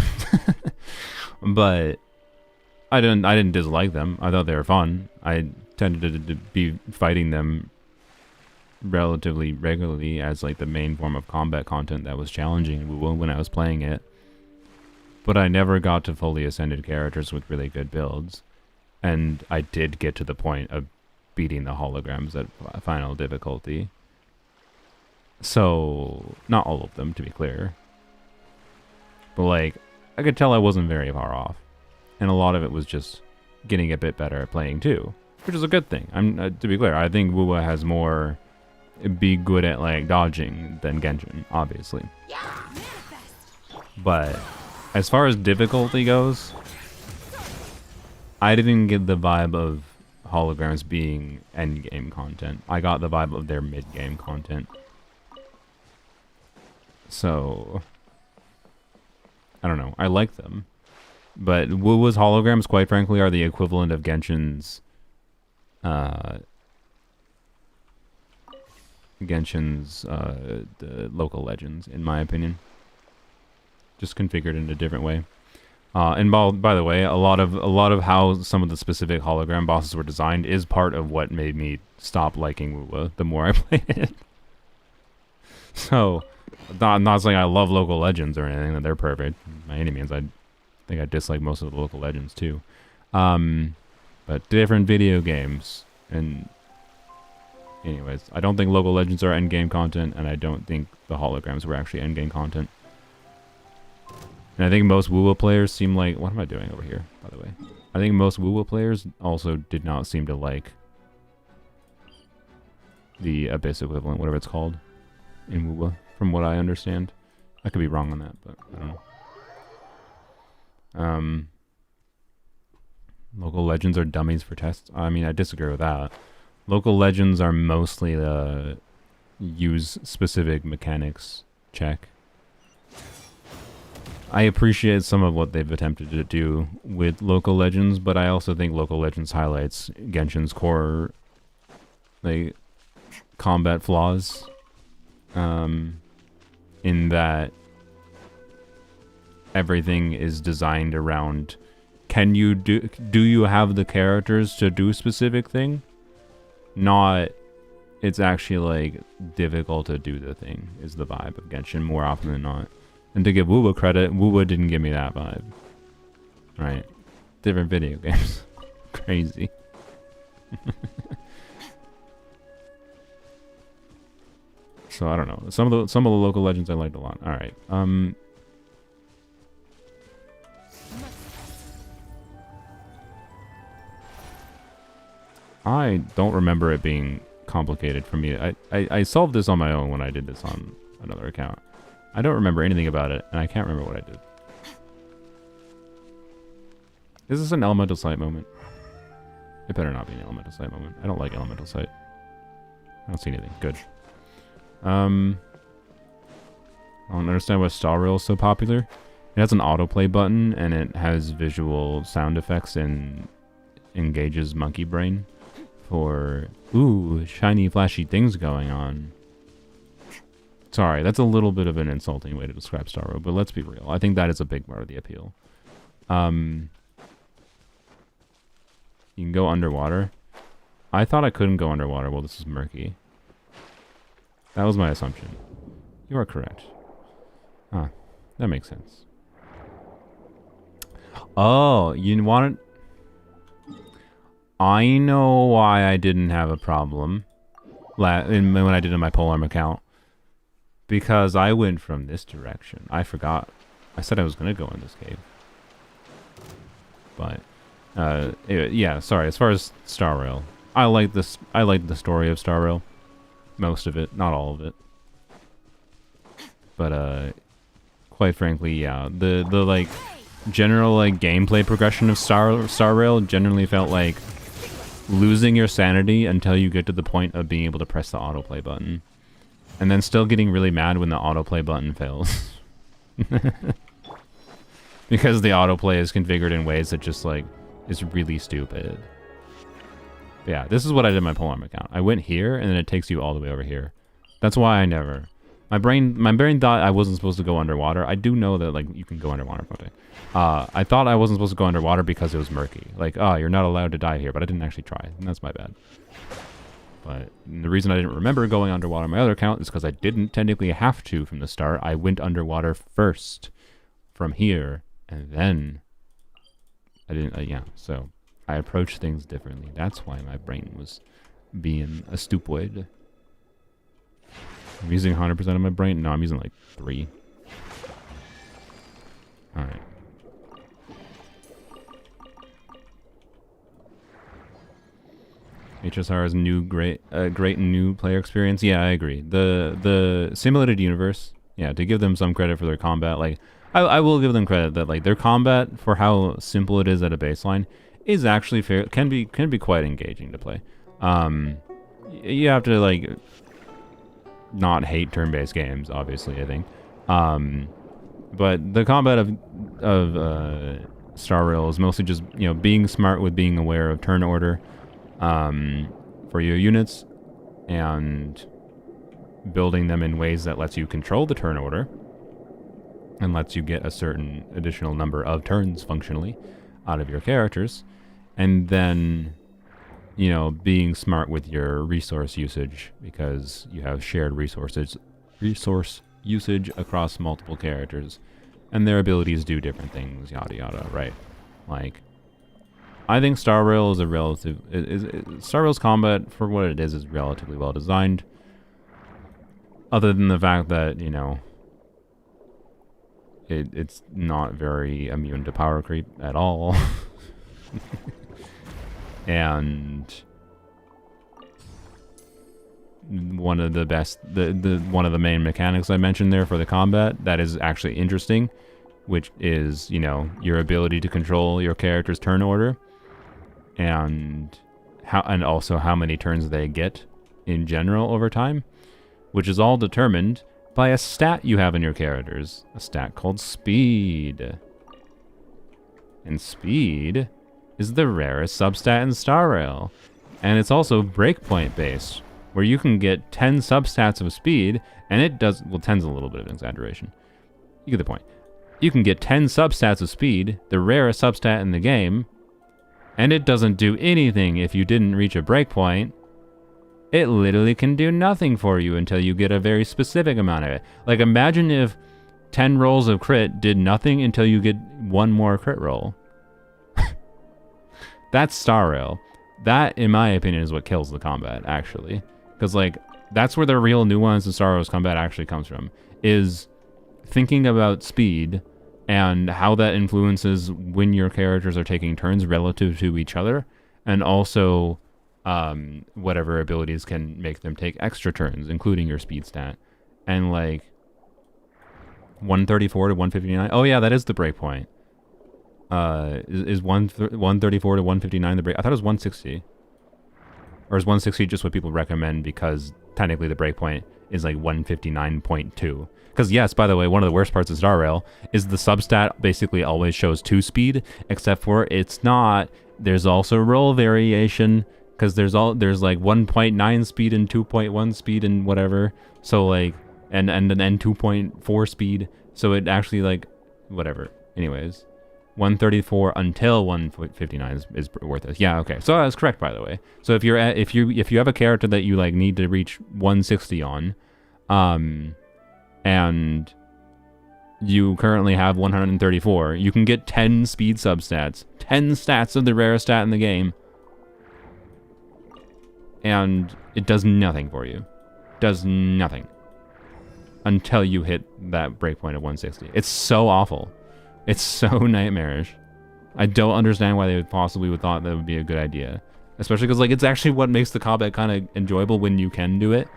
But I didn't dislike them. I thought they were fun. I tended to be fighting them relatively regularly as like the main form of combat content that was challenging when I was playing it. But I never got to fully ascended characters with really good builds. And I did get to the point of beating the holograms at final difficulty. So, not all of them, to be clear. But like, I could tell I wasn't very far off. And a lot of it was just getting a bit better at playing too. Which is a good thing. To be clear, I think Wuwa has more be good at like dodging than Genshin, obviously. But as far as difficulty goes, I didn't get the vibe of holograms being endgame content. I got the vibe of their mid-game content. So, I don't know. I like them. But Wuwa's holograms, quite frankly, are the equivalent of Genshin's the local legends, in my opinion. Just configured in a different way. And by the way, a lot of how some of the specific hologram bosses were designed is part of what made me stop liking Wuwa the more I played it. So, I'm not saying I love local legends or anything, that they're perfect. By any means, I think I dislike most of the local legends too. But different video games. And anyways, I don't think local legends are endgame content, and I don't think the holograms were actually endgame content. And I think most Wuwa players seem like... What am I doing over here, by the way? I think most Wuwa players also did not seem to like the Abyss equivalent, whatever it's called, in Wuwa, from what I understand. I could be wrong on that, but I don't know. Local legends are dummies for tests. I mean, I disagree with that. Local legends are mostly the use specific mechanics check. I appreciate some of what they've attempted to do with local legends, but I also think local legends highlights Genshin's core like combat flaws, in that everything is designed around, can you do you have the characters to do a specific thing? Not, it's actually like difficult to do the thing is the vibe of Genshin more often than not. And to give Wuwa credit, Wuwa didn't give me that vibe. Right. Different video games. Crazy. So I don't know. Some of the local legends I liked a lot. Alright. I don't remember it being complicated for me. I solved this on my own when I did this on another account. I don't remember anything about it, and I can't remember what I did. Is this an elemental sight moment? It better not be an elemental sight moment. I don't like elemental sight. I don't see anything. Good. I don't understand why Star Rail is so popular. It has an autoplay button, and it has visual sound effects and engages monkey brain for, ooh, shiny flashy things going on. Sorry, that's a little bit of an insulting way to describe Star Rail, but let's be real. I think that is a big part of the appeal. You can go underwater. I thought I couldn't go underwater. Well, this is murky. That was my assumption. You are correct. Ah, that makes sense. Oh, you want it? I know why I didn't have a problem when I did it in my polearm account. Because I went from this direction. I forgot. I said I was going to go in this cave. But, yeah, sorry. As far as Star Rail, I like this. I like the story of Star Rail. Most of it, not all of it. But, quite frankly, yeah. The like, general, like, gameplay progression of Star Rail generally felt like losing your sanity until you get to the point of being able to press the autoplay button. And then still getting really mad when the autoplay button fails. Because the autoplay is configured in ways that just, like, is really stupid. But yeah, this is what I did in my polearm account. I went here, and then it takes you all the way over here. That's why I never... My brain thought I wasn't supposed to go underwater. I do know that like you can go underwater. Okay. I thought I wasn't supposed to go underwater because it was murky. Like, oh, you're not allowed to dive here, but I didn't actually try, and that's my bad. But the reason I didn't remember going underwater on my other account is because I didn't technically have to from the start. I went underwater first from here, and then I didn't. Yeah, so I approached things differently. That's why my brain was being a stupid. I'm using 100% of my brain. No, I'm using like 3. All right. HSR is great new player experience. Yeah, I agree. The simulated universe. Yeah, to give them some credit for their combat, like I will give them credit that like their combat for how simple it is at a baseline is actually fair. Can be quite engaging to play. You have to like not hate turn-based games, obviously. I think, but the combat of Star Rail is mostly just being smart with being aware of turn order. For your units, and building them in ways that lets you control the turn order and lets you get a certain additional number of turns functionally out of your characters, and then being smart with your resource usage because you have shared resource usage across multiple characters and their abilities do different things, yada yada, right? Like, I think Star Rail is a relative. Star Rail's combat, for what it is relatively well designed. Other than the fact that it's not very immune to power creep at all, and one of the best, one of the main mechanics I mentioned there for the combat that is actually interesting, which is your ability to control your character's turn order. And also how many turns they get in general over time, which is all determined by a stat you have in your characters, a stat called speed. And speed is the rarest substat in Star Rail, and it's also breakpoint based, where you can get 10 substats of speed, and it does, well, 10's a little bit of an exaggeration. You get the point. You can get 10 substats of speed, the rarest substat in the game, and it doesn't do anything if you didn't reach a breakpoint. It literally can do nothing for you until you get a very specific amount of it. Like, imagine if 10 rolls of crit did nothing until you get 1 more crit roll. That's Star Rail. That, in my opinion, is what kills the combat, actually. Because, like, that's where the real nuance of Star Rail's combat actually comes from, is thinking about speed and how that influences when your characters are taking turns relative to each other, and also whatever abilities can make them take extra turns, including your speed stat. And like 134 to 159. Oh yeah, that is the breakpoint. Is 134 to 159 the break? I thought it was 160. Or is 160 just what people recommend because technically the breakpoint is like 159.2? Because yes, by the way, one of the worst parts of Star Rail is the substat basically always shows 2 speed, except for it's not. There's also roll variation, because there's like 1.9 speed and 2.1 speed and whatever. So like, and then 2.4 speed. So it actually like, whatever. Anyways, 134 until 159 is worth it. Yeah, okay. So that's correct, by the way. So if you have a character that you like need to reach 160 on, and you currently have 134, you can get 10 speed substats, 10 stats of the rarest stat in the game, and it does nothing for you. Does nothing until you hit that breakpoint of 160. It's so awful. It's so nightmarish. I don't understand why they would possibly thought that would be a good idea. Especially because like it's actually what makes the combat kind of enjoyable when you can do it.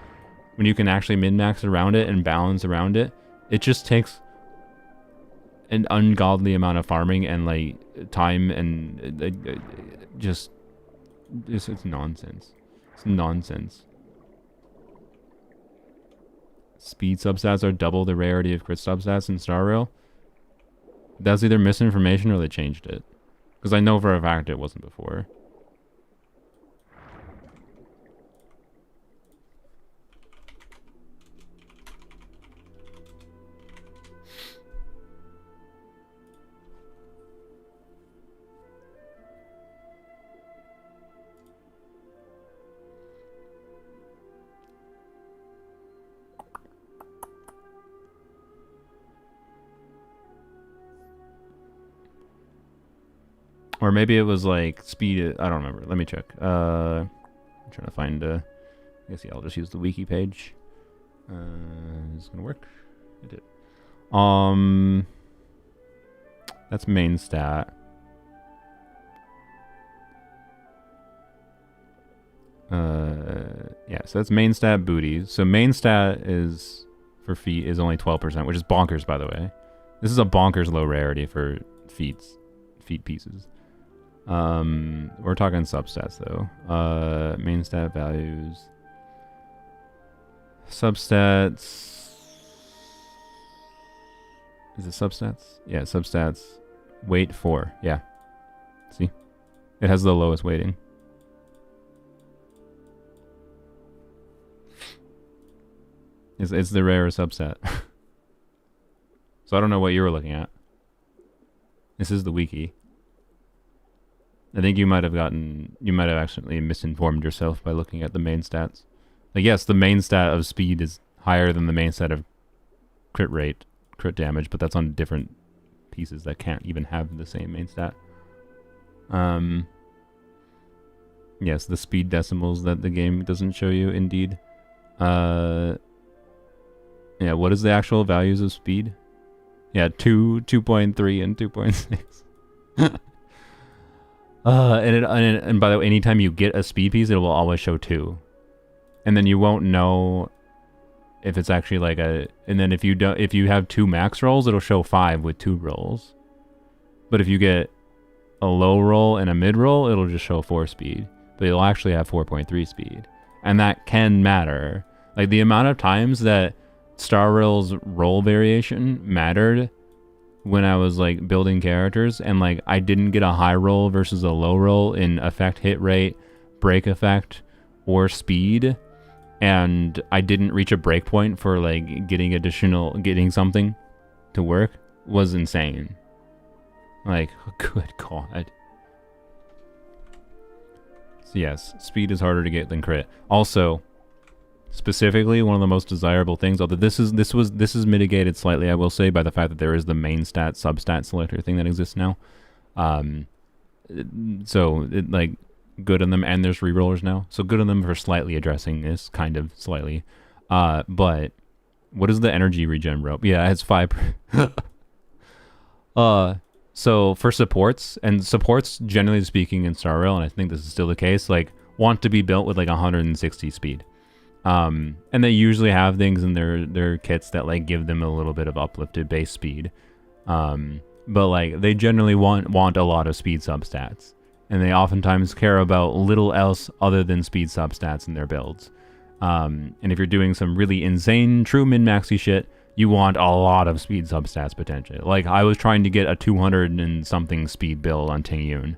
When you can actually min-max around it and balance around it. It just takes an ungodly amount of farming and like time and it's nonsense. It's nonsense. Speed substats are double the rarity of crit substats in Star Rail. That's either misinformation or they changed it. Because I know for a fact it wasn't before. Or maybe it was like speed. I don't remember. Let me check. I'm trying to find. I guess yeah, I'll just use the wiki page. Is this gonna work? It did. That's main stat. Yeah, so that's main stat booty. So main stat is for feet is only 12%, which is bonkers, by the way. This is a bonkers low rarity for feet pieces. We're talking substats though. Main stat values. Substats. Is it substats? Yeah, substats. Weight 4. Yeah. See? It has the lowest weighting. It's the rare substat. So I don't know what you were looking at. This is the wiki. I think you might have accidentally misinformed yourself by looking at the main stats. Like, yes, the main stat of speed is higher than the main stat of crit rate, crit damage, but that's on different pieces that can't even have the same main stat. Yes, the speed decimals that the game doesn't show you, indeed. Yeah, what is the actual values of speed? Yeah, 2, 2.3, and 2.6. And by the way, anytime you get a speed piece, it will always show 2. And then you won't know if it's actually like a... And then if you have 2 max rolls, it'll show 5 with 2 rolls. But if you get a low roll and a mid roll, it'll just show 4 speed. But it'll actually have 4.3 speed. And that can matter. Like, the amount of times that Star Rail's roll variation mattered when I was like building characters, and like I didn't get a high roll versus a low roll in effect hit rate, break effect, or speed, and I didn't reach a break point for like getting something to work, was insane. Like, good God. So yes, speed is harder to get than crit. Also, specifically, one of the most desirable things, although this is mitigated slightly, I will say, by the fact that there is the main stat substat selector thing that exists now. So it, like, good on them, and there's rerollers now. So good on them for slightly addressing this, kind of slightly. But what is the energy regen rope? Yeah, it's 5. So for supports, and supports generally speaking in Star Rail, and I think this is still the case, like want to be built with like 160 speed. And they usually have things in their kits that like give them a little bit of uplifted base speed. But like they generally want a lot of speed substats, and they oftentimes care about little else other than speed substats in their builds. And if you're doing some really insane true min-maxy shit, you want a lot of speed substats potentially. Like I was trying to get a 200 and something speed build on Tingyun,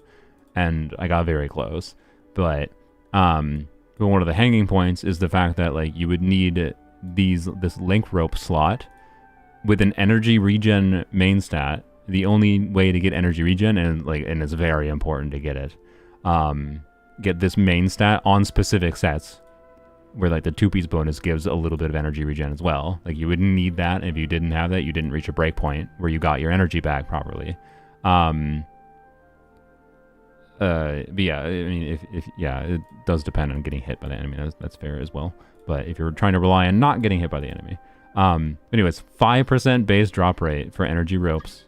and I got very close. But one of the hanging points is the fact that like you would need this link rope slot with an energy regen main stat. The only way to get energy regen, and it's very important to get it, get this main stat on specific sets where like the 2-piece bonus gives a little bit of energy regen as well. Like you would need that. If you didn't have that, you didn't reach a break point where you got your energy back properly. But yeah, I mean, if it does depend on getting hit by the enemy. That's fair as well. But if you're trying to rely on not getting hit by the enemy, anyways, 5% base drop rate for energy ropes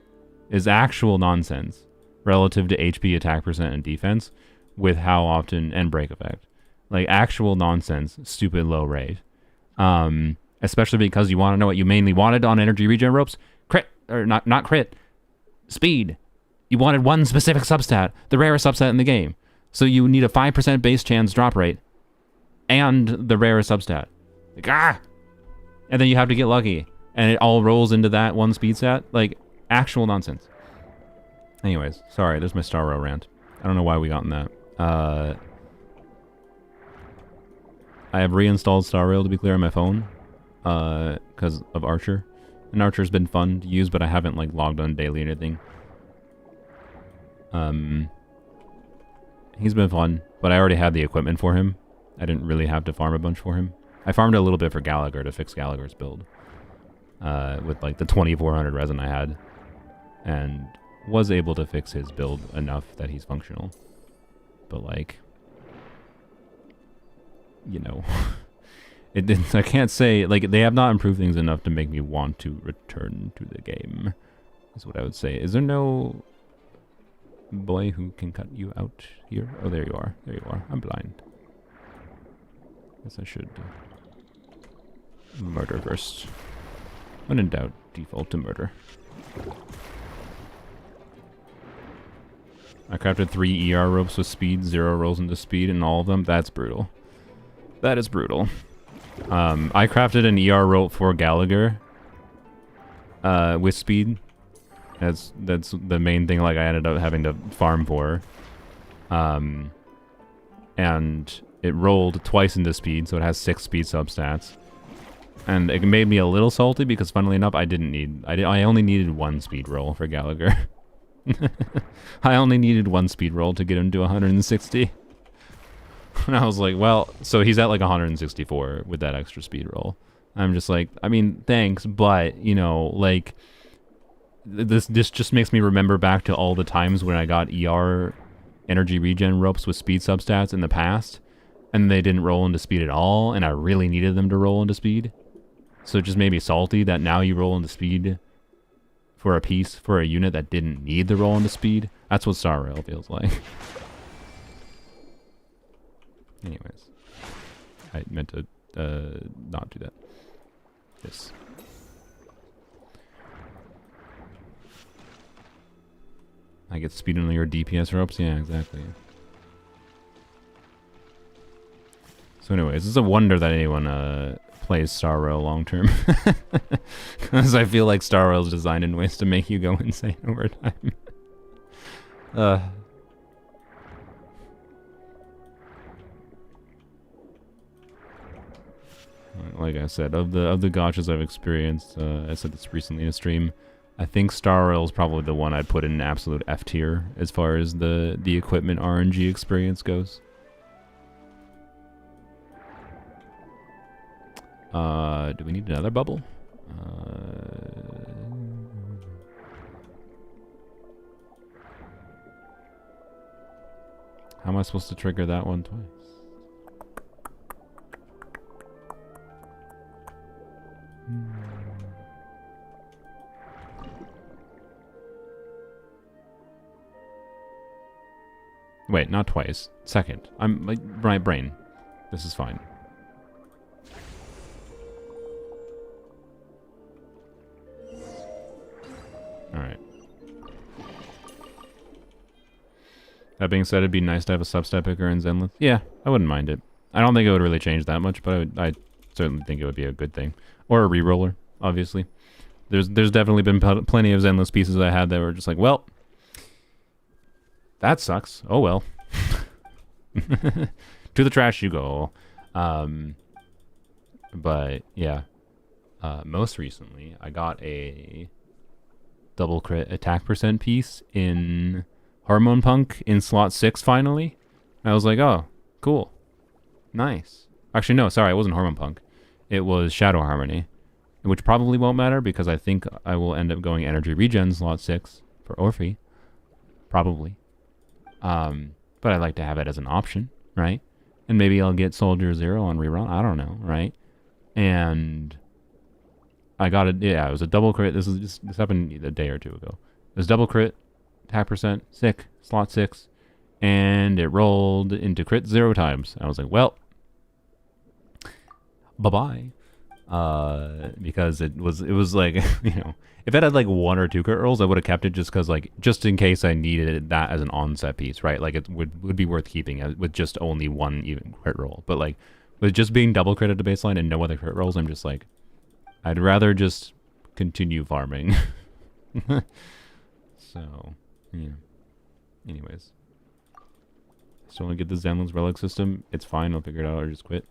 is actual nonsense relative to HP, attack percent, and defense, with how often and break effect. Like actual nonsense, stupid low rate. Especially because you want to know what you mainly wanted on energy regen ropes, crit or not crit, speed. You wanted one specific substat, the rarest substat in the game. So you need a 5% base chance drop rate and the rarest substat. Like, and then you have to get lucky. And it all rolls into that one speed stat. Like, actual nonsense. Anyways, sorry, there's my Star Rail rant. I don't know why we got in that. I have reinstalled Star Rail, to be clear, on my phone. Because of Archer. And Archer's been fun to use, but I haven't, like, logged on daily or anything. He's been fun, but I already had the equipment for him. I didn't really have to farm a bunch for him. I farmed a little bit for Gallagher to fix Gallagher's build. With like the 2400 resin I had. And was able to fix his build enough that he's functional. But like, you know, it didn't. I can't say like they have not improved things enough to make me want to return to the game. Is what I would say. Is there no boy who can cut you out here? Oh, there you are. There you are. I'm blind. Guess I should murder first. When in doubt, default to murder. I crafted 3 ER ropes with speed, 0 rolls into speed, and all of them. That's brutal. That is brutal. I crafted an ER rope for Gallagher with speed. That's the main thing. Like I ended up having to farm for, and it rolled twice into speed, so it has 6 speed substats. And it made me a little salty because, funnily enough, I only needed 1 speed roll for Gallagher. I only needed 1 speed roll to get him to 160. And I was like, well, so he's at like 164 with that extra speed roll. I'm just like, I mean, thanks, but, you know, like, this just makes me remember back to all the times when I got ER energy regen ropes with speed substats in the past, and they didn't roll into speed at all, and I really needed them to roll into speed. So it just made me salty that now you roll into speed for a piece, for a unit that didn't need the roll into speed. That's what Star Rail feels like. Anyways, I meant to not do that. Yes. I get speed on your DPS ropes? Yeah, exactly. So anyways, it's a wonder that anyone plays Star Rail long term. Because I feel like Star Rail is designed in ways to make you go insane over time. Like I said, of the gotchas I've experienced, I said this recently in a stream, I think Star Rail is probably the one I'd put in an absolute F tier as far as the equipment RNG experience goes. Do we need another bubble? How am I supposed to trigger that one twice? Wait, not twice. Second. I'm like my brain. This is fine. Alright. That being said, it'd be nice to have a substat picker in Zenless. Yeah, I wouldn't mind it. I don't think it would really change that much, but I certainly think it would be a good thing. Or a reroller, obviously. There's definitely been plenty of Zenless pieces I had that were just like, well, that sucks. Oh well. To the trash you go. But yeah. Most recently, I got a double crit attack percent piece in Hormone Punk in slot 6 finally. I was like, oh, cool. Nice. Actually, no, sorry, it wasn't Hormone Punk. It was Shadow Harmony, which probably won't matter because I think I will end up going Energy Regen slot 6 for Orphe. Probably. But I like to have it as an option, right? And maybe I'll get Soldier Zero on rerun. I don't know, right? And I got it. Yeah, it was a double crit. This happened a day or two ago. It was double crit, attack percent, sick, slot 6, and it rolled into crit 0 times. I was like, well, bye-bye. Because it was like, you know, if it had like 1 or 2 crit rolls, I would have kept it just because, like, just in case I needed that as an onset piece, right? Like, it would be worth keeping it with just only 1 even crit roll. But like, with just being double crit at the baseline and no other crit rolls, I'm just like, I'd rather just continue farming. So, yeah. Anyways. Still want to get the Zenless Relic system. It's fine. I'll figure it out or just quit.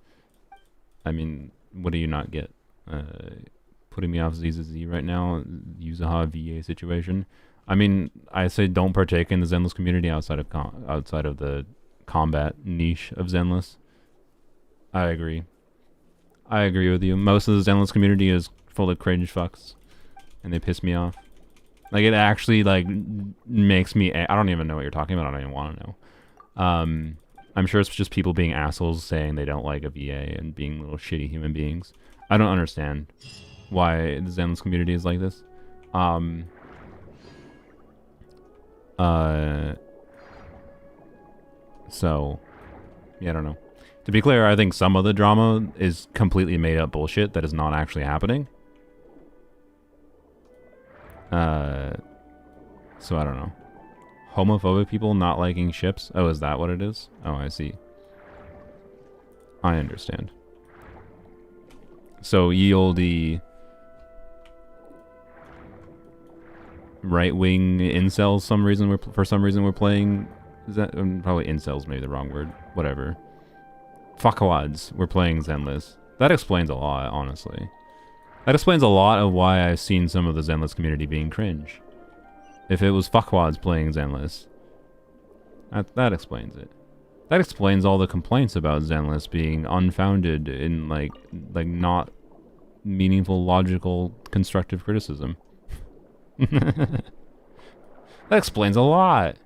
I mean, what do you not get? Putting me off ZZZ right now. Yuzaha VA situation. I mean, I say don't partake in the Zenless community outside of the combat niche of Zenless. I agree. I agree with you. Most of the Zenless community is full of cringe fucks, and they piss me off. Like, it actually, like, makes me... I don't even know what you're talking about. I don't even want to know. I'm sure it's just people being assholes saying they don't like a VA and being little shitty human beings. I don't understand why the Zenless community is like this. So, yeah, I don't know. To be clear, I think some of the drama is completely made up bullshit that is not actually happening. So I don't know. Homophobic people not liking ships? Oh, is that what it is? Oh, I see. I understand. So ye olde right-wing incels for some reason we're playing... Is that... probably incels maybe the wrong word. Whatever. Fuckwads. We're playing Zenless. That explains a lot, honestly. That explains a lot of why I've seen some of the Zenless community being cringe. If it was fuckwads playing Zenless, that explains it. That explains all the complaints about Zenless being unfounded in like not meaningful, logical, constructive criticism. That explains a lot.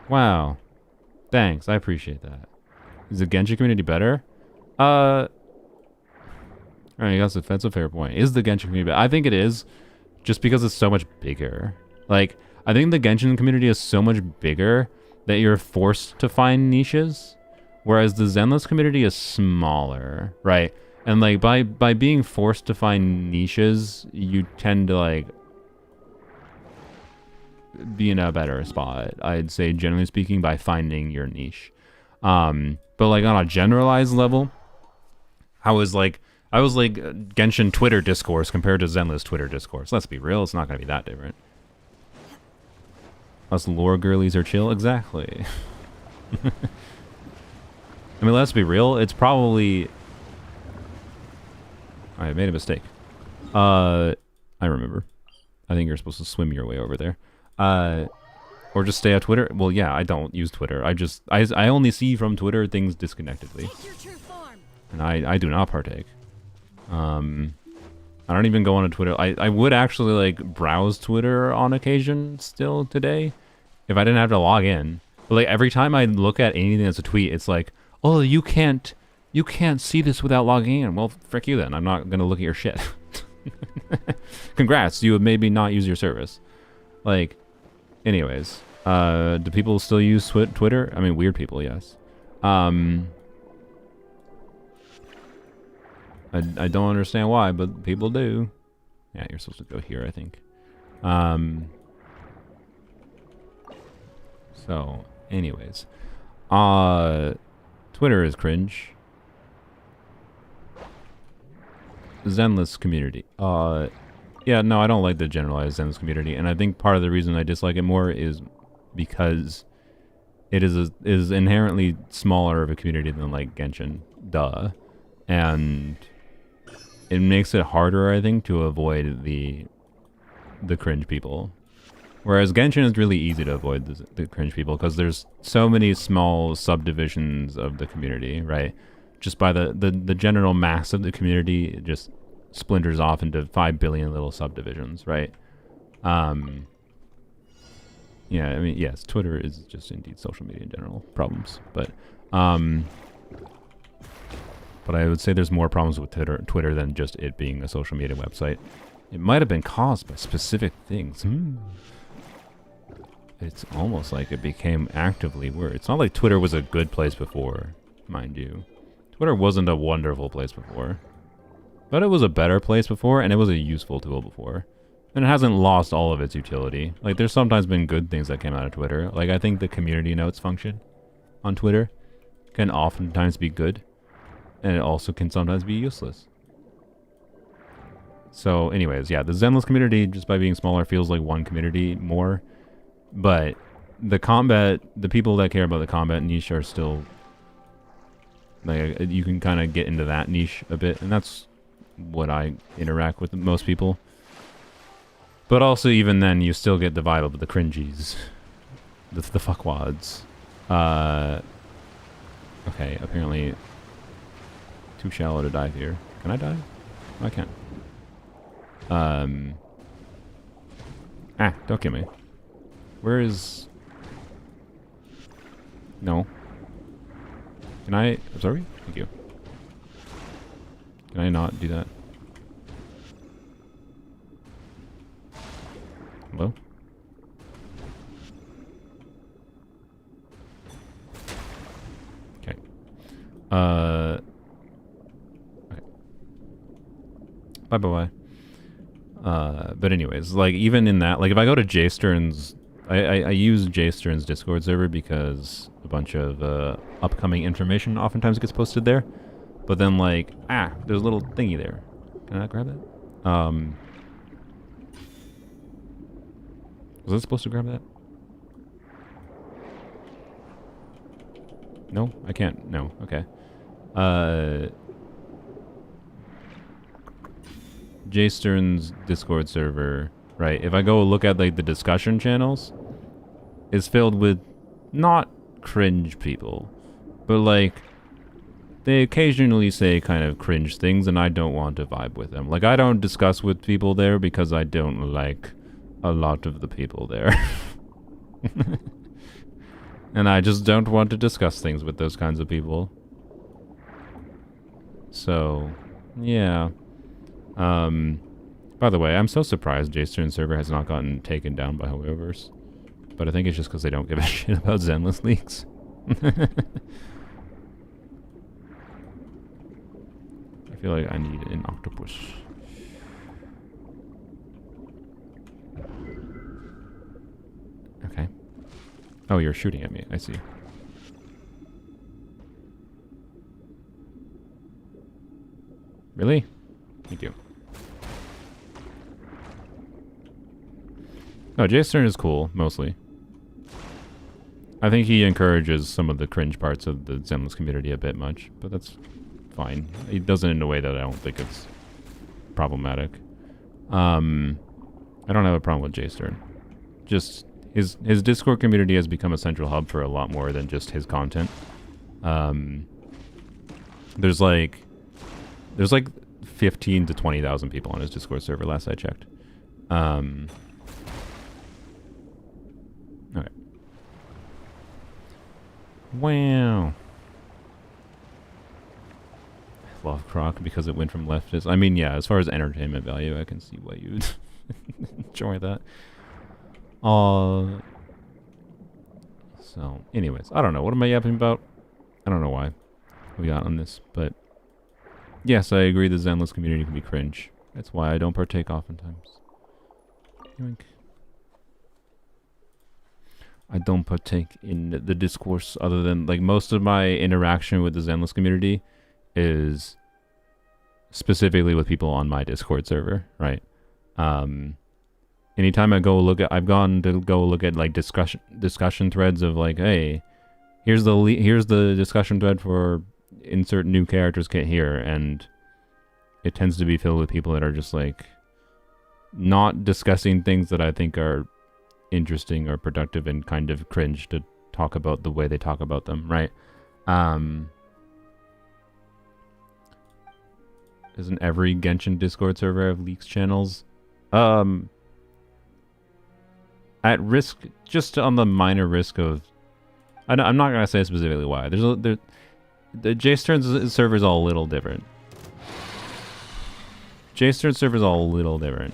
Wow. Thanks, I appreciate that. Is the Genshin community better? Alright, that's a fair point. Is the Genshin community better? I think it is. Just because it's so much bigger. Like, I think the Genshin community is so much bigger that you're forced to find niches, whereas the Zenless community is smaller, right? And like by being forced to find niches, you tend to like be in a better spot, I'd say, generally speaking, by finding your niche. But like on a generalized level, I was like Genshin Twitter discourse compared to Zenless Twitter discourse. Let's be real, it's not going to be that different. Us lore girlies are chill? Exactly. I mean, let's be real, it's probably... I made a mistake. I remember. I think you're supposed to swim your way over there. Or just stay on Twitter. Well, yeah, I don't use Twitter. I only see from Twitter things disconnectedly. And I do not partake. I don't even go on a Twitter. I would actually like browse Twitter on occasion still today if I didn't have to log in. But like every time I look at anything that's a tweet, it's like, oh, you can't see this without logging in. Well, frick you then. I'm not gonna look at your shit. Congrats, you have made me not use your service. Like, anyways, do people still use Twitter? I mean, weird people, yes. I don't understand why, but people do. Yeah, you're supposed to go here, I think. So, anyways. Twitter is cringe. Zenless community. Yeah, no, I don't like the generalized Zenless community, and I think part of the reason I dislike it more is because it is inherently smaller of a community than like Genshin. Duh. And it makes it harder, I think, to avoid the cringe people. Whereas Genshin is really easy to avoid the cringe people because there's so many small subdivisions of the community, right? Just by the general mass of the community, it just splinters off into 5 billion little subdivisions, right? Yeah, I mean, yes, Twitter is just indeed social media in general problems, but I would say there's more problems with Twitter than just it being a social media website. It might have been caused by specific things. It's almost like it became actively worse. It's not like Twitter was a good place before, mind you. Twitter wasn't a wonderful place before. But it was a better place before, and it was a useful tool before. And it hasn't lost all of its utility. Like, there's sometimes been good things that came out of Twitter. Like, I think the community notes function on Twitter can oftentimes be good. And it also can sometimes be useless. So, anyways, yeah, the Zenless community, just by being smaller, feels like one community more. But the people that care about the combat niche are still... Like, you can kind of get into that niche a bit, and that's what I interact with most people. But also, even then, you still get the vibe of the cringies. The fuckwads. Okay, apparently... Too shallow to dive here. Can I dive? No, I can't. Ah, don't kill me. Where is... No. Can I... I'm sorry? Thank you. Can I not do that? Hello? Okay. Okay. Bye-bye. But anyways, like, even in that, like, if I go to Jay Stern's... I use Jay Stern's Discord server because a bunch of upcoming information oftentimes gets posted there. But then, like, there's a little thingy there. Can I grab that? Was I supposed to grab that? No? I can't. No. Okay. Jay Stern's Discord server, right? If I go look at, like, the discussion channels, it's filled with not cringe people, but, like, they occasionally say kind of cringe things, and I don't want to vibe with them. Like, I don't discuss with people there because I don't like a lot of the people there. And I just don't want to discuss things with those kinds of people. So, yeah. By the way, I'm so surprised Jay Stern's server has not gotten taken down by Hoyoverse. But I think it's just because they don't give a shit about Zenless leaks. I feel like I need an octopus. Okay. Oh, you're shooting at me. I see. Really? Thank you. No, Jay Stern is cool, mostly. I think he encourages some of the cringe parts of the Zenless community a bit much, but that's fine. He does it in a way that I don't think it's problematic. I don't have a problem with Jay Stern. Just his Discord community has become a central hub for a lot more than just his content. There's like 15 to 20,000 people on his Discord server last I checked. Okay. Wow. I love Croc because it went from leftist. I mean, yeah, as far as entertainment value, I can see why you'd enjoy that. So, anyways, I don't know. What am I yapping about? I don't know why we got on this, but yes, I agree the Zenless community can be cringe. That's why I don't partake oftentimes. Yoink. I don't partake in the discourse other than, like, most of my interaction with the Zenless community is specifically with people on my Discord server, right? Anytime I go look at, I've gone to go look at, like, discussion threads of, like, hey, here's the discussion thread for insert new characters kit here, and it tends to be filled with people that are just, like, not discussing things that I think are interesting or productive and kind of cringe to talk about the way they talk about them, right? Doesn't every Genshin Discord server have leaks channels? At risk, just on the minor risk of, I'm not gonna say specifically why. The Jay Stern's server is all a little different. Jay Stern's server is all a little different.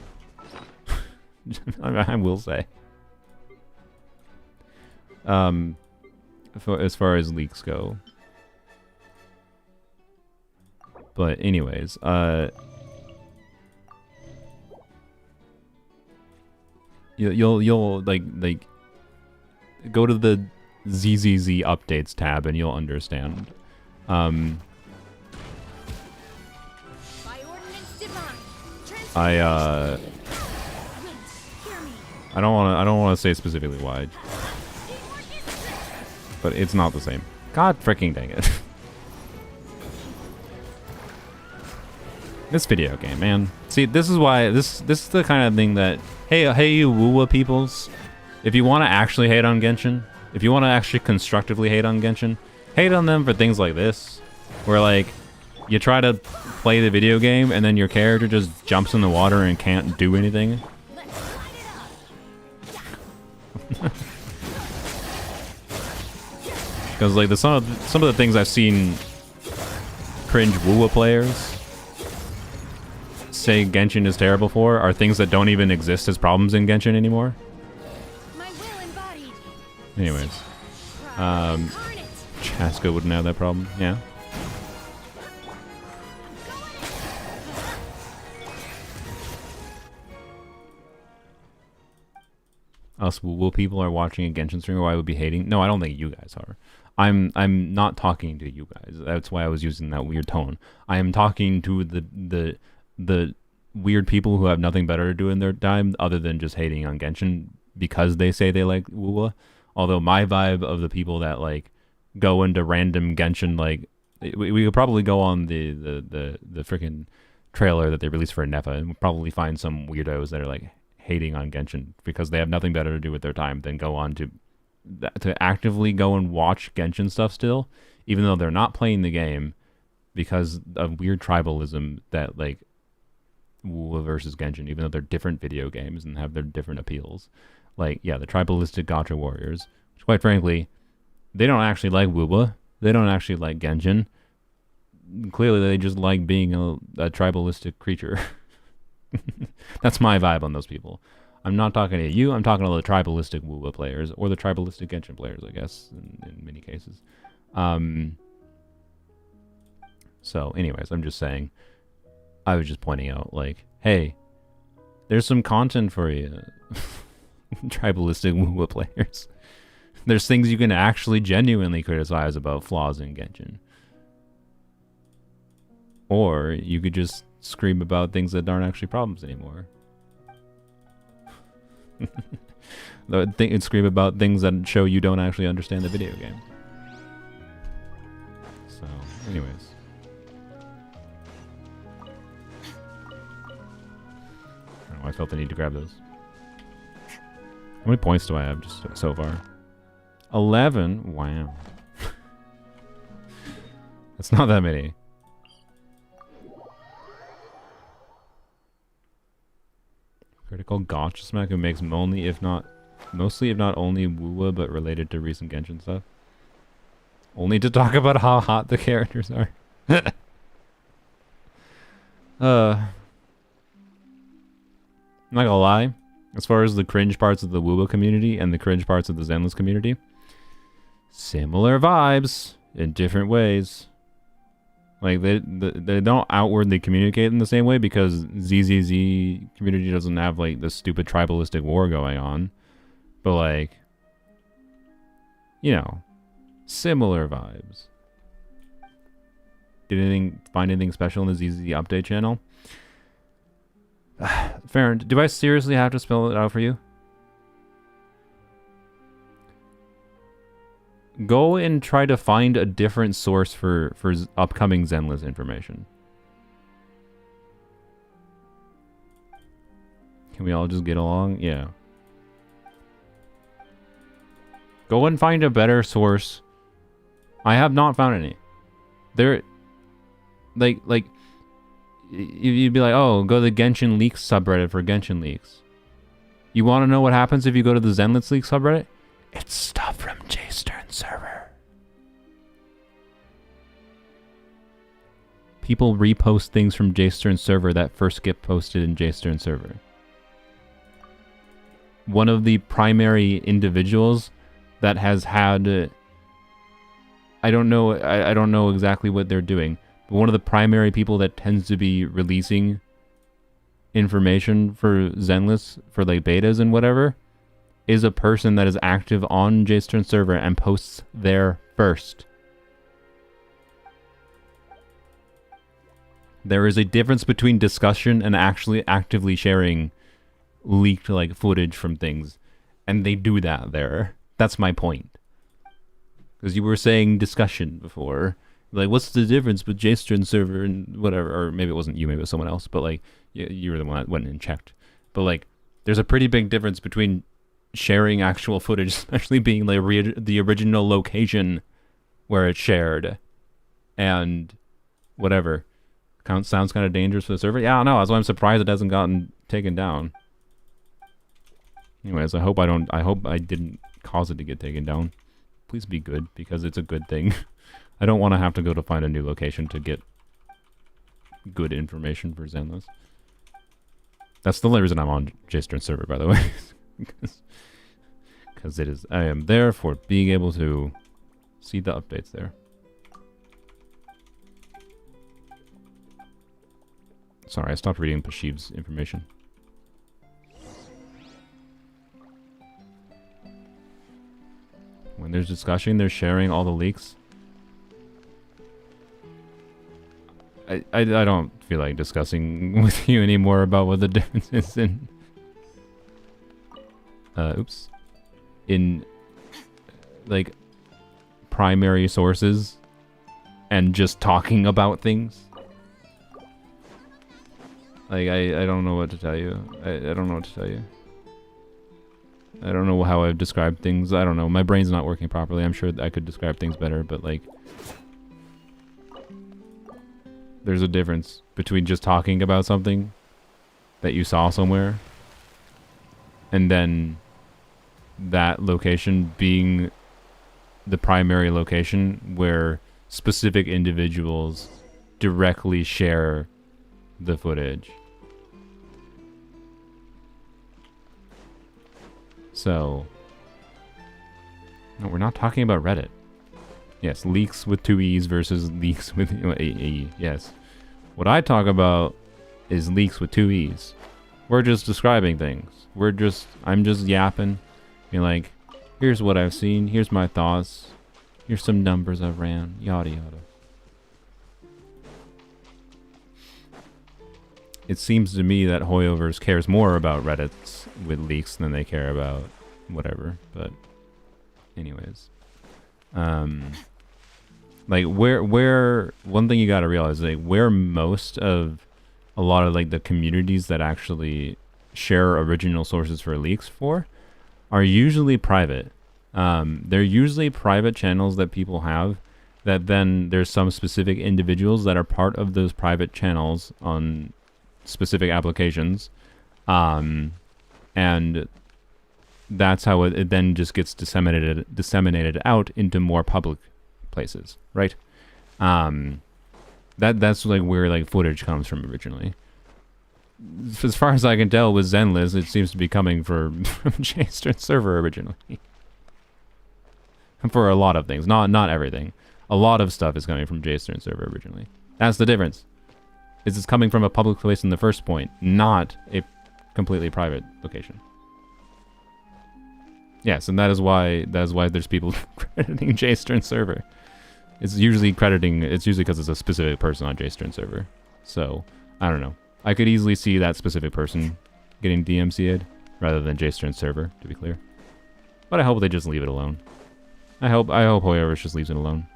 I will say. As far as leaks go. But anyways, you'll like go to the ZZZ updates tab and you'll understand. I don't want to say specifically why, but it's not the same. God freaking dang it. This video game, man. See, this is why this is the kind of thing that hey you Wuwa peoples, if you want to actually hate on Genshin, if you want to actually constructively hate on Genshin, hate on them for things like this, where like you try to play the video game and then your character just jumps in the water and can't do anything. Because like some of the things I've seen cringe Wuwa players say Genshin is terrible for are things that don't even exist as problems in Genshin anymore. Anyways, Chaska wouldn't have that problem. Yeah. Us Wuwa people are watching a Genshin stream, or I would be hating. No, I don't think you guys are. I'm not talking to you guys. That's why I was using that weird tone. I am talking to the weird people who have nothing better to do in their time other than just hating on Genshin because they say they like Wuwa. Although my vibe of the people that like go into random Genshin, like we could probably go on the freaking trailer that they released for NEFA and we'll probably find some weirdos that are like hating on Genshin because they have nothing better to do with their time than go on to actively go and watch Genshin stuff still, even though they're not playing the game because of weird tribalism that like Wuwa versus Genshin, even though they're different video games and have their different appeals. Like, yeah, the tribalistic gacha warriors, which quite frankly, they don't actually like Wuwa. They don't actually like Genshin. Clearly, they just like being a tribalistic creature. That's my vibe on those people. I'm not talking to you. I'm talking to the tribalistic Wuwa players or the tribalistic Genshin players, I guess, in many cases. So, anyways, I'm just saying. I was just pointing out, like, hey, there's some content for you, tribalistic Wuwa players. There's things you can actually genuinely criticize about flaws in Genshin. Or you could just scream about things that aren't actually problems anymore. Scream about things that show you don't actually understand the video game. So, anyways. I don't know, I felt the need to grab those. How many points do I have just so far? 11? Wow. That's not that many. Critical gotcha smack who makes mostly if not only Wuwa but related to recent Genshin stuff. Only to talk about how hot the characters are. I'm not gonna lie. As far as the cringe parts of the Wuwa community and the cringe parts of the Zenless community, similar vibes in different ways. Like, they don't outwardly communicate in the same way because ZZZ community doesn't have, like, this stupid tribalistic war going on. But, like, you know, similar vibes. Find anything special in the ZZZ update channel? Farron, do I seriously have to spell it out for you? Go and try to find a different source for upcoming Zenless information. Can we all just get along? Yeah. Go and find a better source. I have not found any. There, like, you'd be like, oh, go to the Genshin Leaks subreddit for Genshin Leaks. You want to know what happens if you go to the Zenless Leaks subreddit? It's stuff from JStern server. People repost things from JStern server that first get posted in JStern server. One of the primary individuals that has had I don't know exactly what they're doing, but one of the primary people that tends to be releasing information for Zenless for like betas and whatever is a person that is active on JStern server and posts there first. There is a difference between discussion and actually actively sharing leaked like footage from things, and they do that there. That's my point. Because you were saying discussion before. Like, what's the difference with JStern server and whatever? Or maybe it wasn't you, maybe it was someone else, but like, you were the one that went and checked. But like, there's a pretty big difference between sharing actual footage, especially being like the original location where it's shared, and whatever. Sounds kind of dangerous for the server. Yeah, I don't know. That's why I'm surprised it hasn't gotten taken down. Anyways, I hope I didn't cause it to get taken down. Please be good, because it's a good thing. I don't want to have to go to find a new location to get good information for Zenless. That's the only reason I'm on JStern server, by the way. Because I am there for being able to see the updates there. Sorry, I stopped reading Pashiv's information. When there's discussion, they're sharing all the leaks. I don't feel like discussing with you anymore about what the difference is in... oops. In, like, primary sources and just talking about things. Like, I don't know what to tell you. I don't know what to tell you. I don't know how I've described things. I don't know. My brain's not working properly. I'm sure I could describe things better, but, like... There's a difference between just talking about something that you saw somewhere and then that location being the primary location where specific individuals directly share the footage. So, no, we're not talking about Reddit. Yes, leaks with 2 E's versus leaks with a E. Yes. What I talk about is leaks with 2 E's. We're just describing things. I'm just yapping. Being like, here's what I've seen. Here's my thoughts. Here's some numbers I've ran. Yada yada. It seems to me that Hoyoverse cares more about Reddits with leaks than they care about whatever. But anyways. Like where one thing you gotta realize, like where most of a lot of like the communities that actually share original sources for leaks for are usually private. They're usually private channels that people have that then there's some specific individuals that are part of those private channels on specific applications. And that's how it then just gets disseminated out into more public places, right? That's like where like footage comes from originally. As far as I can tell with Zenless, it seems to be coming from JStern server originally. For a lot of things, not everything. A lot of stuff is coming from JStern server originally. That's the difference. It's coming from a public place in the first point, not a completely private location. Yes, and that is why there's people crediting JStern server. It's usually because it's a specific person on JStern server. So, I don't know. I could easily see that specific person getting DMCA'd rather than JStern server, to be clear. But I hope they just leave it alone. I hope whoever just leaves it alone.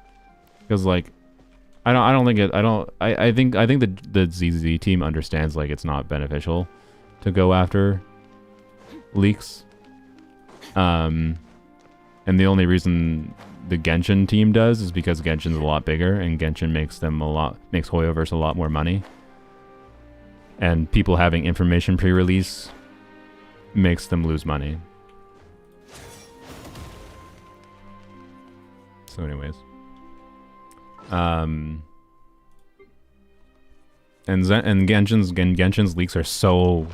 Because like I think the ZZ team understands like it's not beneficial to go after leaks. And the only reason the Genshin team does is because Genshin's a lot bigger and Genshin makes Hoyoverse a lot more money. And people having information pre-release makes them lose money. So anyways. And Genshin's leaks are so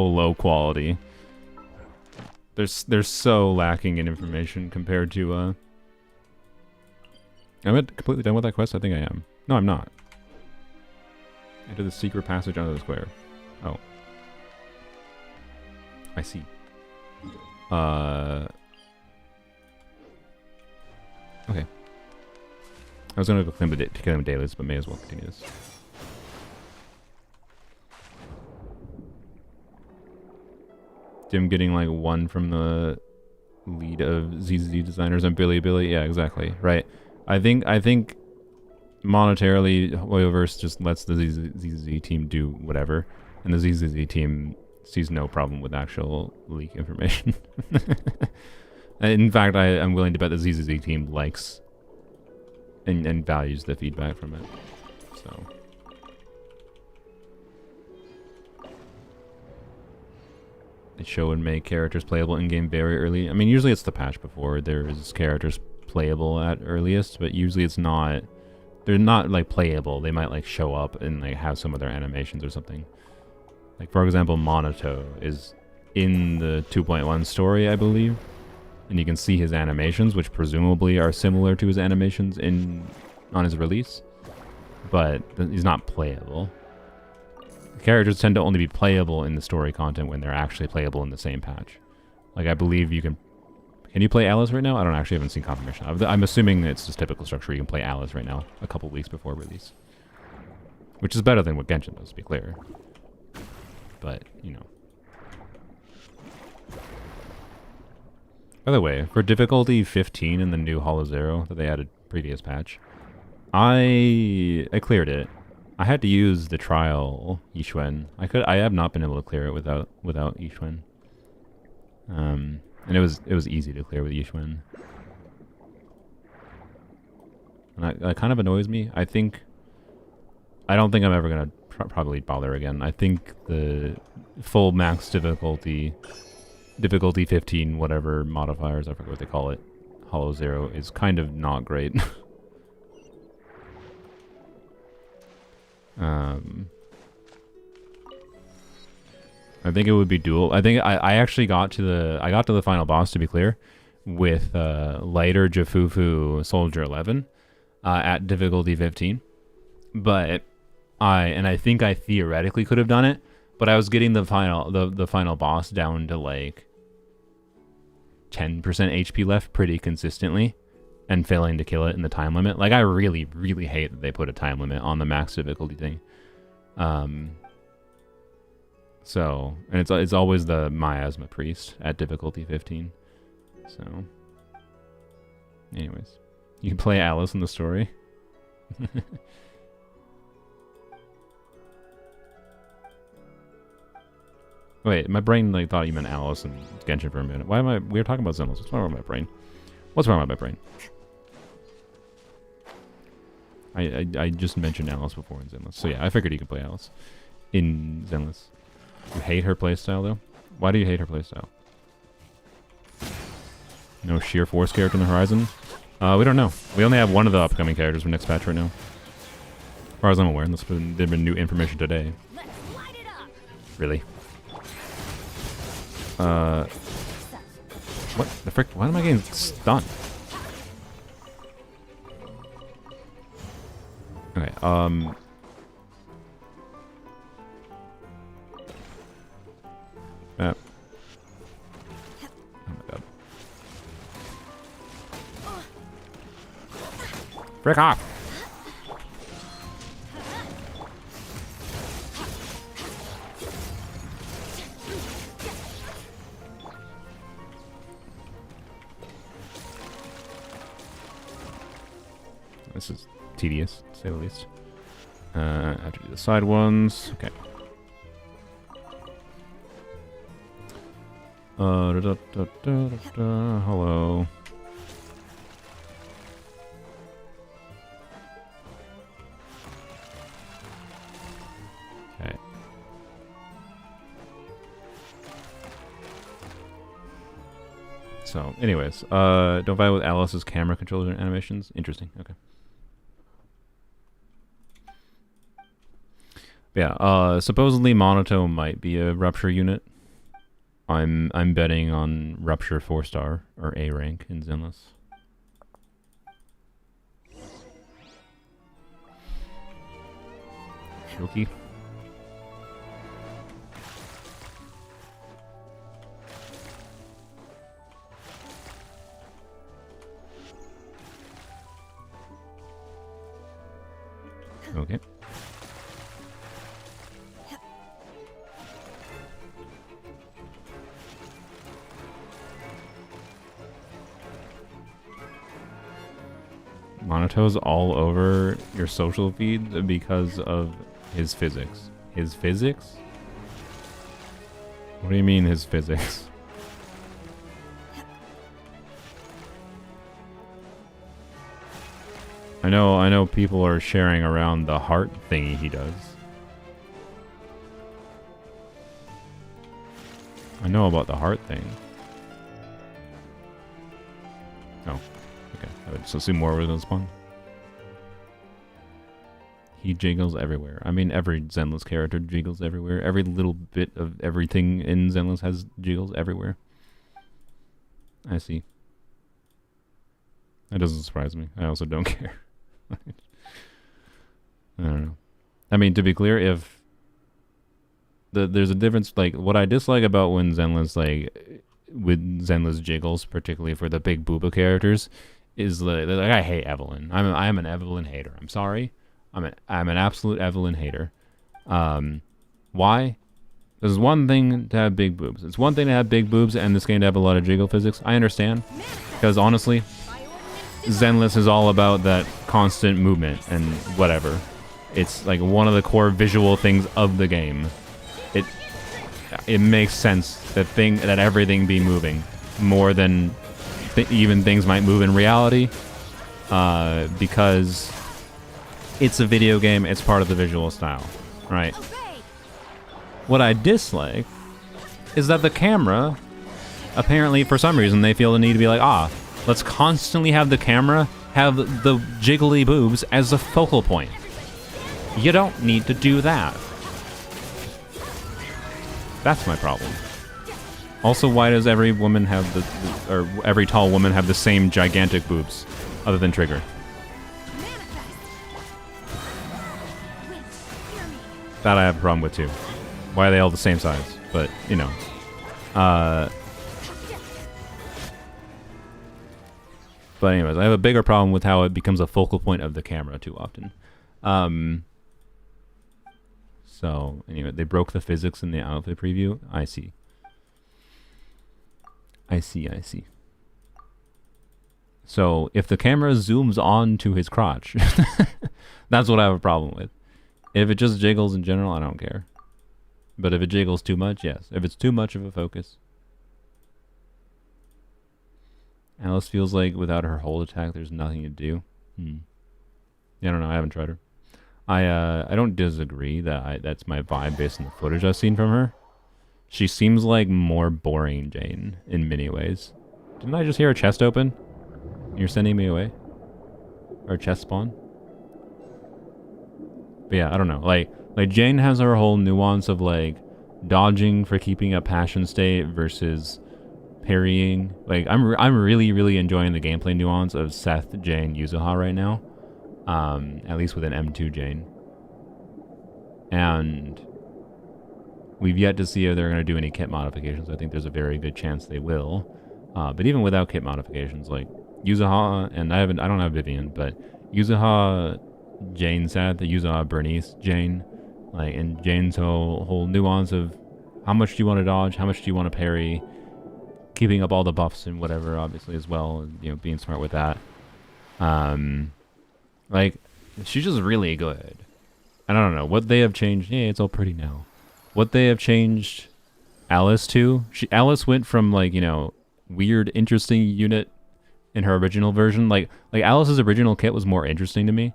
low quality. They're so lacking in information compared to am I completely done with that quest? I think I am. No, I'm not. Enter the secret passage under the square. Oh. I see. Okay. I was gonna go claim the dailies, but may as well continue this. Jim getting like 1 from the lead of ZZ designers and Billy. Yeah, exactly. Right. I think monetarily Hoyoverse just lets the ZZ team do whatever, and the ZZ team sees no problem with actual leak information. In fact, I'm willing to bet the ZZ team likes and values the feedback from it. So. They show and make characters playable in-game very early. I mean, usually it's the patch before there's characters playable at earliest, but usually it's not. They're not like playable. They might like show up and like have some of their animations or something. Like for example, Monato is in the 2.1 story, I believe, and you can see his animations, which presumably are similar to his animations on his release, but he's not playable. Characters tend to only be playable in the story content when they're actually playable in the same patch. Like I believe you can. Can you play Alice right now? I don't actually haven't seen confirmation. I'm assuming it's just typical structure. You can play Alice right now, a couple weeks before release, which is better than what Genshin does, to be clear. But you know. By the way, for difficulty 15 in the new Hollow Zero that they added previous patch, I cleared it. I had to use the trial Yixuan. I have not been able to clear it without Yixuan. And it was easy to clear with Yixuan. And that kind of annoys me. I don't think I'm ever gonna probably bother again. I think the full max difficulty 15, whatever modifiers, I forget what they call it, Hollow Zero, is kind of not great. I think it would be dual. I think I actually got to the final boss, to be clear, with lighter Jafufu Soldier 11 at difficulty 15. But I think I theoretically could have done it, but I was getting the final boss down to like 10% HP left pretty consistently and failing to kill it in the time limit. Like I really, really hate that they put a time limit on the max difficulty thing. So, and it's always the Miasma Priest at difficulty 15. So, anyways, you can play Alice in the story. Wait, my brain like thought you meant Alice and Genshin for a minute. Why am I? We were talking about Xenos. What's wrong with my brain? What's wrong with my brain? I just mentioned Alice before in Zenless. So yeah, I figured you could play Alice in Zenless. You hate her playstyle though? Why do you hate her playstyle? No sheer force character on the horizon? We don't know. We only have one of the upcoming characters for next patch right now. As far as I'm aware, unless there's been new information today. Really? What the frick? Why am I getting stunned? Okay, oh my god. Frick off! This is tedious, to say the least. I have to do the side ones. Okay. Hello. Okay. So, anyways, don't fight with Alice's camera controllers and animations. Interesting. Okay. Yeah, supposedly Monato might be a Rupture unit. I'm betting on Rupture 4-star or A rank in Zenless. Shoki. Okay. Monato's all over your social feed because of his physics. His physics? What do you mean his physics? I know people are sharing around the heart thingy he does. I know about the heart thing. Oh, okay. I would just assume more was gonna spawn. He jiggles everywhere. I mean, every Zenless character jiggles everywhere. Every little bit of everything in Zenless has jiggles everywhere. I see. That doesn't surprise me. I also don't care. I don't know. I mean, to be clear, if there's a difference, like what I dislike about when Zenless, like with Zenless jiggles, particularly for the big booba characters, is like I hate Evelyn. I'm an Evelyn hater. I'm sorry. I'm an absolute Evelyn hater. Why? There's one thing to have big boobs. It's one thing to have big boobs and this game to have a lot of jiggle physics. I understand. Because honestly, Zenless is all about that constant movement and whatever. It's like one of the core visual things of the game. It makes sense that everything be moving more than even things might move in reality, because it's a video game. It's part of the visual style, right? What I dislike is that the camera, apparently for some reason they feel the need to be like, let's constantly have the camera have the jiggly boobs as the focal point. You don't need to do that. That's my problem. Also, why does every woman have or every tall woman have the same gigantic boobs, other than Trigger? That I have a problem with too. Why are they all the same size? But, you know. But anyways, I have a bigger problem with how it becomes a focal point of the camera too often. So, anyway, they broke the physics in the outfit preview. I see. So, if the camera zooms on to his crotch, that's what I have a problem with. If it just jiggles in general, I don't care. But if it jiggles too much, yes. If it's too much of a focus. Alice feels like without her hold attack, there's nothing to do. Yeah, I don't know. I haven't tried her. I don't disagree that that's my vibe based on the footage I've seen from her. She seems like more boring Jane in many ways. Didn't I just hear a chest open? You're sending me away? Or a chest spawn? But yeah, I don't know. Like Jane has her whole nuance of like dodging for keeping a passion state versus parrying. Like I'm really enjoying the gameplay nuance of Seth, Jane, Yuzuha right now. At least with an M2 Jane. And we've yet to see if they're going to do any kit modifications. I think there's a very good chance they will. But even without kit modifications, like Yuzuha, and I don't have Vivian, but Yuzuha, Jane Seth, Yuzuha, Bernice, Jane, like, and Jane's whole nuance of how much do you want to dodge, how much do you want to parry, keeping up all the buffs and whatever, obviously, as well, and, you know, being smart with that. Like, she's just really good. And I don't know, what they have changed, yeah, it's all pretty now. What they have changed Alice to, Alice went from, like, you know, weird, interesting unit in her original version. Like Alice's original kit was more interesting to me.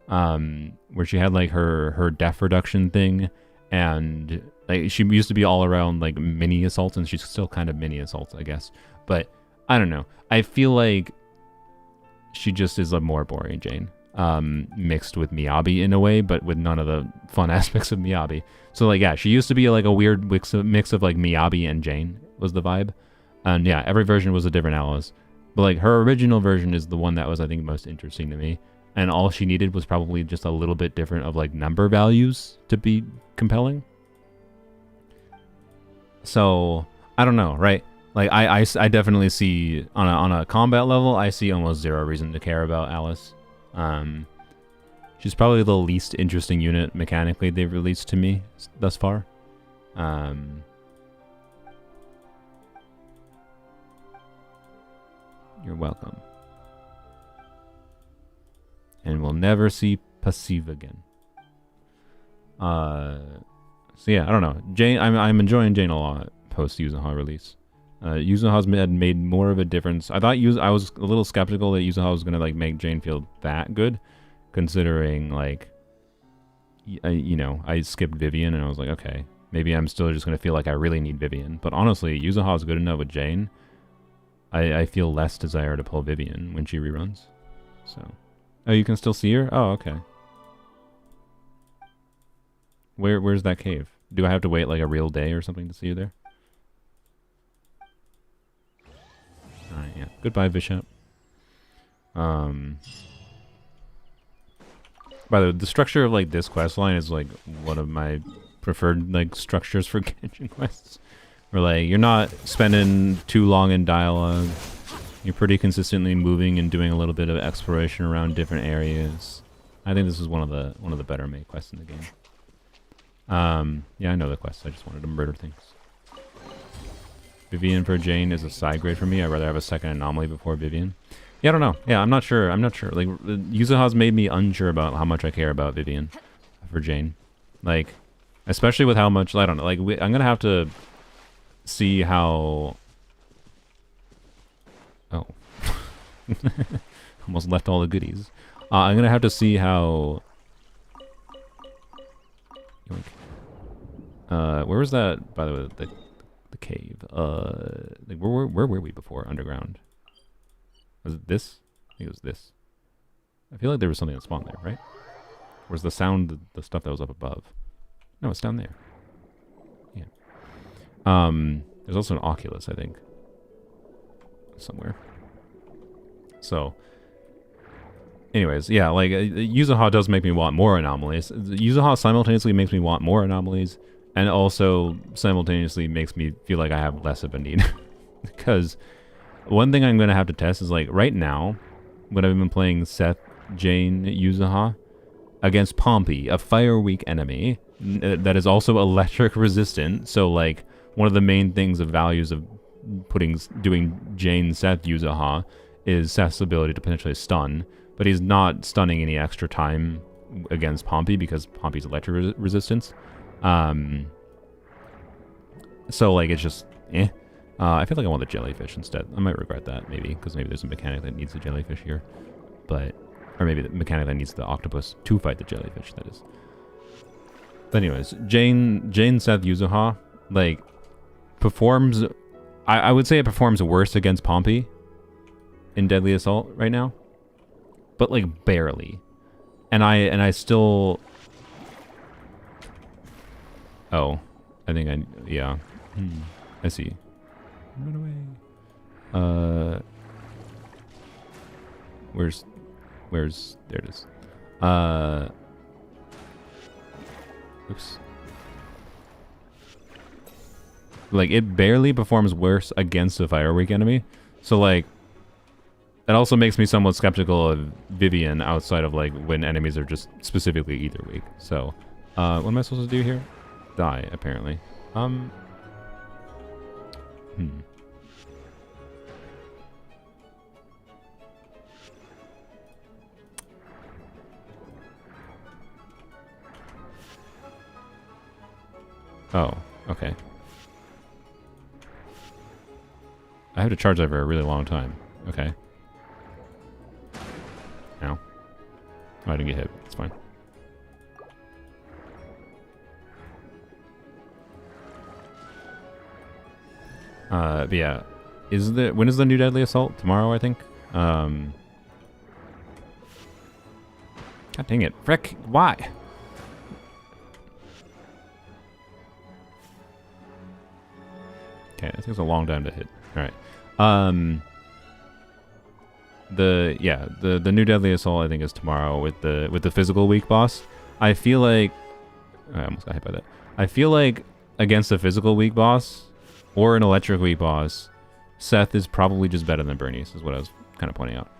Where she had, like, her def reduction thing, and, like, she used to be all around, like, mini assaults, and she's still kind of mini assaults, I guess. But, I don't know. I feel like she just is a more boring Jane. Mixed with Miyabi in a way, but with none of the fun aspects of Miyabi. So, like, yeah, she used to be like a weird mix of like Miyabi and Jane was the vibe. And yeah, every version was a different Alice. But like her original version is the one that was, I think, most interesting to me. And all she needed was probably just a little bit different of like number values to be compelling. So I don't know, right? Like I definitely see on a combat level, I see almost zero reason to care about Alice. She's probably the least interesting unit mechanically they've released to me thus far. You're welcome. And we'll never see Passive again. So yeah, I don't know. Jane, I'm enjoying Jane a lot post Yuzuha release. Yuzuha's had made more of a difference. I was a little skeptical that Yuzuha was gonna like make Jane feel that good, considering like, you know, I skipped Vivian and I was like, okay, Maybe I'm still just going to feel like I really need Vivian. But honestly, Yuzuha is good enough with Jane. I feel less desire to pull Vivian when she reruns. So, oh, you can still see her? Oh, okay. Where's that cave? Do I have to wait like a real day or something to see you there? Alright, yeah. Goodbye, Bishop. By the way, the structure of like this quest line is like one of my preferred like structures for Genshin quests. Where like you're not spending too long in dialogue. You're pretty consistently moving and doing a little bit of exploration around different areas. I think this is one of the better made quests in the game. Yeah, I know the quest. I just wanted to murder things. Vivian for Jane is a side grade for me. I'd rather have a second anomaly before Vivian. Yeah, I don't know. Yeah, I'm not sure. I'm not sure. Like, Yuzuha's made me unsure about how much I care about Vivian for Jane. Like, especially with how much, I don't know. Like, I'm going to have to see how... Oh. Almost left all the goodies. I'm going to have to see how... where was that, by the way, the cave? Like, where were we before? Underground. Was it this? I think it was this. I feel like there was something that spawned there, right? Or was the sound the stuff that was up above? No, it's down there. Yeah. There's also an Oculus, I think. Somewhere. So... Anyways, yeah, like, Yuzuha does make me want more anomalies. Yuzuha simultaneously makes me want more anomalies, and also simultaneously makes me feel like I have less of a need. Because one thing I'm going to have to test is, like, right now, when I've been playing Seth, Jane, Yuzuha, against Pompey, a Fire Weak enemy, that is also electric resistant, so, like, one of the main things of values of doing Jane, Seth, Yuzuha, is Seth's ability to potentially stun. But he's not stunning any extra time against Pompey because Pompey's electric resistance. So, like, it's just, eh. I feel like I want the jellyfish instead. I might regret that, maybe, because maybe there's a mechanic that needs the jellyfish here. But, or maybe the mechanic that needs the octopus to fight the jellyfish, that is. But anyways, Jane Seth Yuzuha, like, performs, I would say it performs worse against Pompey in Deadly Assault right now. But like barely, and I still. Oh, I think yeah. I see. Run away. Where's there it is. Oops. Like it barely performs worse against a Fire Weak enemy, so like. It also makes me somewhat skeptical of Vivian outside of like when enemies are just specifically either weak. So, what am I supposed to do here? Die, apparently. Oh, okay. I have to charge that for a really long time. Okay. Ow. Oh, I didn't get hit. It's fine. But yeah. When is the new Deadly Assault? Tomorrow, I think? God dang it. Frick. Why? Okay, it takes a long time to hit. Alright. The new Deadly Assault I think is tomorrow with the physical weak boss. I feel like I almost got hit by that. I feel like against a physical weak boss or an electric weak boss, Seth is probably just better than Bernice, is what I was kind of pointing out.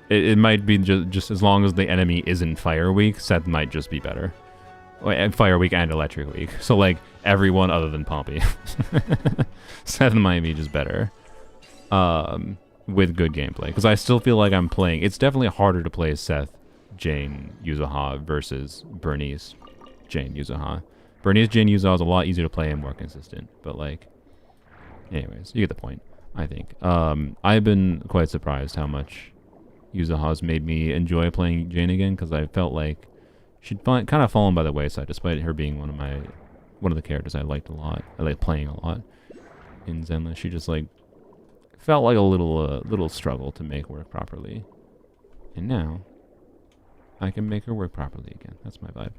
It might be just as long as the enemy isn't fire weak, Seth might just be better. Fire weak and electric weak. So like everyone other than Pompey. Seth might be just better. With good gameplay, because I still feel like I'm playing. It's definitely harder to play Seth, Jane, Yuzuha versus Bernice, Jane, Yuzuha. Bernice, Jane, Yuzuha is a lot easier to play and more consistent. But like, anyways, you get the point. I think. I've been quite surprised how much Yuzuha's made me enjoy playing Jane again, because I felt like She'd kind of fallen by the wayside, despite her being one of the characters I liked a lot. I like playing a lot in Zenless. She just like felt like a little struggle to make work properly, and now I can make her work properly again. That's my vibe.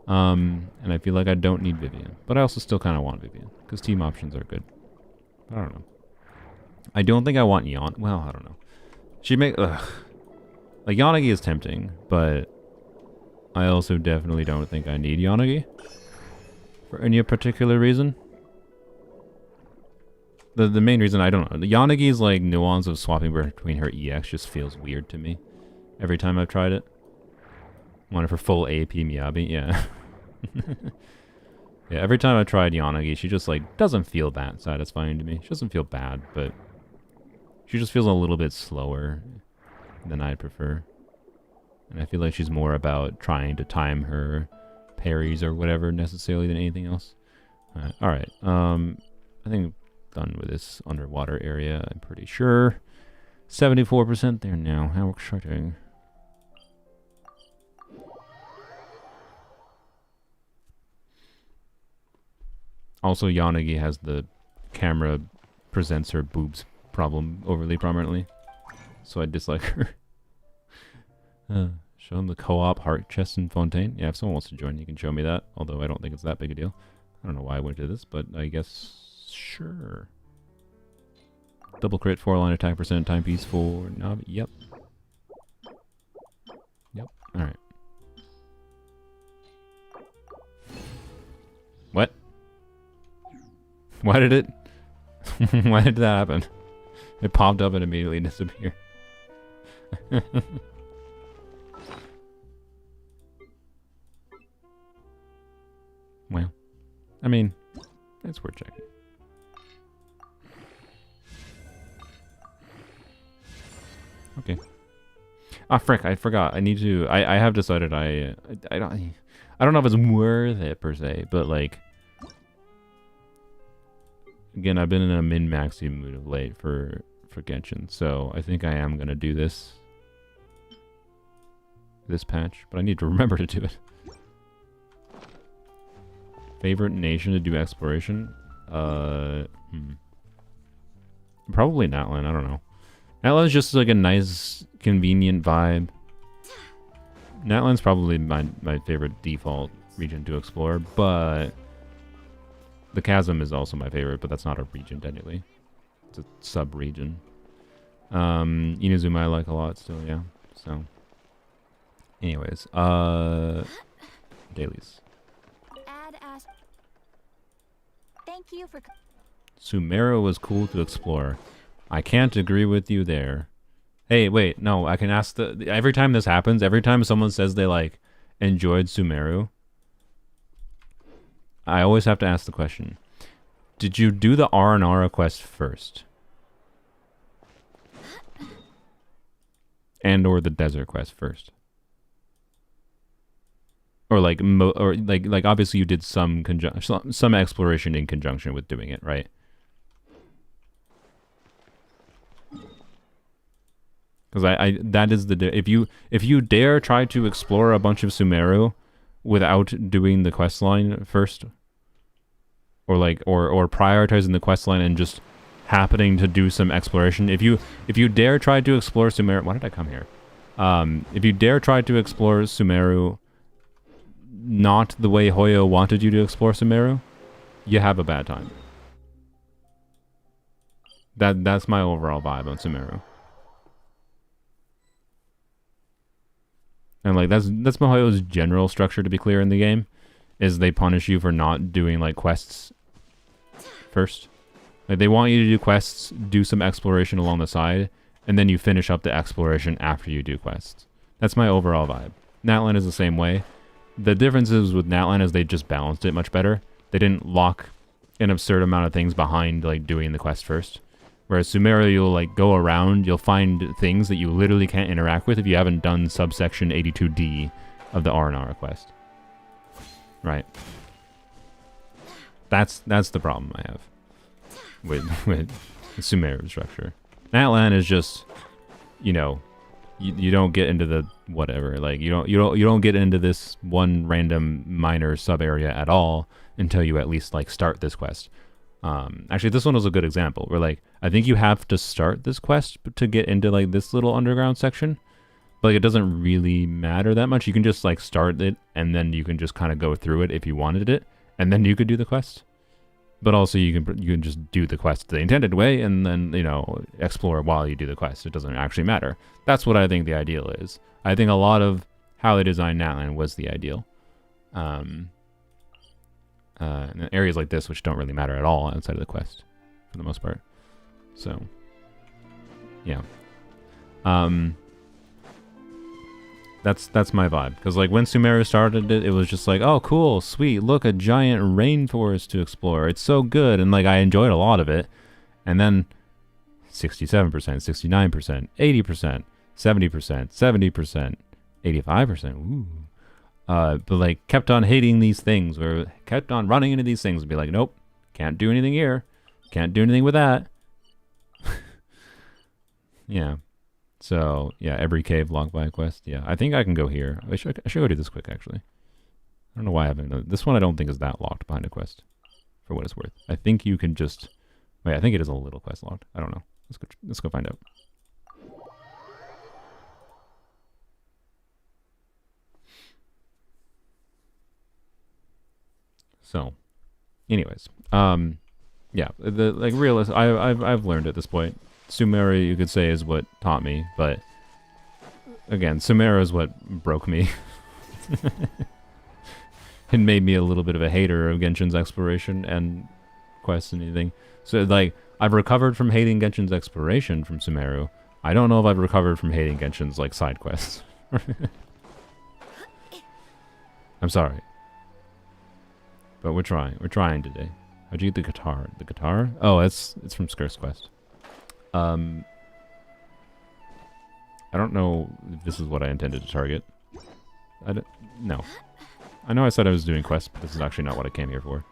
And I feel like I don't need Vivian, but I also still kind of want Vivian because team options are good. I don't know. I don't think I want Well, I don't know. Like Yanagi is tempting, but I also definitely don't think I need Yanagi for any particular reason. The main reason I don't know. Yanagi's like nuance of swapping between her EX just feels weird to me. Every time I've tried it. Wanted for full AP Miyabi, yeah. Yeah, every time I tried Yanagi, she just like doesn't feel that satisfying to me. She doesn't feel bad, but she just feels a little bit slower than I'd prefer. And I feel like she's more about trying to time her parries or whatever necessarily than anything else. Alright, I think I'm done with this underwater area, I'm pretty sure. 74% there now, how exciting. Also, Yanagi has the camera presents her boobs problem overly prominently, so I dislike her. Show them the co-op heart chest in Fontaine. Yeah, if someone wants to join, you can show me that, although I don't think it's that big a deal. I don't know why I went to this, but I guess sure. Double crit, 4-line attack percent, timepiece for Navi. Yep. Yep. Alright. What? Why did it... Why did that happen? It popped up and immediately disappeared. Well, I mean, it's worth checking. Okay. Ah, frick, I forgot. I need to... I have decided I don't know if it's worth it per se, but like... Again, I've been in a min-maxi mood of late for Genshin, so I think I am going to do this patch, but I need to remember to do it. Favorite nation to do exploration? Probably Natlan, I don't know. Natlan's just like a nice, convenient vibe. Natlan's probably my favorite default region to explore, but... The Chasm is also my favorite, but that's not a region technically. It's a sub-region. Inazuma I like a lot still, yeah. So, anyways, dailies. Thank you for. Sumeru was cool to explore. I can't agree with you there. Hey, wait, no, I can ask every time this happens, every time someone says they like enjoyed Sumeru, I always have to ask the question, did you do the R&R quest first? And or the desert quest first? Or like like obviously you did some exploration in conjunction with doing it, right? Because that is if you dare try to explore a bunch of Sumeru without doing the quest line first, or like or prioritizing the quest line and just happening to do some exploration, if you dare try to explore Sumeru, why did I come here? If you dare try to explore Sumeru not the way Hoyo wanted you to explore Sumeru, you have a bad time. That's my overall vibe on Sumeru. And like that's Mihoyo's general structure, to be clear, in the game, is they punish you for not doing like quests first. Like they want you to do quests, do some exploration along the side, and then you finish up the exploration after you do quests. That's my overall vibe. Natlan is the same way. The difference is with Natlan is they just balanced it much better. They didn't lock an absurd amount of things behind like doing the quest first. Whereas Sumeru, you'll like go around, you'll find things that you literally can't interact with if you haven't done subsection 82D of the R&R quest. Right. That's the problem I have with Sumeru's structure. Natlan is just, you know, you don't get into the whatever. Like you don't get into this one random minor sub area at all until you at least like start this quest. Actually, this one was a good example where like I think you have to start this quest to get into like this little underground section. But like, it doesn't really matter that much. You can just like start it and then you can just kind of go through it if you wanted it, and then you could do the quest. But also you can just do the quest the intended way and then, you know, explore while you do the quest. It doesn't actually matter. That's what I think the ideal is. I think a lot of how they designed Natlan was the ideal. And areas like this, which don't really matter at all outside of the quest, for the most part. So, yeah. That's my vibe. Because like when Sumeru started it, it was just like, oh cool, sweet, look, a giant rainforest to explore. It's so good, and like I enjoyed a lot of it. And then 67%, 69%, 80%, 70%, 70%, 85%. Ooh. But like kept on hating these things, or kept on running into these things and be like, nope, can't do anything here. Can't do anything with that. Yeah. So, yeah, every cave locked by a quest. Yeah, I think I can go here. I should go do this quick, actually. I don't know why I haven't done this one. I don't think is that locked behind a quest, for what it's worth. I think you can just... Wait, I think it is a little quest locked. I don't know. Let's go find out. So, anyways, yeah, the like realist. I've learned at this point. Sumeru, you could say, is what taught me, but again, Sumeru is what broke me. It made me a little bit of a hater of Genshin's exploration and quests and anything. So, like, I've recovered from hating Genshin's exploration from Sumeru. I don't know if I've recovered from hating Genshin's, like, side quests. I'm sorry. But we're trying. We're trying today. How'd you get the guitar? The guitar? Oh, it's from Skir's Quest. I don't know if this is what I intended to target. No. I know I said I was doing quests, but this is actually not what I came here for.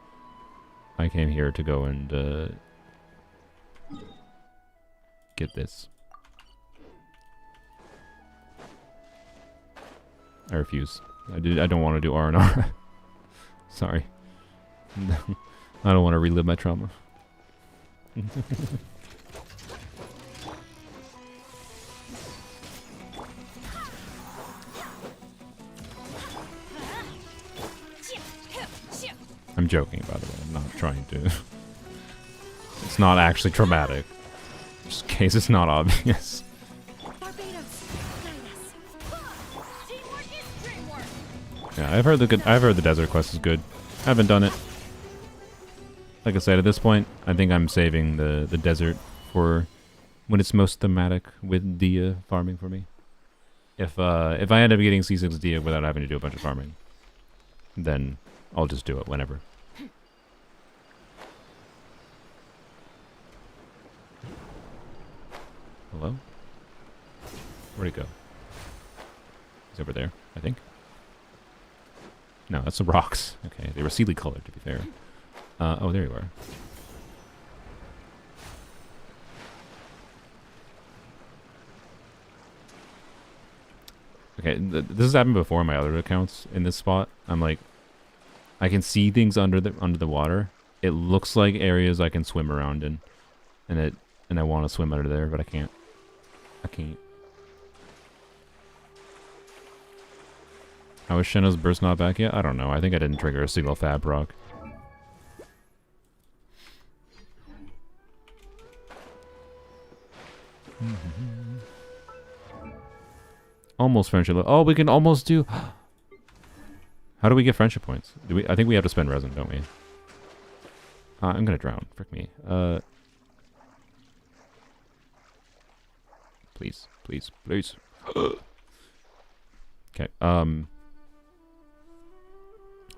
I came here to go and get this. I refuse. I don't want to do R&R. Sorry. No. I don't want to relive my trauma. I'm joking, by the way. I'm not trying to. It's not actually traumatic. Just in case it's not obvious. Yeah, I've heard the desert quest is good. I haven't done it. Like I said, at this point, I think I'm saving the desert for when it's most thematic with Dia farming for me. If I end up getting C6 Dia without having to do a bunch of farming, then I'll just do it whenever. Hello? Where'd he go? He's over there, I think. No, that's the rocks. Okay, they were sealy colored, to be fair. Oh, there you are. Okay, this has happened before on my other accounts in this spot. I'm like, I can see things under the water. It looks like areas I can swim around in, and I want to swim under there, but I can't. How is Shenna's burst not back yet? I don't know. I think I didn't trigger a single fab proc. Almost friendship. Oh, we can almost do. How do we get friendship points? I think we have to spend resin, don't we? I'm gonna drown. Frick me. Please, please, please. Okay. What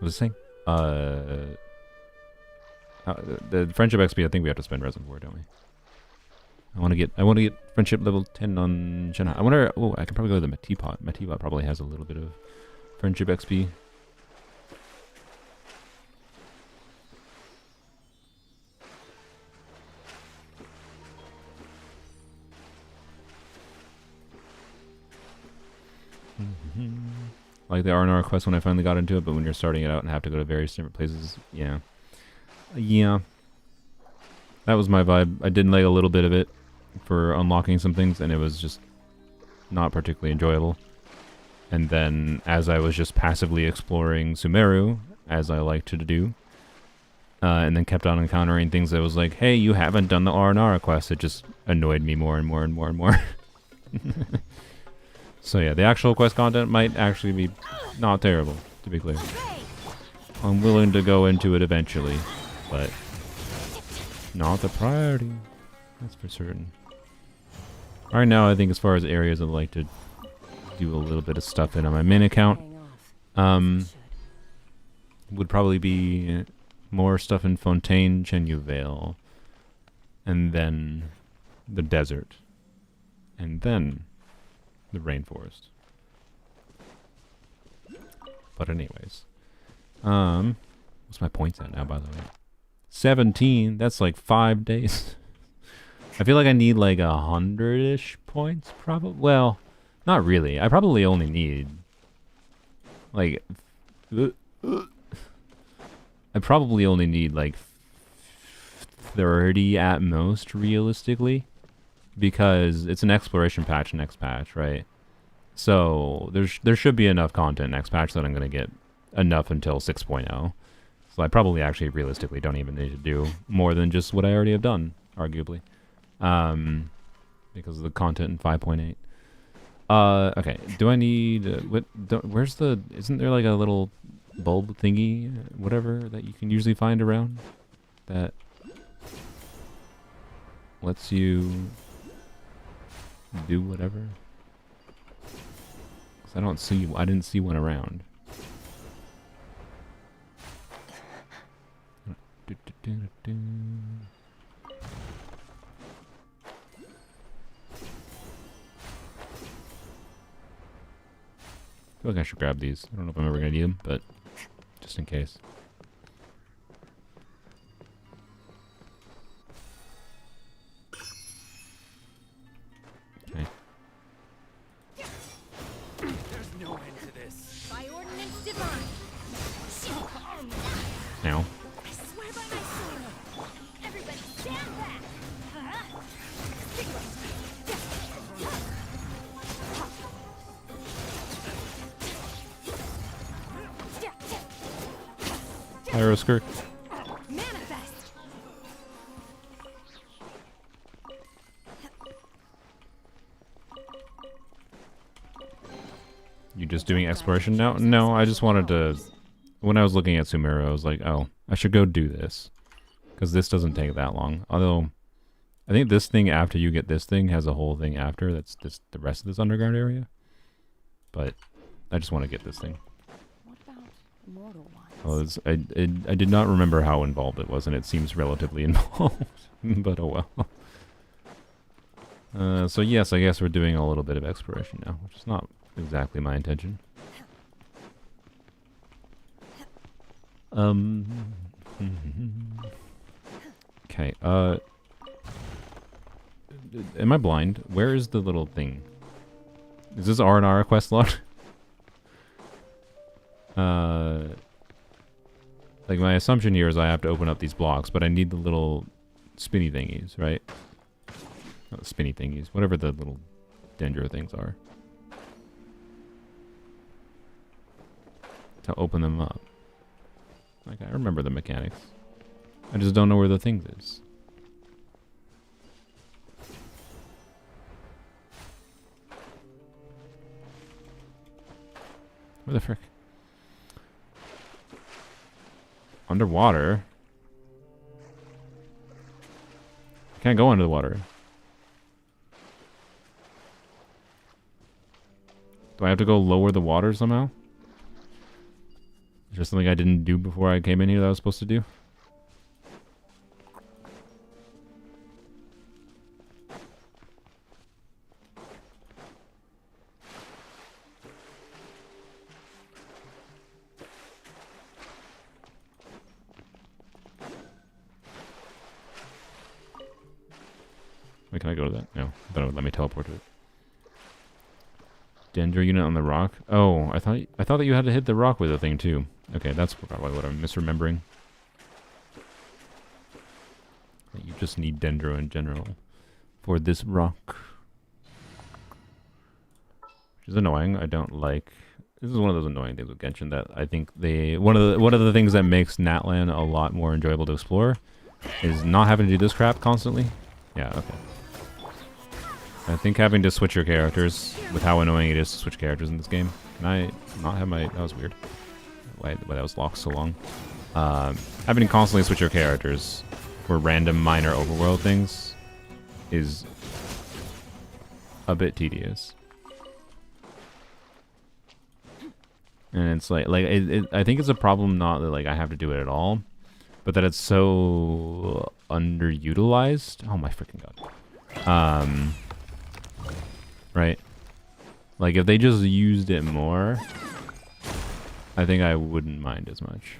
was I saying? The friendship XP. I think we have to spend resin for, don't we? I want to get friendship level 10 on Shenna. I wonder. Oh, I can probably go to the Matipot. Matipot probably has a little bit of friendship XP. Like the R&R quest when I finally got into it, but when you're starting it out and have to go to various different places, yeah. Yeah. That was my vibe. I did like a little bit of it for unlocking some things, and it was just not particularly enjoyable. And then, as I was just passively exploring Sumeru, as I like to do, and then kept on encountering things that was like, hey, you haven't done the R&R quest, it just annoyed me more and more and more and more. So yeah, the actual quest content might actually be not terrible, to be clear. I'm willing to go into it eventually, but not the priority. That's for certain. Right now, I think as far as areas I'd like to do a little bit of stuff in on my main account, would probably be more stuff in Fontaine, Chenyuvale, and then the desert, and then the rainforest. But anyways, what's my points at now, by the way? 17. That's like 5 days. I feel like I need like 100-ish points, probably. Well, not really. I probably only need like I probably only need like 30 at most, realistically, because it's an exploration patch next patch, right? So there should be enough content next patch that I'm gonna get enough until 6.0. So I probably actually realistically don't even need to do more than just what I already have done, arguably, because of the content in 5.8. Okay. Do I need where's the? Isn't there like a little bulb thingy, whatever, that you can usually find around that lets you do whatever? 'Cause I didn't see one around. I feel like I should grab these. I don't know if I'm ever gonna need them, but just in case. Okay. There's no end to this. By ordinance divine. Now. I swear by my sword. Everybody stand back. Pyro skirt. Manifest. You just doing exploration now? No, I just wanted to... When I was looking at Sumeru, I was like, oh, I should go do this. Because this doesn't take that long. Although, I think this thing, after you get this thing, has a whole thing after. That's just the rest of this underground area. But I just want to get this thing. What about mortal ones? Well, I did not remember how involved it was, and it seems relatively involved. But oh well. So yes, I guess we're doing a little bit of exploration now, which is not exactly my intention. Okay, am I blind? Where is the little thing? Is this R&R quest log? Like, my assumption here is I have to open up these blocks, but I need the little spinny thingies, right? Not spinny thingies, whatever the little dendro things are, to open them up. Like, I remember the mechanics. I just don't know where the thing is. Where the frick? Underwater? Can't go under the water. Do I have to go lower the water somehow? Is there something I didn't do before I came in here that I was supposed to do? Wait, can I go to that? No. I thought it would let me teleport to it. Dendro unit on the rock. Oh, I thought that you had to hit the rock with the thing too. Okay, that's probably what I'm misremembering. You just need Dendro in general for this rock, which is annoying. I don't like. This is one of those annoying things with Genshin that I think one of the things that makes Natlan a lot more enjoyable to explore is not having to do this crap constantly. Yeah, okay. I think having to switch your characters, with how annoying it is to switch characters in this game. Can I not have my... That was weird. Why that was locked so long. Having to constantly switch your characters for random minor overworld things is a bit tedious. And it's like I think it's a problem not that like I have to do it at all, but that it's so underutilized. Oh my freaking god. Right? Like, if they just used it more, I think I wouldn't mind as much.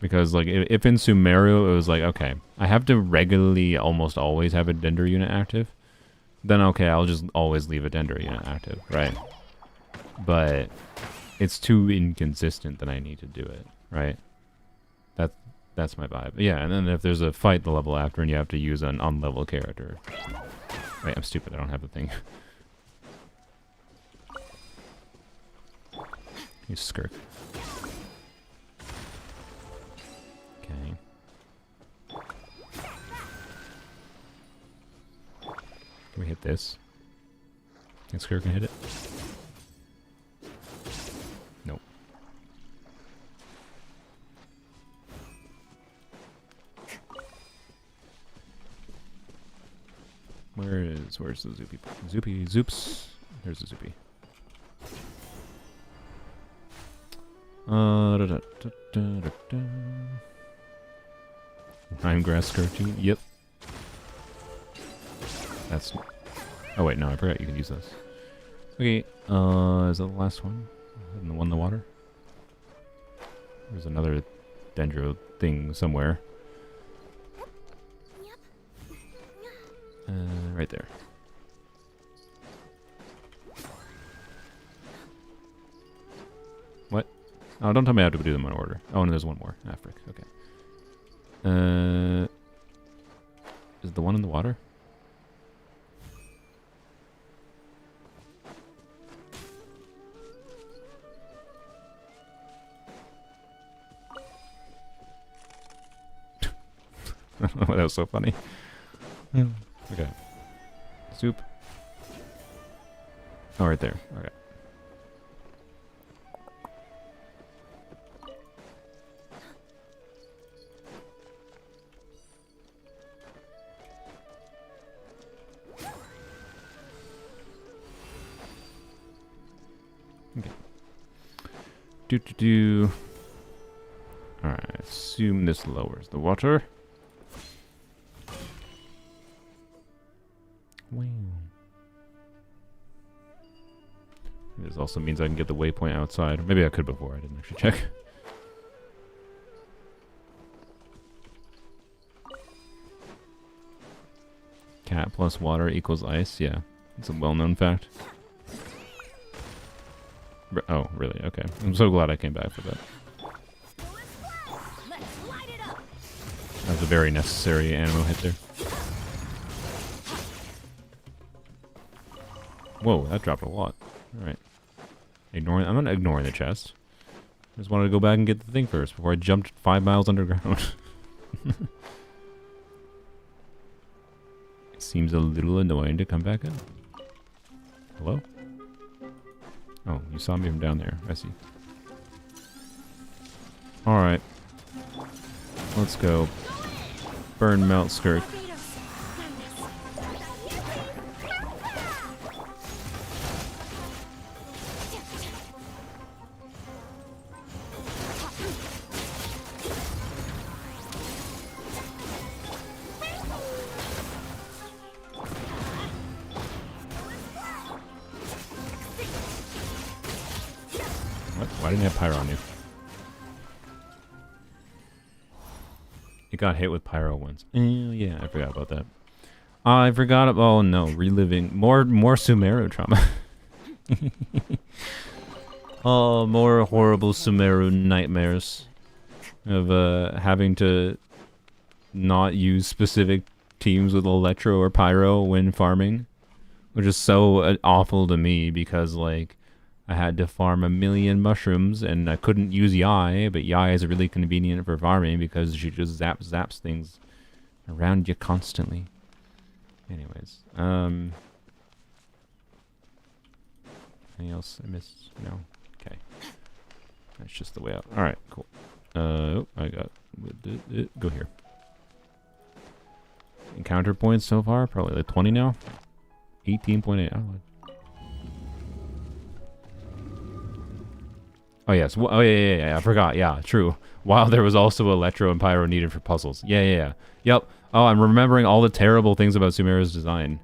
Because, like, if in Sumeru it was like, okay, I have to regularly almost always have a Dendro unit active, then okay, I'll just always leave a Dendro unit active, right? But it's too inconsistent that I need to do it, right? That's my vibe. Yeah, and then if there's a fight the level after and you have to use an unlevel character. Right, I'm stupid, I don't have the thing. You skirk. Okay. Can we hit this? Think Skirk can hit it? Nope. Where's the Zoopy? Zoopy, Zoops. There's the Zoopy. Time grass Skirk too? Yep. That's... Oh wait, no, I forgot you can use this. Okay, is that the last one? And the one in the water? There's another Dendro thing somewhere. Right there. What? Oh, don't tell me I have to do them in order. Oh, and there's one more. Ah, frick. Okay. Is it the one in the water? That was so funny. Okay. Soup. Oh, right there. Okay. Okay. Do. Alright, assume this lowers the water. Wow. This also means I can get the waypoint outside. Maybe I could before, I didn't actually check. Cat plus water equals ice, yeah. It's a well-known fact. Oh, really? Okay. I'm so glad I came back for that. That was a very necessary ammo hit there. Whoa, that dropped a lot. Alright. I'm not ignoring the chest. I just wanted to go back and get the thing first before I jumped 5 miles underground. It seems a little annoying to come back in. Hello? Oh, you saw me from down there. I see. Alright. Let's go. Burn, melt, Skirk. What? Why didn't I have Pyro on you? got hit with pyro once. Yeah, I forgot about that. I forgot. Oh no, reliving more Sumeru trauma. Oh, more horrible Sumeru nightmares of having to not use specific teams with electro or pyro when farming, which is so awful to me because like I had to farm 1,000,000 mushrooms and I couldn't use Yai, but Yai is really convenient for farming because she just zaps things around you constantly. Anyways, anything else I missed? No. Okay. That's just the way out. All right, cool. Oh, I got go here. Encounter points so far, probably like 20 now. 18.8. Oh yes. Oh yeah. I forgot. Yeah, true. While there was also electro and pyro needed for puzzles. Yeah. Yep. Oh, I'm remembering all the terrible things about Sumeru's design.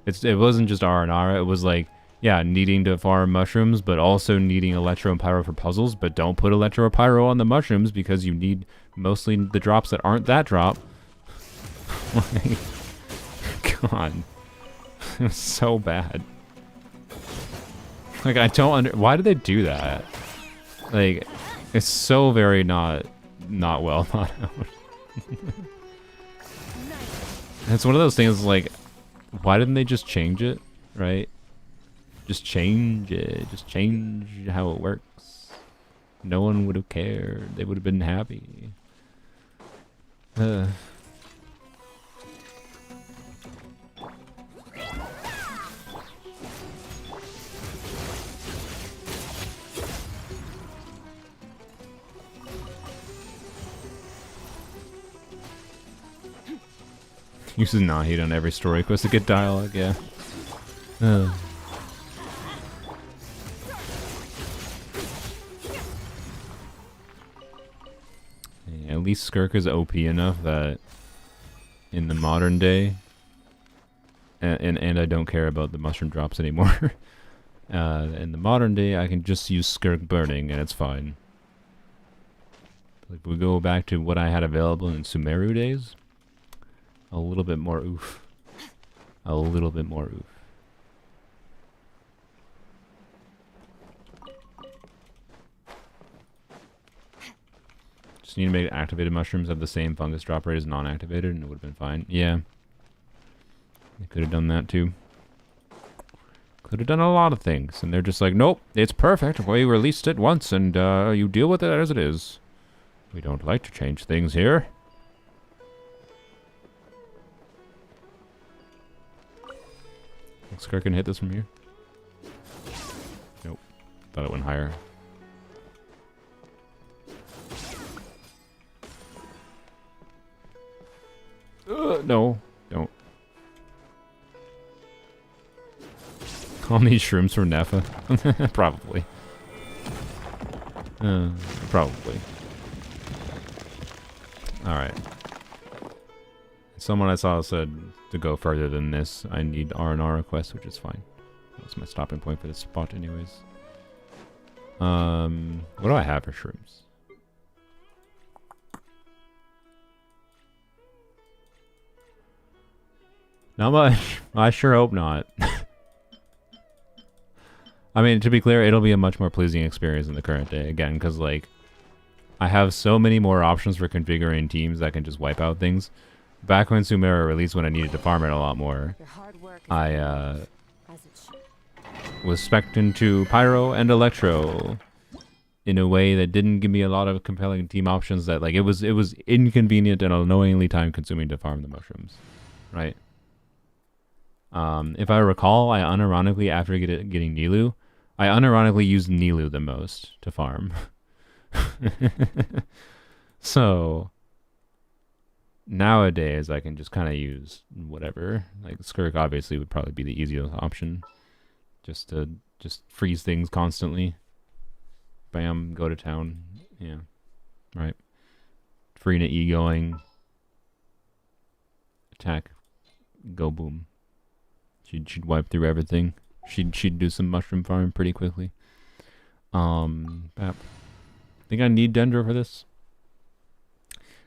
It wasn't just R&R. It was like, yeah, needing to farm mushrooms, but also needing electro and pyro for puzzles. But don't put electro or pyro on the mushrooms because you need mostly the drops that aren't that drop. Like, God, it was so bad. Like, I don't why do they do that? Like, it's so very not well thought out. It's one of those things like, why didn't they just change it, right? Just change it. Just change how it works. No one would have cared. They would have been happy. Uses Nahid on every story quest to get dialogue, yeah. Yeah, at least Skirk is OP enough that in the modern day, and I don't care about the mushroom drops anymore. In the modern day, I can just use Skirk burning and it's fine. Like, if we go back to what I had available in Sumeru days, a little bit more oof. A little bit more oof. Just need to make activated mushrooms have the same fungus drop rate as non-activated and it would have been fine. Yeah. They could have done that too. Could have done a lot of things. And they're just like, nope, it's perfect. We released it once and you deal with it as it is. We don't like to change things here. Skirk can hit this from here. Nope. Thought it went higher. No, don't. I'll need shrooms for Nefa. Probably. Probably. Alright. Someone I saw said to go further than this, I need R&R requests, which is fine. That's my stopping point for this spot anyways. What do I have for shrooms? Not much. I sure hope not. I mean, to be clear, it'll be a much more pleasing experience in the current day. Again, because, like, I have so many more options for configuring teams that can just wipe out things. Back when Sumeru released, when I needed to farm it a lot more, I was spec'd into Pyro and Electro in a way that didn't give me a lot of compelling team options. That, like, it was inconvenient and annoyingly time-consuming to farm the mushrooms, right? If I recall, I unironically, after getting Nilu, I unironically used Nilu the most to farm. So nowadays I can just kind of use whatever. Like Skirk obviously would probably be the easiest option, just to freeze things constantly. Bam, go to town. Yeah, right. Farina E going. Attack. Go boom. She'd wipe through everything. She'd do some mushroom farm pretty quickly. Think I need Dendro for this.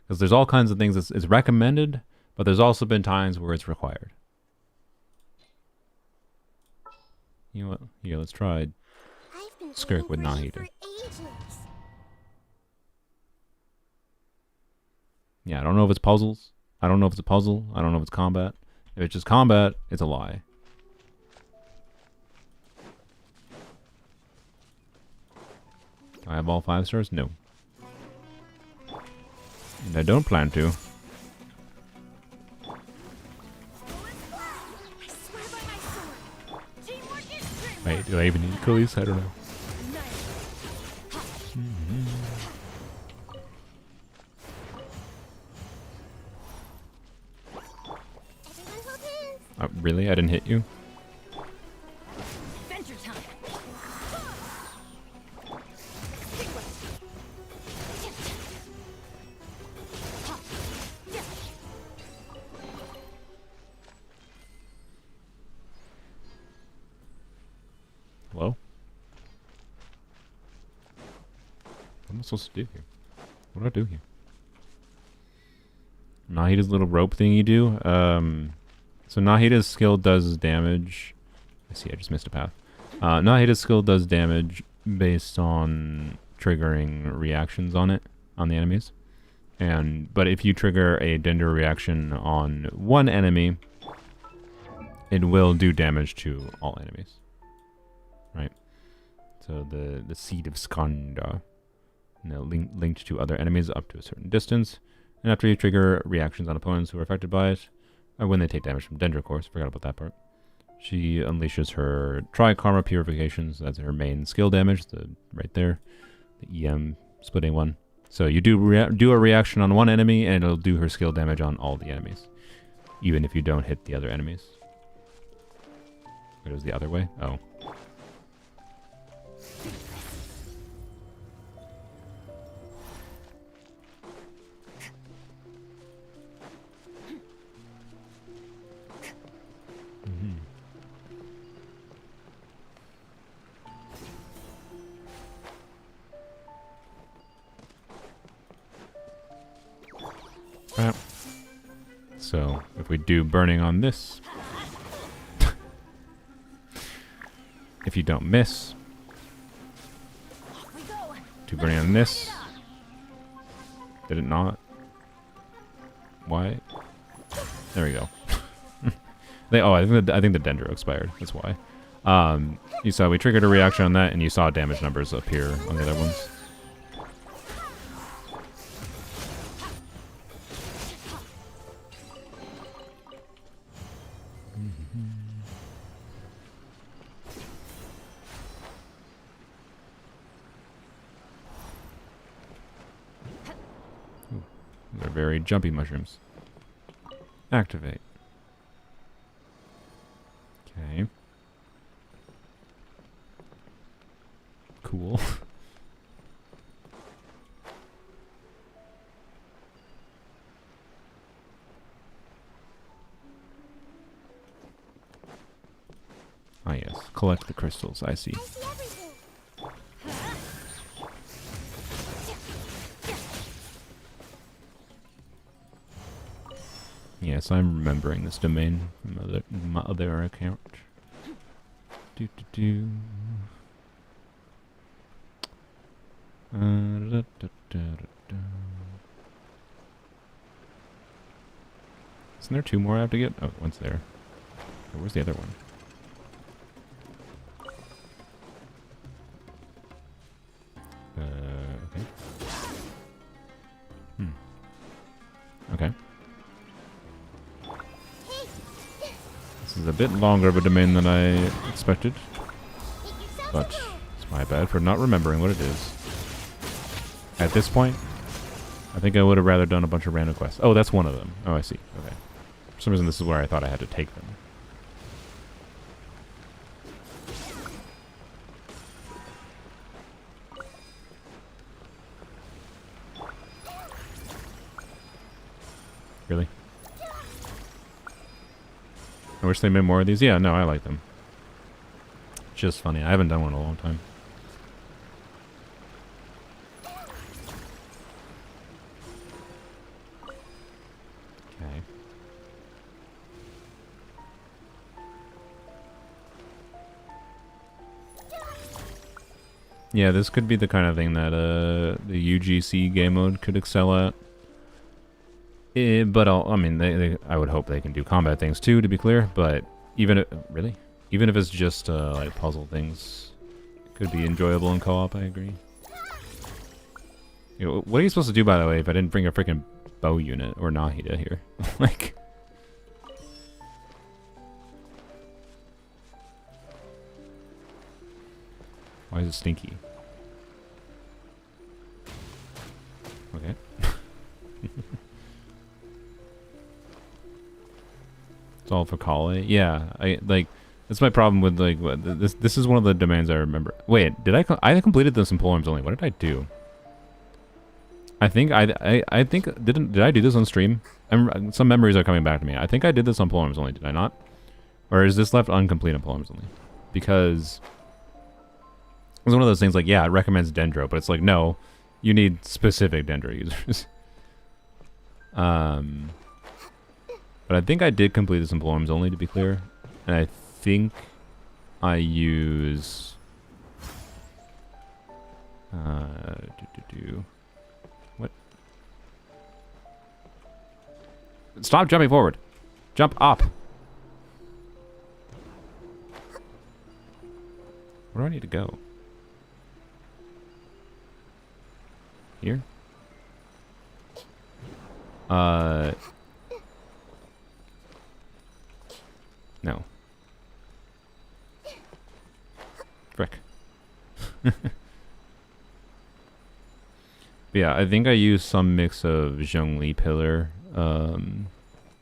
Because there's all kinds of things it's recommended, but there's also been times where it's required. You know what? Here, let's try I've been Skirk with waiting for Nahida. you for ages. Yeah, I don't know if it's puzzles. I don't know if it's a puzzle. I don't know if it's combat. If it's just combat, it's a lie. Do I have all 5 stars? No. And I don't plan to. I swear by my sword. Teamwork is dreamwork. Wait, do I even need to kill these? I don't know. Everyone hold hands. Really? I didn't hit you? Adventure time. Hello? What am I supposed to do here? What do I do here? Nahida's little rope thing you do. So Nahida's skill does damage. I see, I just missed a path. Nahida's skill does damage based on triggering reactions on it, on the enemies. But if you trigger a Dender reaction on one enemy, it will do damage to all enemies. Right? So the Seed of Skanda, linked to other enemies up to a certain distance. And after you trigger reactions on opponents who are affected by it, or when they take damage from Dendra, of course, forgot about that part, she unleashes her Tri-Karma Purifications. That's her main skill damage, right there, the EM splitting one. So you do a reaction on one enemy, and it'll do her skill damage on all the enemies, even if you don't hit the other enemies. It was the other way? Oh. So, if we do burning on this, if you don't miss, We go. do burning on this, did it not? Why? There we go. I think the Dendro expired, that's why. You saw we triggered a reaction on that, and you saw damage numbers appear on the other ones. They're very jumpy mushrooms. Activate. Okay. Cool. Ah yes, collect the crystals, I see. I see everything. Yes, I'm remembering this domain from my other account. Do do do. Da, da, da, da. Isn't there 2 more I have to get? Oh, one's there. Oh, where's the other one? Okay. Okay. This is a bit longer of a domain than I expected, but it's my bad for not remembering what it is. At this point, I think I would have rather done a bunch of random quests. Oh, that's one of them. Oh, I see. Okay. For some reason, this is where I thought I had to take them. Really? I wish they made more of these. Yeah, no, I like them. Just funny. I haven't done one in a long time. Yeah, this could be the kind of thing that the UGC game mode could excel at. But I mean, I would hope they can do combat things too, to be clear. But even even if it's just like puzzle things, it could be enjoyable in co-op. I agree. You know, what are you supposed to do, by the way, if I didn't bring a freaking bow unit or Nahida here? Like, why is it stinky? Okay. It's all for Kale. Yeah, I like. That's my problem with like this. This is one of the domains I remember. Wait, did I completed this in polearms only? What did I do? I think I think did I do this on stream? Some memories are coming back to me. I think I did this on polearms only. Did I not? Or is this left incomplete on polearms only? Because it's one of those things like, yeah, it recommends Dendro, but it's like, no, you need specific Dendro users. But I think I did complete this in polearms only, to be clear. And I think I use what? Stop jumping forward. Jump up. Where do I need to go? Here? No. Frick. But yeah, I think I used some mix of Zhongli Pillar. And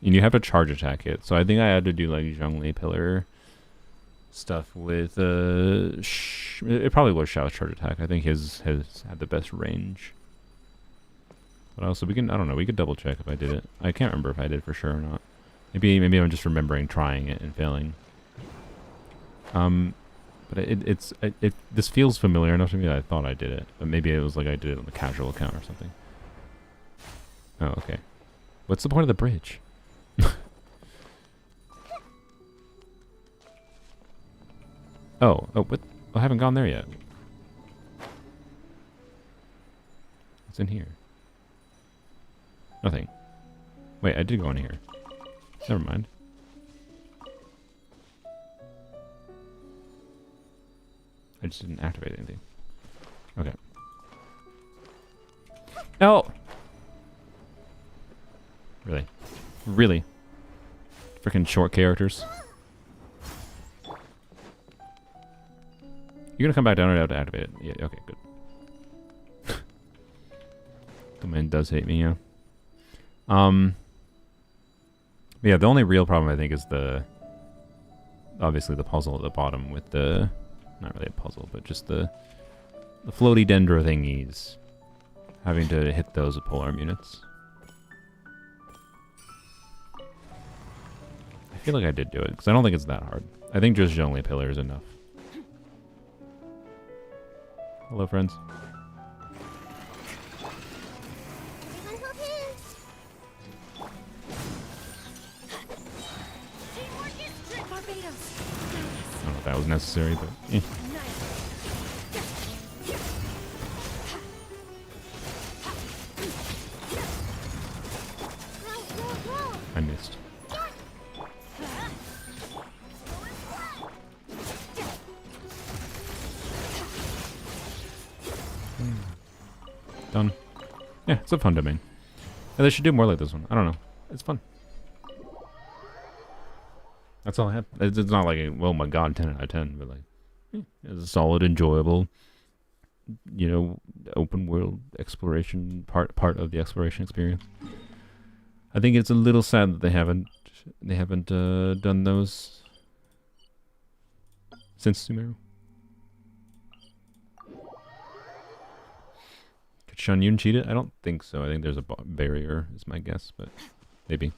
you have to charge attack it. So I think I had to do like Zhongli Pillar stuff with it probably was Xiao's charge attack. I think his has had the best range. But also we can, I don't know, we could double check if I did it. I can't remember if I did for sure or not. Maybe I'm just remembering trying it and failing. But this feels familiar enough to me that I thought I did it. But maybe it was like I did it on the casual account or something. Oh, okay. What's the point of the bridge? Oh, what? I haven't gone there yet. What's in here? Nothing. Wait, I did go in here. Never mind. I just didn't activate anything. Okay. Oh! Really? Really? Freaking short characters. You're gonna come back down and have to activate it. Yeah, okay, good. The man does hate me, yeah. Yeah, the only real problem I think is obviously the puzzle at the bottom with the, not really a puzzle, but just the floaty dendro thingies. Having to hit those with polearm units. I feel like I did do it, because I don't think it's that hard. I think just Zhongli Pillar is enough. Hello, friends. I don't know if that was necessary, but eh. I missed. Done. Yeah, it's a fun domain. Yeah, they should do more like this one. I don't know. It's fun. That's all I have. It's not like, well, my god, 10 out of 10, but like, it's a solid, enjoyable, you know, open world exploration part of the exploration experience. I think it's a little sad that they haven't done those since Sumeru. Could Shan Yun cheat it? I don't think so. I think there's a barrier, is my guess, but maybe.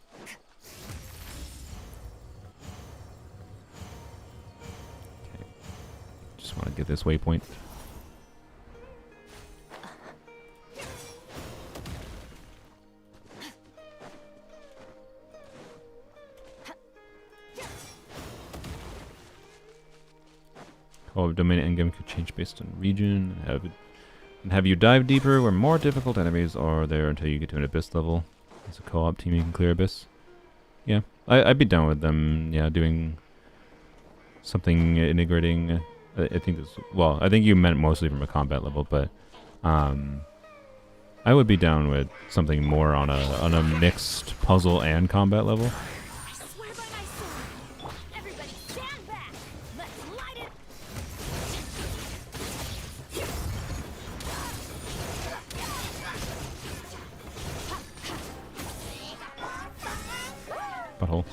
Okay. Just want to get this waypoint. co-op domain endgame could change based on region. Have you dive deeper where more difficult enemies are there until you get to an abyss level. As a co-op team, you can clear abyss. Yeah, I'd be down with them. Yeah, doing something integrating. I think this. Well, I think you meant mostly from a combat level, but I would be down with something more on a mixed puzzle and combat level. I swear by my sword. Everybody stand back. Let's light it. Butthole.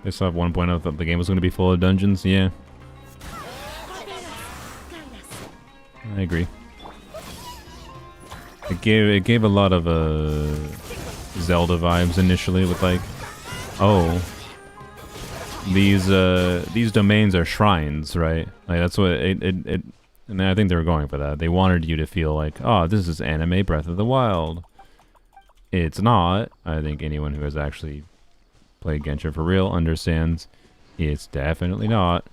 They still have one point out that the game was going to be full of dungeons. Yeah, I agree. It gave a lot of Zelda vibes initially with like, oh, these domains are shrines, right? Like that's what it and I think they were going for that. They wanted you to feel like, oh, this is anime Breath of the Wild. It's not. I think anyone who has actually played Genshin for real understands it's definitely not.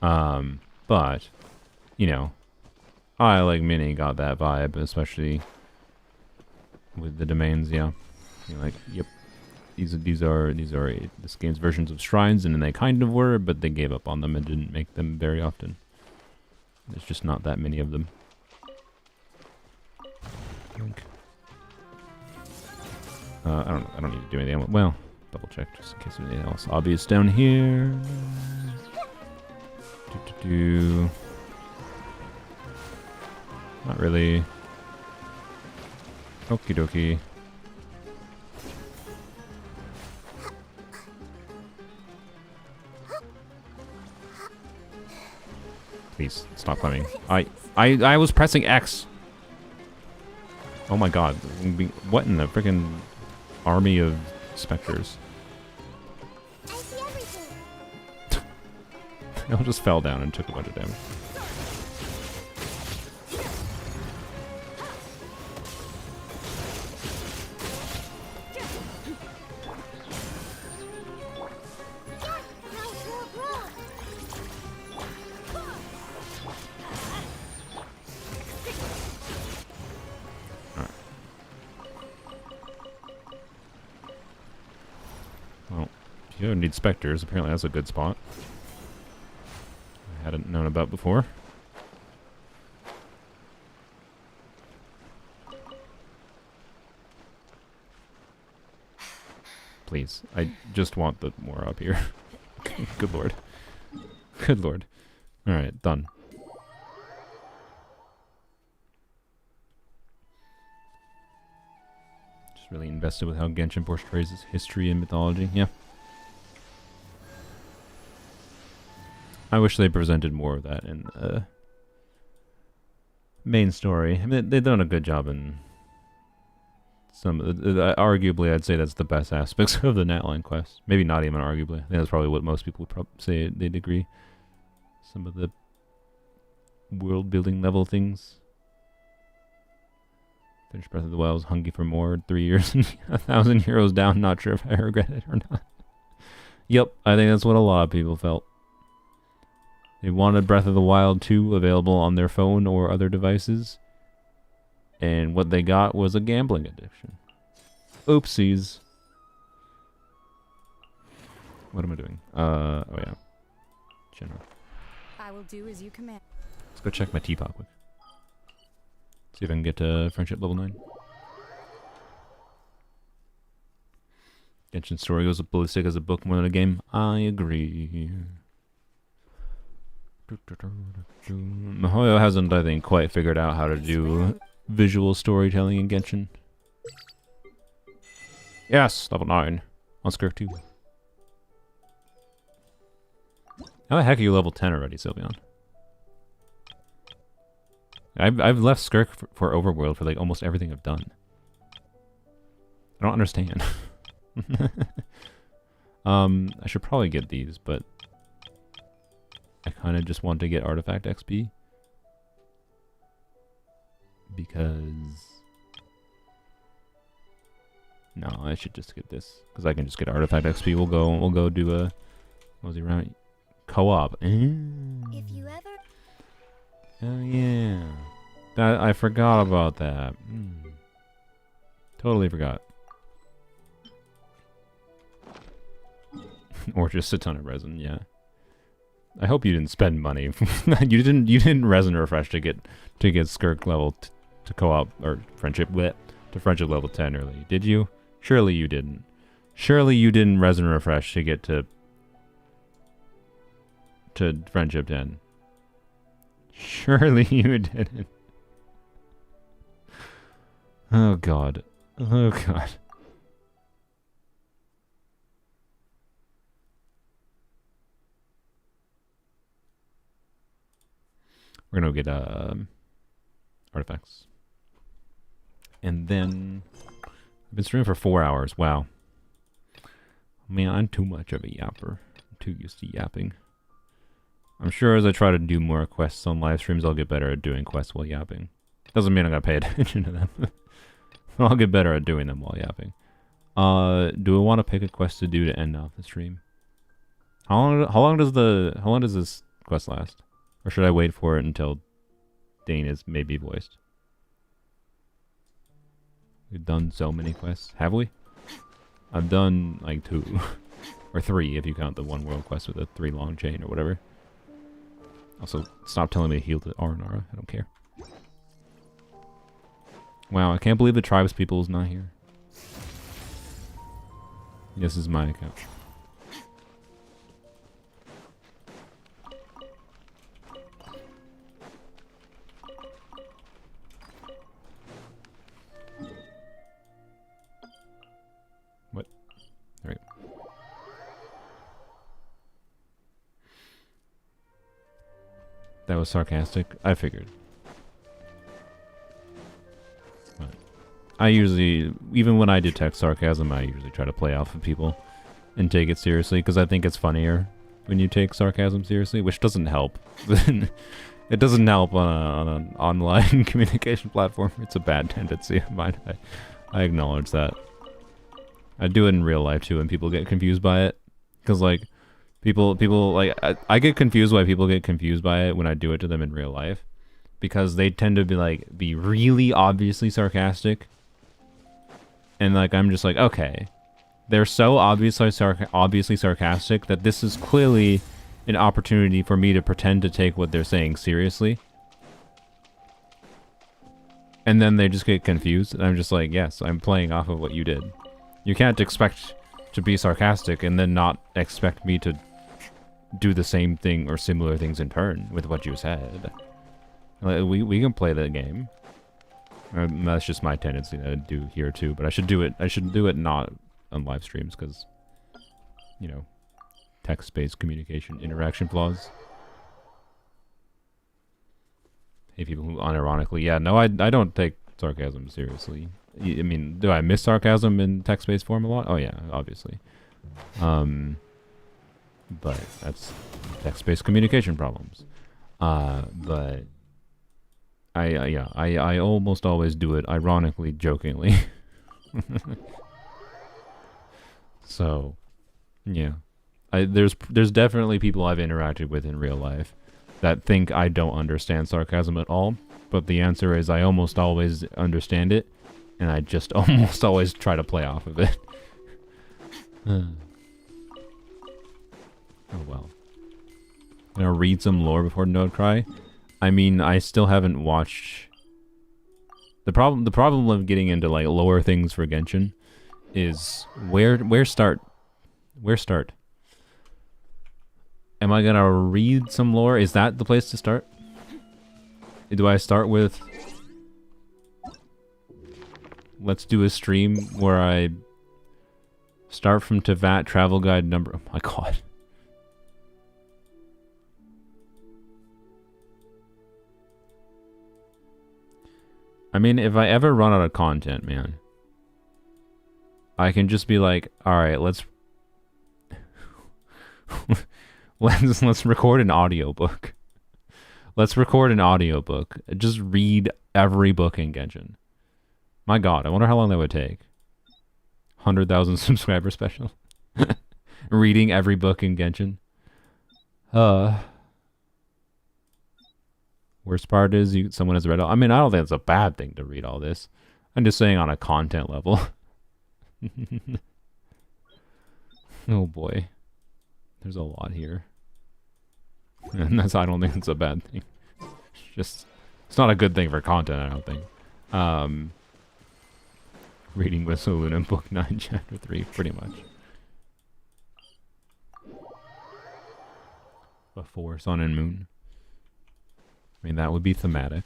But you know, I like Mini got that vibe, especially with the domains. Yeah, you're like, yep, these are this game's versions of shrines, and they kind of were, but they gave up on them and didn't make them very often. There's just not that many of them. I don't need to do anything. Well, double check just in case there's anything else obvious down here. Not really. Okie dokie. Please stop climbing. I was pressing X. Oh my god. What in the freaking army of specters? I see everything. I just fell down and took a bunch of damage. Well, if you don't need specters, apparently that's a good spot. I hadn't known about before. Please, I just want the more up here. Good lord. Good lord. Alright, done. Just really invested with how Genshin portrays its history and mythology. Yeah. I wish they presented more of that in main story. I mean, they've done a good job in some of the, arguably I'd say that's the best aspects of the Natlan quest. Maybe not even arguably. I think that's probably what most people would say they'd agree. Some of the world building level things. Finished Breath of the Wild, was hungry for more, 3 years and 1,000 euros down, not sure if I regret it or not. Yep, I think that's what a lot of people felt. They wanted Breath of the Wild 2 available on their phone or other devices. And what they got was a gambling addiction. Oopsies. What am I doing? Oh yeah. General. I will do as you command. Let's go check my teapot quick. See if I can get to friendship level 9. Genshin story goes ballistic as a book more than a game. I agree. Mihoyo hasn't, I think, quite figured out how to do visual storytelling in Genshin. Yes, level 9. On Skirk 2. How the heck are you level 10 already, Sylveon? I've left Skirk for Overworld for like almost everything I've done. I don't understand. I should probably get these, but I kind of just want to get Artifact XP. Because... No, I should just get this. Because I can just get Artifact XP. We'll go do Was he right? Co-op. If you ever Oh yeah. That I forgot about that. Totally forgot. Or just a ton of resin, yeah. I hope you didn't spend money. You didn't resin refresh to get Skirk level to co-op or friendship to friendship level 10 early. Did you? Surely you didn't. Surely you didn't resin refresh to get to friendship 10. Surely you didn't. Oh god. Oh god. We're gonna get artifacts. And then I've been streaming for 4 hours. Wow. Man, I'm too much of a yapper. I'm too used to yapping. I'm sure as I try to do more quests on live streams, I'll get better at doing quests while yapping. Doesn't mean I gotta pay attention to them. I'll get better at doing them while yapping. Do I want to pick a quest to do to end off the stream? How long does this quest last? Or should I wait for it until Dane is maybe voiced? We've done so many quests. Have we? I've done like 2 or 3 if you count the one world quest with a 3 long chain or whatever. Also, stop telling me to heal the Aranara. I don't care. Wow, I can't believe the tribes people is not here. This is my account. What? All right. That was sarcastic. I figured. But I usually, even when I detect sarcasm, I usually try to play off of people and take it seriously because I think it's funnier when you take sarcasm seriously, which doesn't help. It doesn't help on an online communication platform. It's a bad tendency of mine. I acknowledge that. I do it in real life too, and people get confused by it because like. People like I get confused why people get confused by it when I do it to them in real life, because they tend to be really obviously sarcastic, and like I'm just like, okay, they're so obviously sarcastic that this is clearly an opportunity for me to pretend to take what they're saying seriously, and then they just get confused, and I'm just like, yes, I'm playing off of what you did. You can't expect to be sarcastic and then not expect me to do the same thing or similar things in turn with what you said. Like, we can play the game. That's just my tendency to do here too. But I should do it. I should do it not on live streams because, you know, text-based communication interaction flaws. Hey, people who unironically, yeah, no, I don't take sarcasm seriously. I mean, do I miss sarcasm in text-based form a lot? Oh yeah, obviously. But that's text-based communication problems. But I almost always do it ironically, jokingly. So, yeah. There's definitely people I've interacted with in real life that think I don't understand sarcasm at all, but the answer is I almost always understand it, and I just almost always try to play off of it. Oh well. Gonna read some lore before Node Cry. I mean, I still haven't watched. The problem of getting into like lower things for Genshin is where start? Where start? Am I gonna read some lore? Is that the place to start? Do I start with let's do a stream where I start from Tevat travel guide number, oh my god. I mean, if I ever run out of content, man, I can just be like, all right, let's record an audiobook. Let's record an audiobook. Just read every book in Genshin. My god, I wonder how long that would take. 100,000 subscriber special. Reading every book in Genshin. Worst part is someone has read all. I mean, I don't think it's a bad thing to read all this. I'm just saying on a content level. Oh boy. There's a lot here. And I don't think it's a bad thing. It's not a good thing for content, I don't think. Reading with Soluna, Book 9, Chapter 3, pretty much. Before Sun and Moon. I mean, that would be thematic.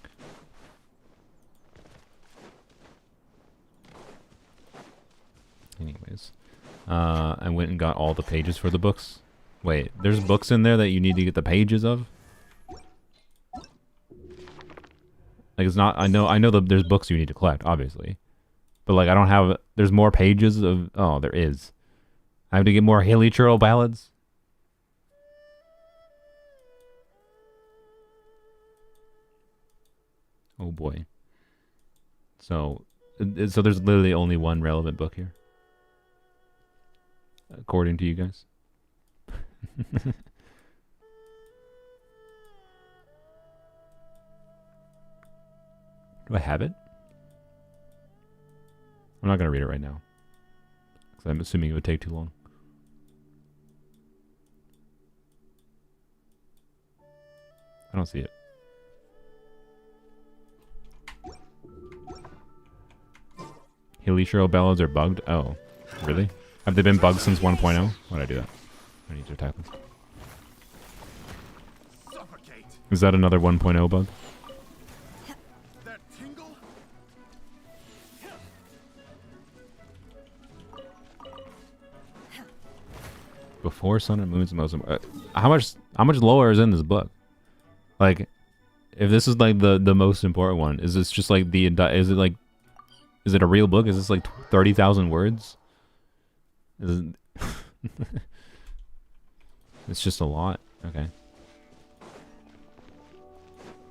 Anyways. I went and got all the pages for the books. Wait, there's books in there that you need to get the pages of? Like, it's not... I know that there's books you need to collect, obviously. But, like, I don't have... There's more pages of... Oh, there is. I have to get more Hilly Churl ballads? Oh, boy. So there's literally only one relevant book here? According to you guys? Do I have it? I'm not going to read it right now. Because I'm assuming it would take too long. I don't see it. Hilly Churl ballads are bugged? Oh, really? Have they been bugged since 1.0? Why'd I do that? I need to attack them. Suffocate. Is that another 1.0 bug? That tingle? Before Sun and Moon's most... how much lower is in this book? Like, if this is like the most important one, is this just like the... Is it like... Is it a real book? Is this like 30,000 words? Is it... It's just a lot. Okay.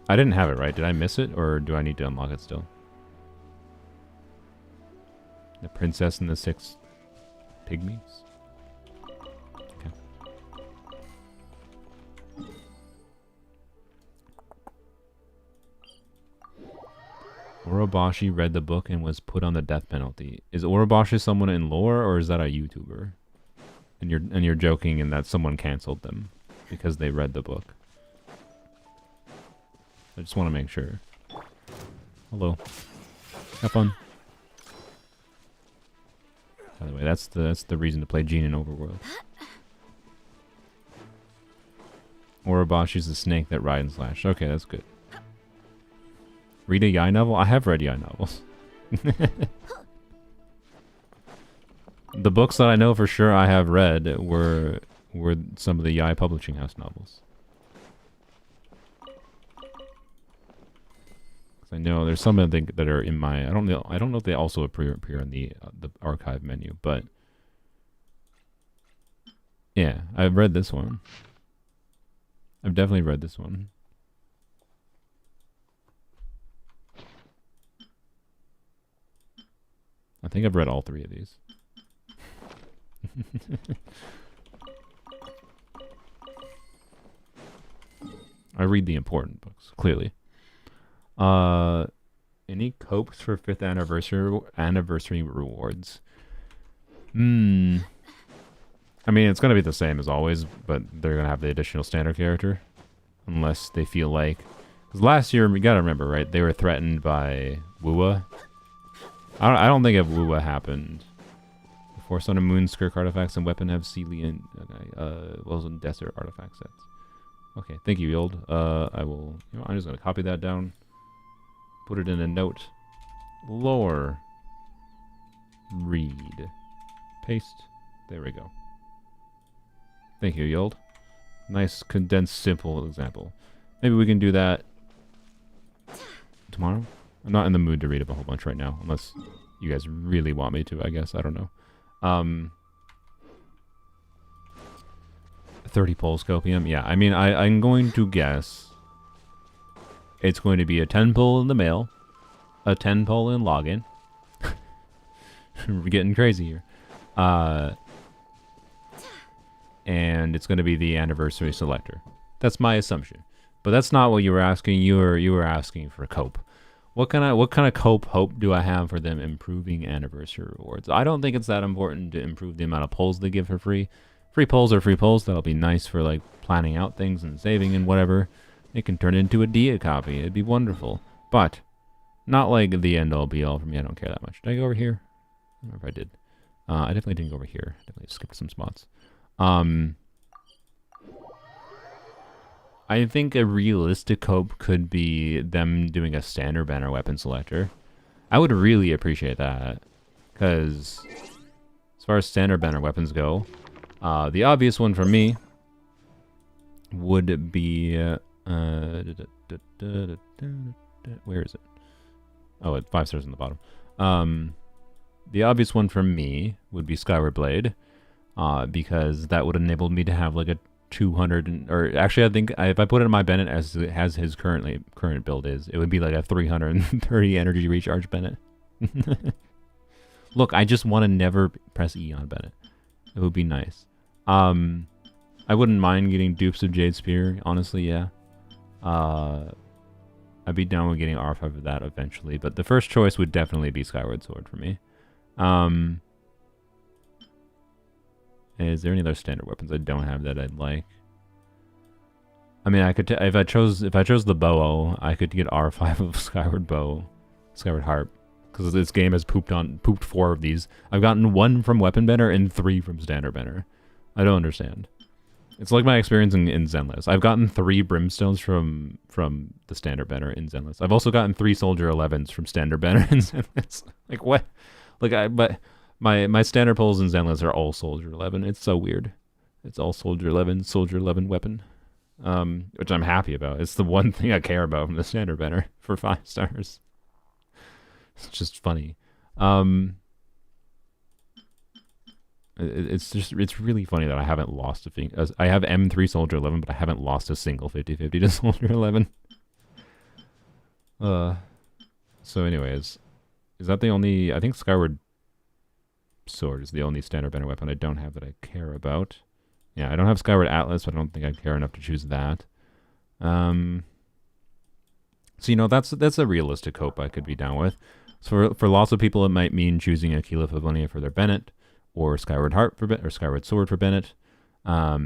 I didn't have it, right? Did I miss it? Or do I need to unlock it still? The Princess and the Six Pygmies? Okay. Orobashi read the book and was put on the death penalty. Is Orobashi someone in lore, or is that a YouTuber? And you're joking and that someone canceled them because they read the book. I just want to make sure. Hello. Have fun. By the way, that's the reason to play Gene in Overworld. Orobashi's the snake that ride and slash. Okay, that's good. Read a Yai novel? I have read Yai novels. The books that I know for sure I have read were some of the Yai Publishing House novels. I know there's some that are in my... I don't know if they also appear in the archive menu, but... Yeah, I've read this one. I've definitely read this one. I think I've read all three of these. I read the important books, clearly. Any copes for 5th anniversary rewards? I mean, it's gonna be the same as always, but they're gonna have the additional standard character, unless they feel like. Because last year, you gotta remember, right? They were threatened by Wuwa. I don't think if Wuwa happened. Before Sun and Moon, Skirk artifacts and weapon have Celian, Desert artifact sets. Okay, thank you, Yold. I will. I'm just gonna copy that down. Put it in a note. Lore. Read. Paste. There we go. Thank you, Yold. Nice, condensed, simple example. Maybe we can do that tomorrow. I'm not in the mood to read up a whole bunch right now, unless you guys really want me to, I guess. I don't know. 30 pole scopium. Yeah, I mean, I'm going to guess it's going to be a 10 pull in the mail, a 10 pull in login. We're getting crazy here. and it's going to be the anniversary selector. That's my assumption, but that's not what you were asking. You were asking for cope. What kind of cope hope do I have for them improving anniversary rewards? I don't think it's that important to improve the amount of polls they give for free. Free polls are free polls. That'll be nice for like planning out things and saving and whatever. It can turn into a Dia copy. It'd be wonderful, but not like the end all be all for me. I don't care that much. Did I go over here? I don't know if I did. I definitely didn't go over here. Definitely skipped some spots. I think a realistic hope could be them doing a standard banner weapon selector. I would really appreciate that, because as far as standard banner weapons go, the obvious one for me would be where is it? Oh, it's 5 stars on the bottom. The obvious one for me would be Skyward Blade, because that would enable me to have like a 200 or actually I think if I put it in my Bennett as it has his current build is, it would be like a 330 energy recharge Bennett. Look, I just want to never press E on Bennett. It would be nice. I wouldn't mind getting dupes of Jade Spear, honestly, yeah. I'd be down with getting R5 of that eventually, but the first choice would definitely be Skyward Sword for me. Is there any other standard weapons I don't have that I'd like? I mean, I could if I chose the bow, I could get R5 of Skyward Bow, Skyward Harp, because this game has pooped 4 of these. I've gotten 1 from Weapon Banner and 3 from Standard Banner. I don't understand. It's like my experience in Zenless. I've gotten 3 Brimstones from the Standard Banner in Zenless. I've also gotten 3 Soldier 11s from Standard Banner in Zenless. Like what? But my standard pulls in Zenless are all Soldier 11. It's so weird. It's all Soldier 11 weapon, which I'm happy about. It's the one thing I care about from the Standard Banner for 5 stars. It's just funny. It's really funny that I haven't lost a thing. I have M3 Soldier 11, but I haven't lost a single 50-50 to Soldier 11. So anyways, is that the only? I think Skyward Sword is the only standard banner weapon I don't have that I care about. Yeah, I don't have Skyward Atlas, but I don't think I care enough to choose that. So that's a realistic hope I could be down with. So for lots of people, it might mean choosing Aquila Favonia for their Bennett, or Skyward Harp for or Skyward Sword for Bennett, a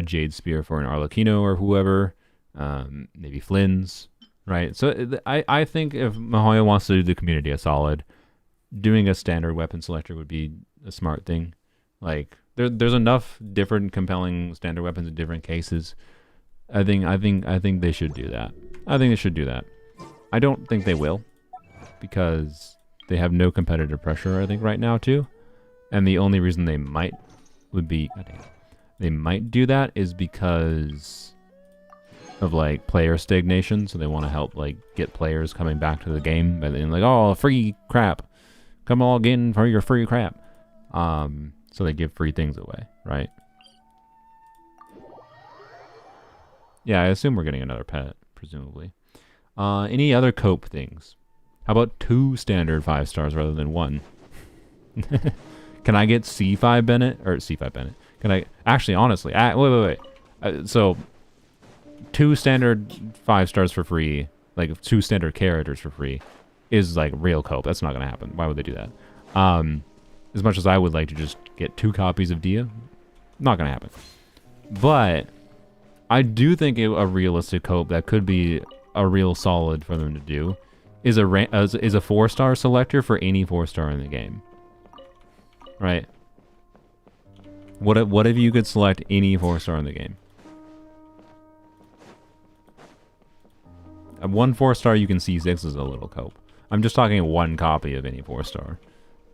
Jade Spear for an Arlecchino or whoever, maybe Flynn's, right? So I think if Mihoyo wants to do the community a solid, doing a standard weapon selector would be a smart thing. Like there's enough different compelling standard weapons in different cases. I think they should do that. I think they should do that. I don't think they will, because they have no competitive pressure, I think, right now too. And the only reason they might do that is because of like player stagnation. So they want to help like get players coming back to the game by then, like, oh, free crap, come all in for your free crap. So they give free things away, right? Yeah, I assume we're getting another pet, presumably. Any other cope things? How about 2 standard 5 stars rather than 1? Can I get C5 Bennett? Or C5 Bennett. Can I... Actually, honestly... wait. So, 2 standard 5 stars for free, like 2 standard characters for free, is like real cope. That's not going to happen. Why would they do that? As much as I would like to just get 2 copies of Dia, not going to happen. But I do think a realistic cope that could be a real solid for them to do is a 4-star selector for any 4-star in the game. Right? What if you could select any 4-star in the game? At 1 4-star you can see 6 is a little cope. I'm just talking 1 copy of any 4-star.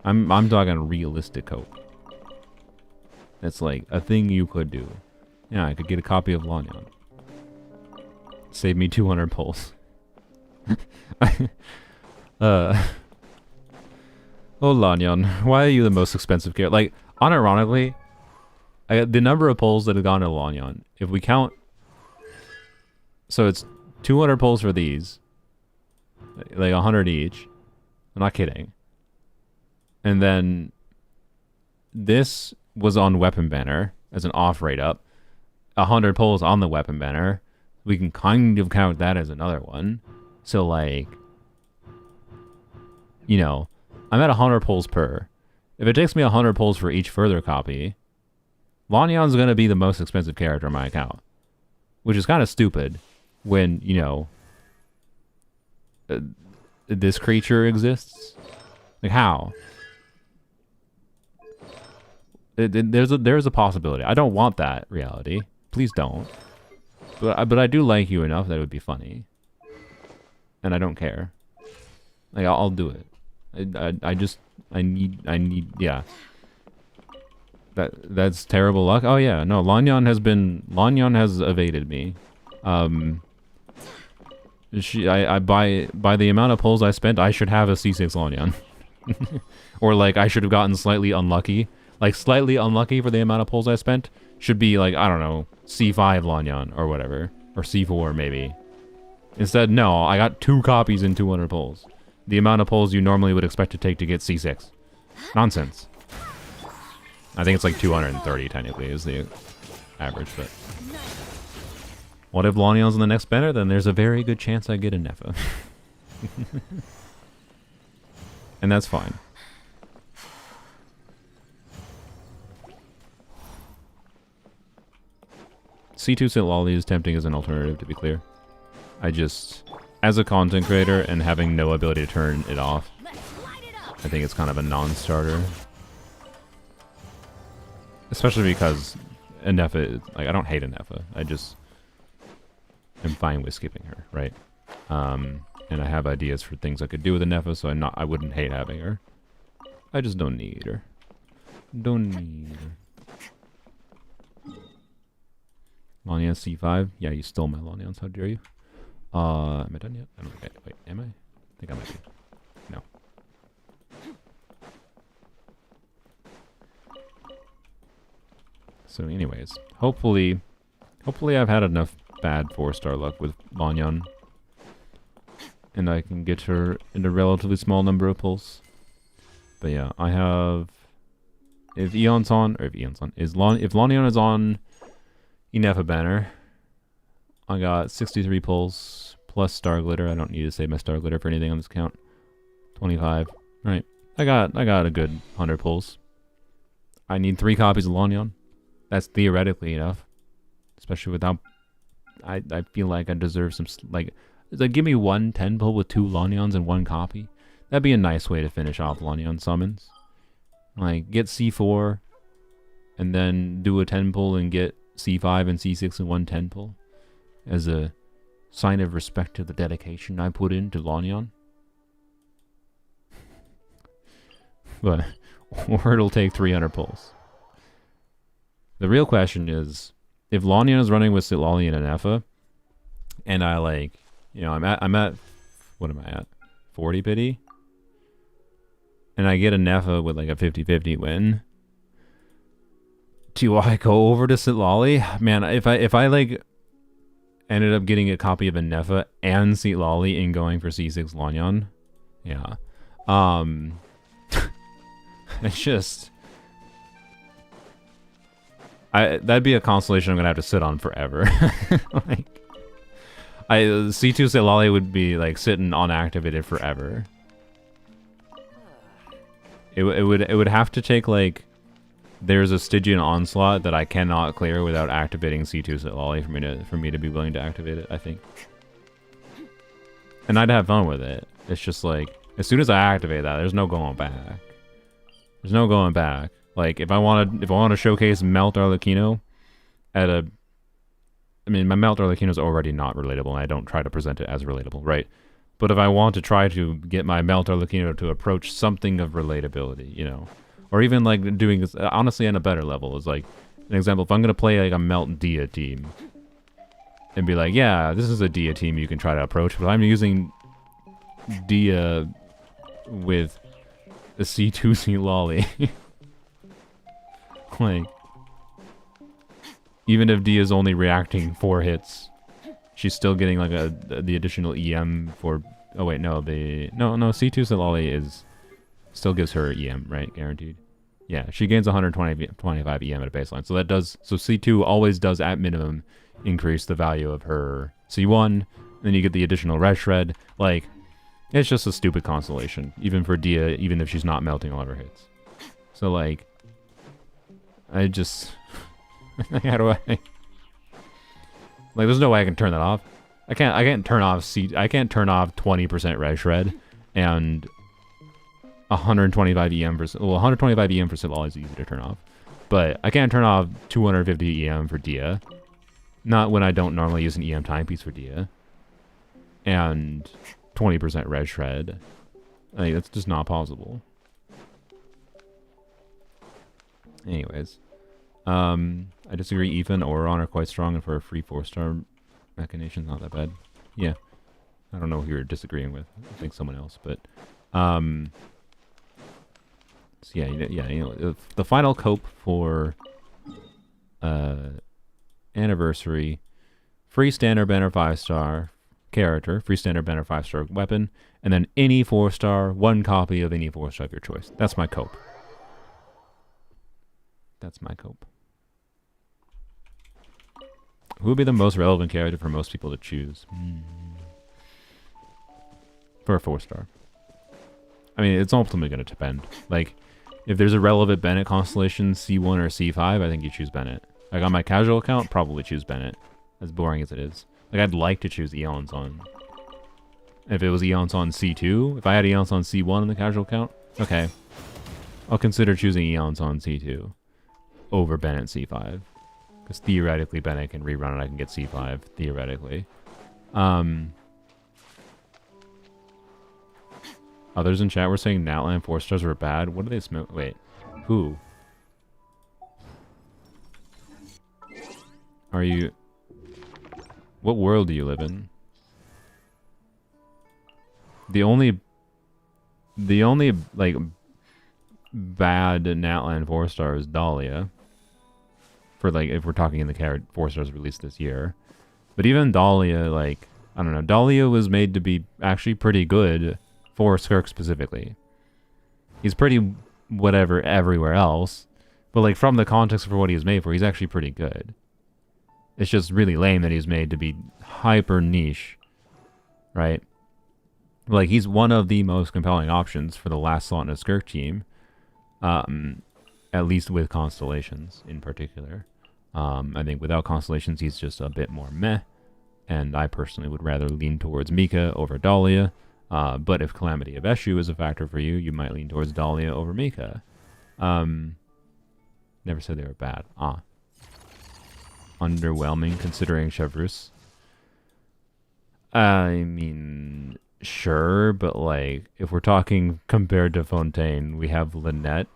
I'm talking realistic cope. That's like a thing you could do. Yeah, I could get a copy of Lanyon. Save me 200 pulls. Oh, Lanyon, why are you the most expensive character? Like, unironically, the number of pulls that have gone to Lanyon, if we count... So it's 200 pulls for these. Like 100 each. I'm not kidding. And then this was on Weapon Banner. as an off rate up. 100 pulls on the weapon banner. We can kind of count that as another one. So, like, you know, I'm at 100 pulls per. If it takes me 100 pulls for each further copy, Lanyon's going to be the most expensive character on my account. Which is kind of stupid when, you know, this creature exists. Like, how? There's a possibility. I don't want that reality. Please don't. But I do like you enough that it would be funny. And I don't care. Like, I'll do it. I need, yeah. That's terrible luck. Oh yeah, no, Lanyon has evaded me. By the amount of pulls I spent, I should have a C6 Lanyon. Or like I should have gotten slightly unlucky. Like slightly unlucky for the amount of pulls I spent should be like, I don't know, C5 Lanyon or whatever, or C4 maybe. Instead, no, I got 2 copies in 200 pulls. The amount of pulls you normally would expect to take to get C6. Nonsense. I think it's like 230 technically is the average, but what if Lanyon's in the next banner? Then there's a very good chance I get a Nefa. And that's fine. C2 St. Lolly is tempting as an alternative, to be clear. I just, as a content creator and having no ability to turn it off, I think it's kind of a non-starter. Especially because Nefa, like, I don't hate Nefa. I just am fine with skipping her, right? And I have ideas for things I could do with Nefa, so I wouldn't hate having her. I just don't need her. Don't need her. Lanyon C5? Yeah, you stole my Lanyons. How dare you? Am I done yet? I don't think wait, am I? I think I might be. No. So anyways, hopefully I've had enough bad 4-star luck with Lanyon. And I can get her in a relatively small number of pulls. But yeah, I have, if Lanyon is on Nefa banner, I got 63 pulls plus star glitter. I don't need to save my star glitter for anything on this count. 25. Right. I got a good 100 pulls. I need 3 copies of Lanyon. That's theoretically enough. Especially without, I feel like I deserve some, like give me 1 10 pull with 2 Lanyons and 1 copy. That'd be a nice way to finish off Lanyon summons. Like, get C4, and then do a 10 pull and get C5 and C6 in 1 10 pull. As a sign of respect to the dedication I put into Lanyon. But, or it'll take 300 pulls. The real question is, if Lanyon is running with Sitlali and Nefa, and I like, you know, I'm at, what am I at? 40 pity? And I get a Nefa with like a 50-50 win. Do I go over to Sitlali? Man, if I like ended up getting a copy of a Nefa and Sitlali and going for C6 Lanyon, yeah. It's just, that'd be a constellation I'm gonna have to sit on forever. Like, C2 Sitlali would be like sitting unactivated forever. It would have to take like, there's a Stygian onslaught that I cannot clear without activating C2 Sitlali for me to be willing to activate it, I think. And I'd have fun with it. It's just like, as soon as I activate that, there's no going back. There's no going back. Like, if I want to showcase Melt Arlecchino at a, I mean, my Melt Arlecchino is already not relatable, and I don't try to present it as relatable, right? But if I want to try to get my Melt Arlecchino to approach something of relatability, you know, or even like doing this, honestly, on a better level, is like, an example, if I'm going to play like a Melt Dia team, and be like, yeah, this is a Dia team you can try to approach, but I'm using Dia with the C2 Sitlali. Like, even if Dia's only reacting 4 hits, she's still getting like the additional EM for, oh wait, no, C2 Sitlali still gives her EM, right? Guaranteed. Yeah, she gains 125 EM at a baseline. So that does, so C2 always does at minimum increase the value of her C1. Then you get the additional red shred. Like, it's just a stupid constellation, even for Dia, even if she's not melting all of her hits. So like, I just, how do I? Like, there's no way I can turn that off. I can't turn off I can't turn off 20% red shred and 125 EM for, well, 125 EM for Sybil is easy to turn off, but I can't turn off 250 EM for Dia. Not when I don't normally use an EM timepiece for Dia. And 20% red shred. Like, that's just not possible. Anyways. I disagree. Aoife and Auron are quite strong, and for a free 4-star machination's not that bad. Yeah. I don't know who you're disagreeing with. I think someone else, but so yeah, you know, the final cope for anniversary, free standard banner 5-star character, free standard banner 5-star weapon, and then any 4-star, one copy of any 4-star of your choice. That's my cope. That's my cope. Who would be the most relevant character for most people to choose? For a 4-star. I mean, it's ultimately going to depend. Like, if there's a relevant Bennett constellation, C1 or C5, I think you choose Bennett. Like, on my casual account, probably choose Bennett. As boring as it is. Like, I'd like to choose Eon's on. If it was Eon's on C2, if I had Eon's on C1 in the casual account, okay. I'll consider choosing Eon's on C2 over Bennett C5. Because theoretically, Bennett can rerun and I can get C5, theoretically. Others in chat were saying Natlan 4-stars were bad. What do they smell? Wait. Who? Are you... What world do you live in? The only like bad Natlan 4-star is Dahlia. For like, if we're talking in the 4-stars released this year. But even Dahlia, like, I don't know, Dahlia was made to be actually pretty good for Skirk specifically. He's pretty whatever everywhere else, but like from the context for what he was made for, he's actually pretty good. It's just really lame that he's made to be hyper niche, right? Like, he's one of the most compelling options for the last slot in a Skirk team, at least with constellations in particular. I think without constellations, he's just a bit more meh, and I personally would rather lean towards Mika over Dahlia. But if Calamity of Eshu is a factor for you, you might lean towards Dahlia over Mika. Never said they were bad. Underwhelming considering Chevrus. I mean, sure, but like, if we're talking compared to Fontaine, we have Lynette,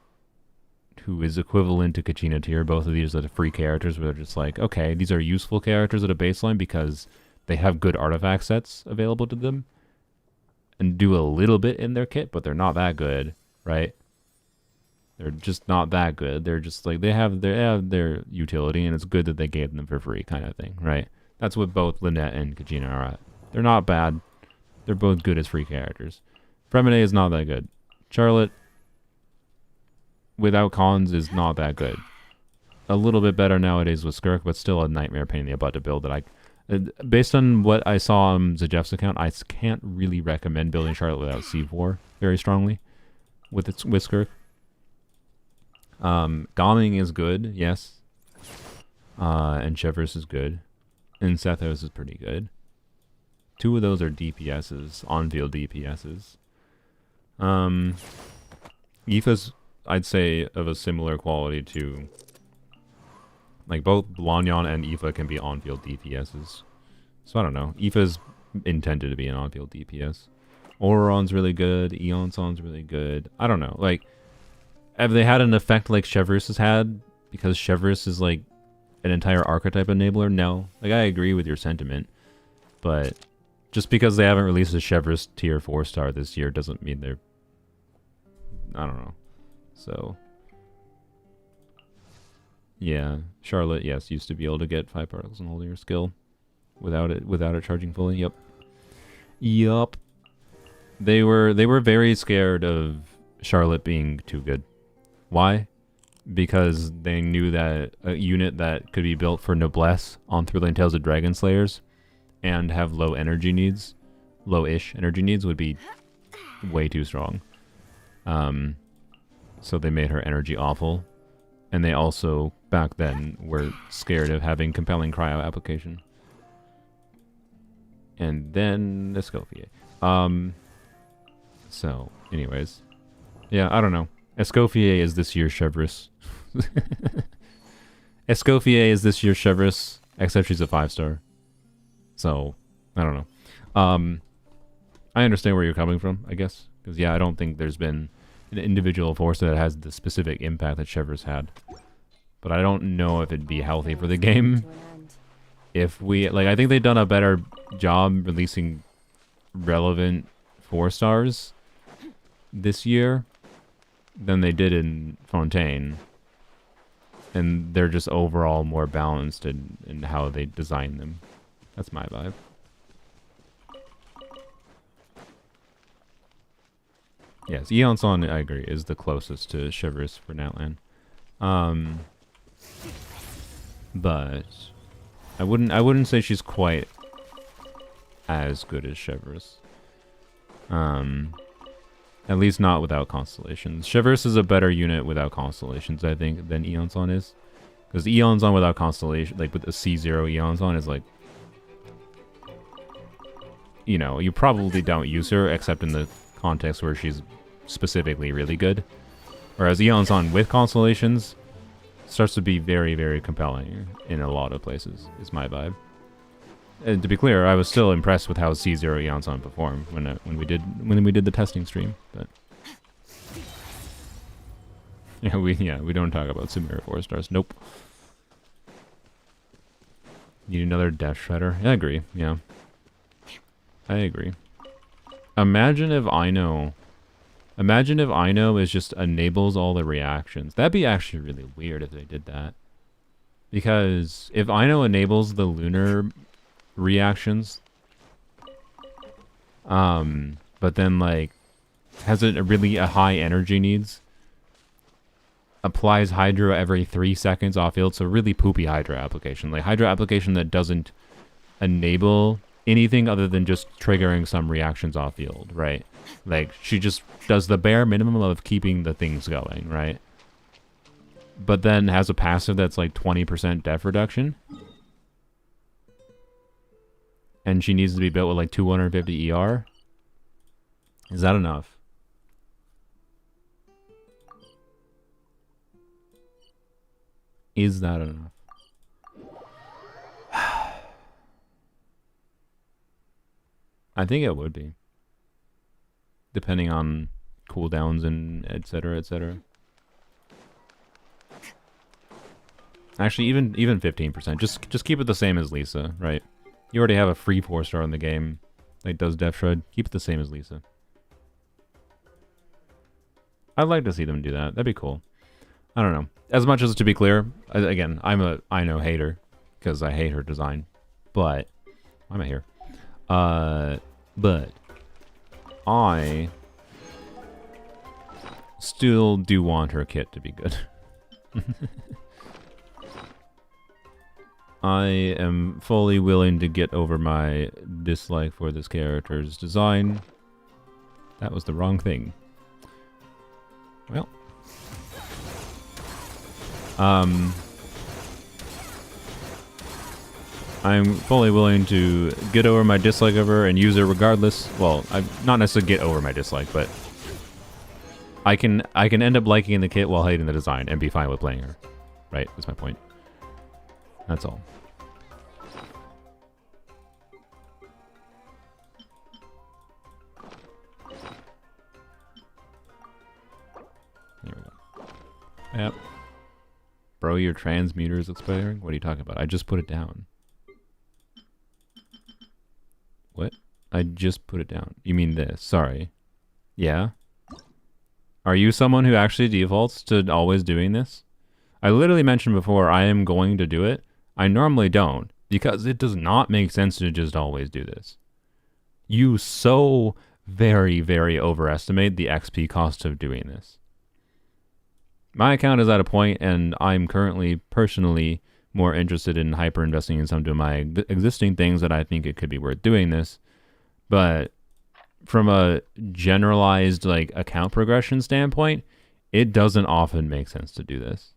who is equivalent to Kachina tier. Both of these are the free characters where they're just like, okay, these are useful characters at a baseline because they have good artifact sets available to them and do a little bit in their kit, but they're not that good, right? They're just not that good. They're just like, they have their utility, and it's good that they gave them for free, kind of thing, right? That's what both Lynette and Kachina are at. They're not bad. They're both good as free characters. Fremine is not that good. Charlotte, without cons, is not that good. A little bit better nowadays with Skirk, but still a nightmare pain in the butt to build that based on what I saw on Zajeff's account, I can't really recommend building Charlotte without C4 very strongly with Skirk. Gaming is good, yes. And Chevrus is good. And Sethos is pretty good. Two of those are DPSs, on-field DPSs. Aoife's, I'd say, of a similar quality to... Like, both Blonyon and Aoife can be on-field DPSs. So I don't know. Aoife's intended to be an on-field DPS. Auron's really good. Eonson's really good. I don't know. Like, have they had an effect like Chevrus has had? Because Chevrus is, like, an entire archetype enabler? No. Like, I agree with your sentiment. But just because they haven't released a Chevrus tier 4-star this year doesn't mean they're... I don't know. So... Yeah, Charlotte, yes, used to be able to get 5 particles and holding her skill without it charging fully. Yup. They were very scared of Charlotte being too good. Why? because they knew that a unit that could be built for noblesse on Thrilling Tales of Dragon Slayers and have low energy needs, low-ish energy needs, would be way too strong. So they made her energy awful. And they also, back then, were scared of having compelling cryo application. And then Escoffier. So, anyways. Yeah, I don't know. Escoffier is this year's Chevreuse. Escoffier is this year's Chevreuse, except she's a 5-star. So, I don't know. I understand where you're coming from, I guess. Because, yeah, I don't think there's been an individual force that has the specific impact that Chevreuse had. But I don't know if it'd be healthy for the game. If we, like, I think they've done a better job releasing relevant 4-stars this year than they did in Fontaine. And they're just overall more balanced in how they design them. That's my vibe. Yes, Eon Son, I agree, is the closest to Chevreuse for Natlan. But I wouldn't say she's quite as good as Chevreuse. At least not without constellations. Chevreuse is a better unit without constellations, I think, than Eon Son is. Because Eon Son without constellation, like with a C0 Eon Son, is like, you know, you probably don't use her except in the context where she's specifically really good. Whereas Eon Son with constellations starts to be very, very compelling in a lot of places, is my vibe. And to be clear, I was still impressed with how C0 Eon Son performed when we did the testing stream. But yeah, we don't talk about Samira 4-stars. Nope. Need another Death Shredder. Yeah, I agree. Yeah, I agree. Imagine if Ino is just enables all the reactions. That'd be actually really weird if they did that. Because if Ino enables the lunar reactions, but then like has a really high energy needs, applies Hydra every 3 seconds off field, so really poopy Hydra application. Like Hydra application that doesn't enable anything other than just triggering some reactions off field, right? Like, she just does the bare minimum of keeping the things going, right? But then has a passive that's like 20% def reduction. And she needs to be built with like 250 ER. Is that enough? Is that enough? I think it would be. Depending on cooldowns and etc. etc. Actually, even 15%. Just keep it the same as Lisa, right? You already have a free 4-star in the game that does Death Shred. Keep it the same as Lisa. I'd like to see them do that. That'd be cool. I don't know. As much as, to be clear, again, I'm a Ino hater because I hate her design. But why am I here? But I still do want her kit to be good. I am fully willing to get over my dislike for this character's design. That was the wrong thing. Well. I'm fully willing to get over my dislike of her and use her regardless. Well, I'm not necessarily get over my dislike, but I can end up liking the kit while hating the design and be fine with playing her. Right? That's my point. That's all. Here we go. Yep. Bro, your transmuter is expiring? What are you talking about? I just put it down. What? I just put it down. You mean this? Sorry. Yeah? Are you someone who actually defaults to always doing this? I literally mentioned before I am going to do it. I normally don't, because it does not make sense to just always do this. You so very, very overestimate the XP cost of doing this. My account is at a point, and I'm currently personally more interested in hyper investing in some of my existing things that I think it could be worth doing this. But from a generalized like account progression standpoint, it doesn't often make sense to do this.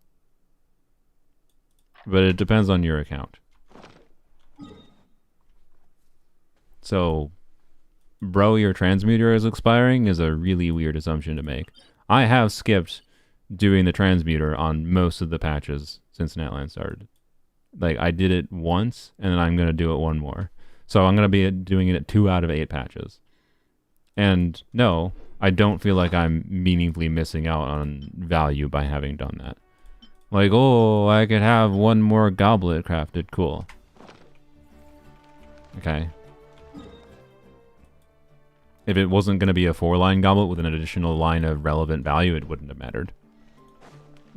But it depends on your account. So, bro, your transmuter is expiring is a really weird assumption to make. I have skipped doing the transmuter on most of the patches since Natlan started. Like, I did it once, and then I'm going to do it one more. So I'm going to be doing it at 2 out of 8 patches. And no, I don't feel like I'm meaningfully missing out on value by having done that. Like, oh, I could have one more goblet crafted. Cool. Okay. If it wasn't going to be a 4-line goblet with an additional line of relevant value, it wouldn't have mattered.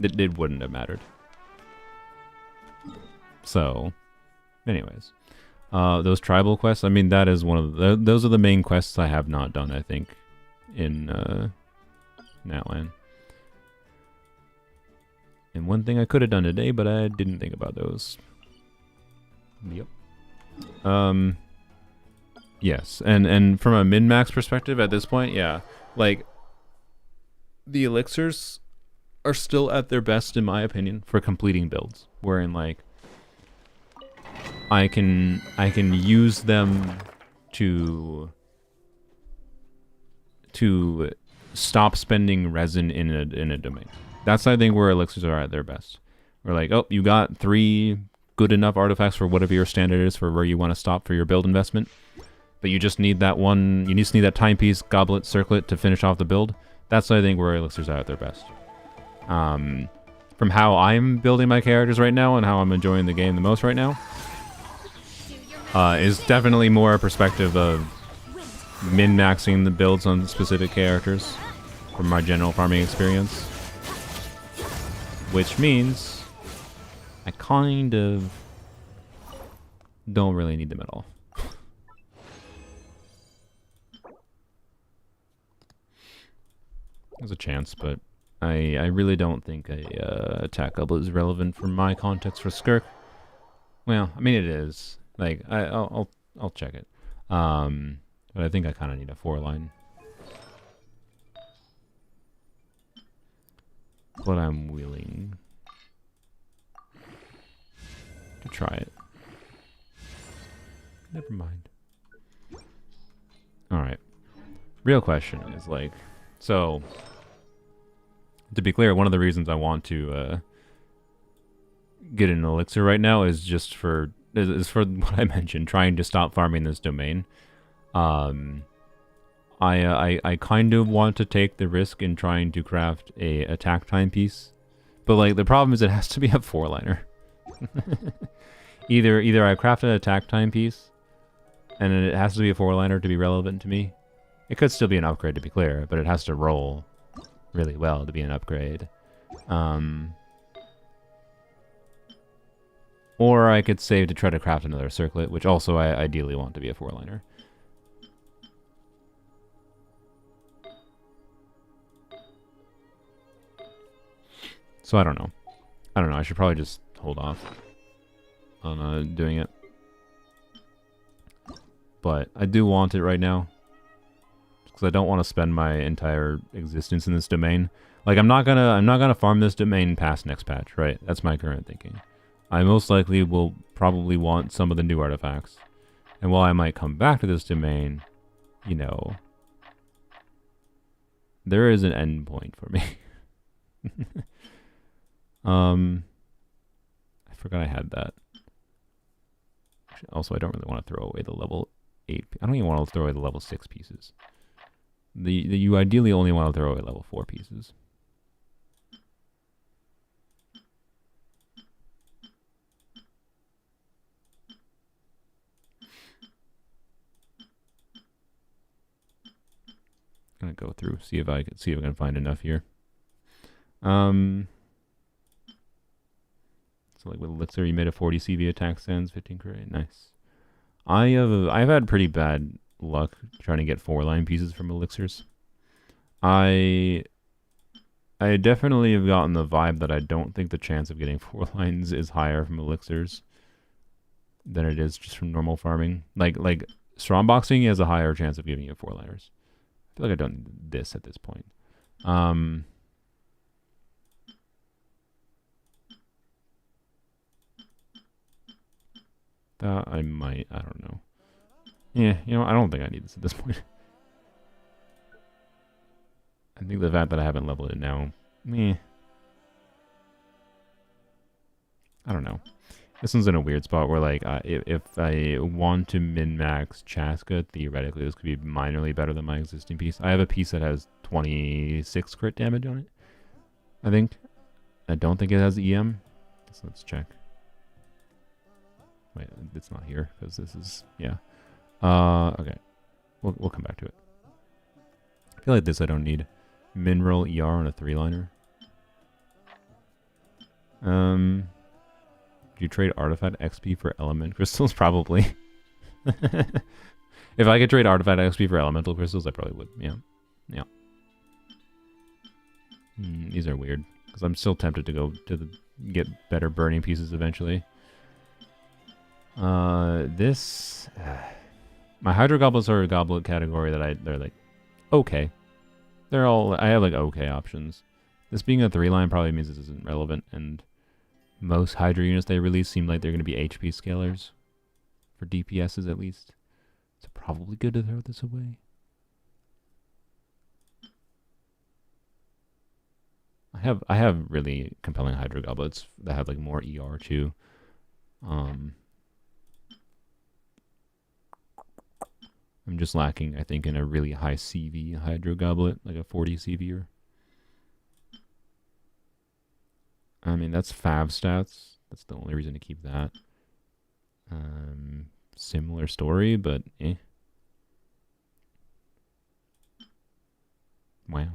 It wouldn't have mattered. So, anyways. Those tribal quests, I mean, that is one of the... Those are the main quests I have not done, I think, in Natlan. And one thing I could have done today, but I didn't think about those. Yep. Yes, and from a min-max perspective at this point, yeah. Like, the elixirs are still at their best, in my opinion, for completing builds. Wherein, like, I can use them to stop spending resin in a domain. That's, I think, where elixirs are at their best. We're like, oh, you got 3 good enough artifacts for whatever your standard is for where you want to stop for your build investment, but you just need that one. You just need that timepiece, goblet, circlet to finish off the build. That's, I think, where elixirs are at their best. From how I'm building my characters right now and how I'm enjoying the game the most right now, is definitely more a perspective of min-maxing the builds on specific characters from my general farming experience. Which means I kind of don't really need them at all. There's a chance, but I really don't think a attack goblet is relevant for my context for Skirk. Well, I mean it is. Like I'll check it. But I think I kind of need a 4-line. But I'm willing to try it. Never mind. Alright. Real question is like, so to be clear, one of the reasons I want to get an elixir right now is just for what I mentioned, trying to stop farming this domain. I kind of want to take the risk in trying to craft a attack timepiece, but like the problem is it has to be a 4-liner. either I craft an attack timepiece, and it has to be a 4-liner to be relevant to me. It could still be an upgrade, to be clear, but it has to roll really well to be an upgrade. Or I could save to try to craft another circlet, which also I ideally want to be a 4-liner. So I don't know. I should probably just hold off on doing it. But I do want it right now, because I don't want to spend my entire existence in this domain. Like I'm not gonna farm this domain past next patch, right? That's my current thinking. I most likely will probably want some of the new artifacts. And while I might come back to this domain, you know, there is an end point for me. I forgot I had that. Also, I don't really want to throw away the level 8. I don't even want to throw away the level 6 pieces. You ideally only want to throw away level 4 pieces. I'm gonna go through, see if I can find enough here. So like with elixir, you made a 40 CV attack stands, 15 crit. Nice. I've had pretty bad luck trying to get 4-line pieces from elixirs. I I definitely have gotten the vibe that I don't think the chance of getting 4 lines is higher from elixirs than it is just from normal farming. Like strong boxing has a higher chance of giving you 4 liners. I feel like I don't need this at this point. That I might. I don't know. Yeah, I don't think I need this at this point. I think the fact that I haven't leveled it now, meh. I don't know. This one's in a weird spot where, like, if I want to min-max Chaska, theoretically this could be minorly better than my existing piece. I have a piece that has 26 crit damage on it, I think. I don't think it has EM. So let's check. Wait, it's not here, because this is, yeah. Okay. We'll come back to it. I feel like this I don't need. Mineral ER on a 3-liner. Do you trade artifact XP for element crystals? Probably. If I could trade artifact XP for elemental crystals, I probably would. Yeah. Yeah. These are weird. Because I'm still tempted to go to get better burning pieces eventually. This... my Hydro Goblets are a goblet category that they're like, okay. I have like okay options. This being a 3-line probably means this isn't relevant, and most Hydra units they release seem like they're going to be HP scalers. For DPSs at least. So probably good to throw this away. I have really compelling Hydro Goblets that have like more ER too. I'm just lacking, I think, in a really high CV Hydro Goblet, like a 40 CVer. I mean, that's Fav stats. That's the only reason to keep that. Similar story, but eh. Wow.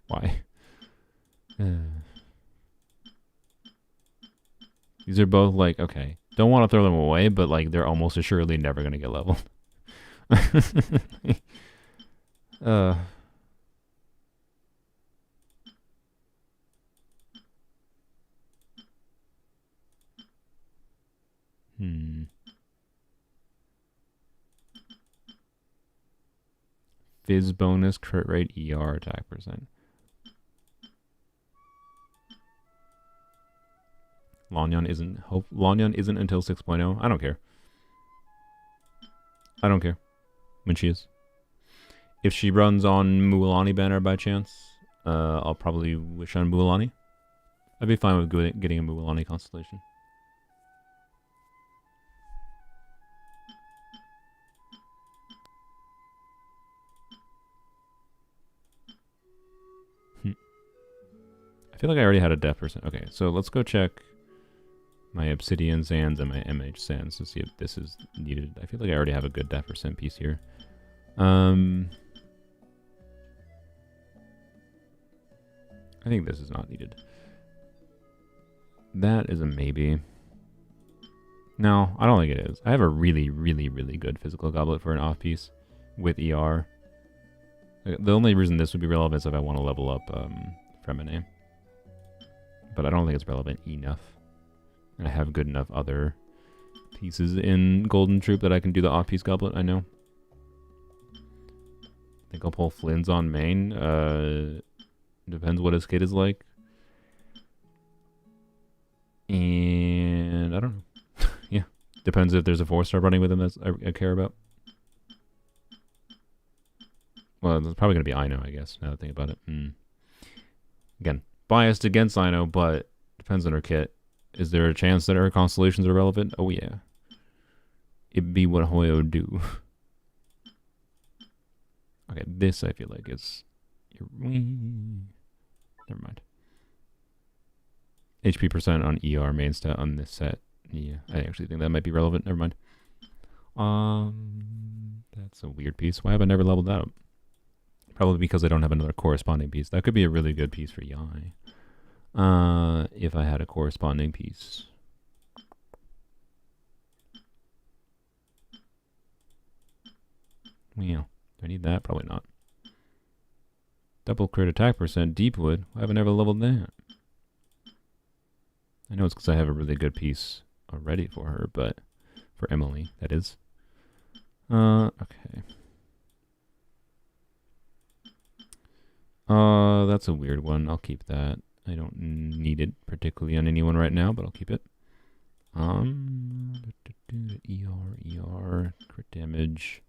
Why? These are both like, okay. Don't want to throw them away, but like they're almost assuredly never going to get leveled. Fizz bonus, crit rate, ER, attack percent. Lanyan isn't until 6.0. I don't care. I don't care when she is. If she runs on Mualani banner by chance, I'll probably wish on Mualani. I'd be fine with getting a Mualani constellation. I feel like I already had a def percent. Okay, so let's go check my Obsidian Sands and my MH Sands to see if this is needed. I feel like I already have a good def percent piece here. I think this is not needed. That is a maybe. No, I don't think it is. I have a really, really, really good physical goblet for an off piece with ER. The only reason this would be relevant is if I want to level up Femine. But I don't think it's relevant enough. I have good enough other pieces in Golden Troop that I can do the off-piece goblet, I know. I think I'll pull Flynn's on main. Depends what his kit is like. And I don't know. Yeah. Depends if there's a 4-star running with him that I care about. Well, it's probably going to be Ino, I guess, now that I think about it. Again, biased against Ino, but depends on her kit. Is there a chance that her constellations are relevant? Oh, yeah. It'd be what Hoyo do. Okay, this I feel like is... Never mind. HP percent on ER main stat on this set. Yeah, I actually think that might be relevant. Never mind. That's a weird piece. Why have I never leveled that up? Probably because I don't have another corresponding piece. That could be a really good piece for Yai. If I had a corresponding piece. Well, do I need that? Probably not. Double crit attack percent, Deepwood. Why haven't I ever leveled that? I know it's because I have a really good piece already for her, but for Emily, that is. Okay. That's a weird one. I'll keep that. I don't need it particularly on anyone right now, but I'll keep it. ER, crit damage,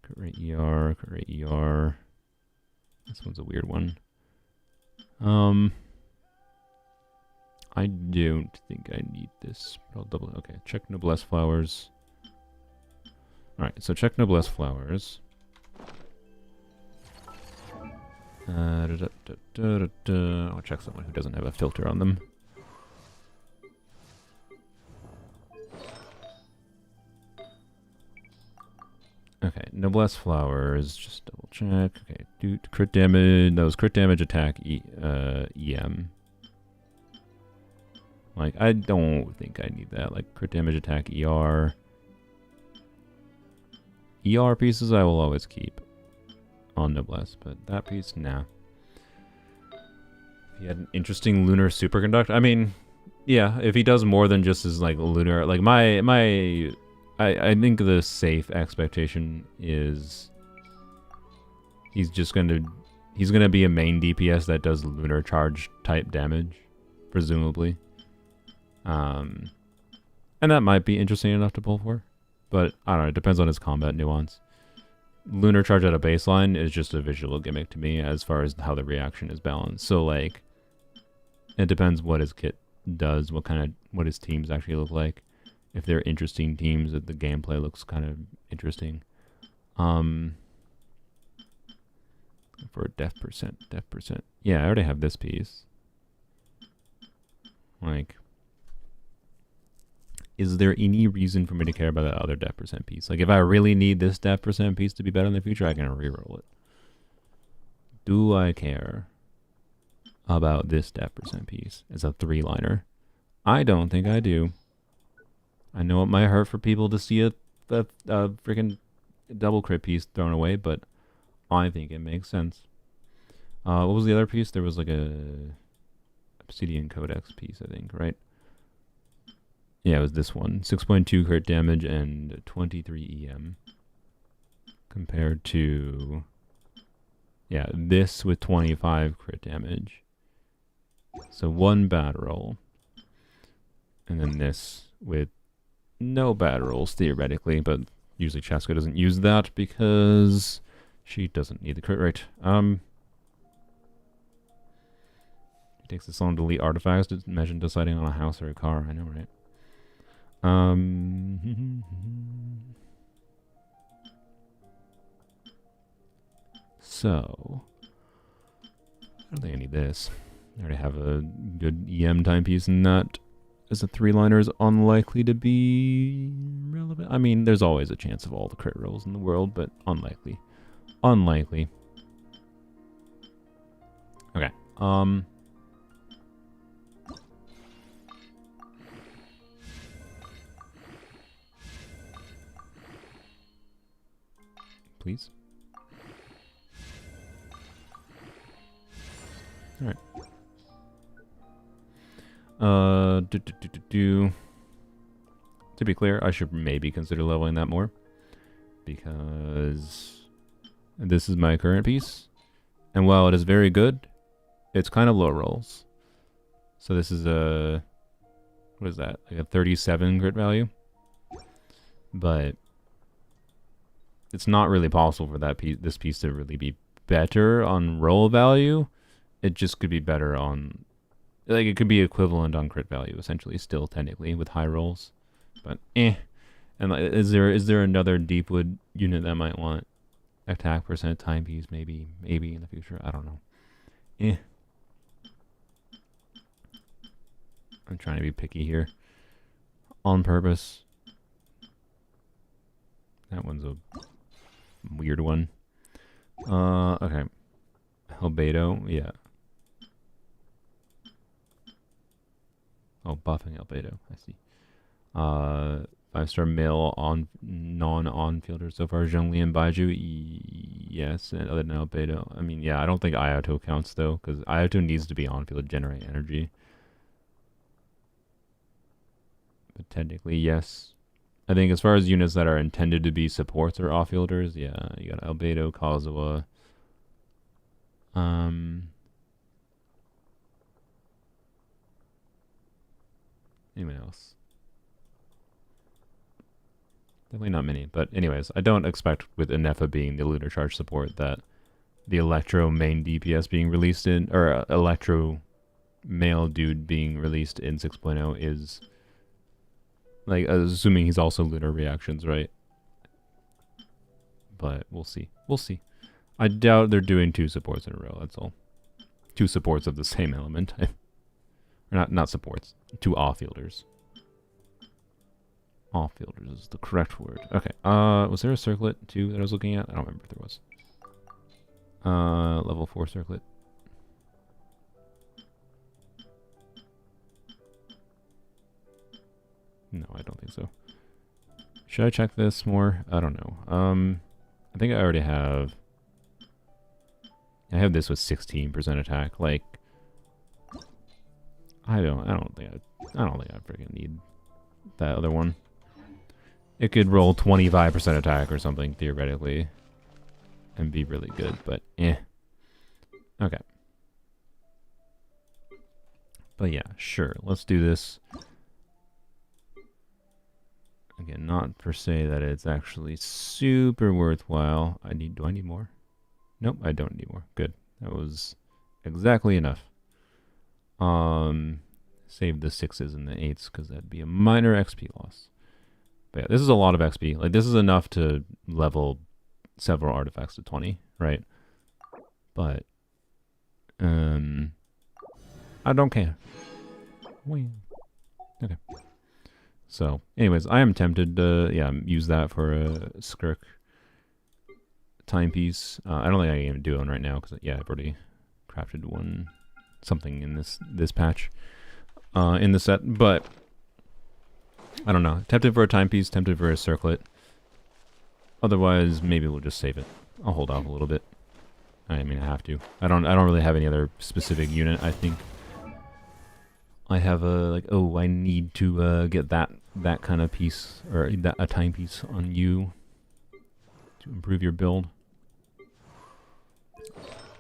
crit rate ER, crit rate ER. This one's a weird one. I don't think I need this. But I'll double. Okay, check Noblesse Flowers. Alright, so check Noblesse Flowers. I'll check someone who doesn't have a filter on them. Okay, Noblesse Flowers, just double check. Okay, crit damage, that was crit damage attack EM. Like, I don't think I need that. Like, crit damage attack ER. ER pieces I will always keep on Noblesse, but that piece, nah. If he had an interesting lunar superconductor, I mean, yeah, if he does more than just his, like, lunar, like, I think the safe expectation is he's gonna be a main DPS that does lunar charge type damage, presumably. And that might be interesting enough to pull for, but I don't know, it depends on his combat nuance. Lunar charge at a baseline is just a visual gimmick to me as far as how the reaction is balanced. So like, it depends what his kit does, what his teams actually look like. If they're interesting teams, if the gameplay looks kind of interesting. For def percent. Yeah, I already have this piece. Like, is there any reason for me to care about that other def percent piece? Like, if I really need this def percent piece to be better in the future, I can reroll it. Do I care about this def percent piece as a 3-liner? I don't think I do. I know it might hurt for people to see a freaking double crit piece thrown away, but I think it makes sense. What was the other piece? There was like a Obsidian Codex piece, I think, right? Yeah, it was this one. 6.2 crit damage and 23 EM. Compared to, yeah, this with 25 crit damage. So 1 bad roll. And then this with no bad rolls, theoretically, but usually Chaska doesn't use that because she doesn't need the crit rate. It takes this long to delete artifacts to imagine deciding on a house or a car. I know, right? So, I don't think I need this. I already have a good EM timepiece, and that as a 3-liner is unlikely to be relevant. I mean, there's always a chance of all the crit rolls in the world, but unlikely. Unlikely. Okay. Please. All right. To be clear, I should maybe consider leveling that more, because this is my current piece, and while it is very good, it's kind of low rolls. So this is a, what is that, like a 37 crit value, but it's not really possible for that piece, this piece to really be better on roll value. It just could be better on, like, it could be equivalent on crit value, essentially, still technically with high rolls, but eh. And is there another Deepwood unit that might want attack percent timepiece? Maybe in the future. I don't know. Eh. I'm trying to be picky here, on purpose. That one's a weird one. Okay. Albedo, yeah. Oh, buffing Albedo, I see. 5-star male on non-on fielder so far. Zhongli and Baiju, yes, and other than Albedo. I mean, yeah, I don't think Iato counts though, because Iato needs to be on field to generate energy. But technically, yes. I think as far as units that are intended to be supports or off-fielders, yeah, you got Albedo, Kazuha. Anyone else? Definitely not many. But anyways, I don't expect with Inefa being the lunar charge support that the Electro main DPS being released in, or Electro male dude being released in 6.0 is, like, assuming he's also lunar reactions, right? But we'll see. We'll see. I doubt they're doing 2 supports in a row, that's all. 2 supports of the same element. Or not supports. 2 off-fielders. Off-fielders is the correct word. Okay, was there a circlet too that I was looking at? I don't remember if there was. Level 4 circlet. No, I don't think so. Should I check this more? I don't know. I think I already have. I have this with 16% attack. Like, I don't think I freaking need that other one. It could roll 25% attack or something theoretically, and be really good. But okay. But yeah, sure. Let's do this. Again, not per se that it's actually super worthwhile. Do I need more? Nope, I don't need more. Good. That was exactly enough. Save the 6s and the 8s because that'd be a minor XP loss. But yeah, this is a lot of XP. Like, this is enough to level several artifacts to 20, right? But I don't care. Okay. So, anyways, I am tempted to, use that for a Skirk timepiece. I don't think I can even do one right now because, I've already crafted something in this patch in the set. But I don't know. Tempted for a timepiece, tempted for a circlet. Otherwise, maybe we'll just save it. I'll hold off a little bit. I mean, I have to. I don't really have any other specific unit. I think I have I need to get that kind of piece, or a timepiece on you to improve your build.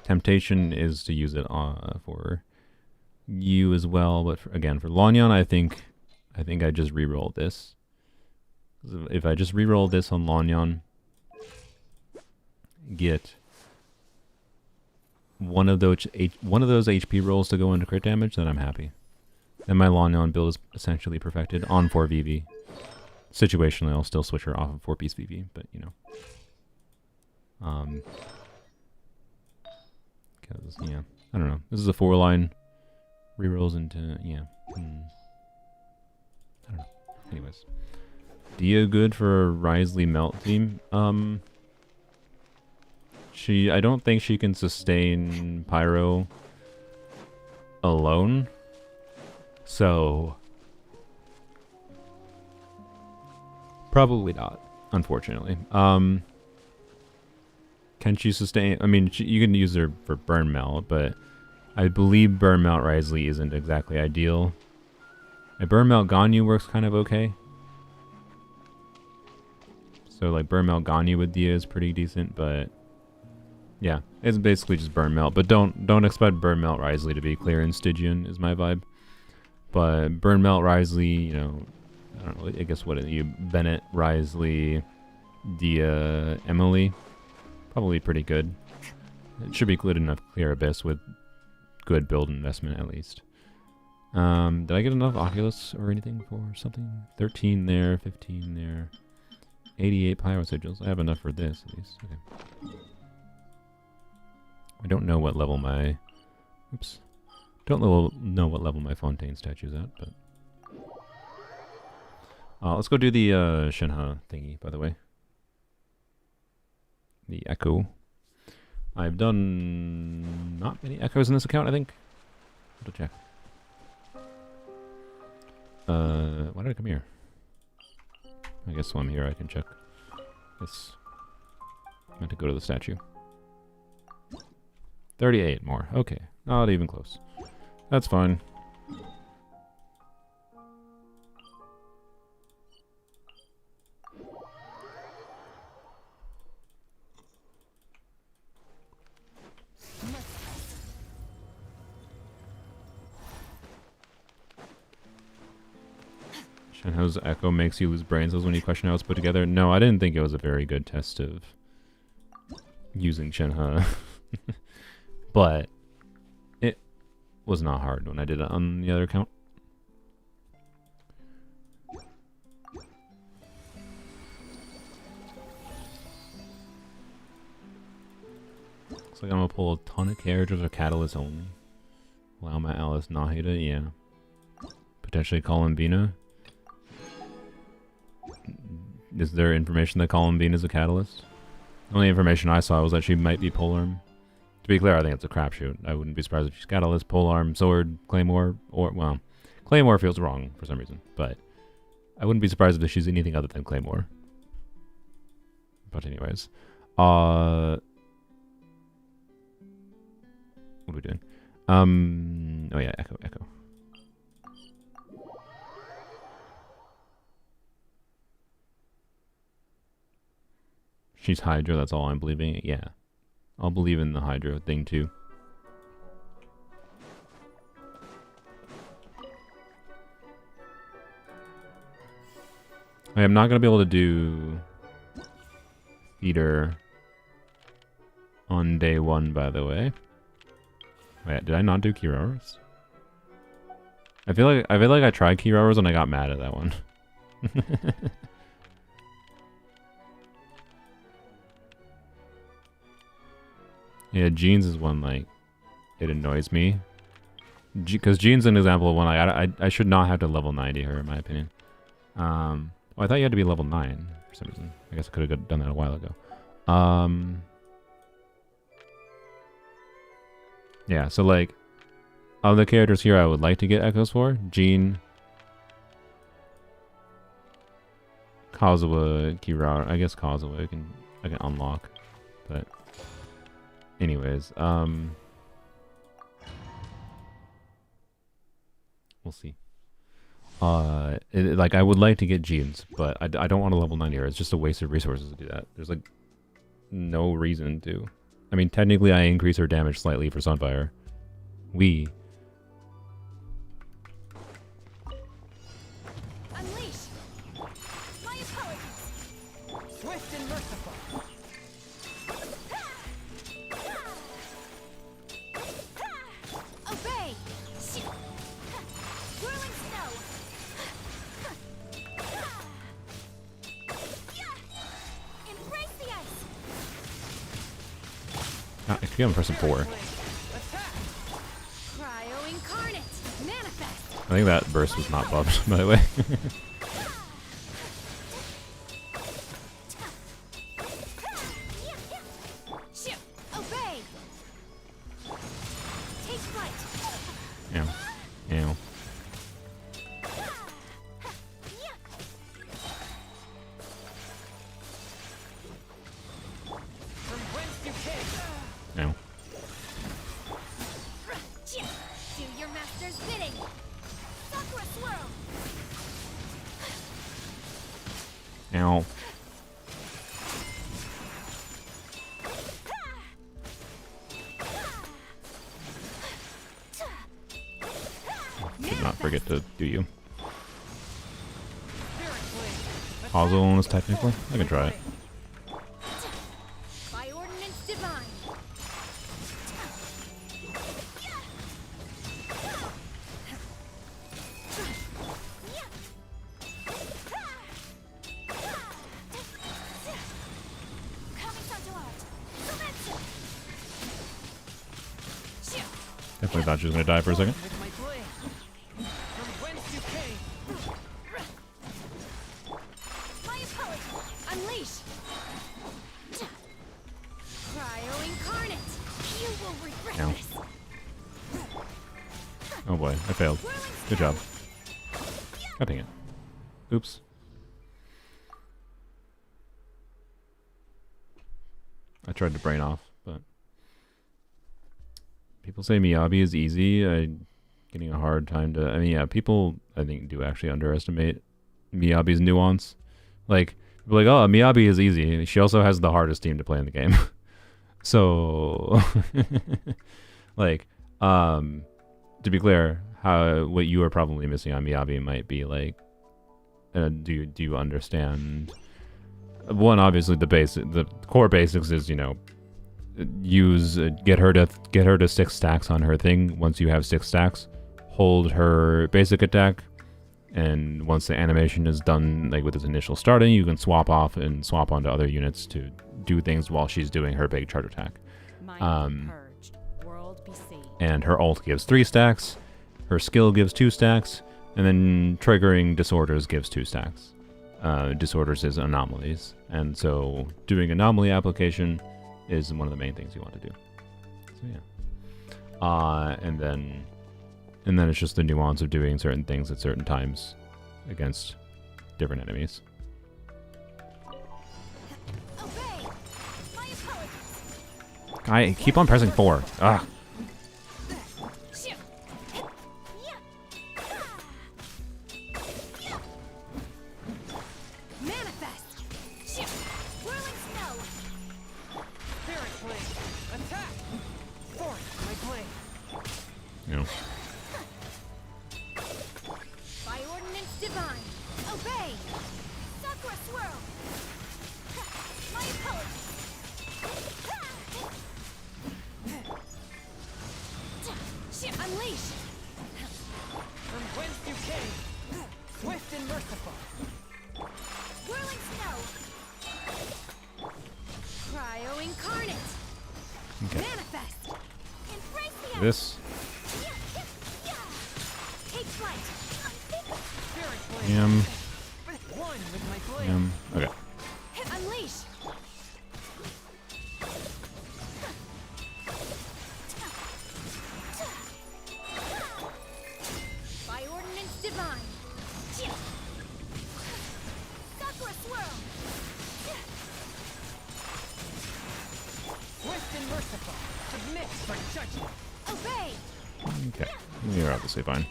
Temptation is to use it for you as well, but again for Lanyan, I think I just reroll this. If I just reroll this on Lanyan, get one of those HP rolls to go into crit damage, then I'm happy. Then my Lanyan build is essentially perfected on 4 VV. Situationally, I'll still switch her off of 4-piece VV, but because I don't know. This is a 4-line rerolls into I don't know. Anyways, Dia good for a Risley melt team. I don't think she can sustain Pyro alone. So probably not, unfortunately. Can she sustain? I mean, you can use her for burn melt, but I believe burn melt Risley isn't exactly ideal. A burn melt Ganyu works kind of okay. So like burn melt Ganyu with Dia is pretty decent, but yeah, it's basically just burn melt. But don't expect burn melt Risley to be clear in Stygian is my vibe. But burn melt Risley, I don't know. I guess Bennett, Risley, Dia, Emily, probably pretty good. It should be good enough to clear Abyss with good build investment at least. Did I get enough Oculus or anything for something? 13 there, 15 there, 88 Pyro Sigils. I have enough for this at least. Okay. I don't know what level my... Oops. Don't know what level my Fontaine statue's at, but... let's go do the Shenhe thingy, by the way. The Echo. I've done not many Echoes in this account, I think. I'll check. Why did I come here? I guess while I'm here I can check. Yes. I meant to go to the statue. 38 more. Okay. Not even close. That's fine. Shenhe's echo makes you lose brain cells when you question how it's put together. No, I didn't think it was a very good test of using Shenhe. But it was not hard when I did it on the other account. Looks like I'm gonna pull a ton of characters or catalysts only. Allow my Alice Nahida, yeah. Potentially Columbina. Is there information that Columbine is a catalyst? The only information I saw was that she might be polearm. To be clear, I think it's a crapshoot. I wouldn't be surprised if she's catalyst, polearm, sword, claymore, or, well, claymore feels wrong for some reason, but I wouldn't be surprised if she's anything other than claymore. But anyways, what are we doing? Oh yeah, Echo. She's Hydra, that's all I'm believing. Yeah. I'll believe in the Hydra thing too. I am not going to be able to do theater on day 1, by the way. Wait, did I not do Kiraros? I feel like I tried Kiraros and I got mad at that one. Yeah, Jean's is one, like, it annoys me. Because Jean's an example of one, like, I should not have to level 90 her, in my opinion. Well, I thought you had to be level 9 for some reason. I guess I could have done that a while ago. Yeah, so, like, of the characters here I would like to get echoes for, Jean, Kazuha, Kirara. I guess Kazuha I can unlock, but... Anyways, we'll see. Like, I would like to get Jeans, but I don't want to level 90 her. It's just a waste of resources to do that. There's, like, no reason to. I mean, technically, I increase her damage slightly for Sunfire. Unleash. My apologies. Swift and merciful. Obey. Whirling snow. Embrace the ice. I think I'm pressing 4. Cryo incarnate. Manifest. I think that burst was not buffed, by the way. Shoot. Obey. Take flight. Yeah. Yeah. From whence you came. Yeah. Do your master's bidding. Sakura swirl. Ow. Did not forget to do you. Causal illness, technically? I can try it. By ordinance divine. Definitely thought she was going to die for a second. With my blade. From whence you came. My apology. Unleash. Cryo incarnate. You will regret Ow. this. Oh boy, I failed. Good job. God dang it. Oops. I tried to brain off, but... People say Miyabi is easy. I'm getting a hard time to. I mean, yeah, people I think do actually underestimate Miyabi's nuance. Like, people are like, oh, Miyabi is easy. She also has the hardest team to play in the game. So, like, to be clear, what you are probably missing on Miyabi might be like, do you understand? One, obviously the core basics is, you know, get her to 6 stacks on her thing. Once you have 6 stacks, hold her basic attack, and once the animation is done, like with its initial starting, you can swap off and swap onto other units to do things while she's doing her big charge attack. Purged. World be saved. And her ult gives 3 stacks, her skill gives 2 stacks, and then triggering disorders gives 2 stacks. Disorders is anomalies, and so doing anomaly application is one of the main things you want to do. So yeah, and then it's just the nuance of doing certain things at certain times against different enemies. Obey. My apologies. I keep on pressing 4. Ah. Shit. Yeah. Manifest. Shit. Whirling snow. Spirit blade. Attack. Force my blade. You know. By ordinance divine. Obey. Sakura swirl. My apologies. Shit. Unleash. From whence you came. Swift and merciful. Whirling snow. Cryo incarnate. Okay. Manifest. Embrace the This. Take flight. Spirit blade. One with my blade. Okay. Unleash. By ordinance divine. Sakura swirl. Swift and merciful. Submit for judgment. Obey. Okay. You're obviously fine.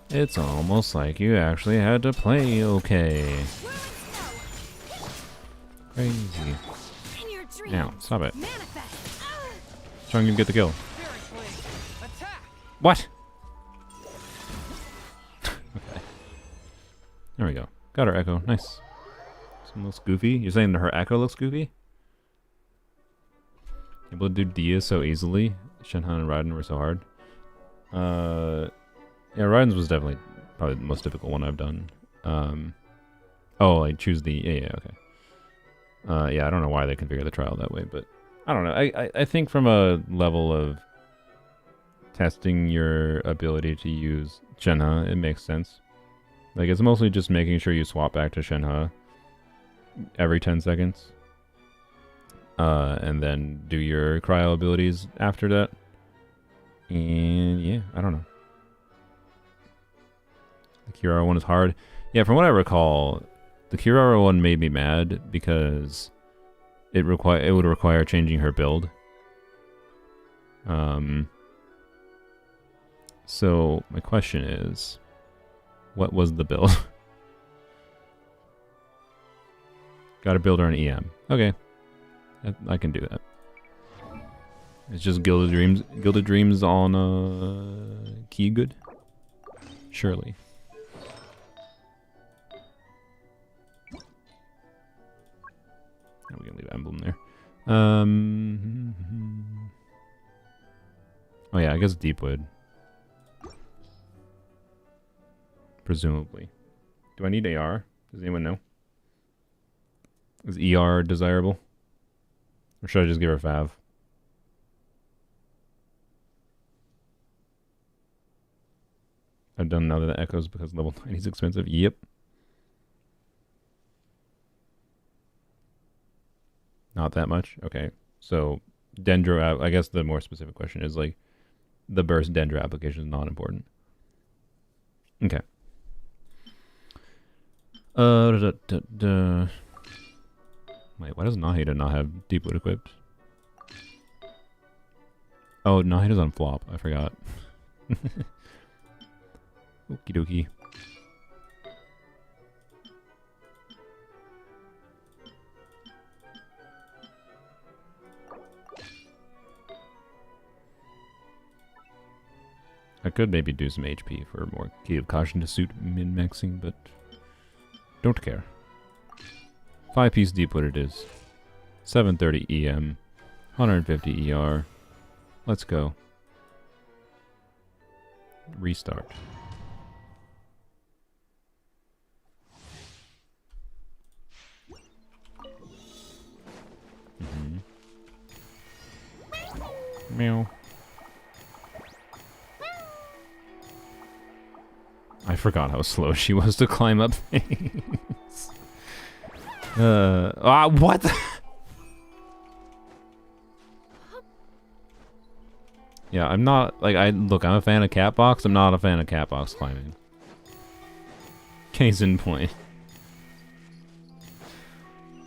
It's almost like you actually had to play okay. Whirling snow. Crazy. In your dreams. Now, stop it. Manifest. Trying to get the kill. Spirit blade. Attack. What? Okay. There we go. Got her echo. Nice. Some looks goofy. You're saying that her echo looks goofy? Able to do Dia so easily. Shenhan and Raiden were so hard. Yeah, Raiden's was definitely probably the most difficult one I've done. Oh, I choose the yeah, okay. Yeah, I don't know why they configure the trial that way, but I don't know. I think from a level of testing your ability to use Shenhe, it makes sense. Like, it's mostly just making sure you swap back to Shenhe every 10 seconds. And then do your cryo abilities after that. And yeah, I don't know. The Kirara one is hard. Yeah, from what I recall, the Kirara one made me mad because it would require changing her build. So my question is, what was the build? Got to build her an EM. Okay, I can do that. It's just Gilded Dreams on key good. Surely. We can leave emblem there. Oh yeah, I guess Deepwood. Presumably. Do I need AR? Does anyone know? Is ER desirable? Or should I just give her Fav? I've done now that the echoes because level 90 is expensive. Yep. Not that much? Okay. So, Dendro, I guess the more specific question is like, the burst Dendro application is not important. Okay. Wait, why does Nahida not have Deepwood equipped? Oh, no, he doesn't flop. I forgot. Okie dokie. I could maybe do some HP for more key of caution to suit min-maxing, but don't care. 5-piece deep what it is. 730 EM. 150 ER. Let's go. Restart. Meow. I forgot how slow she was to climb up things. What? Yeah, I'm not, like, look, I'm a fan of cat box. I'm not a fan of cat box climbing. Case in point.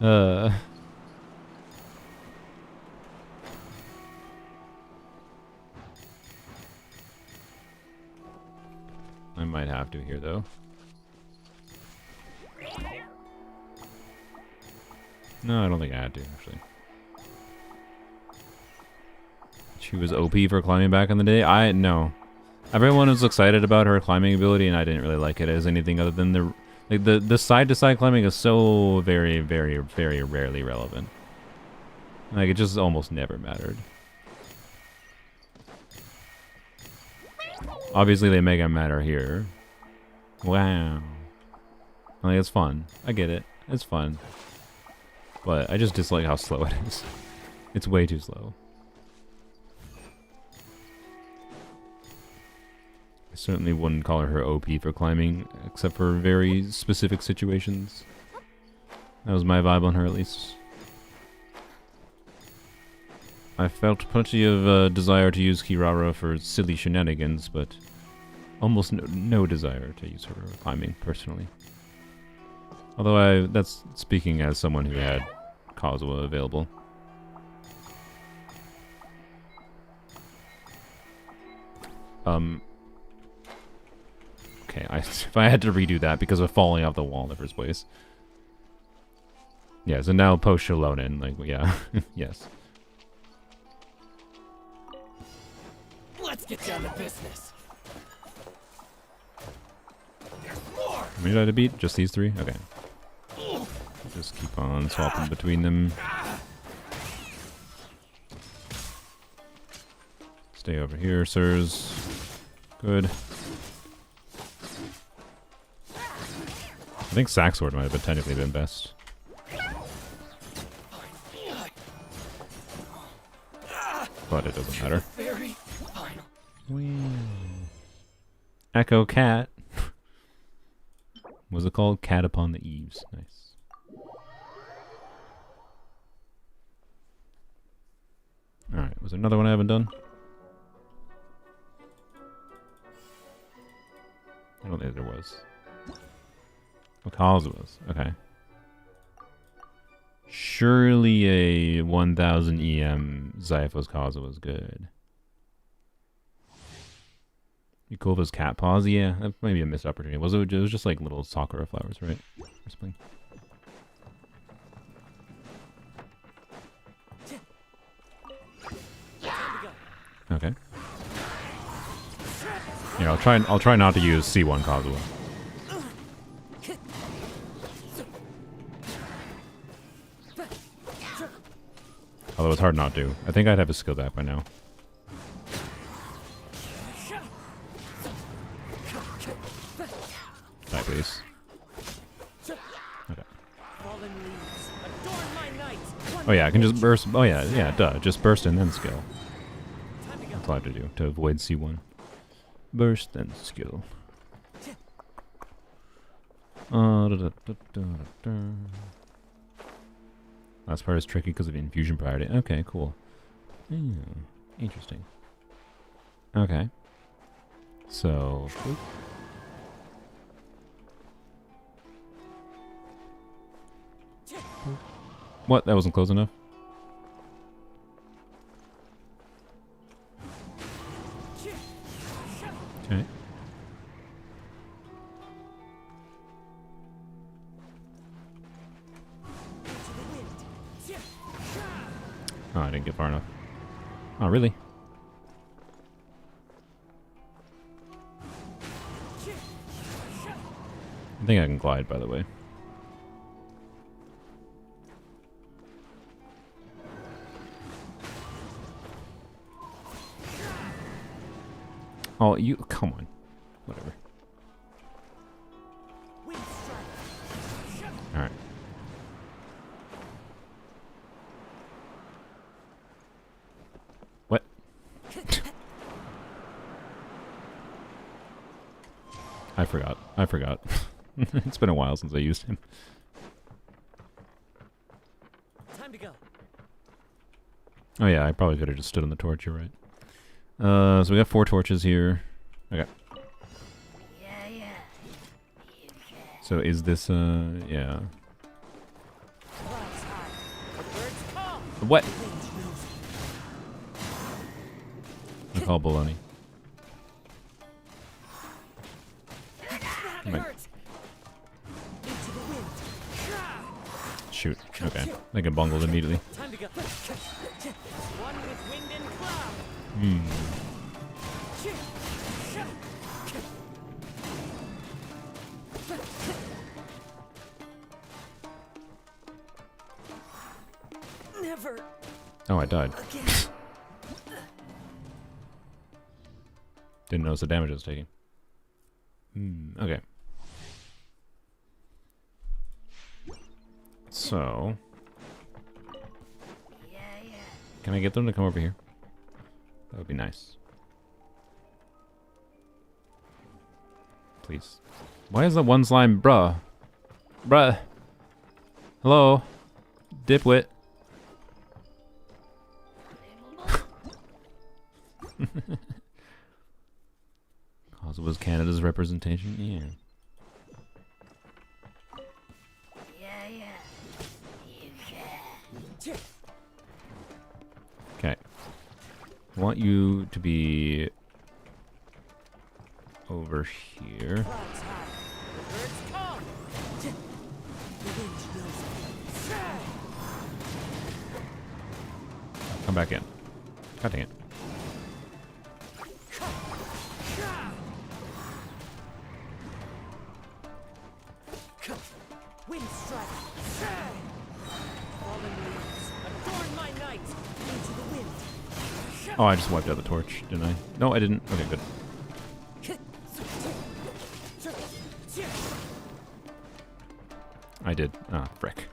I might have to here, though. No, I don't think I had to, actually. She was OP for climbing back in the day? No. Everyone was excited about her climbing ability, and I didn't really like it as anything other than the side-to-side climbing is so very, very, very rarely relevant. Like, it just almost never mattered. Obviously, they make it matter here. Wow. Like, it's fun. I get it. It's fun. But I just dislike how slow it is. It's way too slow. I certainly wouldn't call her OP for climbing, except for very specific situations. That was my vibe on her, at least. I felt plenty of desire to use Kirara for silly shenanigans, but almost no desire to use her for climbing, personally. Although that's speaking as someone who had Kazuha available. Okay, if I had to redo that because of falling off the wall in the first place. Yeah, so now post Shilonen, like, yeah, yes. Let's get down to business. How many did I beat? Just these three? Okay. Just keep on swapping between them. Stay over here, sirs. Good. I think Saxword might have technically been best. But it doesn't matter. Echo Cat. Was it called Cat Upon the Eaves? Nice. Alright, was there another one I haven't done? I don't think there was. Oh, Kazuha's. Okay. Surely a 1000 EM Zyphos Kazuha was good. Yukova's cat paws? Yeah, that might be a missed opportunity. It was just like little sakura flowers, right? Or something. Okay. Yeah, I'll try not to use C1 Kazuha. Although it's hard not to. I think I'd have a skill back by now. Die, please. Okay. Oh yeah, I can just burst. Oh yeah, yeah, duh. Just burst and then skill. That's all I have to do to avoid C1. Burst and skill. Last part is tricky because of infusion priority. Okay, cool. Interesting. Okay. So... What? That wasn't close enough? Oh, I didn't get far enough. Oh, really? I think I can glide, by the way. Oh, you... Come on. Whatever. Alright. What? I forgot. I forgot. It's been a while since I used him. Time to go. Oh yeah, I probably could have just stood on the torch, you're right. So we got 4 torches here. Okay. So is this, yeah. What? I call baloney. Shoot. Okay. I get bungled immediately. Time to go. One with wind and cloud. Never Oh, I died. again. Didn't notice the damage I was taking. Okay. So... Can I get them to come over here? That would be nice. Please. Why is that one slime? Bruh. Bruh. Hello? Dipwit. Cause it was Canada's representation? Yeah. Okay. I want you to be over here. Clouds high. The birds come. The wind knows it. Come back in. God dang it. Wind strike. Fallen leaves. Adorn my night. Into the wind. Oh, I just wiped out the torch, didn't I? No, I didn't. Okay, good. I did. Ah, frick.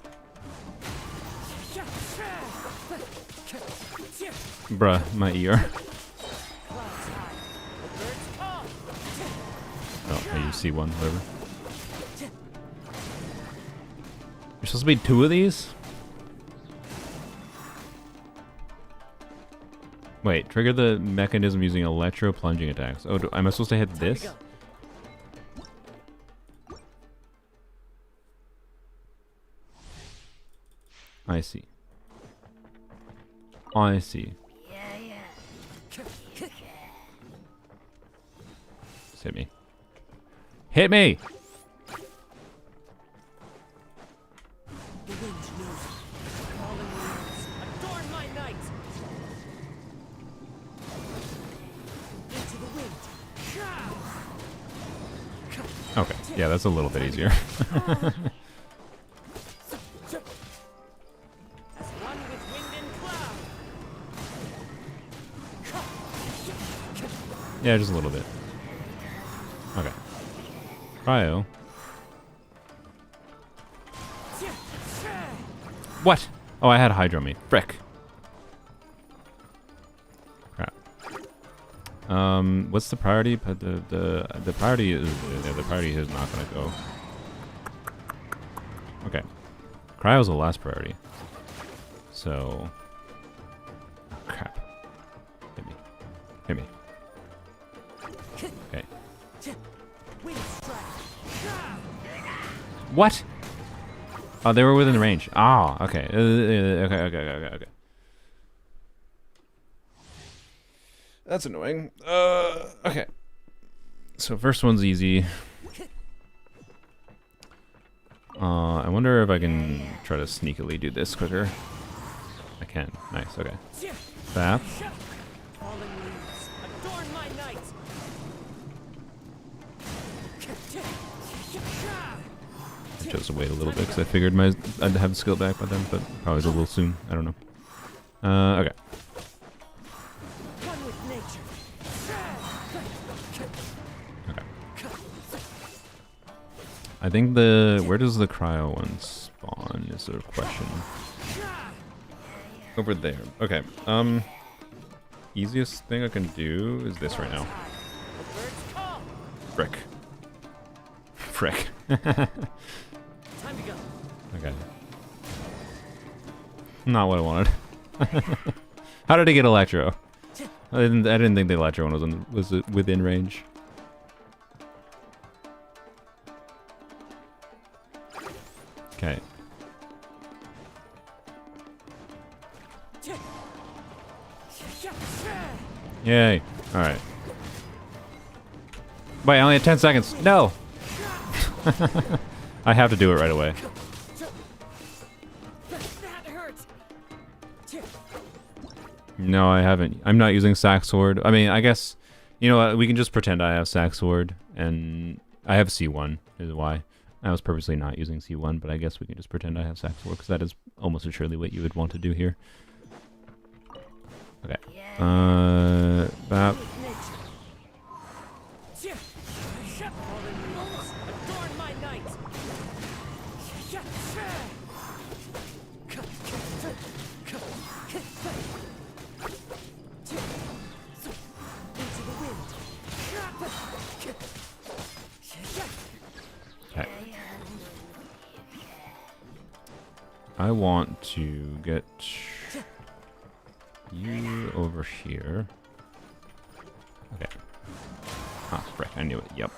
Bruh, my ear. Clouds high. The birds come. Oh, I use C1, whatever. There's supposed to be 2 of these? Wait, trigger the mechanism using electro plunging attacks. Oh, am I supposed to hit Time to this? go. I see. I see. Just hit me. Hit me! The wind knows it. Fallen leaves. Adorn my night. Into the wind. Okay, yeah, that's a little bit easier. As one with wind and cloud. Yeah, just a little bit. Okay. Cryo. What? Oh, I had Hydro me. Frick. Crap. What's the priority? The priority is the priority is not gonna go. Okay. Cryo's the last priority. So. Oh, crap. Hit me. Hit me. Okay. Wind strike. What? Oh, they were within the range. Ah, okay. Okay. That's annoying. Okay. So first one's easy. I wonder if I can try to sneakily do this quicker. I can. Nice. Okay. Zap. Falling leaves, adorn my night. I chose to wait a little bit because I figured I'd have the skill back by then, but probably a little soon. I don't know. Okay. One with nature. Okay. I think where does the cryo one spawn is the question. Over there. Okay. Easiest thing I can do is this right now. The birds call. Frick. Frick. Time to go. Okay. Not what I wanted. How did I get Electro? I didn't think the Electro one was within range. Okay. Yay. Alright. Wait, I only have 10 seconds. No! I have to do it right away. That hurts. No, I haven't. I'm not using Sack Sword. I mean, I guess, you know what, we can just pretend I have Sack Sword, and I have C1, is why. I was purposely not using C1, but I guess we can just pretend I have Sack Sword, because that is almost assuredly what you would want to do here. Okay. Bap. Adorn my night. Into the wind. Okay. I want to get you over here. Okay. Ah, frick, I knew it. Yep.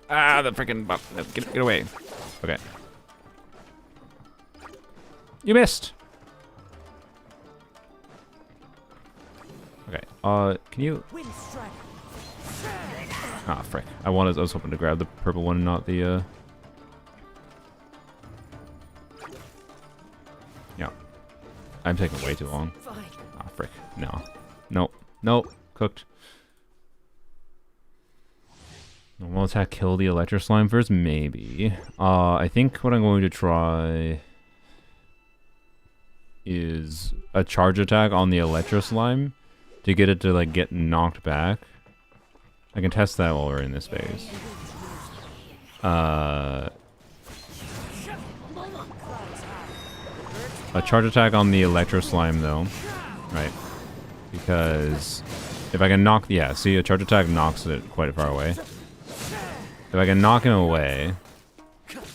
Ah, the freaking butt. No, get away. Okay. You missed. Okay. Can you? Wind strike. Ah, frick. I was hoping to grab the purple one, not the. Yeah. I'm taking way too long. Fine. Ah, frick. No. Nope. Nope. Cooked. Normal attack, kill the Electro Slime first? Maybe. I think what I'm going to try is a charge attack on the Electro Slime to get it to, like, get knocked back. I can test that while we're in this phase. A charge attack on the Electro Slime, though. Right. Because if I can knock... Yeah, see, a charge attack knocks it quite far away. If I can knock him away,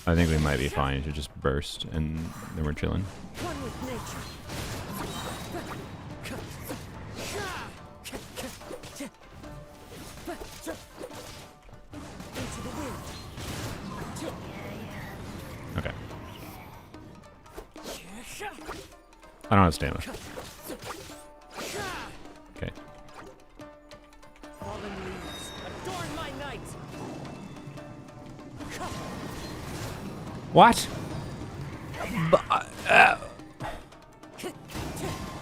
I think we might be fine to just burst, and then we're chilling. One with nature. Into the wind. Okay. I don't have stamina. Okay. Fallen leaves, adorn my night. What?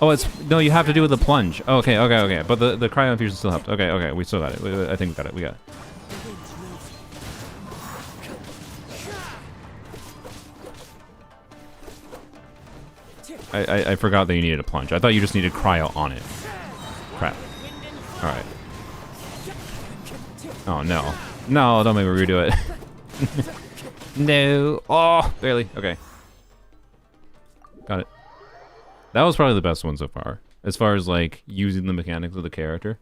Oh, it's... No, you have to do with the plunge. Oh, okay. But the cryo infusion still helped. Okay, we still got it. I think we got it. We got it. I forgot that you needed a plunge. I thought you just needed cryo on it. Crap. Alright. Oh, no. No, don't make me redo it. No. Oh, barely. Okay. Got it. That was probably the best one so far. As far as, like, using the mechanics of the character.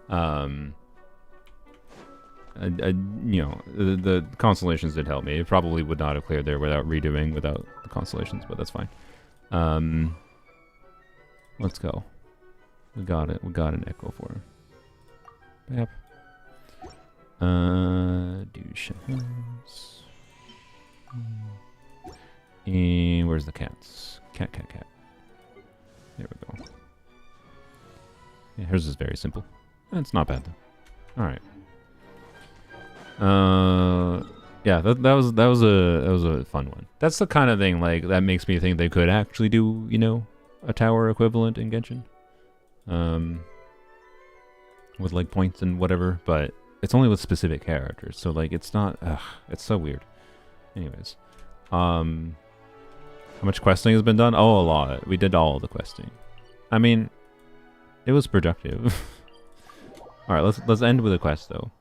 You know, the constellations did help me. It probably would not have cleared there without redoing without the constellations, but that's fine. Let's go. We got it. We got an echo for him. Yep. Do shadows. And where's the cats? Cat. There we go. Yeah, hers is very simple. It's not bad though. Alright. Yeah, that was a fun one. That's the kind of thing like that makes me think they could actually do, you know, a tower equivalent in Genshin. With like points and whatever, but it's only with specific characters, so like it's not it's so weird. Anyways. How much questing has been done? Oh, a lot. We did all the questing. I mean, it was productive. All right, let's end with a quest though.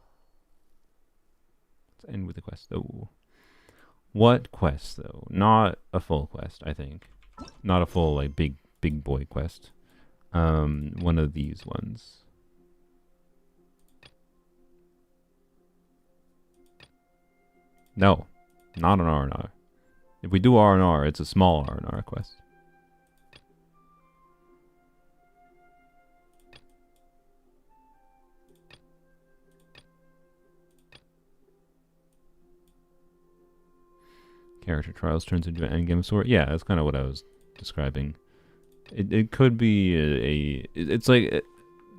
Let's end with a quest though. What quest though? Not a full quest, I think. Not a full like big boy quest. One of these ones. No, not an R&R. If we do R&R, it's a small R&R quest. Character trials turns into an endgame sort. Yeah, that's kind of what I was describing. It could be it's like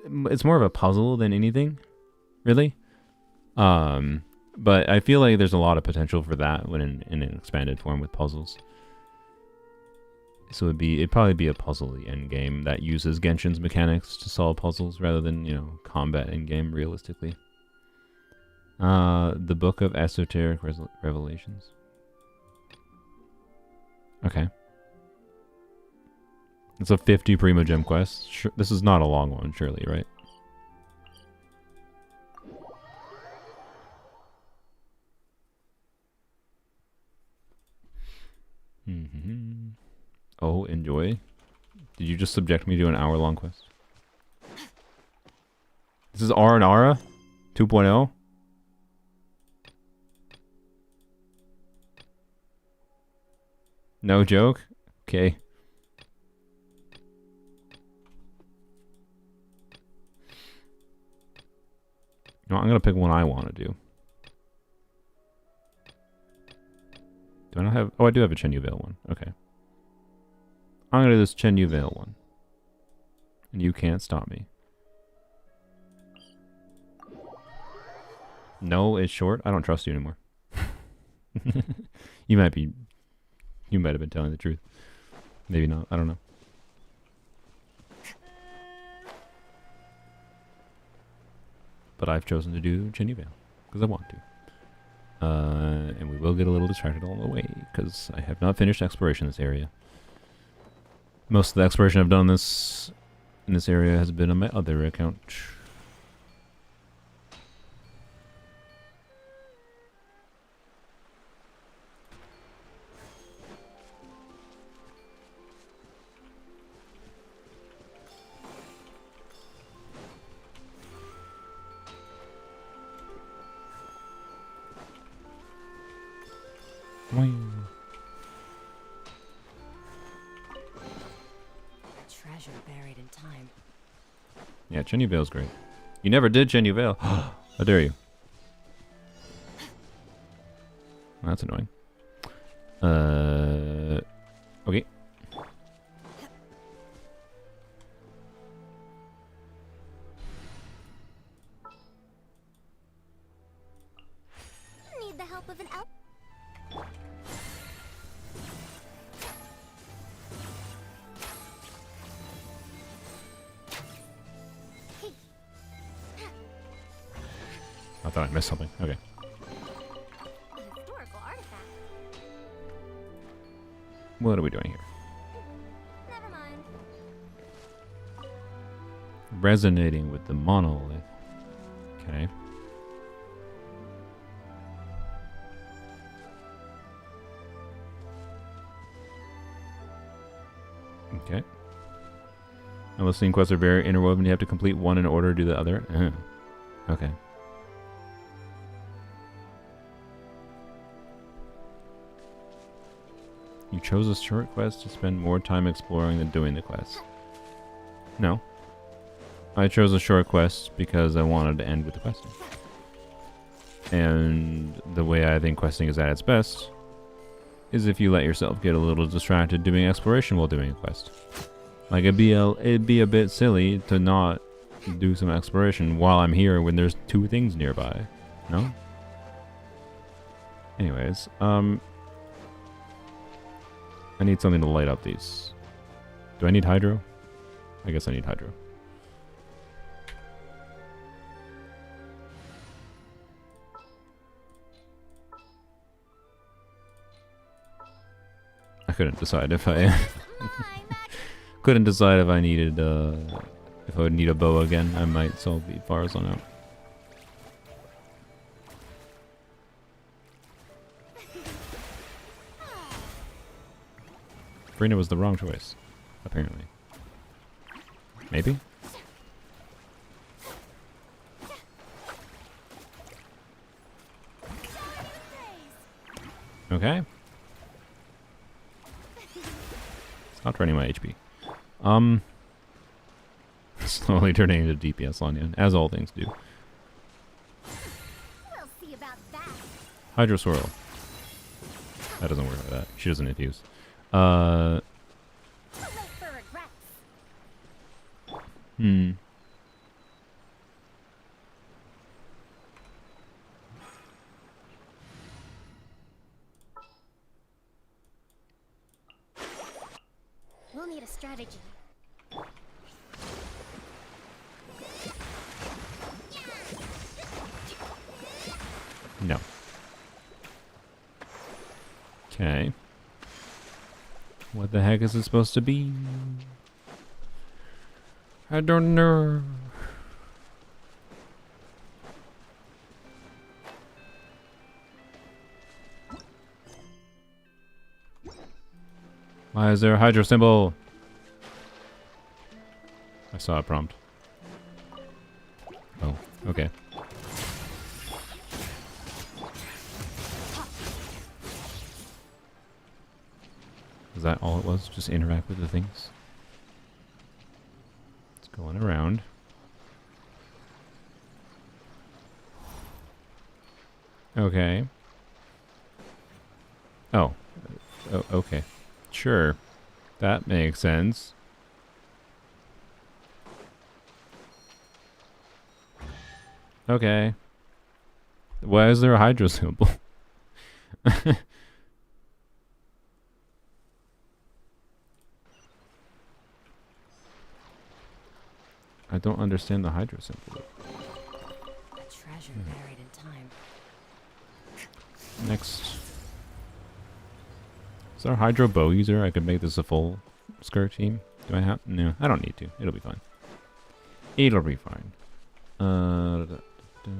it's more of a puzzle than anything, really. But I feel like there's a lot of potential for that when in an expanded form with puzzles. So it'd probably be a puzzle-y endgame that uses Genshin's mechanics to solve puzzles rather than, you know, combat endgame realistically. The Book of Esoteric Revelations. Okay. It's a 50 Primo Gem quest. Sure, this is not a long one, surely, right? Oh, enjoy. Did you just subject me to an hour-long quest? This is R&R 2.0? No joke? Okay. No, I'm gonna pick one I want to do. Do I not have... Oh, I do have a Chen Yu Vale one. Okay. I'm gonna do this Chen Yu Vale one. And you can't stop me. No, it's short. I don't trust you anymore. You might have been telling the truth. Maybe not. I don't know. But I've chosen to do Chen Yu Vale because I want to. And we will get a little distracted along the way because I have not finished exploration in this area. Most of the exploration I've done in this area has been on my other account. Treasure buried in time. Yeah, Chen Yu Vale's great. You never did Chen Yu Vale. How dare you? Well, that's annoying. Okay. Need the help of an elf? I thought I missed something. Okay. A historical artifact. What are we doing here? Never mind. Resonating with the monolith. Okay. Okay. Eliciting quests are very interwoven. You have to complete one in order to do the other. Okay. You chose a short quest to spend more time exploring than doing the quest. No. I chose a short quest because I wanted to end with the questing. And the way I think questing is at its best is if you let yourself get a little distracted doing exploration while doing a quest. Like it'd be a bit silly to not do some exploration while I'm here when there's two things nearby. No? Anyways, I need something to light up these. Do I need hydro? I guess I need hydro. I couldn't decide if I couldn't decide if I needed if I would need a bow again. I might sell the Farazan out. Brina was the wrong choice, apparently. Maybe? Okay. Stop draining my HP. Slowly turning into DPS on you, as all things do. We'll see about that. Hydro Swirl. That doesn't work like that. She doesn't infuse. Too late for regrets. We'll need a strategy. No. Okay. What the heck is it supposed to be? I don't know. Why is there a hydro symbol? I saw a prompt. Oh, okay. Is that all it was? Just interact with the things? It's going around. Okay. Oh. Oh, okay. Sure. That makes sense. Okay. Why is there a hydro symbol? I don't understand the hydro symbol. A treasure buried in time. Next. Is there a hydro bow user? I could make this a full skirt team. Do I have? No, I don't need to. It'll be fine. It'll be fine. Da, da, da.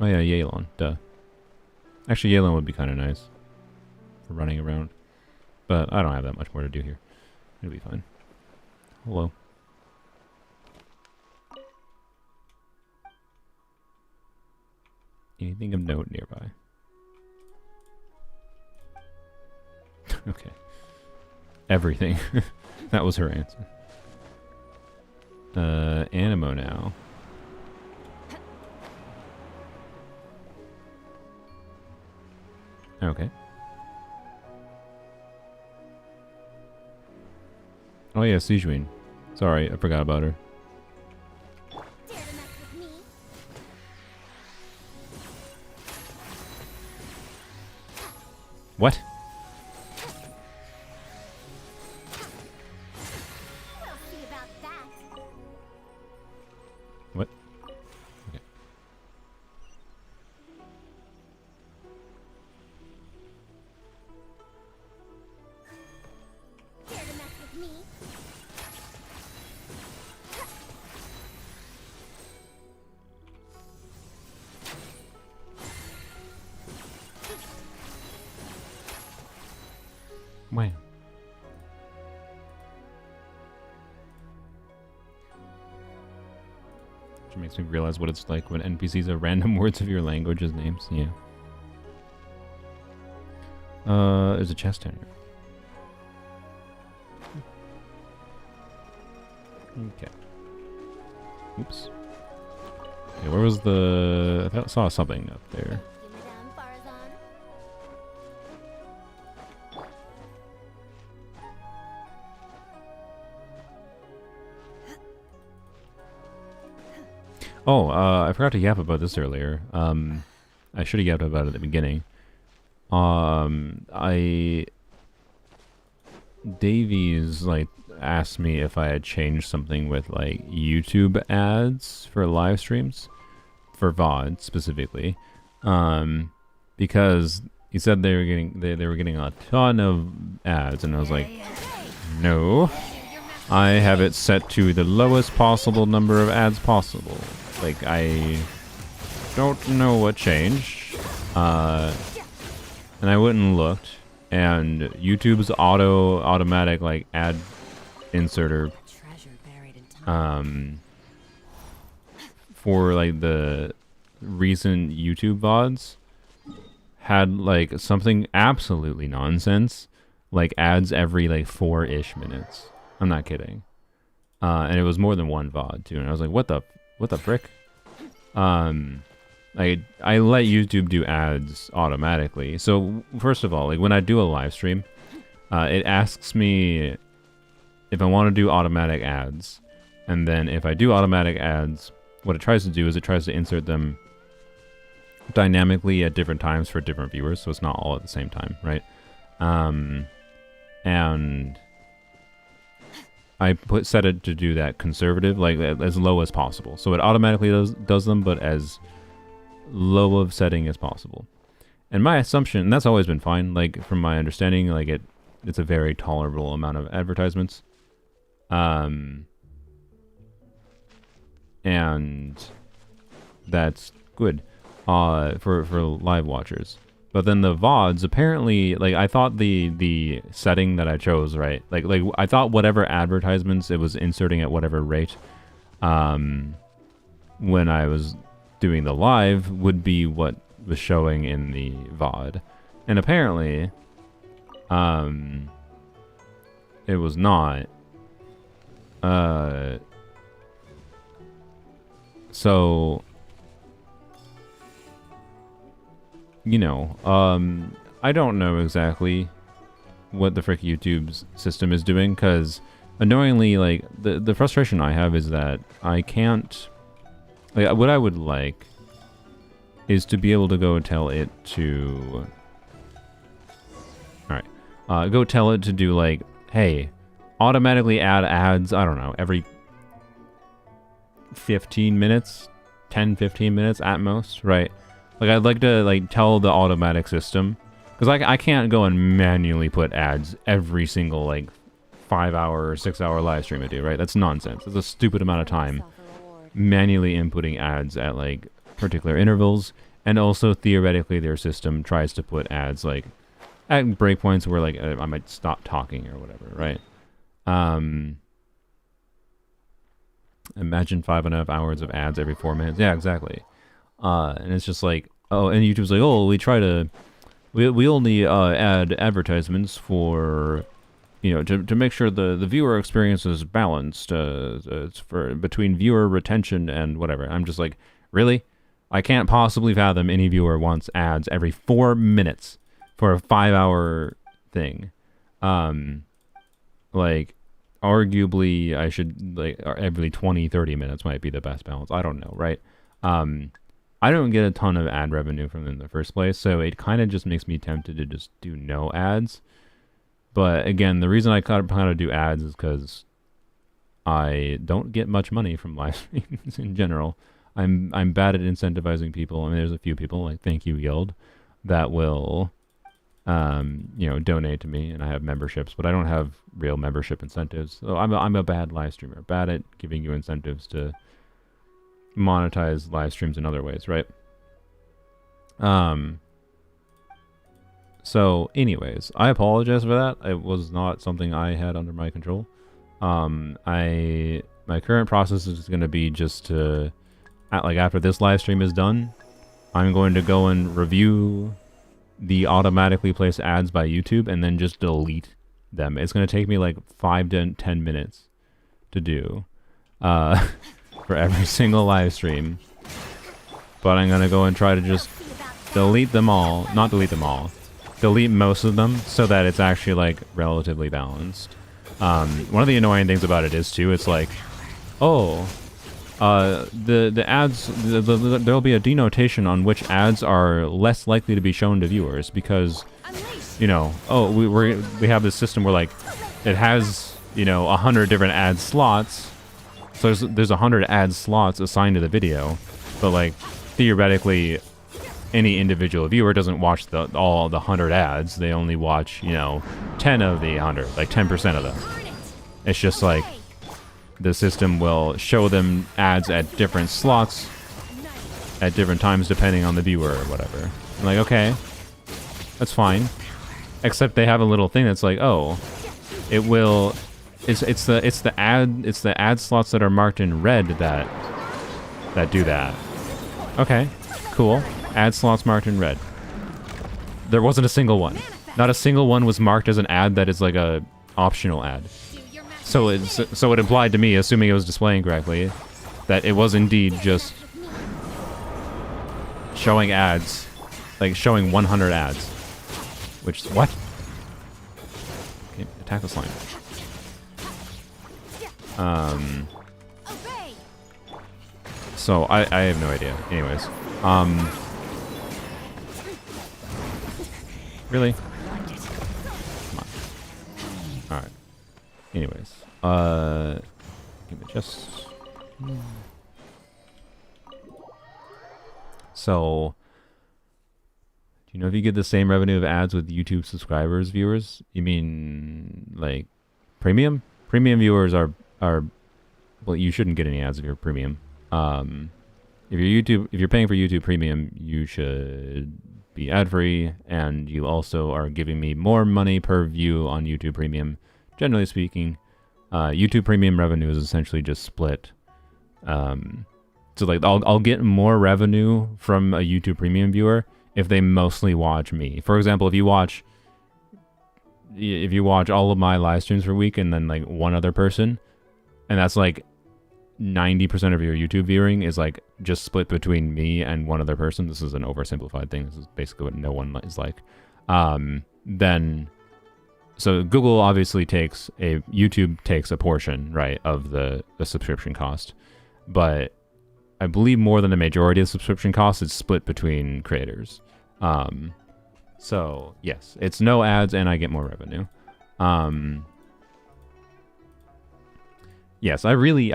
Oh yeah, Yelan. Duh. Actually, Yelan would be kind of nice for running around. But I don't have that much more to do here. It'll be fine. Hello. Anything of note nearby? Okay. Everything. That was her answer. Animo now. Okay. Oh yeah, Sijuin. Sorry, I forgot about her. Dare to mess with me? What? We'll see about that. What? Okay. Dare to mess with me? Wow. Which makes me realize what it's like when NPCs are random words of your language as names. Yeah. There's a chest down here. Okay. Oops. Okay, where was the... I saw something up there. You, Madame Farazan. Oh, I forgot to yap about this earlier. I should have yapped about it at the beginning. Davies like asked me if I had changed something with like YouTube ads for live streams, for VOD specifically, because he said they were getting a ton of ads, and I was like, no, I have it set to the lowest possible number of ads possible. Like, I don't know what changed, and I went and looked, and YouTube's automatic like ad inserter Treasure buried in time. for like the recent YouTube VODs had like something absolutely nonsense, like ads every like 4-ish minutes. I'm not kidding. And it was more than one VOD too, and I was like, what the frick? I let YouTube do ads automatically. So first of all, like when I do a live stream, it asks me if I want to do automatic ads, and then if I do automatic ads, what it tries to do is it tries to insert them dynamically at different times for different viewers, so it's not all at the same time, right? And I set it to do that conservative, like as low as possible. So it automatically does them, but as low of setting as possible. And my assumption, and that's always been fine, like from my understanding, like it's a very tolerable amount of advertisements. And that's good for live watchers. But then the VODs, apparently, like I thought the setting that I chose, right? Like I thought whatever advertisements it was inserting at whatever rate, when I was doing the live would be what was showing in the VOD, and apparently, it was not. So, you know, I don't know exactly what the frick YouTube's system is doing, because annoyingly, like, the frustration I have is that I can't, like, what I would like is to be able to go tell it to, alright, go tell it to do, like, hey, automatically add ads, I don't know, every 15 minutes, 10-15 minutes at most, right? Like, I'd like to, like, tell the automatic system, because I can't go and manually put ads every single, like, 5-hour or 6-hour live stream I do, right? That's nonsense. It's a stupid amount of time manually inputting ads at, like, particular intervals, and also, theoretically, their system tries to put ads, like, at breakpoints where, like, I might stop talking or whatever, right? Imagine 5.5 hours of ads every 4 minutes. Yeah, exactly. And it's just like, oh, and YouTube's like, oh, we only add advertisements for, you know, to make sure the viewer experience is balanced. It's for between viewer retention and whatever. I'm just like, really? I can't possibly fathom any viewer wants ads every 4 minutes for a 5-hour thing. Like, arguably, I should, like, every 20-30 minutes might be the best balance. I don't know, right? I don't get a ton of ad revenue from them in the first place, so it kind of just makes me tempted to just do no ads. But again, the reason I kind of do ads is because I don't get much money from live streams in general. I'm bad at incentivizing people. I mean, there's a few people, like Thank You Guild, that will, you know, donate to me, and I have memberships, but I don't have real membership incentives. So I'm a bad live streamer, bad at giving you incentives to monetize live streams in other ways, right? So anyways, I apologize for that. It was not something I had under my control. My current process is going to be just to, like, after this live stream is done, I'm going to go and review the automatically placed ads by YouTube and then just delete them. It's going to take me like 5 to 10 minutes to do for every single live stream. But I'm going to go and try to just delete them all. Not delete them all. Delete most of them so that it's actually, like, relatively balanced. One of the annoying things about it is, too, it's like, oh, The ads, there'll be a denotation on which ads are less likely to be shown to viewers because, Unleash. you know, oh, we have this system where like it has, you know, 100 different ad slots. So there's 100 ad slots assigned to the video, but like theoretically, any individual viewer doesn't watch all the 100 ads. They only watch, you know, 10 of the 100, like 10% of them. Earn it. It's just like the system will show them ads at different slots at different times depending on the viewer or whatever. I'm like, okay, that's fine. Except they have a little thing that's like, oh, it will. It's the ad slots that are marked in red that do that. Okay, cool. Ad slots marked in red. There wasn't a single one. Not a single one was marked as an ad that is like a optional ad. Do your master So it implied to me, assuming it was displaying correctly, that it was indeed just showing ads, like showing 100 ads. Which what? Okay, attack the slime. Obey. So I have no idea. Anyways, really? Come on. All right. Anyways, give me just. So, do you know if you get the same revenue of ads with YouTube subscribers, viewers? You mean like premium? Premium viewers are well, you shouldn't get any ads if you're premium. If you're paying for YouTube Premium, you should be ad free, and you also are giving me more money per view on YouTube Premium. Generally speaking, YouTube Premium revenue is essentially just split. So like I'll get more revenue from a YouTube Premium viewer if they mostly watch me. For example, if you watch all of my live streams for a week and then like one other person, and that's like 90% of your YouTube viewing is like just split between me and one other person. This is an oversimplified thing. This is basically what no one is like. Then, so Google obviously YouTube takes a portion, right, of the subscription cost, but I believe more than the majority of the subscription cost is split between creators. So yes, it's no ads and I get more revenue. Yes, I really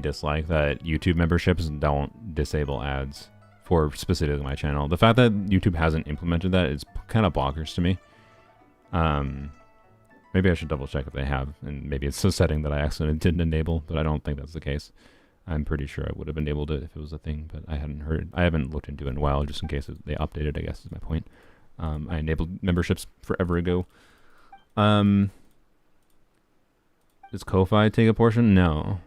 dislike that YouTube memberships don't disable ads for specifically my channel. The fact that YouTube hasn't implemented that is kind of bonkers to me. Maybe I should double check if they have, and maybe it's a setting that I accidentally didn't enable, but I don't think that's the case. I'm pretty sure I would have enabled it if it was a thing, but I haven't looked into it in a while, just in case they updated, I guess is my point. I enabled memberships forever ago. Does Ko-Fi take a portion? No.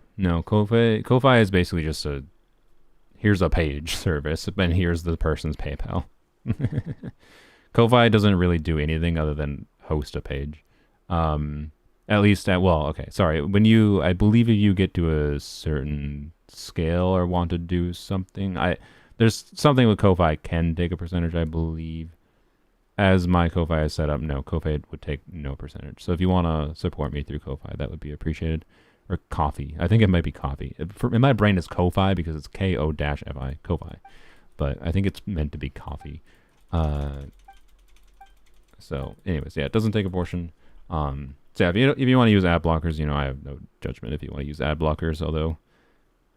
Ko-Fi is basically just here's a page service, and here's the person's PayPal. Ko-Fi doesn't really do anything other than host a page. At least I believe if you get to a certain scale or want to do something, there's something with Ko-Fi can take a percentage, I believe. As my Ko-Fi is set up, no, Ko-Fi would take no percentage. So if you want to support me through Ko-Fi, that would be appreciated. Or Ko-Fi. I think it might be Ko-Fi. In my brain, it's Ko-Fi because it's Ko-Fi, Ko-Fi. But I think it's meant to be Ko-Fi. So, anyways, yeah, it doesn't take a portion. So yeah, if you want to use ad blockers, I have no judgment if you want to use ad blockers, although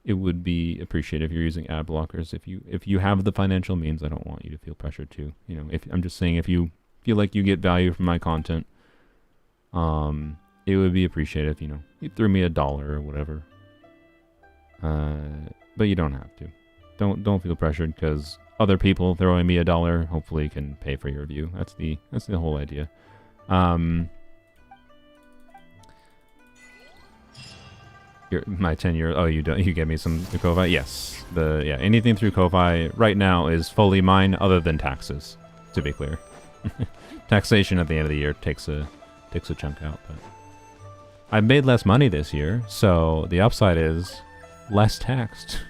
it would be appreciated if you're using ad blockers. If you have the financial means, I don't want you to feel pressured to. If I'm just saying, if you feel like you get value from my content, it would be appreciated if you threw me $1 or whatever. But you don't have to. Don't feel pressured, because other people throwing me $1 hopefully can pay for your view. That's the whole idea. My 10-year. Oh, you gave me some through Ko-Fi. Yes, anything through Ko-Fi right now is fully mine, other than taxes. To be clear, taxation at the end of the year takes a chunk out. But I made less money this year, so the upside is less taxed.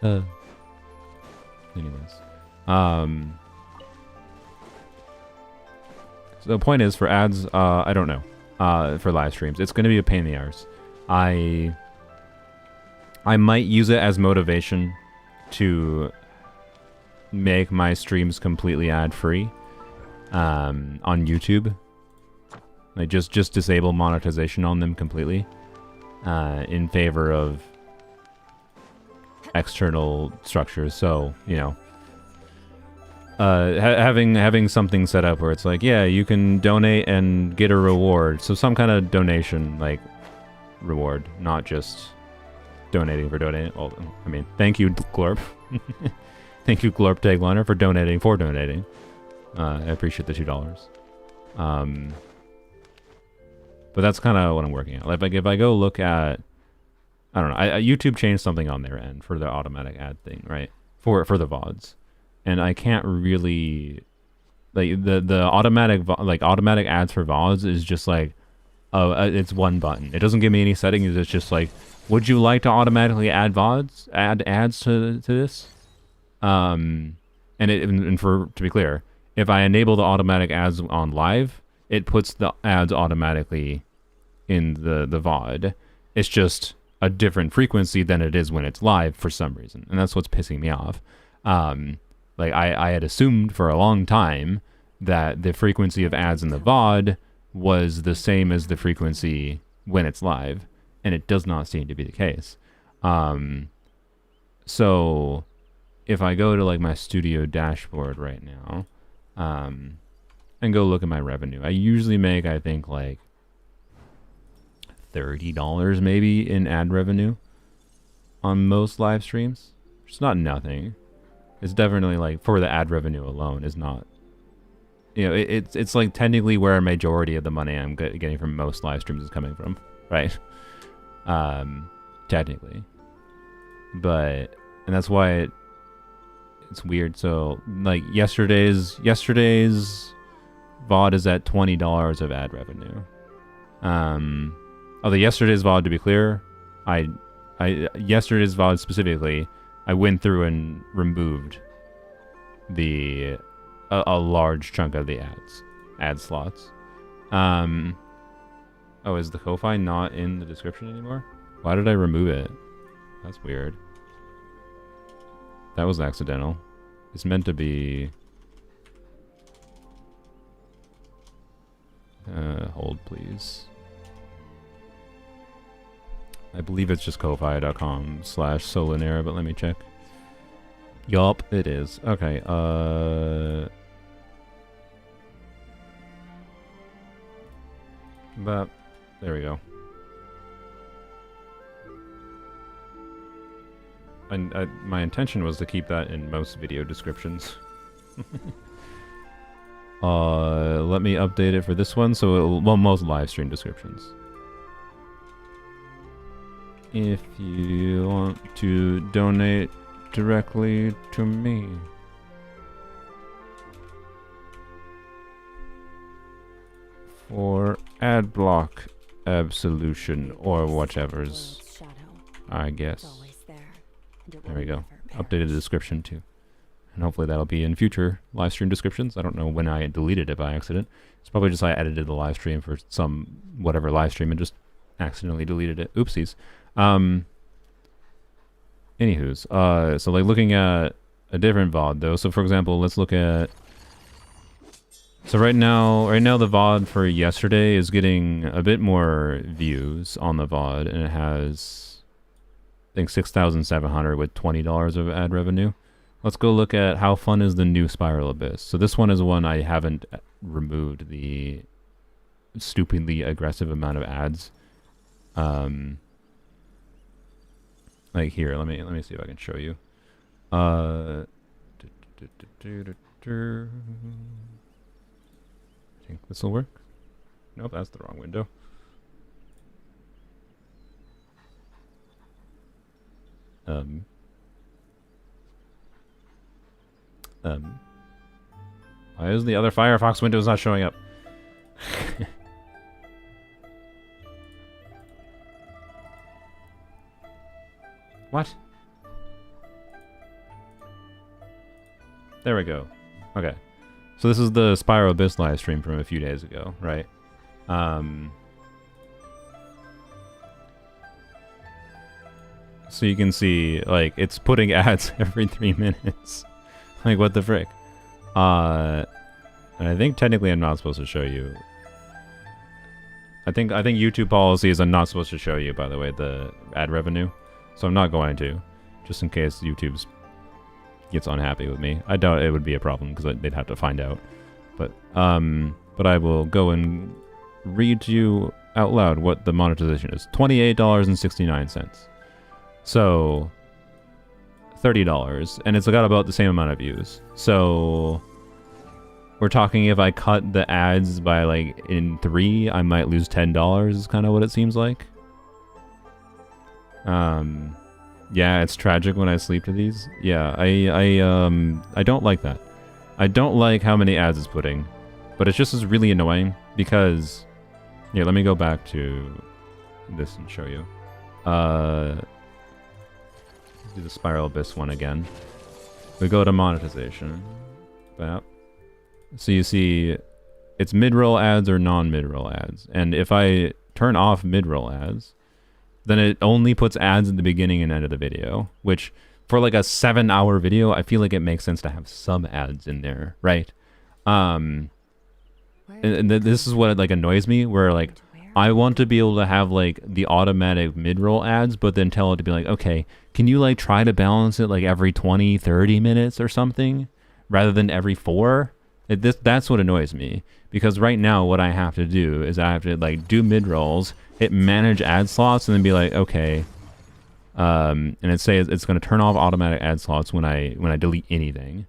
Anyways, so the point is, for ads, I don't know. For live streams, it's going to be a pain in the arse. I might use it as motivation to make my streams completely ad-free on YouTube. Like just disable monetization on them completely in favor of external structures. So, you know, having something set up where it's like, yeah, you can donate and get a reward. So some kind of donation, like, reward, not just donating for donating. Well, I mean, thank you, Glorp. Thank you, Glorp Tagliner, for donating. I appreciate the $2. But that's kind of what I'm working on. Like, if I go look at, I don't know, YouTube changed something on their end for the automatic ad thing, right? For the VODs. And I can't really, like, the automatic automatic ads for VODs is just like, it's one button. It doesn't give me any settings. It's just like, would you like to automatically add ads to this? And to be clear, if I enable the automatic ads on live, it puts the ads automatically in the VOD. It's just a different frequency than it is when it's live for some reason, and that's what's pissing me off. Like I had assumed for a long time that the frequency of ads in the VOD was the same as the frequency when it's live, and it does not seem to be the case. So if I go to like my studio dashboard right now, and go look at my revenue, I usually make, I think, like $30 maybe in ad revenue on most live streams. It's not nothing. It's definitely, like, for the ad revenue alone is not, you know, it's like technically where a majority of the money I'm getting from most live streams is coming from, right? Technically. But, and that's why it's weird. So, like, yesterday's VOD is at $20 of ad revenue. Although yesterday's VOD, to be clear, yesterday's VOD specifically, I went through and removed a large chunk of the ad slots. Oh, is the Ko-Fi not in the description anymore? Why did I remove it? That's weird. That was accidental. It's meant to be... hold, please. I believe it's just ko-fi.com/Solanera, but let me check. Yup, it is. Okay, but there we go. And my intention was to keep that in most video descriptions. Let me update it for this one. So, well, most live stream descriptions. If you want to donate directly to me, for ad block absolution or whatever's, I guess. There we go. Updated the description too. And hopefully that'll be in future live stream descriptions. I don't know when I deleted it by accident. It's probably just I edited the live stream for some whatever live stream and just accidentally deleted it. Oopsies. Anywho's, so like looking at a different VOD though. So for example, let's look at, so right now the VOD for yesterday is getting a bit more views on the VOD, and it has, I think, 6,700 with $20 of ad revenue. Let's go look at how fun is the new Spiral Abyss. So this one is one I haven't removed the stupidly aggressive amount of ads. Like here, let me see if I can show you. I think this will work. Nope, that's the wrong window. Why is the other Firefox windows not showing up? What? There we go. Okay. So this is the Spiral Abyss live stream from a few days ago, right? So you can see, like, it's putting ads every 3 minutes. Like, what the frick? And I think technically I'm not supposed to show you. I think YouTube policy is I'm not supposed to show you, by the way, the ad revenue. So I'm not going to, just in case YouTube's gets unhappy with me. I doubt it would be a problem because they'd have to find out. But I will go and read to you out loud what the monetization is. $28.69. So $30, and it's got about the same amount of views. So we're talking if I cut the ads by like in 3, I might lose $10 is kind of what it seems like. Yeah, it's tragic when I sleep to these. Yeah, I don't like that. I don't like how many ads it's putting, but it's just really annoying because here, let me go back to this and show you. Do the Spiral Abyss one again. We go to monetization. Bap. So you see it's mid-roll ads or non-mid-roll ads. And if I turn off mid-roll ads, then it only puts ads at the beginning and end of the video, which for like a 7-hour video, I feel like it makes sense to have some ads in there, right? And this is what like annoys me, where like I want to be able to have like the automatic mid-roll ads, but then tell it to be like, okay, can you like try to balance it like every 20, 30 minutes or something rather than every 4? That's what annoys me, because right now what I have to do is I have to like do mid-rolls, hit manage ad slots, and then be like, okay, and it says it's going to turn off automatic ad slots when I delete anything,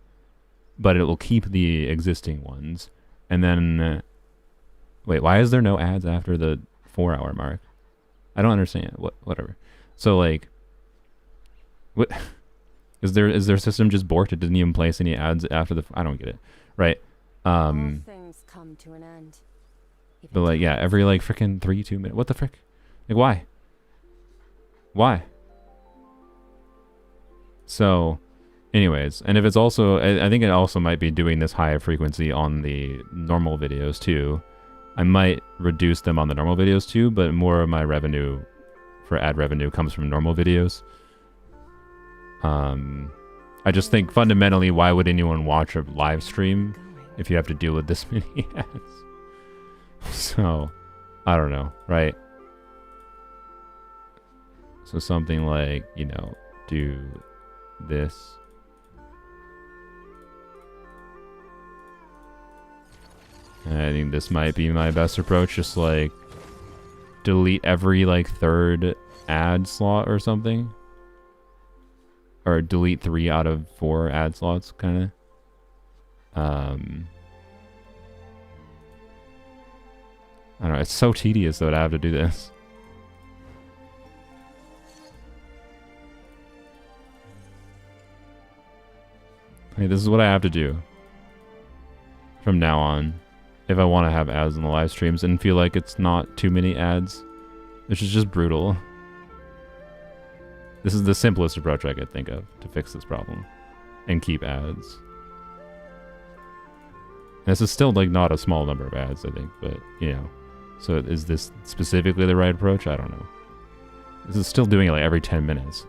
but it will keep the existing ones. And then wait, why is there no ads after the 4-hour mark? I don't understand. Whatever. So like, what is their system just borked? It didn't even place any ads after the. I don't get it. Right. All things come to an end. But like, yeah, every like freaking 2 minutes. What the frick? Like, why? Why? So, anyways, and if it's also, I think it also might be doing this high frequency on the normal videos too. I might reduce them on the normal videos too, but more of my revenue for ad revenue comes from normal videos. I just think fundamentally, why would anyone watch a live stream if you have to deal with this many ads? So, I don't know, right? So something like, you know, do this. And I think this might be my best approach, just like delete every like 3rd ad slot or something. Or delete 3 out of 4 ad slots, kind of. I don't know, it's so tedious though to have to do this. Hey, this is what I have to do from now on if I want to have ads in the live streams and feel like it's not too many ads, which is just brutal. This is the simplest approach I could think of to fix this problem and keep ads. And this is still like not a small number of ads, I think, but you know. So is this specifically the right approach? I don't know. This is still doing it like every 10 minutes.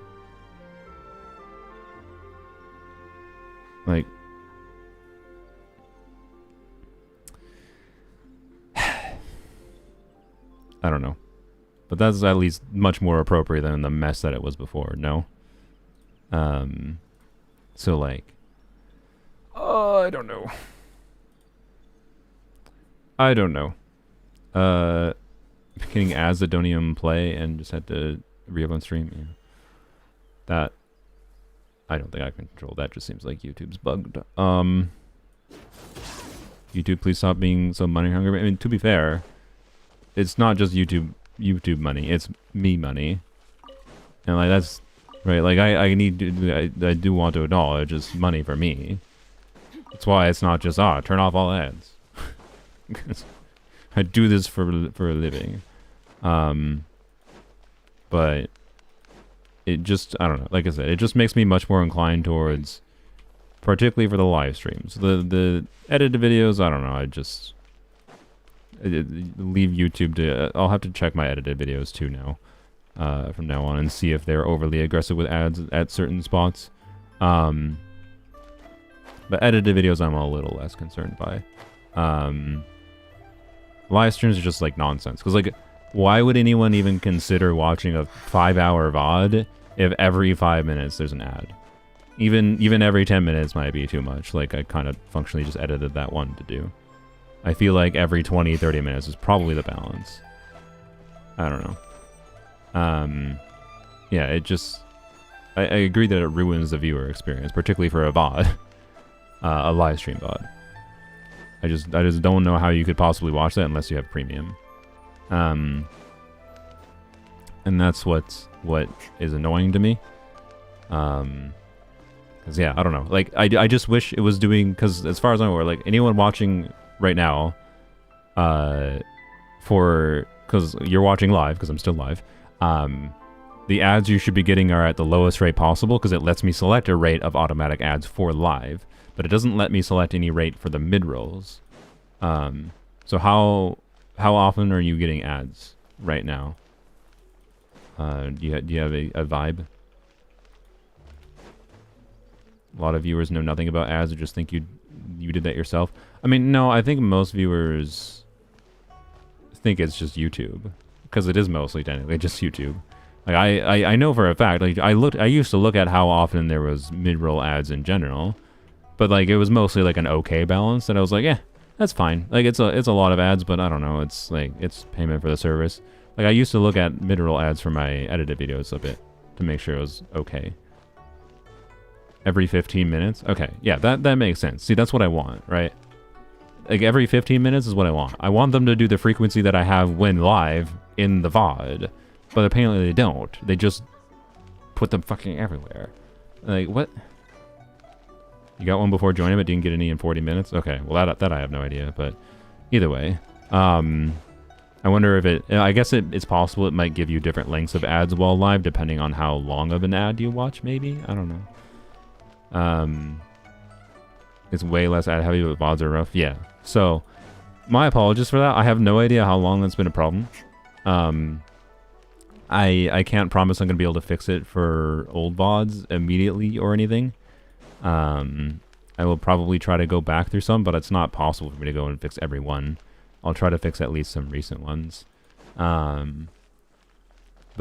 Like, I don't know. But that's at least much more appropriate than the mess that it was before, no? So like, I don't know. I don't know. Getting ads that don't even play and just had to re-up on stream. Yeah. That, I don't think I can control. That just seems like YouTube's bugged. YouTube, please stop being so money hungry. I mean, to be fair, it's not just YouTube money, it's me money. And like, that's right. Like I need to, I do want to acknowledge it's money for me. That's why it's not just, turn off all ads. Because I do this for a living. But it just, I don't know, like I said, it just makes me much more inclined towards, particularly for the live streams. The edited videos, I don't know, I just leave YouTube to, I'll have to check my edited videos too now. from now on and see if they're overly aggressive with ads at certain spots. But edited videos I'm a little less concerned by. Live streams are just like nonsense. Because like, why would anyone even consider watching a 5-hour VOD if every 5 minutes there's an ad? Even every 10 minutes might be too much. Like, I kind of functionally just edited that one to do. I feel like every 20, 30 minutes is probably the balance. I don't know. Yeah, it just... I agree that it ruins the viewer experience, particularly for a VOD. A live stream VOD. I just don't know how you could possibly watch that unless you have premium. And that's what is annoying to me. Because, yeah, I don't know. Like, I just wish it was doing... Because as far as I'm aware, like, anyone watching right now... Because you're watching live, because I'm still live. The ads you should be getting are at the lowest rate possible, because it lets me select a rate of automatic ads for live. But it doesn't let me select any rate for the mid-rolls. So how often are you getting ads right now? Do you have a vibe? A lot of viewers know nothing about ads or just think you did that yourself. I mean, no, I think most viewers think it's just YouTube, because it is mostly technically just YouTube. Like I know for a fact, like I used to look at how often there was mid-roll ads in general, but like it was mostly like an okay balance, and I was like, yeah, that's fine. Like it's a lot of ads, but I don't know, it's like it's payment for the service. Like I used to look at mid-roll ads for my edited videos a bit to make sure it was okay. Every 15 minutes? Okay, yeah, that makes sense. See, that's what I want, right? Like every 15 minutes is what I want. I want them to do the frequency that I have when live in the VOD. But apparently they don't. They just put them fucking everywhere. Like, what? You got one before joining but didn't get any in 40 minutes? Okay, well that I have no idea, but either way. I wonder if it... I guess it's possible it might give you different lengths of ads while live depending on how long of an ad you watch, maybe? I don't know. It's way less ad heavy, but VODs are rough. Yeah. So, my apologies for that. I have no idea how long that's been a problem. I can't promise I'm going to be able to fix it for old VODs immediately or anything. I will probably try to go back through some, but it's not possible for me to go and fix every one. I'll try to fix at least some recent ones. But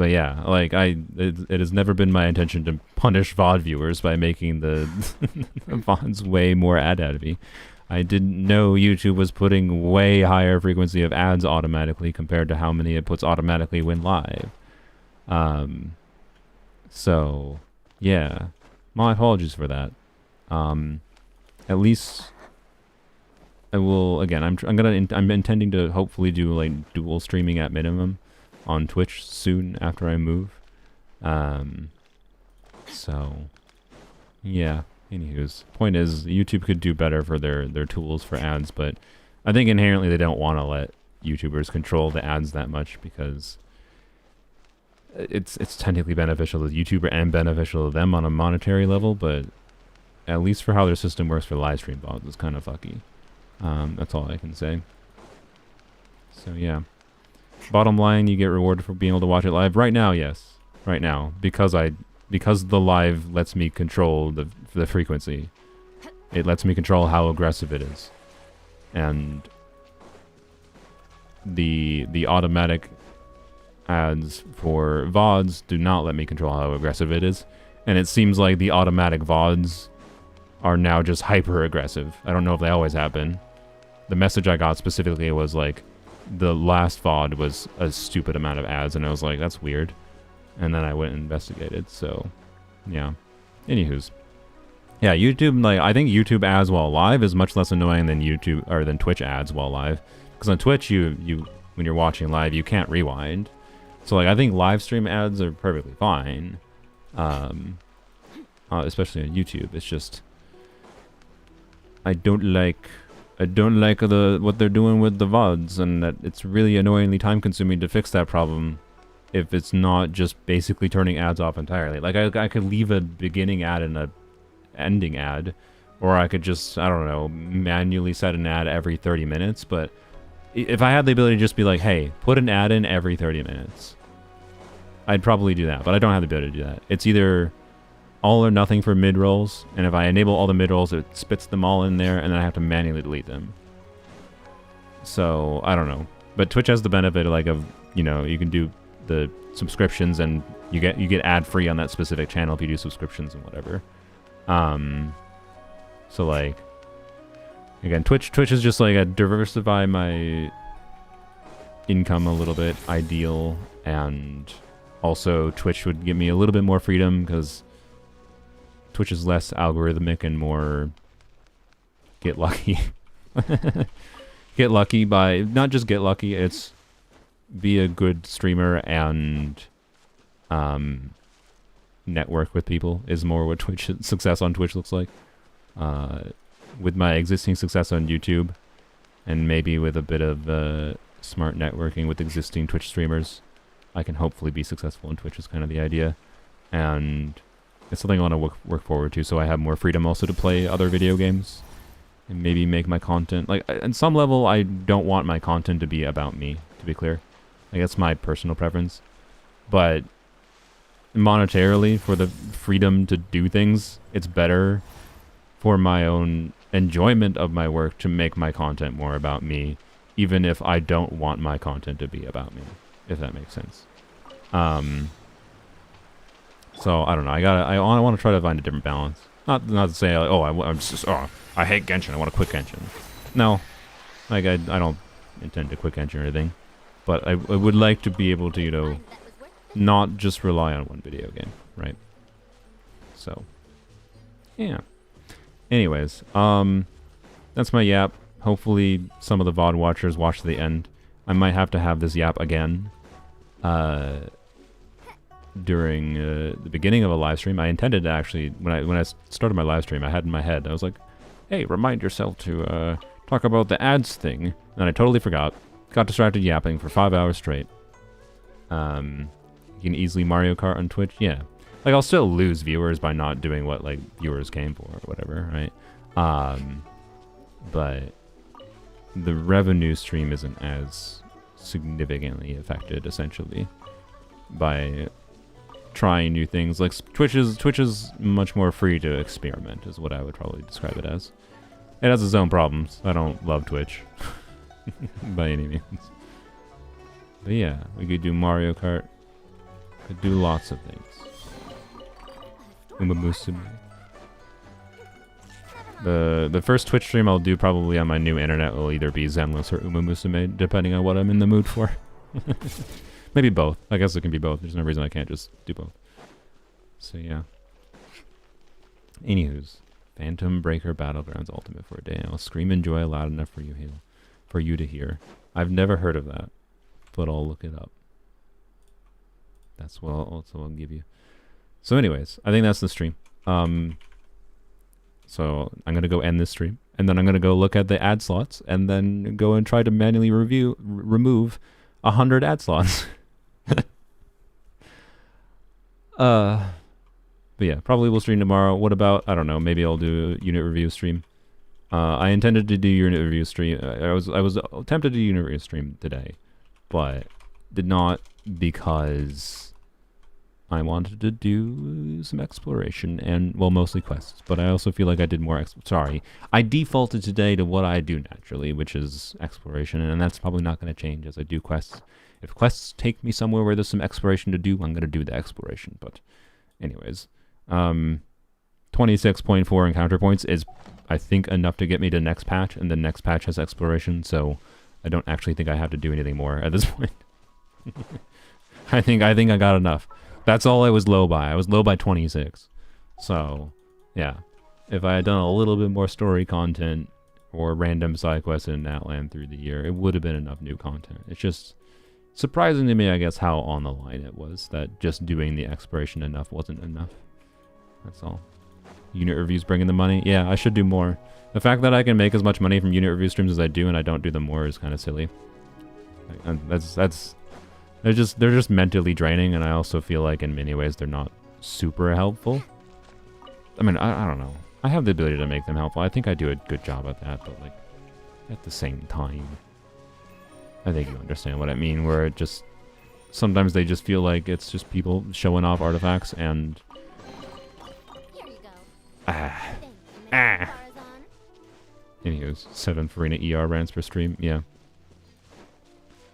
yeah, like it has never been my intention to punish VOD viewers by making the VODs way more ad heavy. I didn't know YouTube was putting way higher frequency of ads automatically compared to how many it puts automatically when live. So yeah, my apologies for that. At least I will, again, I'm intending to hopefully do like dual streaming at minimum on Twitch soon after I move. So yeah, anywho's, point is YouTube could do better for their tools for ads, but I think inherently they don't want to let YouTubers control the ads that much because it's technically beneficial to the YouTuber and beneficial to them on a monetary level, but at least for how their system works for live stream VODs, it's kind of fucky. That's all I can say. So yeah. Bottom line, you get rewarded for being able to watch it live. Right now, yes. Right now. Because the live lets me control the frequency. It lets me control how aggressive it is. And the automatic ads for VODs do not let me control how aggressive it is. And it seems like the automatic VODs are now just hyper aggressive. I don't know if they always have been. The message I got specifically was like, the last VOD was a stupid amount of ads, and I was like, that's weird. And then I went and investigated, so yeah. Anywho's. Yeah, YouTube, like, I think YouTube ads while live is much less annoying than than Twitch ads while live. Because on Twitch, you when you're watching live, you can't rewind. So like, I think live stream ads are perfectly fine. Especially on YouTube. It's just, I don't like what they're doing with the VODs, and that it's really annoyingly time consuming to fix that problem if it's not just basically turning ads off entirely. Like I could leave a beginning ad and a ending ad, or I could just, I don't know, manually set an ad every 30 minutes, but if I had the ability to just be like, hey, put an ad in every 30 minutes, I'd probably do that, but I don't have the ability to do that. It's either all or nothing for mid rolls, and if I enable all the mid rolls, it spits them all in there, and then I have to manually delete them. So I don't know, but Twitch has the benefit of you can do the subscriptions, and you get ad free on that specific channel if you do subscriptions and whatever. So like, again, Twitch is just like a diversify my income a little bit ideal, and also Twitch would give me a little bit more freedom because Twitch is less algorithmic and more get lucky. Get lucky by, not just get lucky, it's be a good streamer and network with people is more what success on Twitch looks like. With my existing success on YouTube, and maybe with a bit of smart networking with existing Twitch streamers, I can hopefully be successful on Twitch is kind of the idea. And it's something I want to work forward to, so I have more freedom also to play other video games and maybe make my content, like, on some level, I don't want my content to be about me, to be clear. Like, that's my personal preference. But monetarily, for the freedom to do things, it's better for my own enjoyment of my work to make my content more about me, even if I don't want my content to be about me, if that makes sense. So I don't know. I want to try to find a different balance. Not to say like, I hate Genshin. I want to quit Genshin. No, like I don't intend to quit Genshin or anything, but I would like to be able to not just rely on one video game, right? So yeah. Anyways, that's my yap. Hopefully some of the VOD watchers watch to the end. I might have to have this yap again during the beginning of a live stream. I intended to actually, when I started my live stream, I had in my head, I was like, hey, remind yourself to talk about the ads thing. And I totally forgot. Got distracted yapping for 5 hours straight. You can easily Mario Kart on Twitch. Yeah. Like, I'll still lose viewers by not doing what, like, viewers came for or whatever, right? But the revenue stream isn't as significantly affected, essentially, by trying new things. Like, Twitch is much more free to experiment, is what I would probably describe it as. It has its own problems. I don't love Twitch by any means. But yeah, we could do Mario Kart. Could do lots of things. Uma Musume. The first Twitch stream I'll do probably on my new internet will either be Zenless or Uma Musume, depending on what I'm in the mood for. Maybe both. I guess it can be both. There's no reason I can't just do both. So yeah. Anywho's, Phantom Breaker Battlegrounds Ultimate for a day. I'll scream and joy loud enough for you to hear. I've never heard of that, but I'll look it up. That's what I'll give you. So anyways, I think that's the stream. So I'm going to go end this stream, and then I'm going to go look at the ad slots, and then go and try to manually remove 100 ad slots. But yeah, probably we'll stream tomorrow. What about, I don't know, maybe I'll do a unit review stream. I intended to do unit review stream. I was tempted to do unit review stream today, but did not, because I wanted to do some exploration and, well, mostly quests, but I also feel like I did more I defaulted today to what I do naturally, which is exploration, and that's probably not going to change as I do quests. If quests take me somewhere where there's some exploration to do, I'm going to do the exploration. But anyways, 26.4 encounter points is, I think, enough to get me to next patch, and the next patch has exploration, so I don't actually think I have to do anything more at this point. I think I got enough. That's all I was low by. I was low by 26. So, yeah. If I had done a little bit more story content or random side quests in Natlan through the year, it would have been enough new content. It's just surprising to me, I guess, how on the line it was that just doing the exploration enough wasn't enough. That's all. Unit reviews bringing the money? Yeah, I should do more. The fact that I can make as much money from unit review streams as I do and I don't do them more is kind of silly. They're just mentally draining, and I also feel like in many ways they're not super helpful. I mean, I don't know. I have the ability to make them helpful. I think I do a good job at that, but like at the same time, I think you understand what I mean, where it just sometimes they just feel like it's just people showing off artifacts and Here you go. ah. Thank you, Ah. Mr. Tarzan. Anywho's 7 Farina ER rants per stream. Yeah.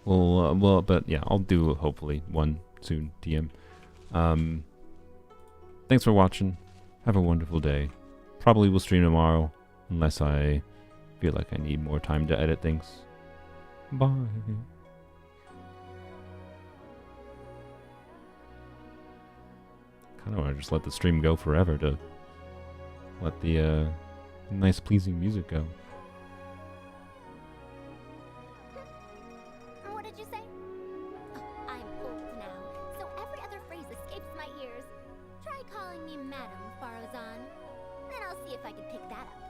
Well, but yeah, I'll do hopefully one soon. TM. Thanks for watching. Have a wonderful day. Probably will stream tomorrow, unless I feel like I need more time to edit things. Bye. Kind of want to just let the stream go forever to let the nice, pleasing music go. What did you say? Oh, I'm old now, so every other phrase escapes my ears. Try calling me Madam Farazan. Then I'll see if I can pick that up.